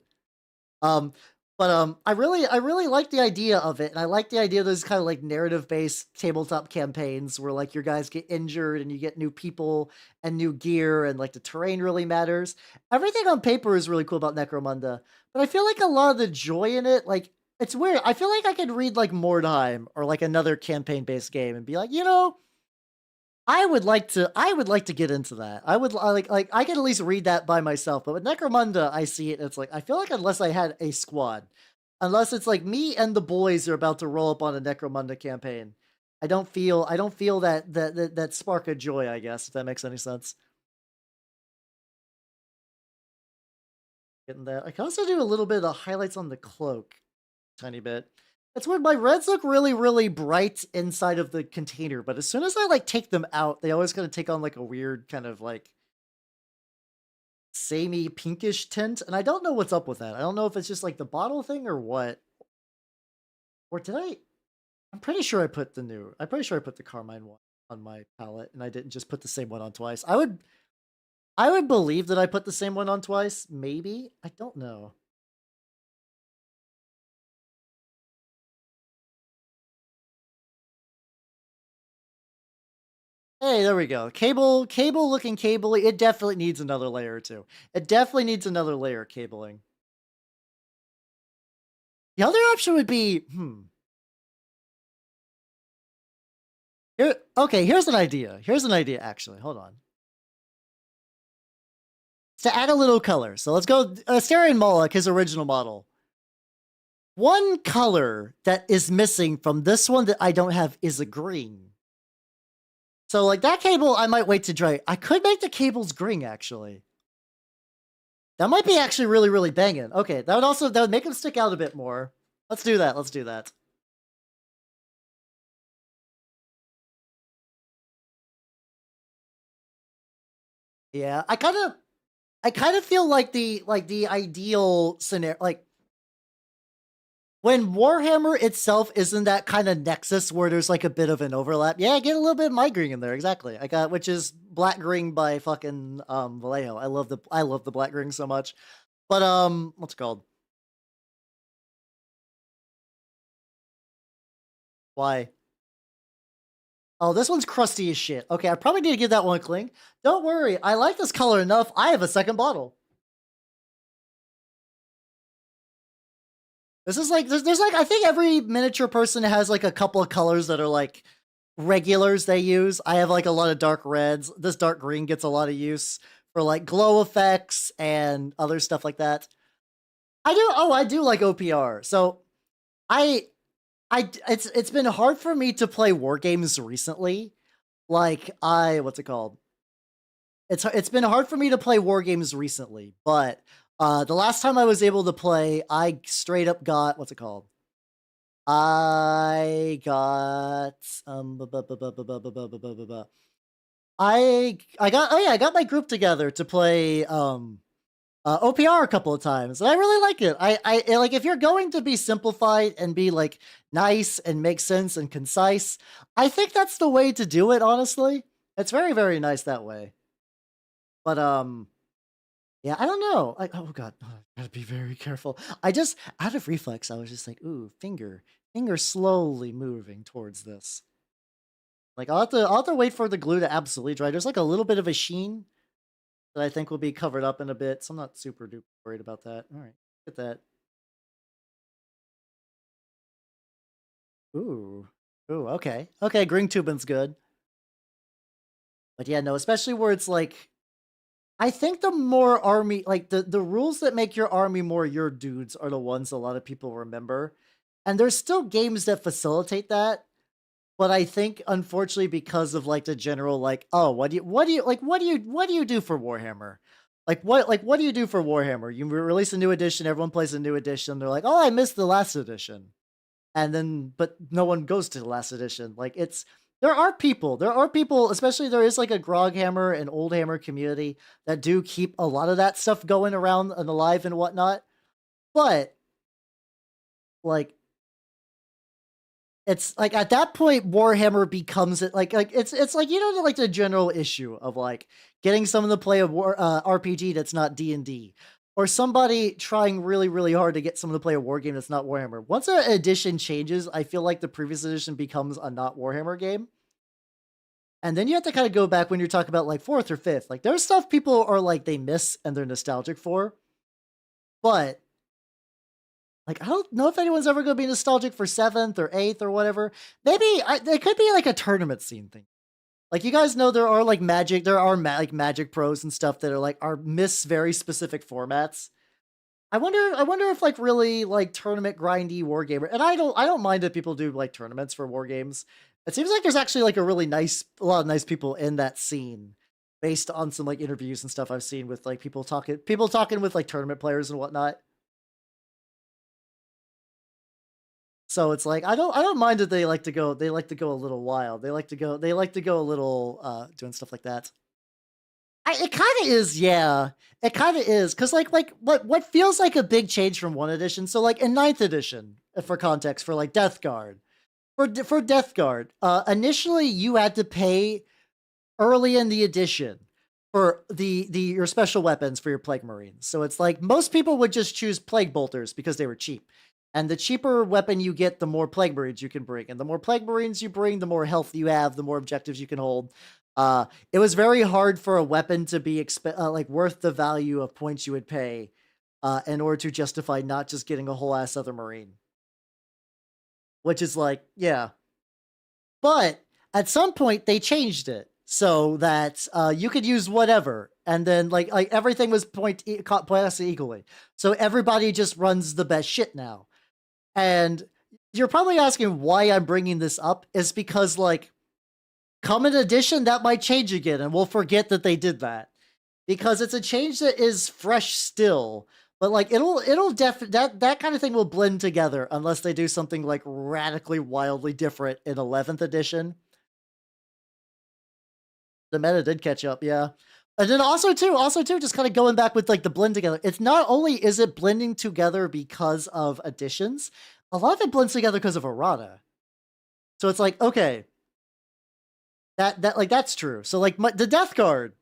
I really like the idea of it, and I like the idea of those kind of like narrative-based tabletop campaigns where like your guys get injured and you get new people and new gear, and like the terrain really matters. Everything on paper is really cool about Necromunda, but I feel like a lot of the joy in it, like it's weird. I feel like I could read like Mordheim or like another campaign-based game and be like, I would like to get into that. I would like I can at least read that by myself. But with Necromunda, I see it. And it's like I feel like unless I had a squad, unless it's like me and the boys are about to roll up on a Necromunda campaign, I don't feel that spark of joy. I guess if that makes any sense. Getting that. I can also do a little bit of the highlights on the cloak, tiny bit. It's weird. My reds look really bright inside of the container, but as soon as I like take them out, they always kind of take on like a weird kind of like samey pinkish tint, and I don't know what's up with that. I don't know if it's just like the bottle thing or what. Or did I? I'm pretty sure I put the carmine one on my palette, and I didn't just put the same one on twice. I would believe that I put the same one on twice. Maybe. I don't know. Hey, there we go. Cable looking cable. It definitely needs another layer or two. It definitely needs another layer of cabling. The other option would be, Okay, here's an idea. Actually. Hold on. To add a little color. So let's go Asterion Moloch, his original model. One color that is missing from this one that I don't have is a green. So, like, that cable, I might wait to dry. I could make the cables green, actually. That might be actually really banging. Okay, that would make them stick out a bit more. Let's do that. Yeah, I kind of feel like the ideal scenario, like, when Warhammer itself isn't that kind of nexus where there's like a bit of an overlap. Yeah, get a little bit of my green in there. Exactly. Which is black green by fucking Vallejo. I love the black green so much. But what's it called? Why? Oh, this one's crusty as shit. Okay, I probably need to give that one a cling. Don't worry, I like this color enough. I have a second bottle. This is like, there's like, I think every miniature person has like a couple of colors that are like regulars they use. I have like a lot of dark reds. This dark green gets a lot of use for like glow effects and other stuff like that. I do like OPR. So it's been hard for me to play war games recently. Like what's it called? It's been hard for me to play war games recently, but the last time I was able to play, I straight up got, what's it called? I got I got my group together to play OPR a couple of times, and I really like it. I like, if you're going to be simplified and be like nice and make sense and concise, I think that's the way to do it, honestly. It's very nice that way. But yeah, I don't know. Oh god, gotta be very careful. Out of reflex, I was just like, ooh, finger slowly moving towards this. Like, I'll have to wait for the glue to absolutely dry. There's like a little bit of a sheen that I think will be covered up in a bit, so I'm not super duper worried about that. All right, get that. Ooh, okay, green tubing's good. But yeah, no, especially where it's like, I think the more army, like the rules that make your army more your dudes are the ones a lot of people remember. And there's still games that facilitate that. But I think, unfortunately, because of like the general, like, oh, what do you do for Warhammer? What do you do for Warhammer? You release a new edition, everyone plays a new edition. They're like, oh, I missed the last edition. And then, but no one goes to the last edition. Like, it's there are people, especially there is like a Groghammer and Oldhammer community that do keep a lot of that stuff going around and alive and whatnot. But like, it's like at that point, Warhammer becomes it like it's like, you know, like the general issue of like getting someone to play a RPG that's not D&D, or somebody trying really really hard to get someone to play a war game that's not Warhammer. Once an edition changes, I feel like the previous edition becomes a not Warhammer game. And then you have to kind of go back when you're talking about like 4th or 5th. Like there's stuff people are like they miss and they're nostalgic for. But like, I don't know if anyone's ever going to be nostalgic for 7th or 8th or whatever. Maybe it could be like a tournament scene thing. Like, you guys know there are like Magic Magic pros and stuff that are miss very specific formats. I wonder if like really like tournament grindy wargamer, and I don't mind if people do like tournaments for war games. It seems like there's actually like a lot of nice people in that scene, based on some like interviews and stuff I've seen with like people talking with like tournament players and whatnot. So it's like I don't mind that they like to go a little wild. They like to go a little doing stuff like that. It kind of is, yeah. It kind of is, because like what feels like a big change from 1 edition. So like in 9th edition, for context, for like Death Guard, for Death Guard, initially you had to pay early in the edition for your special weapons for your Plague Marines. So it's like most people would just choose Plague Bolters because they were cheap. And the cheaper weapon you get, the more Plague Marines you can bring. And the more Plague Marines you bring, the more health you have, the more objectives you can hold. It was very hard for a weapon to be like worth the value of points you would pay in order to justify not just getting a whole ass other Marine. Which is like, yeah. But at some point they changed it so that you could use whatever, and then like everything was pointed equally. So everybody just runs the best shit now. And you're probably asking why I'm bringing this up is because like Common Edition, that might change again, and we'll forget that they did that, because it's a change that is fresh still. But like that kind of thing will blend together unless they do something like radically wildly different in 11th edition. The meta did catch up, yeah. And then also too, just kind of going back with like the blend together. It's not only is it blending together because of additions, a lot of it blends together because of errata. So it's like, okay, that's true. So like the Death Guard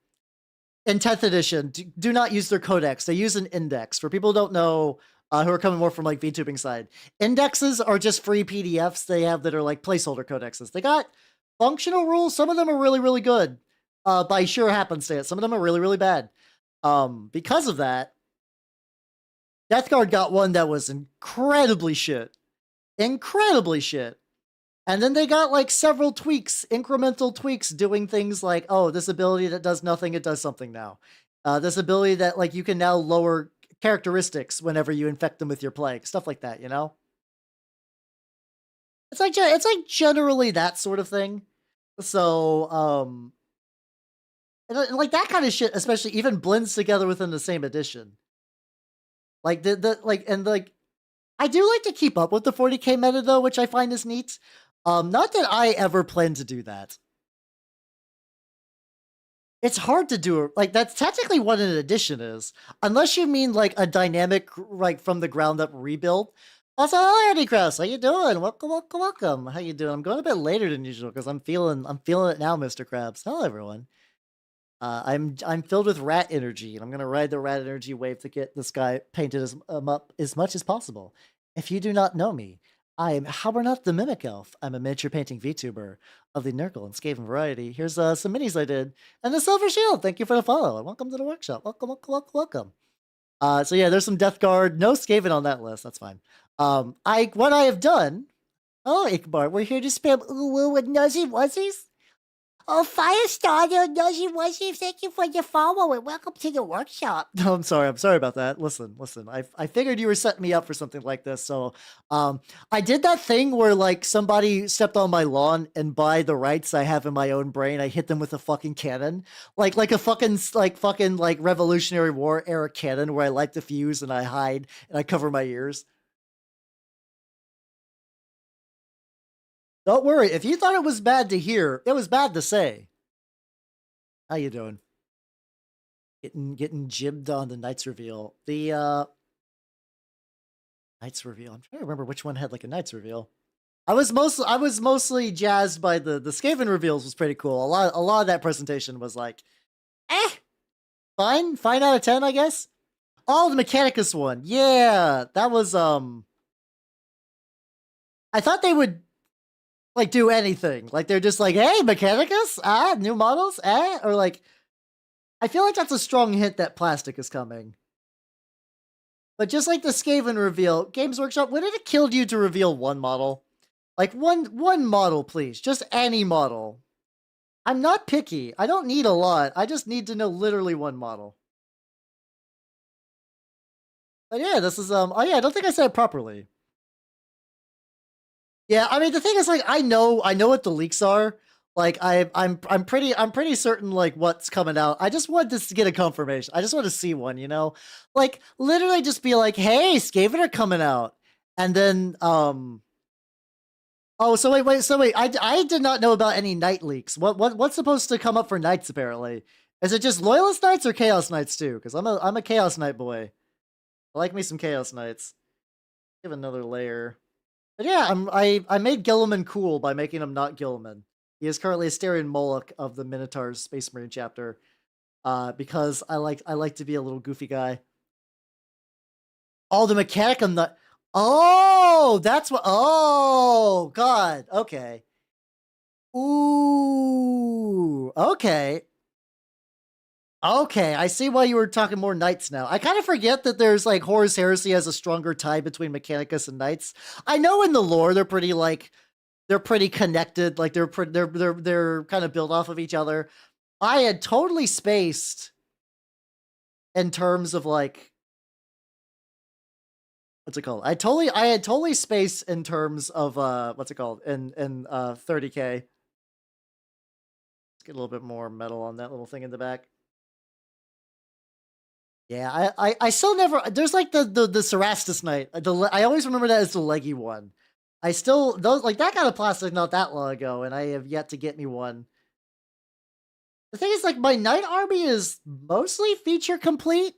in 10th edition do not use their codex. They use an index. For people who don't know, who are coming more from like VTubing side, indexes are just free PDFs they have that are like placeholder codexes. They got functional rules. Some of them are really, really good. By sheer happenstance. Some of them are really, really bad. Because of that, Death Guard got one that was incredibly shit. Incredibly shit. And then they got like several tweaks, incremental tweaks, doing things like, oh, this ability that does nothing, it does something now. This ability that like you can now lower characteristics whenever you infect them with your plague. Stuff like that, you know? It's like generally that sort of thing. So, and like that kind of shit, especially even blends together within the same edition. Like I do like to keep up with the 40k meta though, which I find is neat. Not that I ever plan to do that. It's hard to do, like that's technically what an edition is, unless you mean like a dynamic, like from the ground up rebuild. Also, hello, Andy Krause. How you doing? Welcome. How you doing? I'm going a bit later than usual because I'm feeling it now, Mr. Krabs. Hello, everyone. I'm filled with rat energy, and I'm gonna ride the rat energy wave to get this guy painted up as much as possible. If you do not know me, I am Howard the Mimic Elf. I'm a miniature painting VTuber of the Nurgle and Skaven variety. Here's some minis I did, and the Silver Shield. Thank you for the follow, and welcome to the workshop. Welcome. So yeah, there's some Death Guard, no Skaven on that list. That's fine. What I have done. Oh, Ikbar, we're here to spam ooh with nosy wussies. Oh, Firestarter, nosy wussy, thank you for your follow and welcome to the workshop. No, I'm sorry about that. Listen. I figured you were setting me up for something like this. So, I did that thing where like somebody stepped on my lawn, and by the rights I have in my own brain, I hit them with a fucking cannon, like a fucking Revolutionary War era cannon, where I light the fuse and I hide and I cover my ears. Don't worry. If you thought it was bad to hear, it was bad to say. How you doing? Getting jibbed on the Knights reveal. The Knights reveal. I'm trying to remember which one had like a Knights reveal. I was mostly jazzed by the Skaven reveals. Was pretty cool. A lot of that presentation was like, fine out of 10, I guess. Oh, the Mechanicus one. Yeah, that was I thought they would like do anything. Like they're just like, hey, Mechanicus, new models, or like, I feel like that's a strong hint that plastic is coming. But just like the Skaven reveal, Games Workshop, would it have killed you to reveal one model? Like one model, please. Just any model. I'm not picky. I don't need a lot. I just need to know literally one model. But yeah, this is oh yeah, I don't think I said it properly. Yeah, I mean the thing is like I know what the leaks are. Like I'm pretty certain like what's coming out. I just want this to get a confirmation. I just want to see one, you know? Like literally just be like, "Hey, Skaven are coming out." And then oh, so wait. I did not know about any Knight leaks. What's supposed to come up for Knights apparently? Is it just Loyalist Knights or Chaos Knights too? Cuz I'm a Chaos Knight boy. I like me some Chaos Knights. Give another layer. But yeah, I made Gilliman cool by making him not Gilliman. He is currently Asterion Moloch of the Minotaurs Space Marine chapter. Because I like to be a little goofy guy. Oh, the Mechanicum nut. Oh, that's what. Oh, God. Okay. Ooh. Okay. Okay, I see why you were talking more Knights now. I kind of forget that there's like Horus Heresy has a stronger tie between Mechanicus and Knights. I know in the lore they're pretty connected. Like they're kind of built off of each other. I had totally spaced in terms of like what's it called? I had totally spaced in terms of what's it called in 30K. Let's get a little bit more metal on that little thing in the back. Yeah, I still never. There's like the Cerastus Knight. I always remember that as the leggy one. I still those like that got a plastic not that long ago, and I have yet to get me one. The thing is, like my Knight army is mostly feature complete.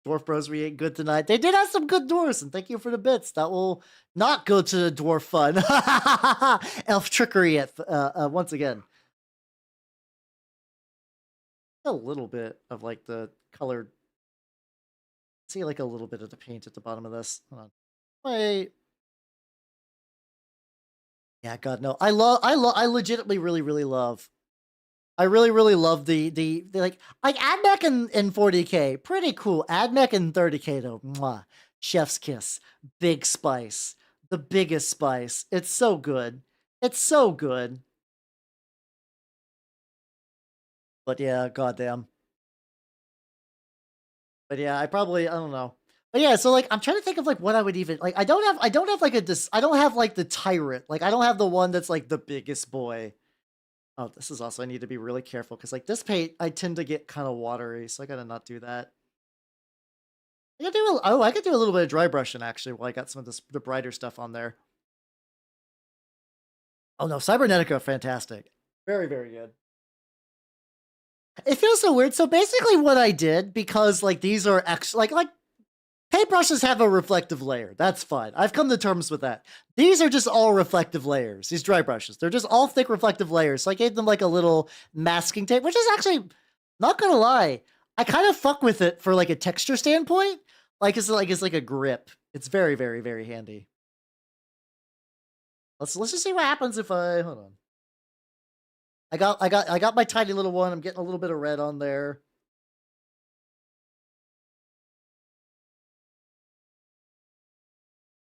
Dwarf Bros we ain't good tonight. They did have some good dwarves, and thank you for the bits. That will not go to the dwarf fun. Elf trickery at once again. A little bit of like the colored. See like a little bit of the paint at the bottom of this. Hold on. Wait. Yeah, God no. I legitimately really love. I really love the like AdMech in 40K. Pretty cool. AdMech in 30K though. Mwah. Chef's kiss. Big spice. The biggest spice. It's so good. It's so good. But yeah, goddamn. But yeah, I don't know. But yeah, so like I'm trying to think of like what I would even like. I don't have like I don't have like the tyrant. Like I don't have the one that's like the biggest boy. Oh, this is also I need to be really careful because like this paint I tend to get kind of watery, so I gotta not do that. I could do a little bit of dry brushing actually while I got some of the brighter stuff on there. Oh no, Cybernetica, fantastic, very good. It feels so weird. So basically what I did, because like these are like paintbrushes have a reflective layer. That's fine. I've come to terms with that. These are just all reflective layers. These dry brushes. They're just all thick reflective layers. So I gave them like a little masking tape, which is actually, not gonna lie, I kind of fuck with it for like a texture standpoint. Like it's like a grip. It's very handy. Let's just see what happens if I hold on. I got my tiny little one. I'm getting a little bit of red on there.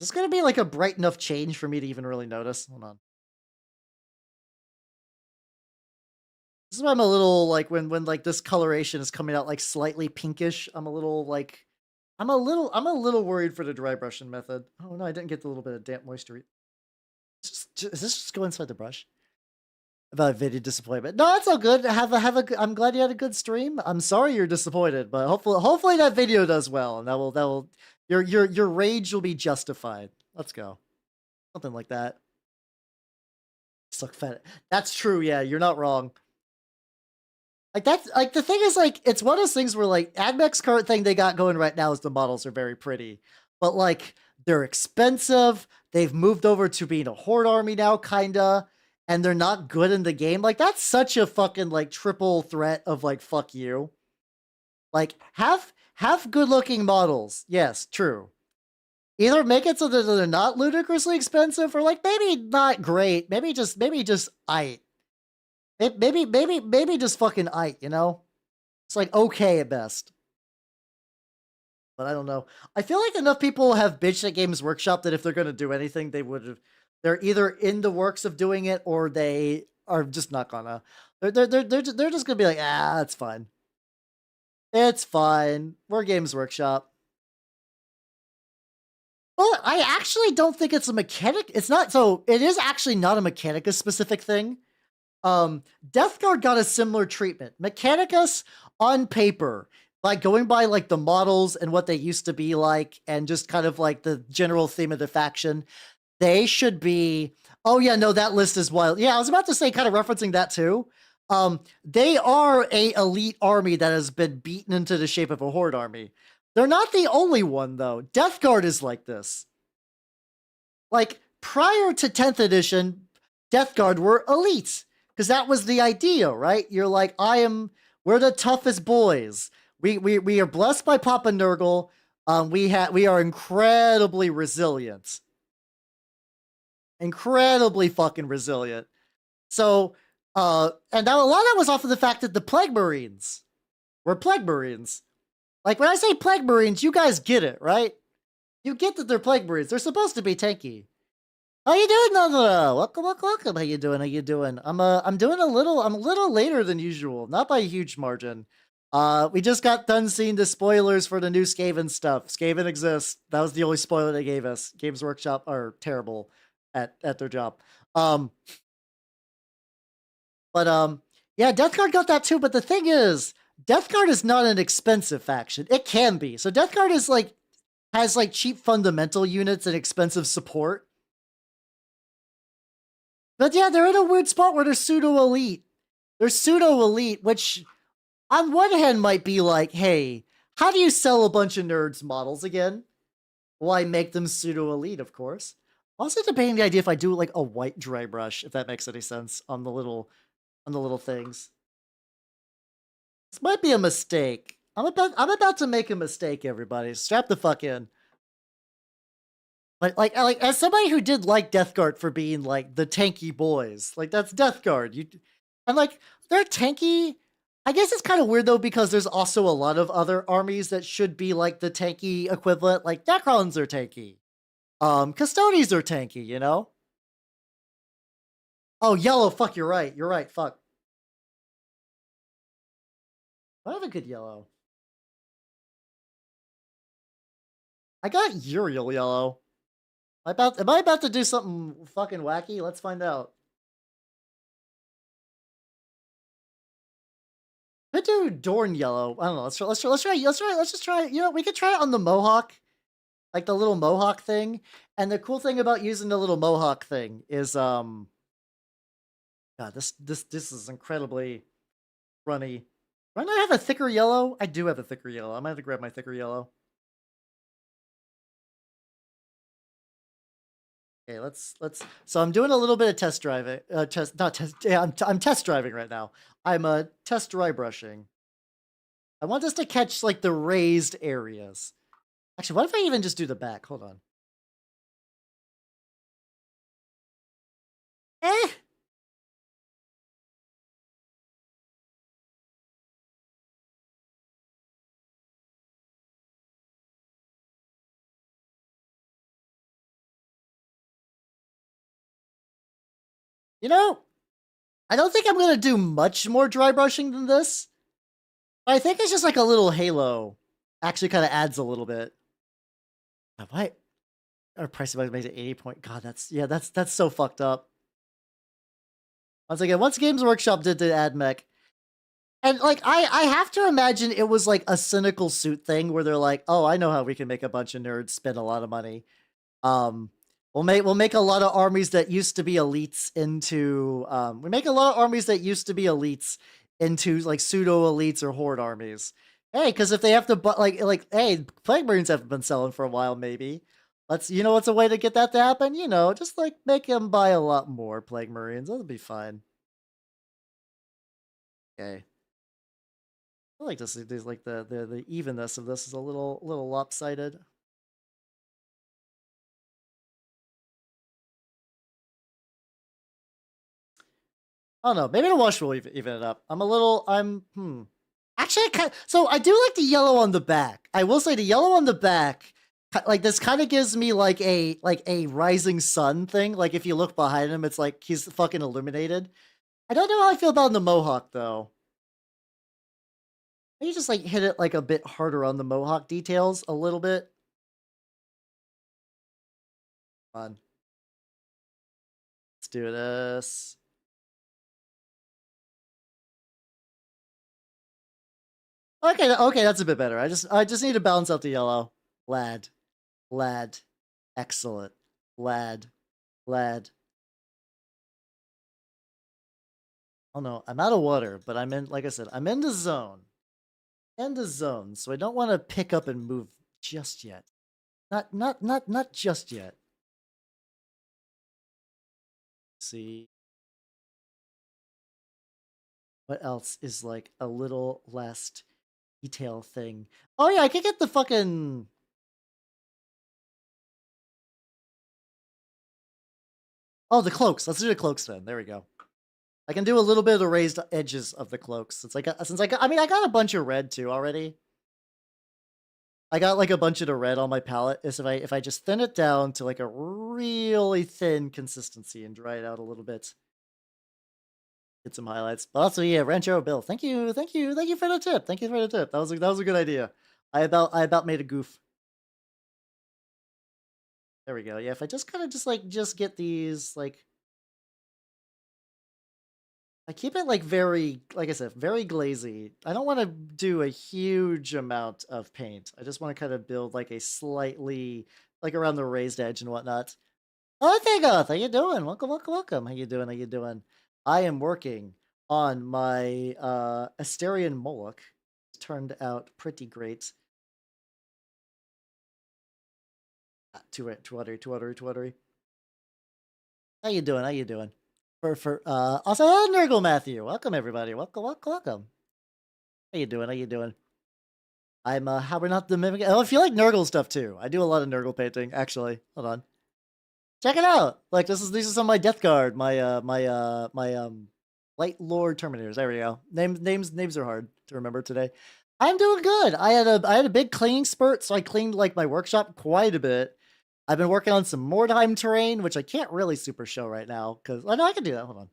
Is this gonna be like a bright enough change for me to even really notice? Hold on. This is why I'm a little like when like this coloration is coming out like slightly pinkish. I'm a little worried for the dry brushing method. Oh no, I didn't get the little bit of damp moisture. Is this just go inside the brush? About video disappointment. No, it's all good. I'm glad you had a good stream. I'm sorry you're disappointed, but hopefully that video does well, and that will your rage will be justified. Let's go. Something like that. Suck fat. That's true, yeah, you're not wrong. Like, that's, like, the thing is, like, it's one of those things where, like, AdMech's current thing they got going right now is the models are very pretty. But, like, they're expensive, they've moved over to being a horde army now, kinda, and they're not good in the game. Like, that's such a fucking, like, triple threat of, like, fuck you. Like, have good-looking models. Yes, true. Either make it so that they're not ludicrously expensive, or, like, maybe not great. Maybe just aight. Maybe just fucking aight, you know? It's like okay at best. But I don't know. I feel like enough people have bitched at Games Workshop that if they're gonna do anything, they're either in the works of doing it or they are just not gonna. They're just gonna be like, ah, it's fine. It's fine. We're Games Workshop. Well, I actually don't think it's a mechanic. It's not. So it is actually not a Mechanicus specific thing. Death Guard got a similar treatment. Mechanicus on paper, like going by like the models and what they used to be like, and just kind of like the general theme of the faction, they should be. Oh yeah, no, that list is wild. Yeah, I was about to say, kind of referencing that too. They are a elite army that has been beaten into the shape of a horde army. They're not the only one though. Death Guard is like this. Like prior to 10th edition, Death Guard were elites. Because that was the idea, right? You're like, we're the toughest boys. We are blessed by Papa Nurgle. We are incredibly resilient. Incredibly fucking resilient. So, and now a lot of that was off of the fact that the Plague Marines were Plague Marines. Like, when I say Plague Marines, you guys get it, right? You get that they're Plague Marines. They're supposed to be tanky. How you doing, Nova? Welcome. How you doing? I'm doing a little later than usual, not by a huge margin. We just got done seeing the spoilers for the new Skaven stuff. Skaven exists. That was the only spoiler they gave us. Games Workshop are terrible at their job. Yeah, Death Guard got that too, but the thing is, Death Guard is not an expensive faction. It can be. So Death Guard is like, has like cheap fundamental units and expensive support. But yeah, they're in a weird spot where they're pseudo-elite. They're pseudo-elite, which on one hand might be like, hey, how do you sell a bunch of nerds models again? Well, I make them pseudo-elite, of course. Also debating the idea if I do like a white dry brush, if that makes any sense, on the little things. This might be a mistake. I'm about to make a mistake, everybody. Strap the fuck in. Like as somebody who did like Death Guard for being like the tanky boys, like that's Death Guard. And like they're tanky. I guess it's kind of weird though because there's also a lot of other armies that should be like the tanky equivalent. Like Necrons are tanky, Custodians are tanky. You know. Oh, yellow. Fuck, you're right. You're right. Fuck. I have a good yellow. I got Uriel yellow. Am I about to do something fucking wacky? Let's find out. Could do Dorn yellow. I don't know. Let's just try. You know, we could try it on the Mohawk, like the little Mohawk thing. And the cool thing about using the little Mohawk thing is, God, this is incredibly runny. Do I not have a thicker yellow? I do have a thicker yellow. I might have to grab my thicker yellow. Okay, let's. So I'm doing a little bit of test driving. Yeah, I'm test driving right now. I'm test dry brushing. I want us to catch like the raised areas. Actually, what if I even just do the back? Hold on. You know, I don't think I'm going to do much more dry brushing than this. I think it's just like a little halo. Actually kind of adds a little bit. Why? Our price makes it 80 point. God, that's so fucked up. Once again, once Games Workshop did the AdMech, and like I have to imagine it was like a cynical suit thing where they're like, oh, I know how we can make a bunch of nerds spend a lot of money. We'll make a lot of armies that used to be elites into we make a lot of armies that used to be elites into like pseudo elites or horde armies. Hey, because if they have to hey, Plague Marines haven't been selling for a while, maybe. Let's what's a way to get that to happen? Just like make them buy a lot more Plague Marines. That'll be fine. Okay. I like to see these like the evenness of this is a little lopsided. I don't know. Maybe the wash will even it up. Actually, so I do like the yellow on the back. I will say the yellow on the back, like this kind of gives me like a rising sun thing. Like if you look behind him, it's like he's fucking illuminated. I don't know how I feel about the Mohawk though. Maybe just like hit it like a bit harder on the Mohawk details a little bit. Come on. Let's do this. Okay, that's a bit better. I just need to balance out the yellow. Lad. Excellent. Lad. Oh no, I'm out of water, but I'm in, like I said, I'm in the zone. So I don't want to pick up and move just yet. Not just yet. Let's see. What else is like a little less detail thing? Oh yeah, I could get the fucking... Oh, the cloaks. Let's do the cloaks then. There we go. I can do a little bit of the raised edges of the cloaks. I got a bunch of red too already. I got like a bunch of the red on my palette. If I just thin it down to like a really thin consistency and dry it out a little bit. Get some highlights. But also, yeah, Rancho Bill. Thank you for the tip. That was a good idea. I about made a goof. There we go. Yeah, if I just kind of just get these like, I keep it like very, like I said, very glazy. I don't want to do a huge amount of paint. I just want to kind of build like a slightly like around the raised edge and whatnot. Oh, Thagoth, how you doing? Welcome. How you doing? I am working on my Asterian Moloch. It's turned out pretty great. Too watery. How you doing? Also Nurgle Matthew. Welcome everybody. Welcome. How you doing? I'm how we're not the mimic. Oh, if you like Nurgle stuff too. I do a lot of Nurgle painting, actually. Hold on. Check it out. Like these are some of my Death Guard, my Light Lord Terminators. There we go. Names are hard to remember today. I'm doing good. I had a big cleaning spurt, so I cleaned like my workshop quite a bit. I've been working on some Mordheim terrain, which I can't really super show right now because I know I can do that. Hold on.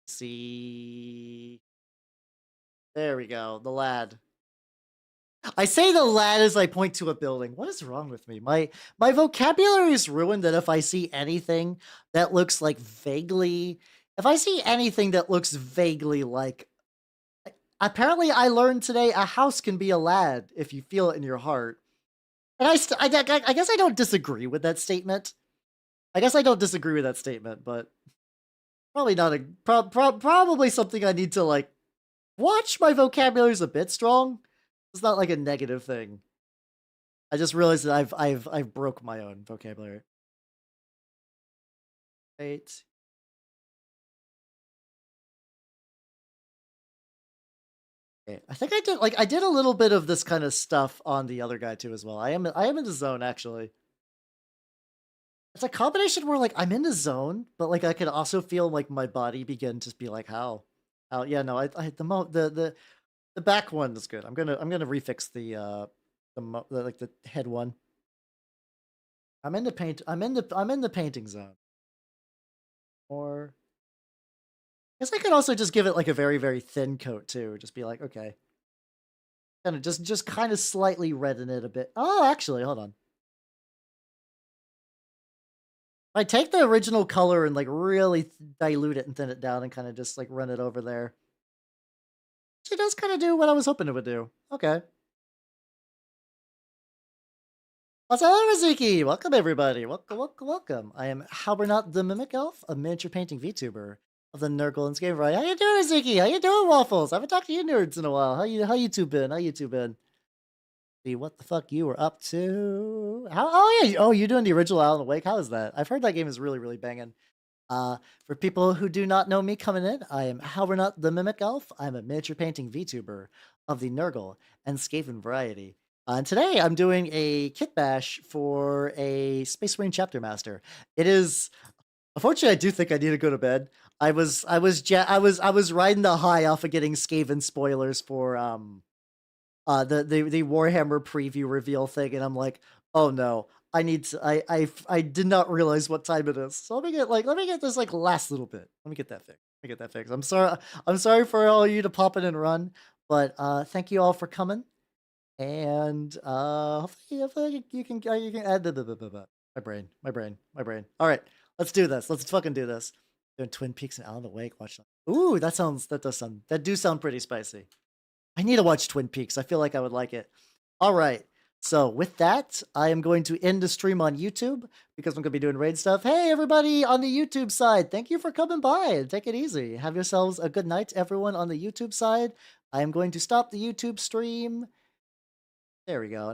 See. There we go. The lad. I say the lad as I point to a building. What is wrong with me? My vocabulary is ruined that if I see anything that looks like vaguely... If I see anything that looks vaguely like... Apparently, I learned today a house can be a lad if you feel it in your heart. And I guess I don't disagree with that statement. But probably not a... probably something I need to, like... Watch my vocabulary is a bit strong. It's not like a negative thing. I just realized that I've broke my own vocabulary. Wait. Okay. I think I did a little bit of this kind of stuff on the other guy too as well. I am in the zone actually. It's a combination where like I'm in the zone, but like I could also feel like my body begin to be like how yeah, no, the back one is good. I'm gonna refix the head one. I'm in the painting zone. Or I guess I could also just give it like a very, very thin coat too. Just be like, okay. Kind of just kind of slightly redden it a bit. Oh, actually, hold on. I take the original color and like really dilute it and thin it down and kind of just like run it over there. She does kind of do what I was hoping it would do. Okay. Also, hello, Rizuki! Welcome, everybody. Welcome, welcome, welcome. I am Halbernot the Mimic Elf, a miniature painting VTuber of the Nurgle Game Variety. How you doing, Rizuki? How you doing, Waffles? I haven't talked to you nerds in a while. How you two been? How you two been? See what the fuck you were up to? You're doing the original Alan Wake. How is that? I've heard that game is really, really banging. For people who do not know me coming in, I am Halbernot the Mimic Elf. I'm a miniature painting VTuber of the Nurgle and Skaven variety. And today I'm doing a kit bash for a Space Marine Chapter Master. It is, unfortunately, I do think I need to go to bed. I was riding the high off of getting Skaven spoilers for the Warhammer preview reveal thing, and I'm like, oh no, I need to. I did not realize what time it is. So let me get this like last little bit. Let me get that fixed. I'm sorry for all you to pop in and run, but thank you all for coming. And hopefully you can add my brain. All right, let's do this. Let's fucking do this. Doing Twin Peaks and Alan Wake. Watch that. Ooh, that does sound pretty spicy. I need to watch Twin Peaks. I feel like I would like it. All right. So with that, I am going to end the stream on YouTube because I'm going to be doing raid stuff. Hey, everybody on the YouTube side, thank you for coming by. Take it easy. Have yourselves a good night, everyone on the YouTube side. I am going to stop the YouTube stream. There we go.